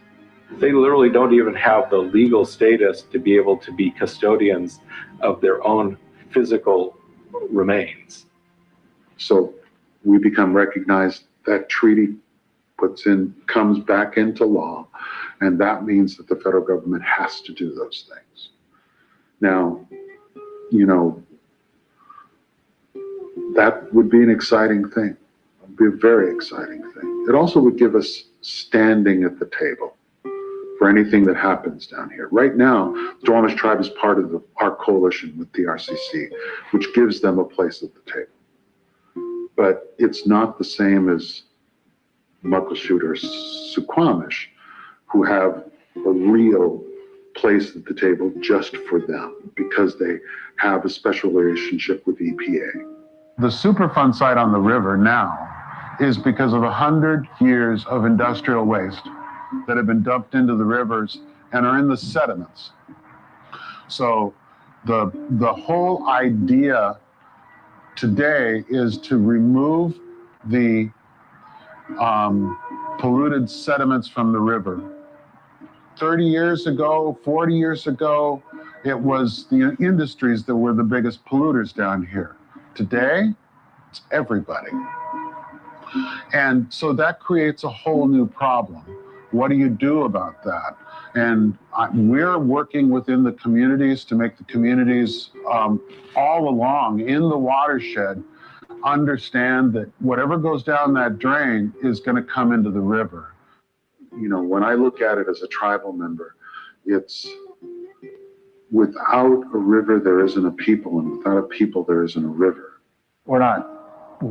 They literally don't even have the legal status to be able to be custodians of their own physical remains. So we become recognized, that treaty comes back into law, and that means that the federal government has to do those things. Now, that would be an exciting thing. It would be a very exciting thing. It also would give us standing at the table for anything that happens down here. Right now, the Duwamish tribe is part of our coalition with the RCC, which gives them a place at the table. But it's not the same as Muckleshoot or Suquamish, who have a real place at the table just for them because they have a special relationship with EPA. The Superfund site on the river now is because of 100 years of industrial waste that have been dumped into the rivers and are in the sediments. So the whole idea today is to remove the polluted sediments from the river. 30 years ago, 40 years ago, it was the industries that were the biggest polluters down here. Today, it's everybody. And so that creates a whole new problem. What do you do about that? And we're working within the communities to make the communities all along in the watershed understand that whatever goes down that drain is going to come into the river. When I look at it as a tribal member, it's without a river, there isn't a people, and without a people, there isn't a river. We're not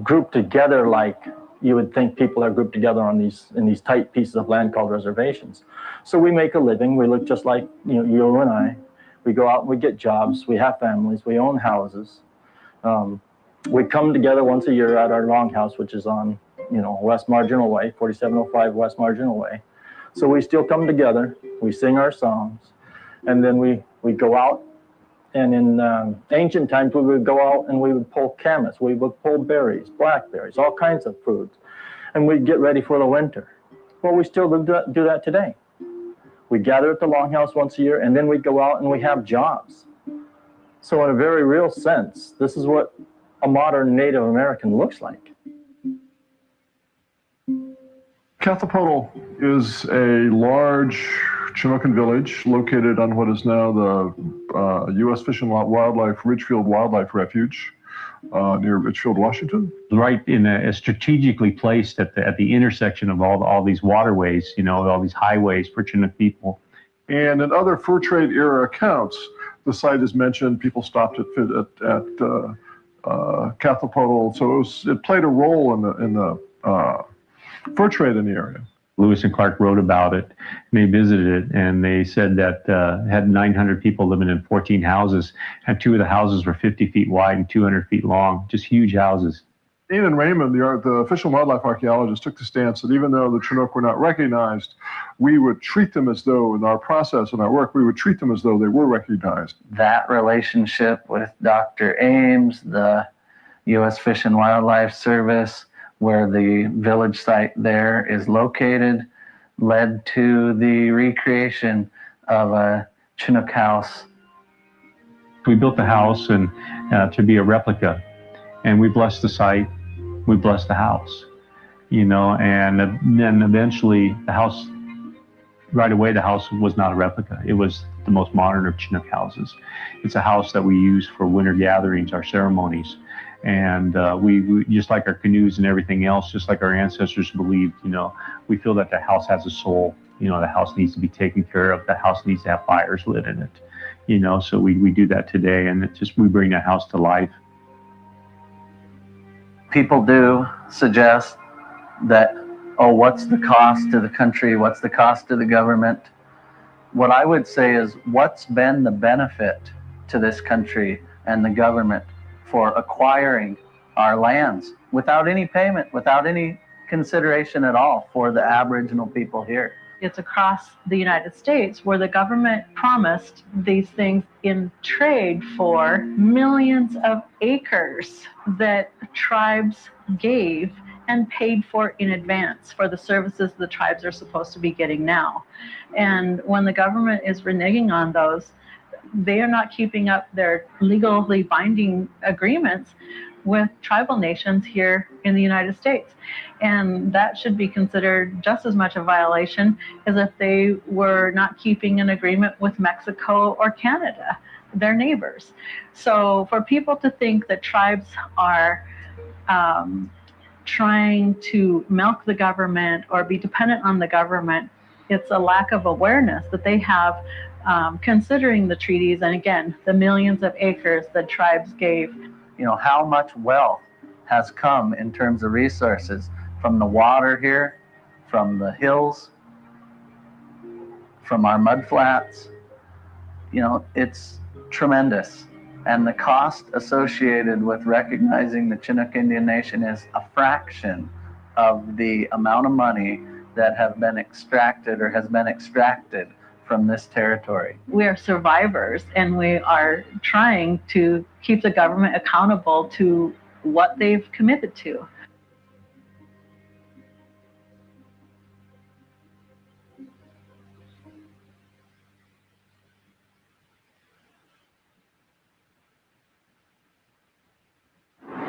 grouped together like you would think people are grouped together in these tight pieces of land called reservations. So we make a living. We look just like you and I. We go out and we get jobs. We have families. We own houses. We come together once a year at our longhouse, which is on West Marginal Way, 4705 West Marginal Way. So we still come together. We sing our songs, and then we go out. And in ancient times, we would go out and we would pull camas. We would pull berries, blackberries, all kinds of foods. And we'd get ready for the winter. Well, we still do that today. We gather at the longhouse once a year, and then we go out and we have jobs. So in a very real sense, this is what a modern Native American looks like. Kathapotl is a large Chinookan village located on what is now the U.S. Fish and Wildlife Ridgefield Wildlife Refuge near Ridgefield, Washington. Right in strategically placed at the intersection of all these waterways, all these highways for Chinook people. And in other fur trade era accounts, the site is mentioned. People stopped at Cathapodal, so it played a role in the fur trade in the area. Lewis and Clark wrote about it, and they visited it, and they said that had 900 people living in 14 houses, and 2 of the houses were 50 feet wide and 200 feet long, just huge houses. Ian Raymond, the Fish and Wildlife archaeologist, took the stance that even though the Chinook were not recognized, we would treat them as though, in our process and our work, we would treat them as though they were recognized. That relationship with Dr. Ames, the U.S. Fish and Wildlife Service, where the village site there is located, led to the recreation of a Chinook house. We built the house and to be a replica, and we blessed the site, we blessed the house, you know, and then eventually the house, right away the house was not a replica. It was the most modern of Chinook houses. It's a house that we use for winter gatherings, our ceremonies. And we just like our canoes and everything else, just like our ancestors believed, you know, we feel that the house has a soul. You know, the house needs to be taken care of. The house needs to have fires lit in it, you know, so we do that today, and it just, we bring that house to life. People do suggest that, oh, what's the cost to the country? What's the cost to the government? What I would say is, what's been the benefit to this country and the government for acquiring our lands without any payment, without any consideration at all for the Aboriginal people here? It's across the United States where the government promised these things in trade for millions of acres that tribes gave and paid for in advance for the services the tribes are supposed to be getting now. And when the government is reneging on those, they are not keeping up their legally binding agreements with tribal nations here in the United States. And that should be considered just as much a violation as if they were not keeping an agreement with Mexico or Canada, their neighbors. So for people to think that tribes are trying to milk the government or be dependent on the government, it's a lack of awareness that they have considering the treaties and, again, the millions of acres that tribes gave. You know, how much wealth has come in terms of resources from the water here, from the hills, from our mud flats. You know, it's tremendous. And the cost associated with recognizing the Chinook Indian Nation is a fraction of the amount of money that have been extracted or has been extracted from this territory. We are survivors, and we are trying to keep the government accountable to what they've committed to.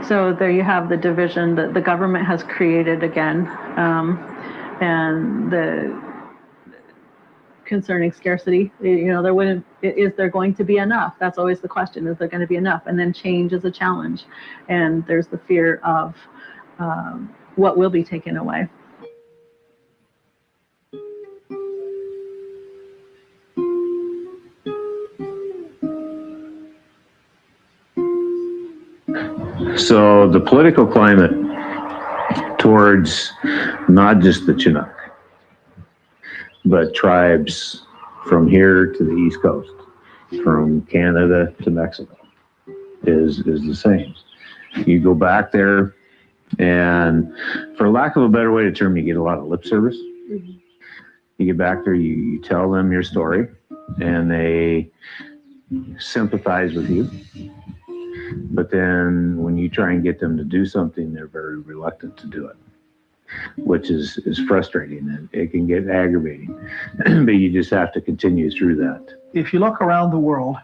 So there you have the division that the government has created again, and the concerning scarcity. You know, is there going to be enough? That's always the question. Is there going to be enough? And then change is a challenge, and there's the fear of what will be taken away. So the political climate towards not just the Chinook, but tribes from here to the East Coast, from Canada to Mexico, is the same. You go back there, and for lack of a better way to term, you get a lot of lip service. You get back there, you tell them your story, and they sympathize with you. But then when you try and get them to do something, they're very reluctant to do it, which is frustrating, and it can get aggravating. But you just have to continue through that. If you look around the world,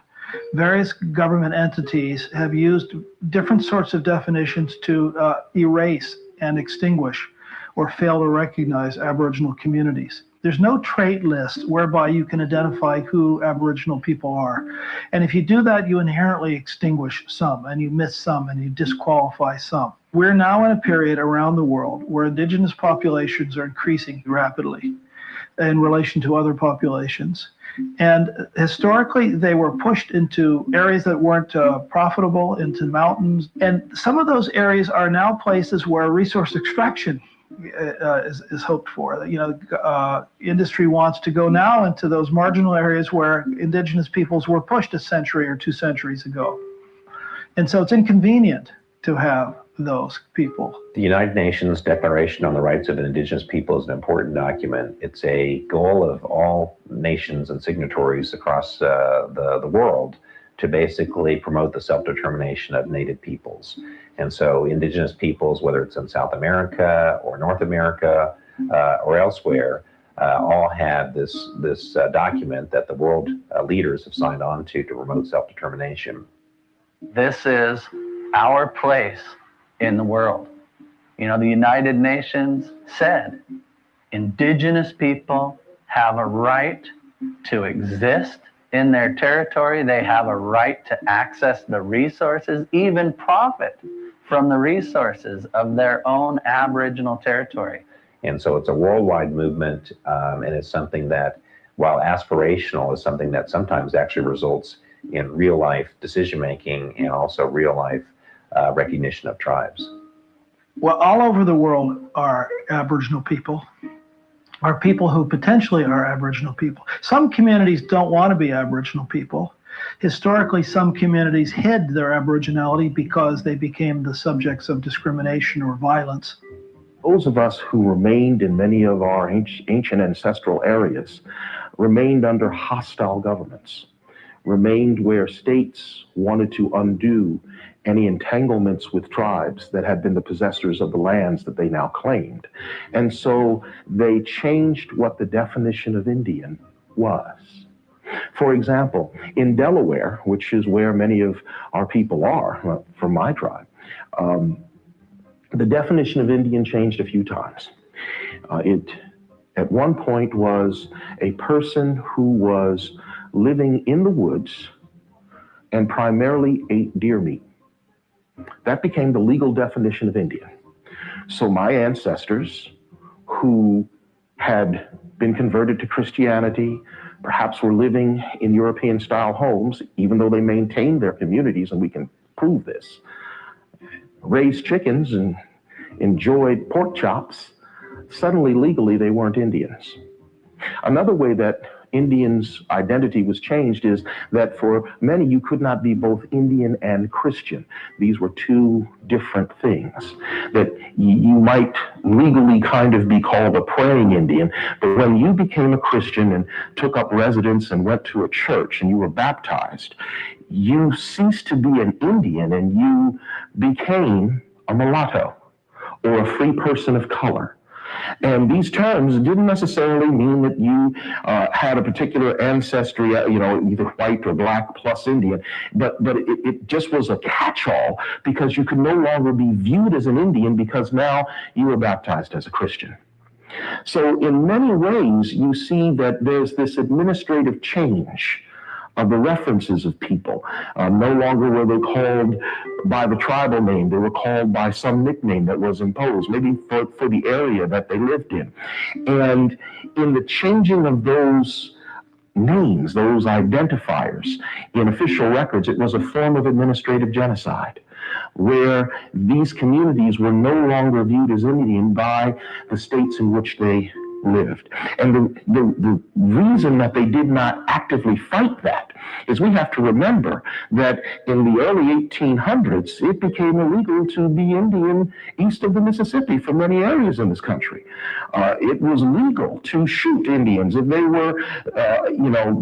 various government entities have used different sorts of definitions to erase and extinguish or fail to recognize Aboriginal communities. There's no trait list whereby you can identify who Aboriginal people are. And if you do that, you inherently extinguish some, and you miss some, and you disqualify some. We're now in a period around the world where Indigenous populations are increasing rapidly in relation to other populations. And historically, they were pushed into areas that weren't profitable, into mountains. And some of those areas are now places where resource extraction is hoped for. Industry wants to go now into those marginal areas where indigenous peoples were pushed a century or 2 centuries ago. And so it's inconvenient to have those people. The United Nations Declaration on the Rights of Indigenous People is an important document. It's a goal of all nations and signatories across the world to basically promote the self-determination of Native peoples. And so indigenous peoples, whether it's in South America or North America or elsewhere, all have this document that the world leaders have signed on to promote self-determination. This is our place in the world. The United Nations said indigenous people have a right to exist in their territory. They have a right to access the resources, even profit from the resources of their own Aboriginal territory. And so it's a worldwide movement, and it's something that, while aspirational, is something that sometimes actually results in real life decision making and also real life recognition of tribes. Well, all over the world are Aboriginal people, are people who potentially are Aboriginal people. Some communities don't want to be Aboriginal people. Historically, some communities hid their Aboriginality because they became the subjects of discrimination or violence. Those of us who remained in many of our ancient ancestral areas remained under hostile governments, remained where states wanted to undo any entanglements with tribes that had been the possessors of the lands that they now claimed. And so they changed what the definition of Indian was. For example, in Delaware, which is where many of our people are, from my tribe, the definition of Indian changed a few times. It, at one point, was a person who was living in the woods and primarily ate deer meat. That became the legal definition of Indian. So my ancestors, who had been converted to Christianity, perhaps were living in European-style homes, even though they maintained their communities, and we can prove this, raised chickens and enjoyed pork chops, suddenly legally they weren't Indians. Another way that Indians' identity was changed is that for many you could not be both Indian and Christian. These were two different things. That you might legally kind of be called a praying Indian, but when you became a Christian and took up residence and went to a church and you were baptized, you ceased to be an Indian and you became a mulatto or a free person of color. And these terms didn't necessarily mean that you had a particular ancestry, either white or black plus Indian, but it just was a catch-all because you could no longer be viewed as an Indian because now you were baptized as a Christian. So in many ways, you see that there's this administrative change of the references of people. No longer were they called by the tribal name, they were called by some nickname that was imposed, maybe for the area that they lived in. And in the changing of those names, those identifiers in official records, it was a form of administrative genocide, where these communities were no longer viewed as Indian by the states in which they lived. And the reason that they did not actively fight that is we have to remember that in the early 1800s, it became illegal to be Indian east of the Mississippi for many areas in this country. It was legal to shoot Indians if they were,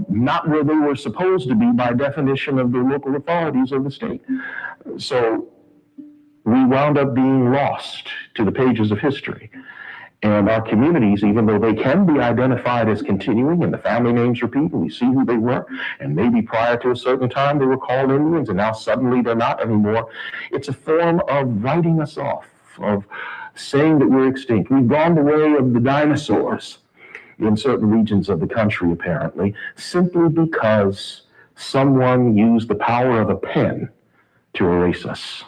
not where they were supposed to be by definition of the local authorities of the state. So we wound up being lost to the pages of history. And our communities, even though they can be identified as continuing and the family names repeat and we see who they were, and maybe prior to a certain time they were called Indians and now suddenly they're not anymore, it's a form of writing us off, of saying that we're extinct. We've gone the way of the dinosaurs in certain regions of the country, apparently, simply because someone used the power of a pen to erase us.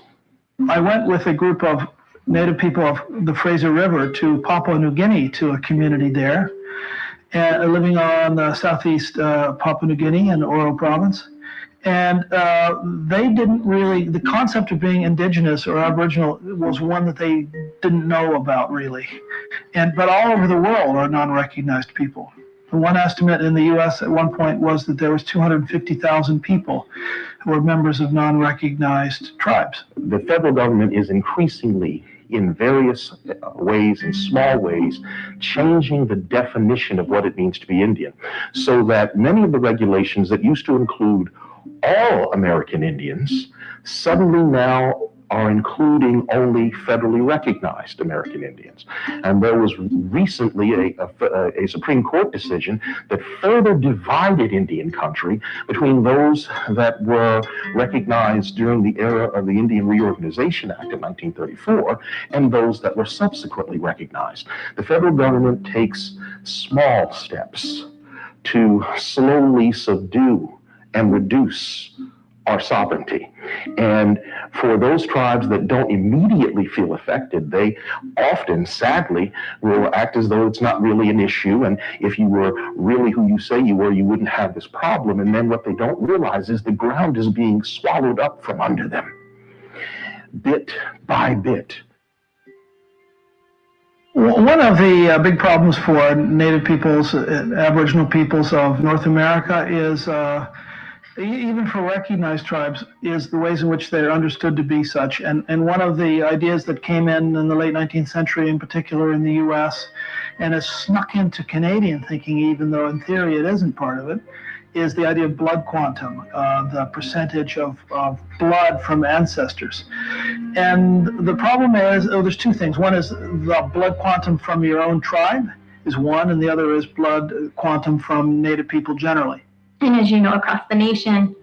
I went with a group of Native people of the Fraser River to Papua New Guinea, to a community there. living on southeast Papua New Guinea and Oro province. And they didn't really, the concept of being indigenous or Aboriginal was one that they didn't know about really. But all over the world are non-recognized people. One estimate in the U.S. at one point was that there was 250,000 people who were members of non-recognized tribes. The federal government is increasingly, in various ways, in small ways, changing the definition of what it means to be Indian, so that many of the regulations that used to include all American Indians suddenly now are including only federally recognized American Indians. And there was recently a Supreme Court decision that further divided Indian country between those that were recognized during the era of the Indian Reorganization Act of 1934 and those that were subsequently recognized. The federal government takes small steps to slowly subdue and reduce our sovereignty. And for those tribes that don't immediately feel affected, they often, sadly, will act as though it's not really an issue. And if you were really who you say you were, you wouldn't have this problem. And then what they don't realize is the ground is being swallowed up from under them, bit by bit. One of the big problems for Native peoples, Aboriginal peoples of North America is even for recognized tribes, is the ways in which they're understood to be such. And one of the ideas that came in the late 19th century, in particular in the US, and has snuck into Canadian thinking, even though in theory it isn't part of it, is the idea of blood quantum, the percentage of blood from ancestors. And the problem is, there's two things. One is the blood quantum from your own tribe is one, and the other is blood quantum from Native people generally. And as you know, across the nation,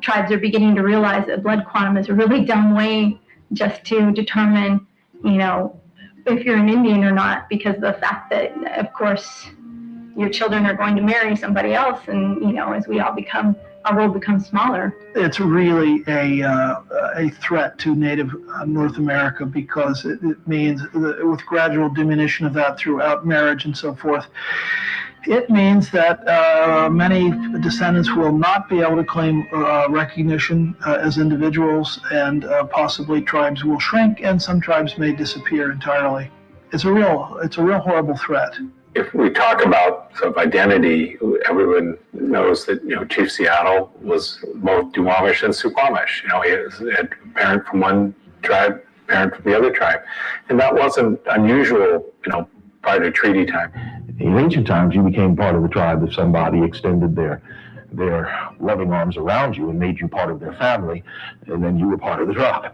tribes are beginning to realize that blood quantum is a really dumb way just to determine, if you're an Indian or not, because of the fact that, of course, your children are going to marry somebody else, and, as we all become, our world becomes smaller. It's really a threat to Native North America, because it means, with gradual diminution of that throughout marriage and so forth, it means that many descendants will not be able to claim recognition as individuals, and possibly tribes will shrink, and some tribes may disappear entirely. It's a real horrible threat. If we talk about sort of identity, everyone knows that Chief Seattle was both Duwamish and Suquamish. He had a parent from one tribe, parent from the other tribe, and that wasn't unusual. Prior to treaty time. In ancient times, you became part of the tribe if somebody extended their loving arms around you and made you part of their family, and then you were part of the tribe.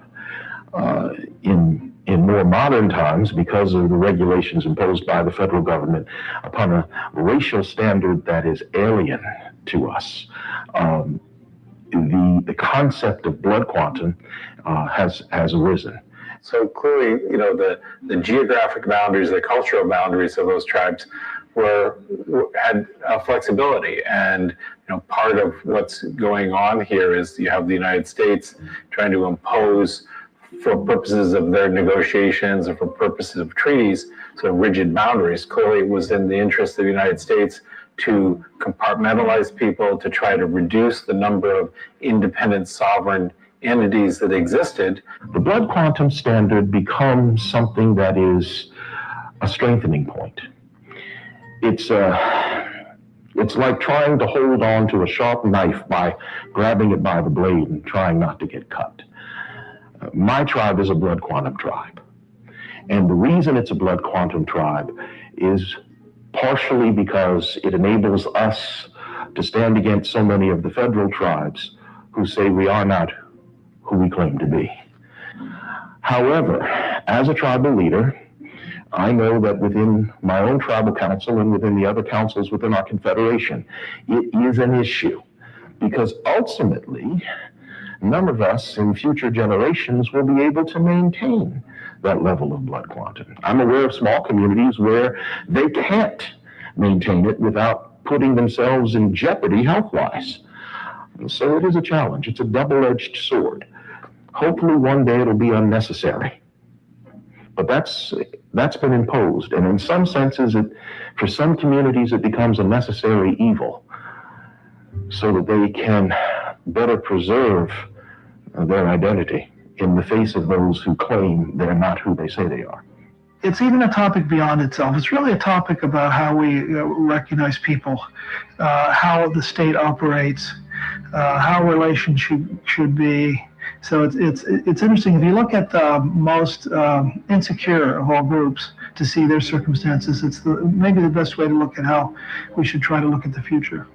In more modern times, because of the regulations imposed by the federal government upon a racial standard that is alien to us, the concept of blood quantum has arisen. So clearly, the geographic boundaries, the cultural boundaries of those tribes had flexibility. And, part of what's going on here is you have the United States trying to impose, for purposes of their negotiations and for purposes of treaties, sort of rigid boundaries. Clearly, it was in the interest of the United States to compartmentalize people, to try to reduce the number of independent sovereign entities that existed. The blood quantum standard becomes something that is a strengthening point. It's like trying to hold on to a sharp knife by grabbing it by the blade and trying not to get cut. My tribe is a blood quantum tribe. And the reason it's a blood quantum tribe is partially because it enables us to stand against so many of the federal tribes who say we are not who we claim to be. However, as a tribal leader, I know that within my own tribal council and within the other councils within our confederation, it is an issue, because ultimately, none of us in future generations will be able to maintain that level of blood quantum. I'm aware of small communities where they can't maintain it without putting themselves in jeopardy health-wise. And so it is a challenge. It's a double-edged sword. Hopefully one day it'll be unnecessary. But that's been imposed, and in some senses, for some communities, it becomes a necessary evil, so that they can better preserve their identity in the face of those who claim they're not who they say they are. It's even a topic beyond itself. It's really a topic about how we recognize people, how the state operates, how relationship should be. So it's interesting. If you look at the most insecure of all groups to see their circumstances, it's maybe the best way to look at how we should try to look at the future.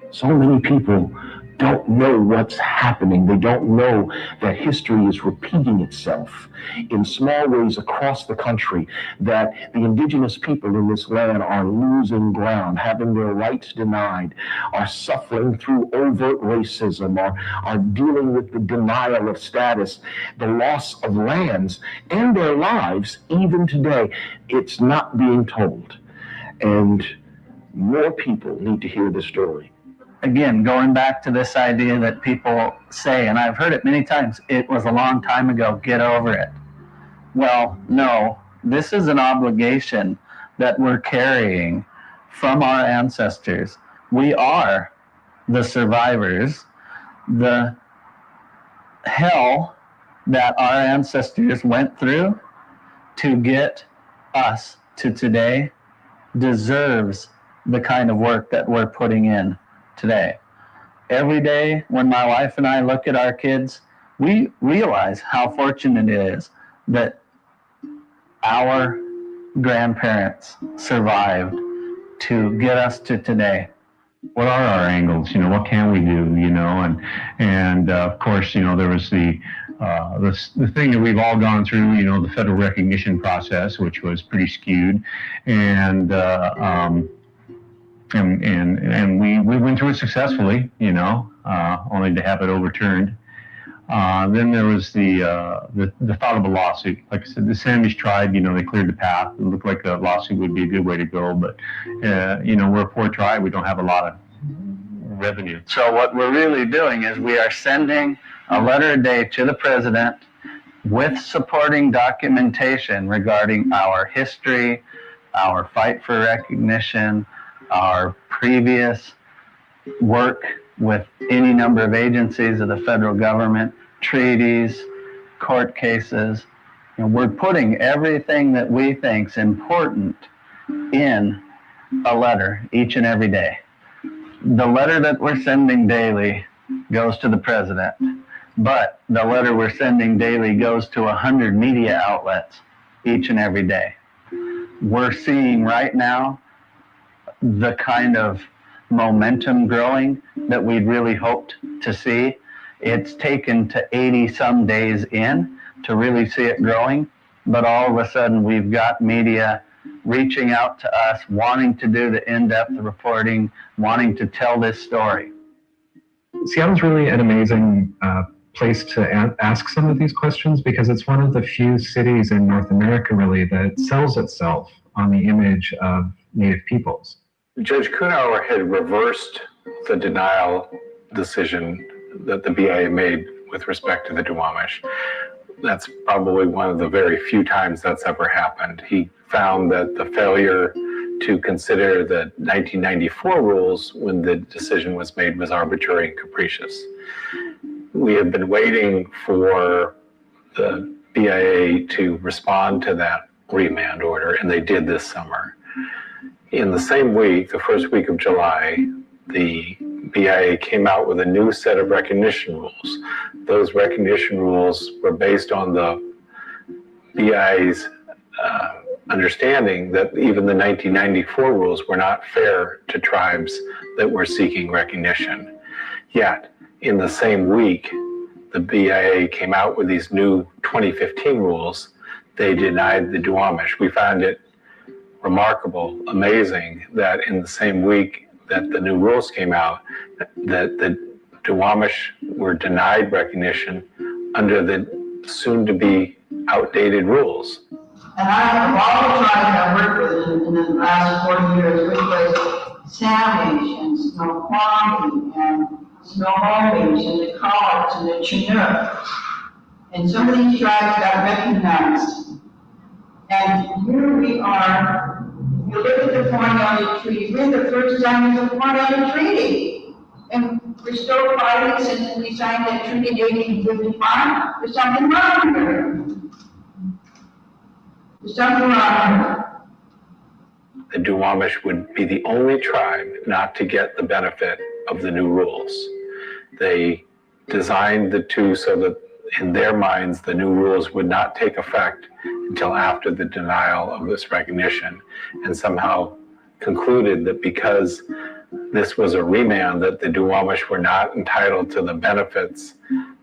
So many people don't know what's happening. They don't know that history is repeating itself in small ways across the country, that the indigenous people in this land are losing ground, having their rights denied, are suffering through overt racism, are dealing with the denial of status, the loss of lands, and their lives. Even today, it's not being told. And more people need to hear this story. Again, going back to this idea that people say, and I've heard it many times, it was a long time ago, get over it. Well, no, this is an obligation that we're carrying from our ancestors. We are the survivors. The hell that our ancestors went through to get us to today deserves the kind of work that we're putting in today. Every day when my wife and I look at our kids, we realize how fortunate it is that our grandparents survived to get us to today. What are our angles? What can we do? And of course, there was the thing that we've all gone through, the federal recognition process, which was pretty skewed, and we went through it successfully, only to have it overturned. Then there was the thought of a lawsuit. Like I said, the Samish tribe, they cleared the path. It looked like a lawsuit would be a good way to go, but we're a poor tribe. We don't have a lot of revenue. So what we're really doing is we are sending a letter a day to the president with supporting documentation regarding our history, our fight for recognition, our previous work with any number of agencies of the federal government, treaties, court cases. We're putting everything that we think is important in a letter each and every day. The letter that we're sending daily goes to the president, but the letter we're sending daily goes to 100 media outlets each and every day. We're seeing right now the kind of momentum growing that we'd really hoped to see. It's taken to 80 some days in to really see it growing, but all of a sudden we've got media reaching out to us, wanting to do the in-depth reporting, wanting to tell this story. Seattle's really an amazing place to ask some of these questions, because it's one of the few cities in North America really that sells itself on the image of Native peoples. Judge Kuhnauer had reversed the denial decision that the BIA made with respect to the Duwamish. That's probably one of the very few times that's ever happened. He found that the failure to consider the 1994 rules when the decision was made was arbitrary and capricious. We have been waiting for the BIA to respond to that remand order, and they did this summer. In the same week, the first week of July, the BIA came out with a new set of recognition rules. Those recognition rules were based on the BIA's understanding that even the 1994 rules were not fair to tribes that were seeking recognition. Yet, in the same week, the BIA came out with these new 2015 rules. They denied the Duwamish. We found it remarkable, amazing, that in the same week that the new rules came out, that the Duwamish were denied recognition under the soon-to-be outdated rules. And I have all the tribes I worked with in the last 40 years, which was Samish and Snoqualmie and Snohomish and the Collards and the Chinook. And some of these tribes got recognized And here we are, you look at the Thorns Treaty, we're the first signers of the Thorns Treaty. And we're still fighting since we signed that treaty in 1855. There's something wrong here. There's something wrong here. The Duwamish would be the only tribe not to get the benefit of the new rules. They designed the two so that in their minds the new rules would not take effect until after the denial of this recognition, and somehow concluded that because this was a remand, that the Duwamish were not entitled to the benefits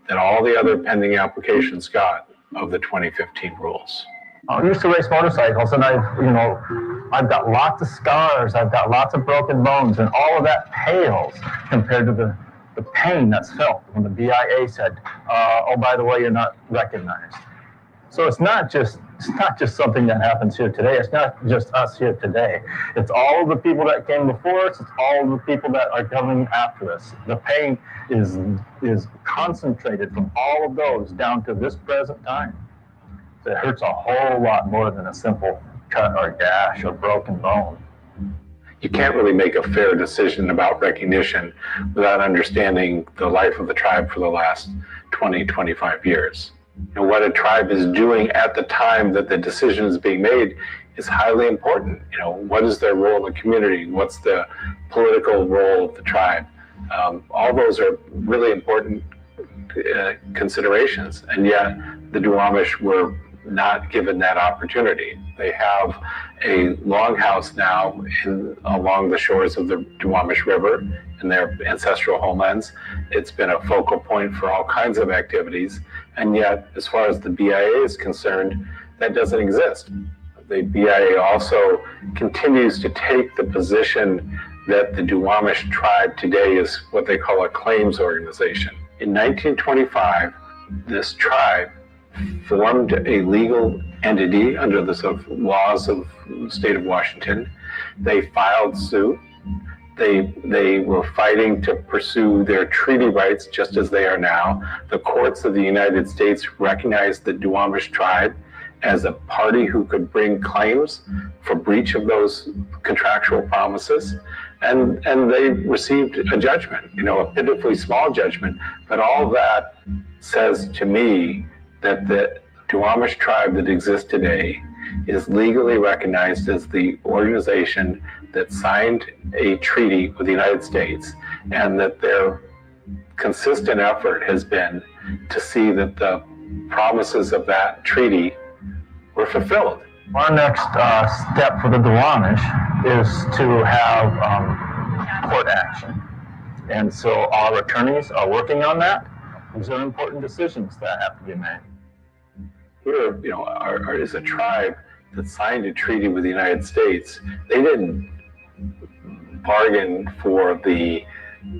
that all the other pending applications got of the 2015 rules. I used to race motorcycles, and I've got lots of scars, I've got lots of broken bones, and all of that pales compared to the pain that's felt when the BIA said, oh, by the way, you're not recognized. So it's not just something that happens here today. It's not just us here today. It's all of the people that came before us. It's all of the people that are coming after us. The pain is concentrated from all of those down to this present time. It hurts a whole lot more than a simple cut or gash or broken bone. You can't really make a fair decision about recognition without understanding the life of the tribe for the last 20, 25 years. What a tribe is doing at the time that the decision is being made is highly important. What is their role in the community? What's the political role of the tribe? All those are really important considerations, and yet the Duwamish were not given that opportunity. They have a longhouse now along the shores of the Duwamish River in their ancestral homelands. It's been a focal point for all kinds of activities, and yet, as far as the BIA is concerned, that doesn't exist. The BIA also continues to take the position that the Duwamish tribe today is what they call a claims organization. In 1925, this tribe formed a legal entity under the laws of the state of Washington. They filed suit. They were fighting to pursue their treaty rights just as they are now. The courts of the United States recognized the Duwamish tribe as a party who could bring claims for breach of those contractual promises. And they received a judgment, a pitifully small judgment. But all that says to me that the Duwamish tribe that exists today is legally recognized as the organization that signed a treaty with the United States, and that their consistent effort has been to see that the promises of that treaty were fulfilled. Our next step for the Duwamish is to have court action. And so our attorneys are working on that. These are important decisions that have to be made. Here, is a tribe that signed a treaty with the United States. They didn't bargain for the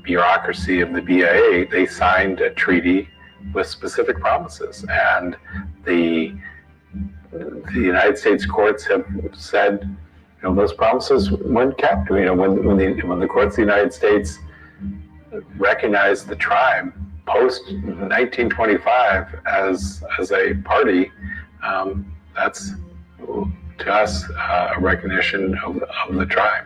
bureaucracy of the BIA. They signed a treaty with specific promises, and the United States courts have said, those promises weren't kept. When the courts of the United States recognized the tribe post 1925 as a party, that's to us a recognition of the tribe.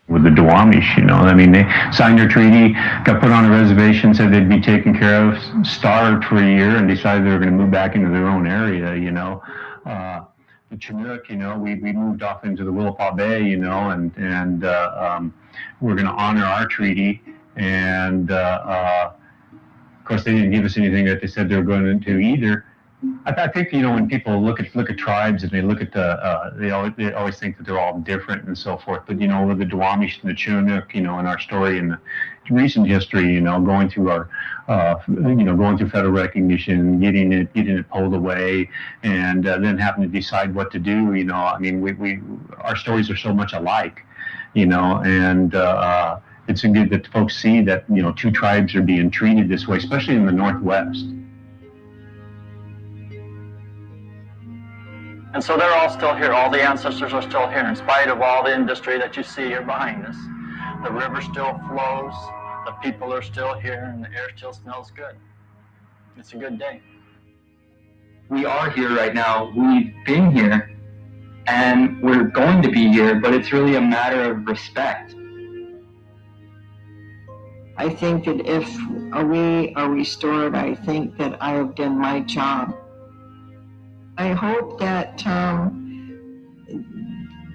With the Duwamish, they signed their treaty, got put on a reservation, said they'd be taken care of, starved for a year, and decided they were going to move back into their own area. The Chinook, we moved off into the Willapa Bay, and we're going to honor our treaty. And of course, they didn't give us anything that they said they were going to either. I think, you know, when people look at tribes and they look at they always think that they're all different and so forth. But, you know, with the Duwamish and the Chinook, you know, in our story in the recent history, you know, going through our, going through federal recognition, getting it pulled away, and then having to decide what to do. You know, I mean, our stories are so much alike, you know, and it's good that folks see that, you know, two tribes are being treated this way, especially in the Northwest. And so they're all still here. All the ancestors are still here in spite of all the industry that you see here behind us. The river still flows, the people are still here, and the air still smells good. It's a good day. We are here right now. We've been here, and we're going to be here, but it's really a matter of respect. I think that if we are restored, I think that I have done my job. I hope that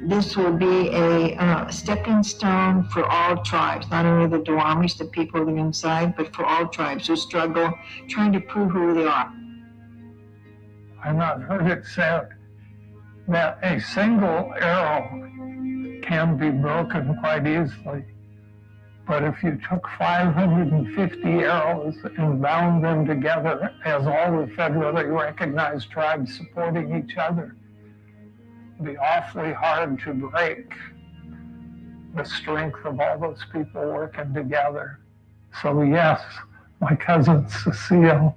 this will be a stepping stone for all tribes, not only the Duwamish, the people that are inside, but for all tribes who struggle trying to prove who they are. And I've heard it said that a single arrow can be broken quite easily. But if you took 550 arrows and bound them together as all the federally recognized tribes supporting each other, it'd be awfully hard to break the strength of all those people working together. So yes, my cousin Cecile,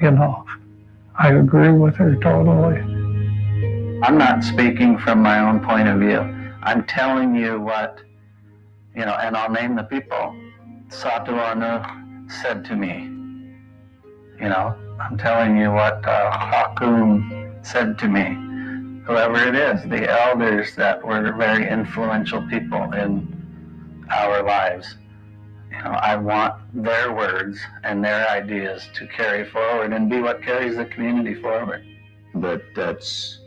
you know, I agree with her totally. I'm not speaking from my own point of view. I'm telling you what, you know, and I'll name the people. Satuanu said to me, you know, I'm telling you what Hakum said to me. Whoever it is, the elders that were very influential people in our lives. You know, I want their words and their ideas to carry forward and be what carries the community forward. But that's,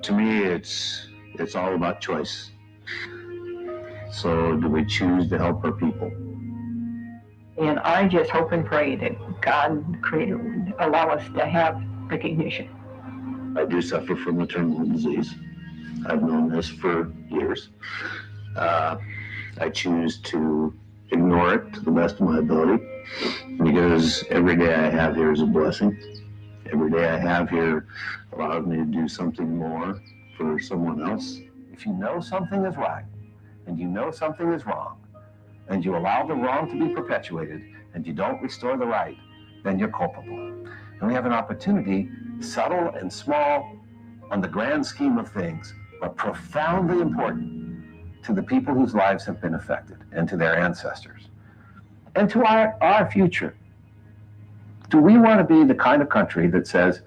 to me, it's all about choice. So do we choose to help our people? And I just hope and pray that God, Creator, would allow us to have recognition. I do suffer from a terminal disease. I've known this for years. I choose to ignore it to the best of my ability because every day I have here is a blessing. Every day I have here allows me to do something more for someone else. If you know something is right, and you know something is wrong, and you allow the wrong to be perpetuated, and you don't restore the right, then you're culpable. And we have an opportunity, subtle and small, on the grand scheme of things, but profoundly important to the people whose lives have been affected, and to their ancestors, and to our future. Do we want to be the kind of country that says,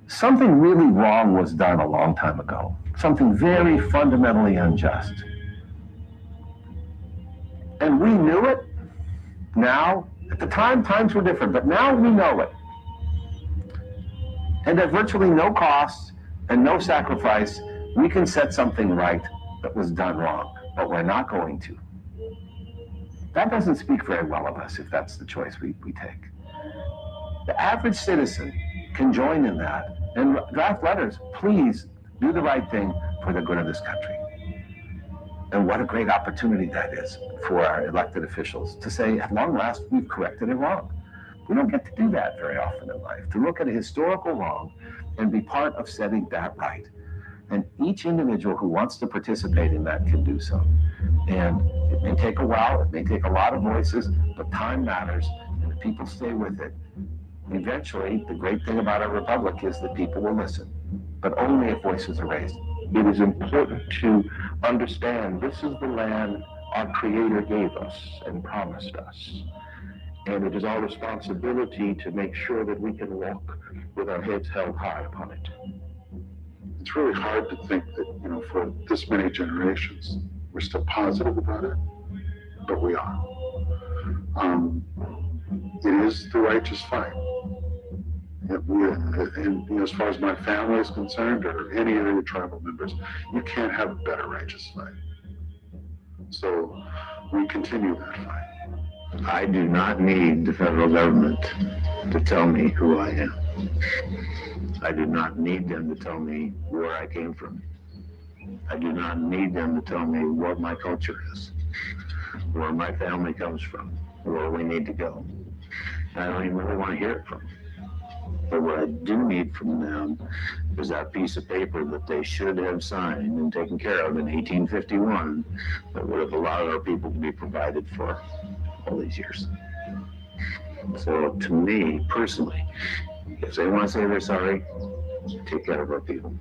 something really wrong was done a long time ago, something very fundamentally unjust, and we knew it? Now, at the time, times were different, but now we know it. And at virtually no cost and no sacrifice, we can set something right that was done wrong, but we're not going to. That doesn't speak very well of us if that's the choice we take. The average citizen can join in that and draft letters. Please do the right thing for the good of this country. And what a great opportunity that is for our elected officials to say, at long last, we've corrected a wrong. We don't get to do that very often in life, to look at a historical wrong and be part of setting that right. And each individual who wants to participate in that can do so. And it may take a while, it may take a lot of voices, but time matters, and if people stay with it, eventually, the great thing about our republic is that people will listen, but only if voices are raised. It is important to understand this is the land our Creator gave us and promised us. And it is our responsibility to make sure that we can walk with our heads held high upon it. It's really hard to think that, for this many generations, we're still positive about it, but we are. It is the righteous fight. And as far as my family is concerned, or any of your tribal members, you can't have a better righteous fight. So we continue that fight. I do not need the federal government to tell me who I am. I do not need them to tell me where I came from. I do not need them to tell me what my culture is, where my family comes from, where we need to go. I don't even really want to hear it from them. But what I do need from them is that piece of paper that they should have signed and taken care of in 1851 that would have allowed our people to be provided for all these years. So to me, personally, if they want to say they're sorry, take care of our people.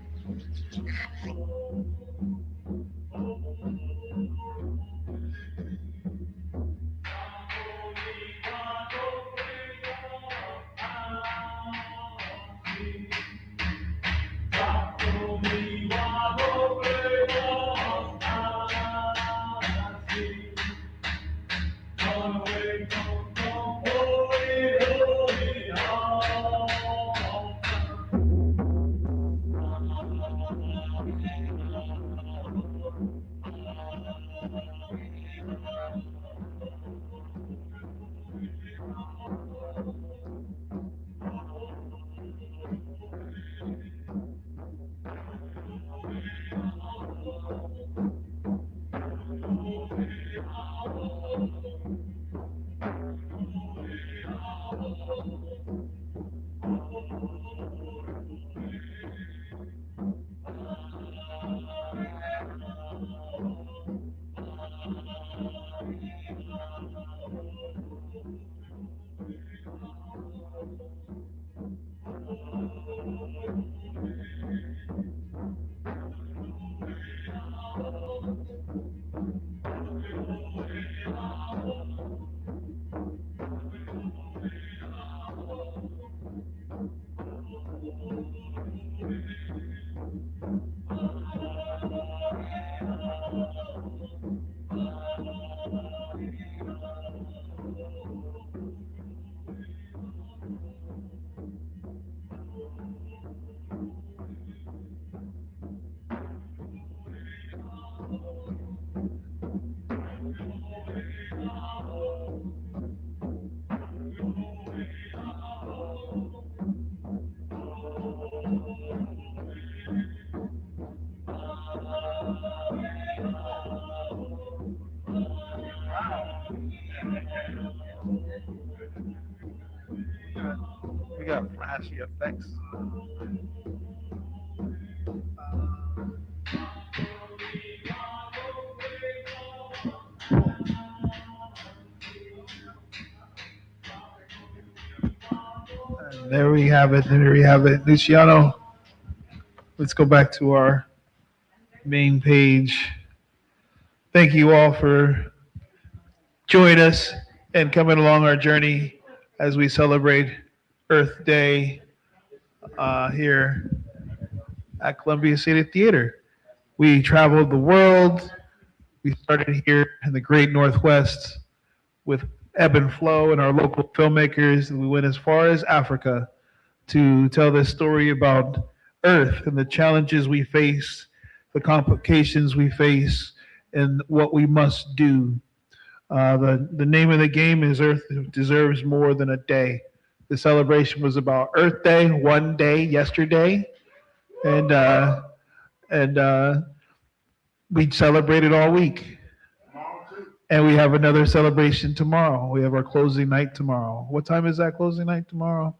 We got flashy effects. And there we have it. There we have it. Luciano, let's go back to our main page. Thank you all for joining us and coming along our journey as we celebrate Earth Day here at Columbia City Theater. We traveled the world. We started here in the great Northwest with Ebb and Flow and our local filmmakers. We went as far as Africa to tell this story about Earth and the challenges we face, the complications we face, and what we must do. The name of the game is Earth Deserves More Than a Day. The celebration was about Earth Day, one day, yesterday, and we celebrated all week. And we have another celebration tomorrow. We have our closing night tomorrow. What time is that closing night tomorrow?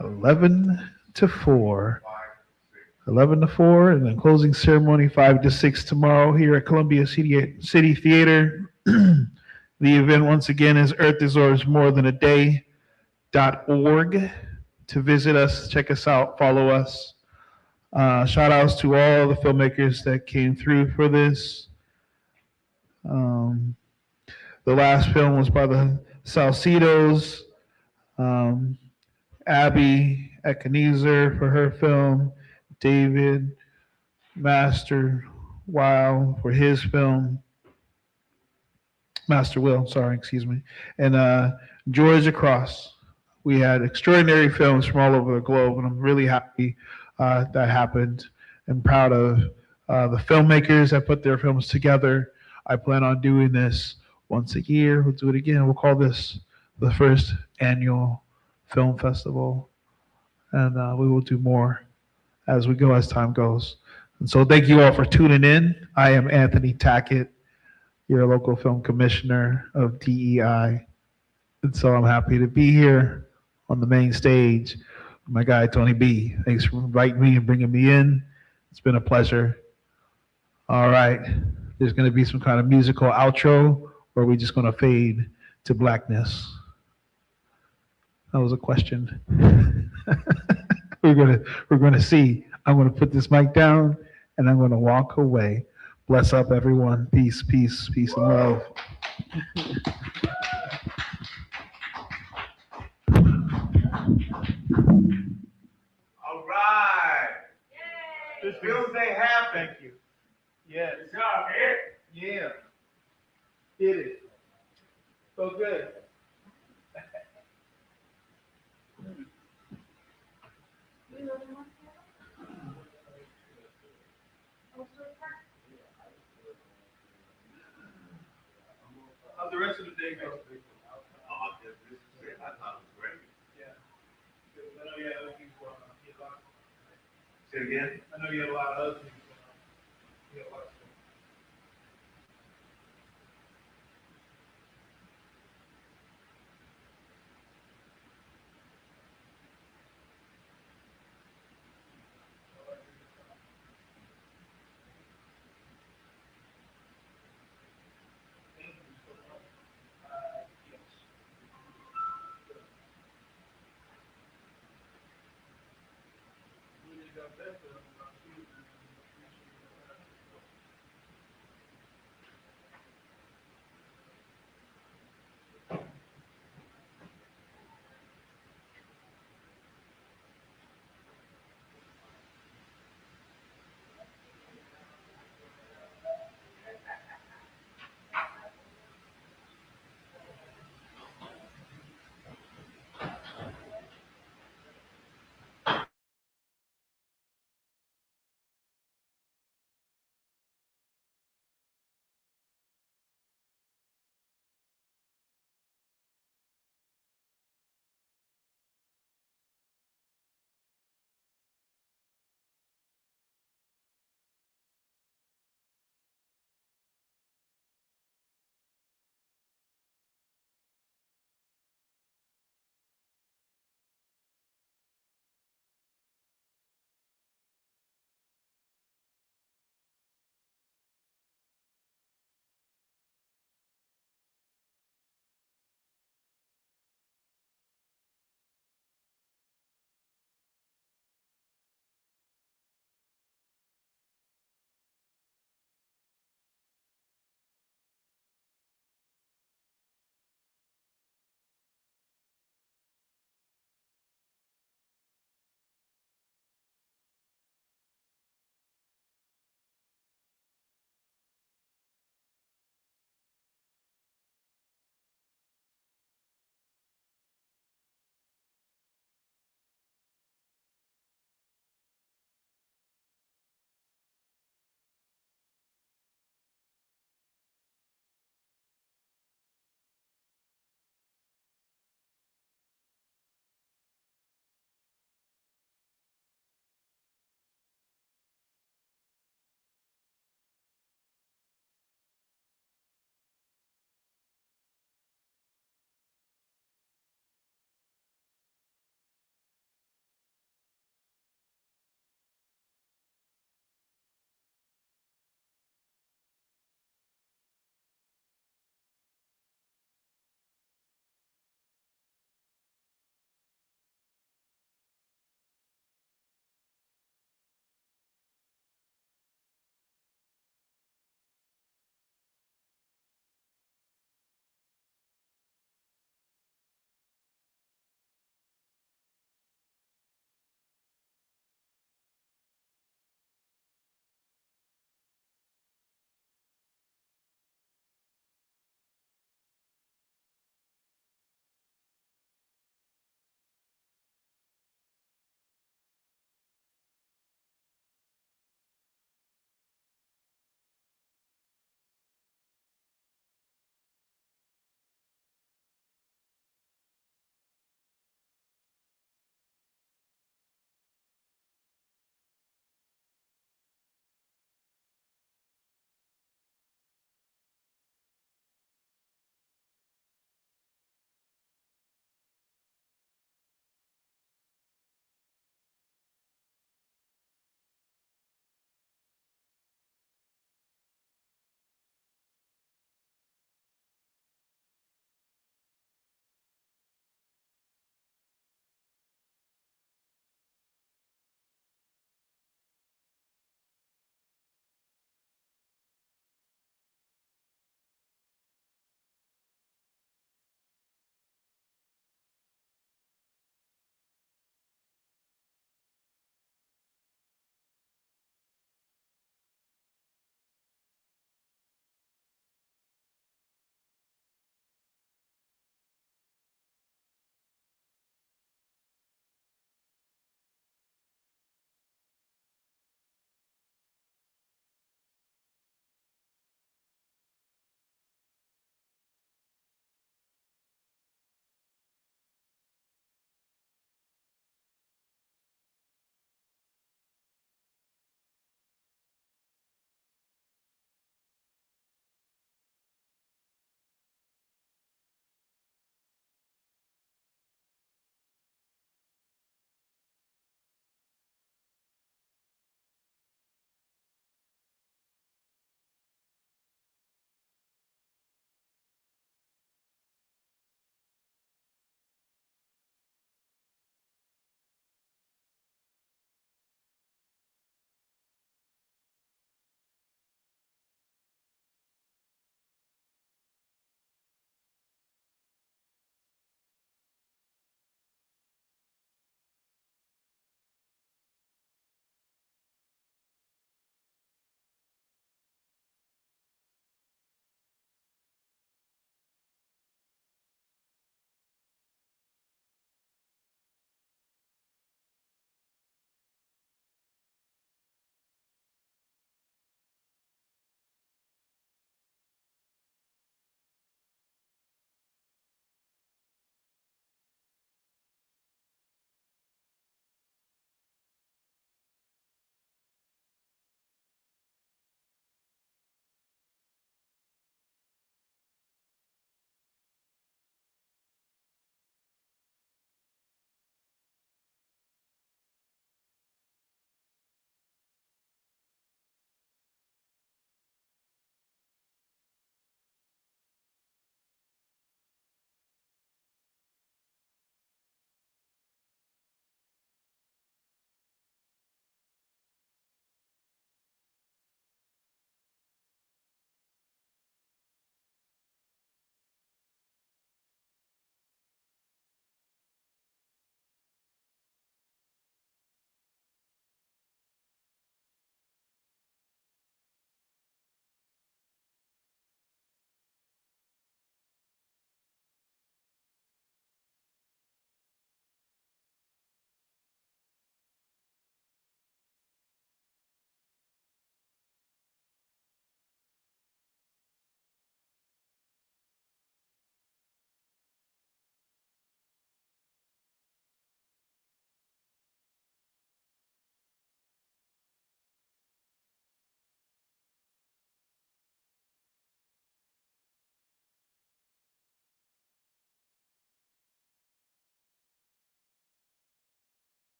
11 to 4. 11 to 4, and then closing ceremony 5 to 6 tomorrow here at Columbia City Theater. The event, once again, is Earth Deserves More Than a Day.org. To visit us, check us out, follow us. Shout outs to all the filmmakers that came through for this. The last film was by the Salcidos, Abby Ebenezer for her film, David Master Will for his film, Master Will, sorry, excuse me, and Georgia Cross. We had extraordinary films from all over the globe, and I'm really happy that happened and proud of the filmmakers that put their films together. I plan on doing this once a year. We'll do it again. We'll call this the first annual film festival, and we will do more as we go, as time goes. And so thank you all for tuning in. I am Anthony Tackett, your local film commissioner of DEI. And so I'm happy to be here on the main stage with my guy, Tony B. Thanks for inviting me and bringing me in. It's been a pleasure. All right. There's going to be some kind of musical outro, or are we just going to fade to blackness? That was a question. We're gonna see. I'm gonna put this mic down and I'm gonna walk away. Bless up, everyone. Peace, peace, peace, and love. All right. This Bill say half. Thank you. Yes. Good job, man. Yeah. Did it. So good. How's the rest of the day go? I thought it was great. Yeah. I know you had other things going on. Say it again? I know you had a lot of other things going on. You had a lot of stuff. Yes.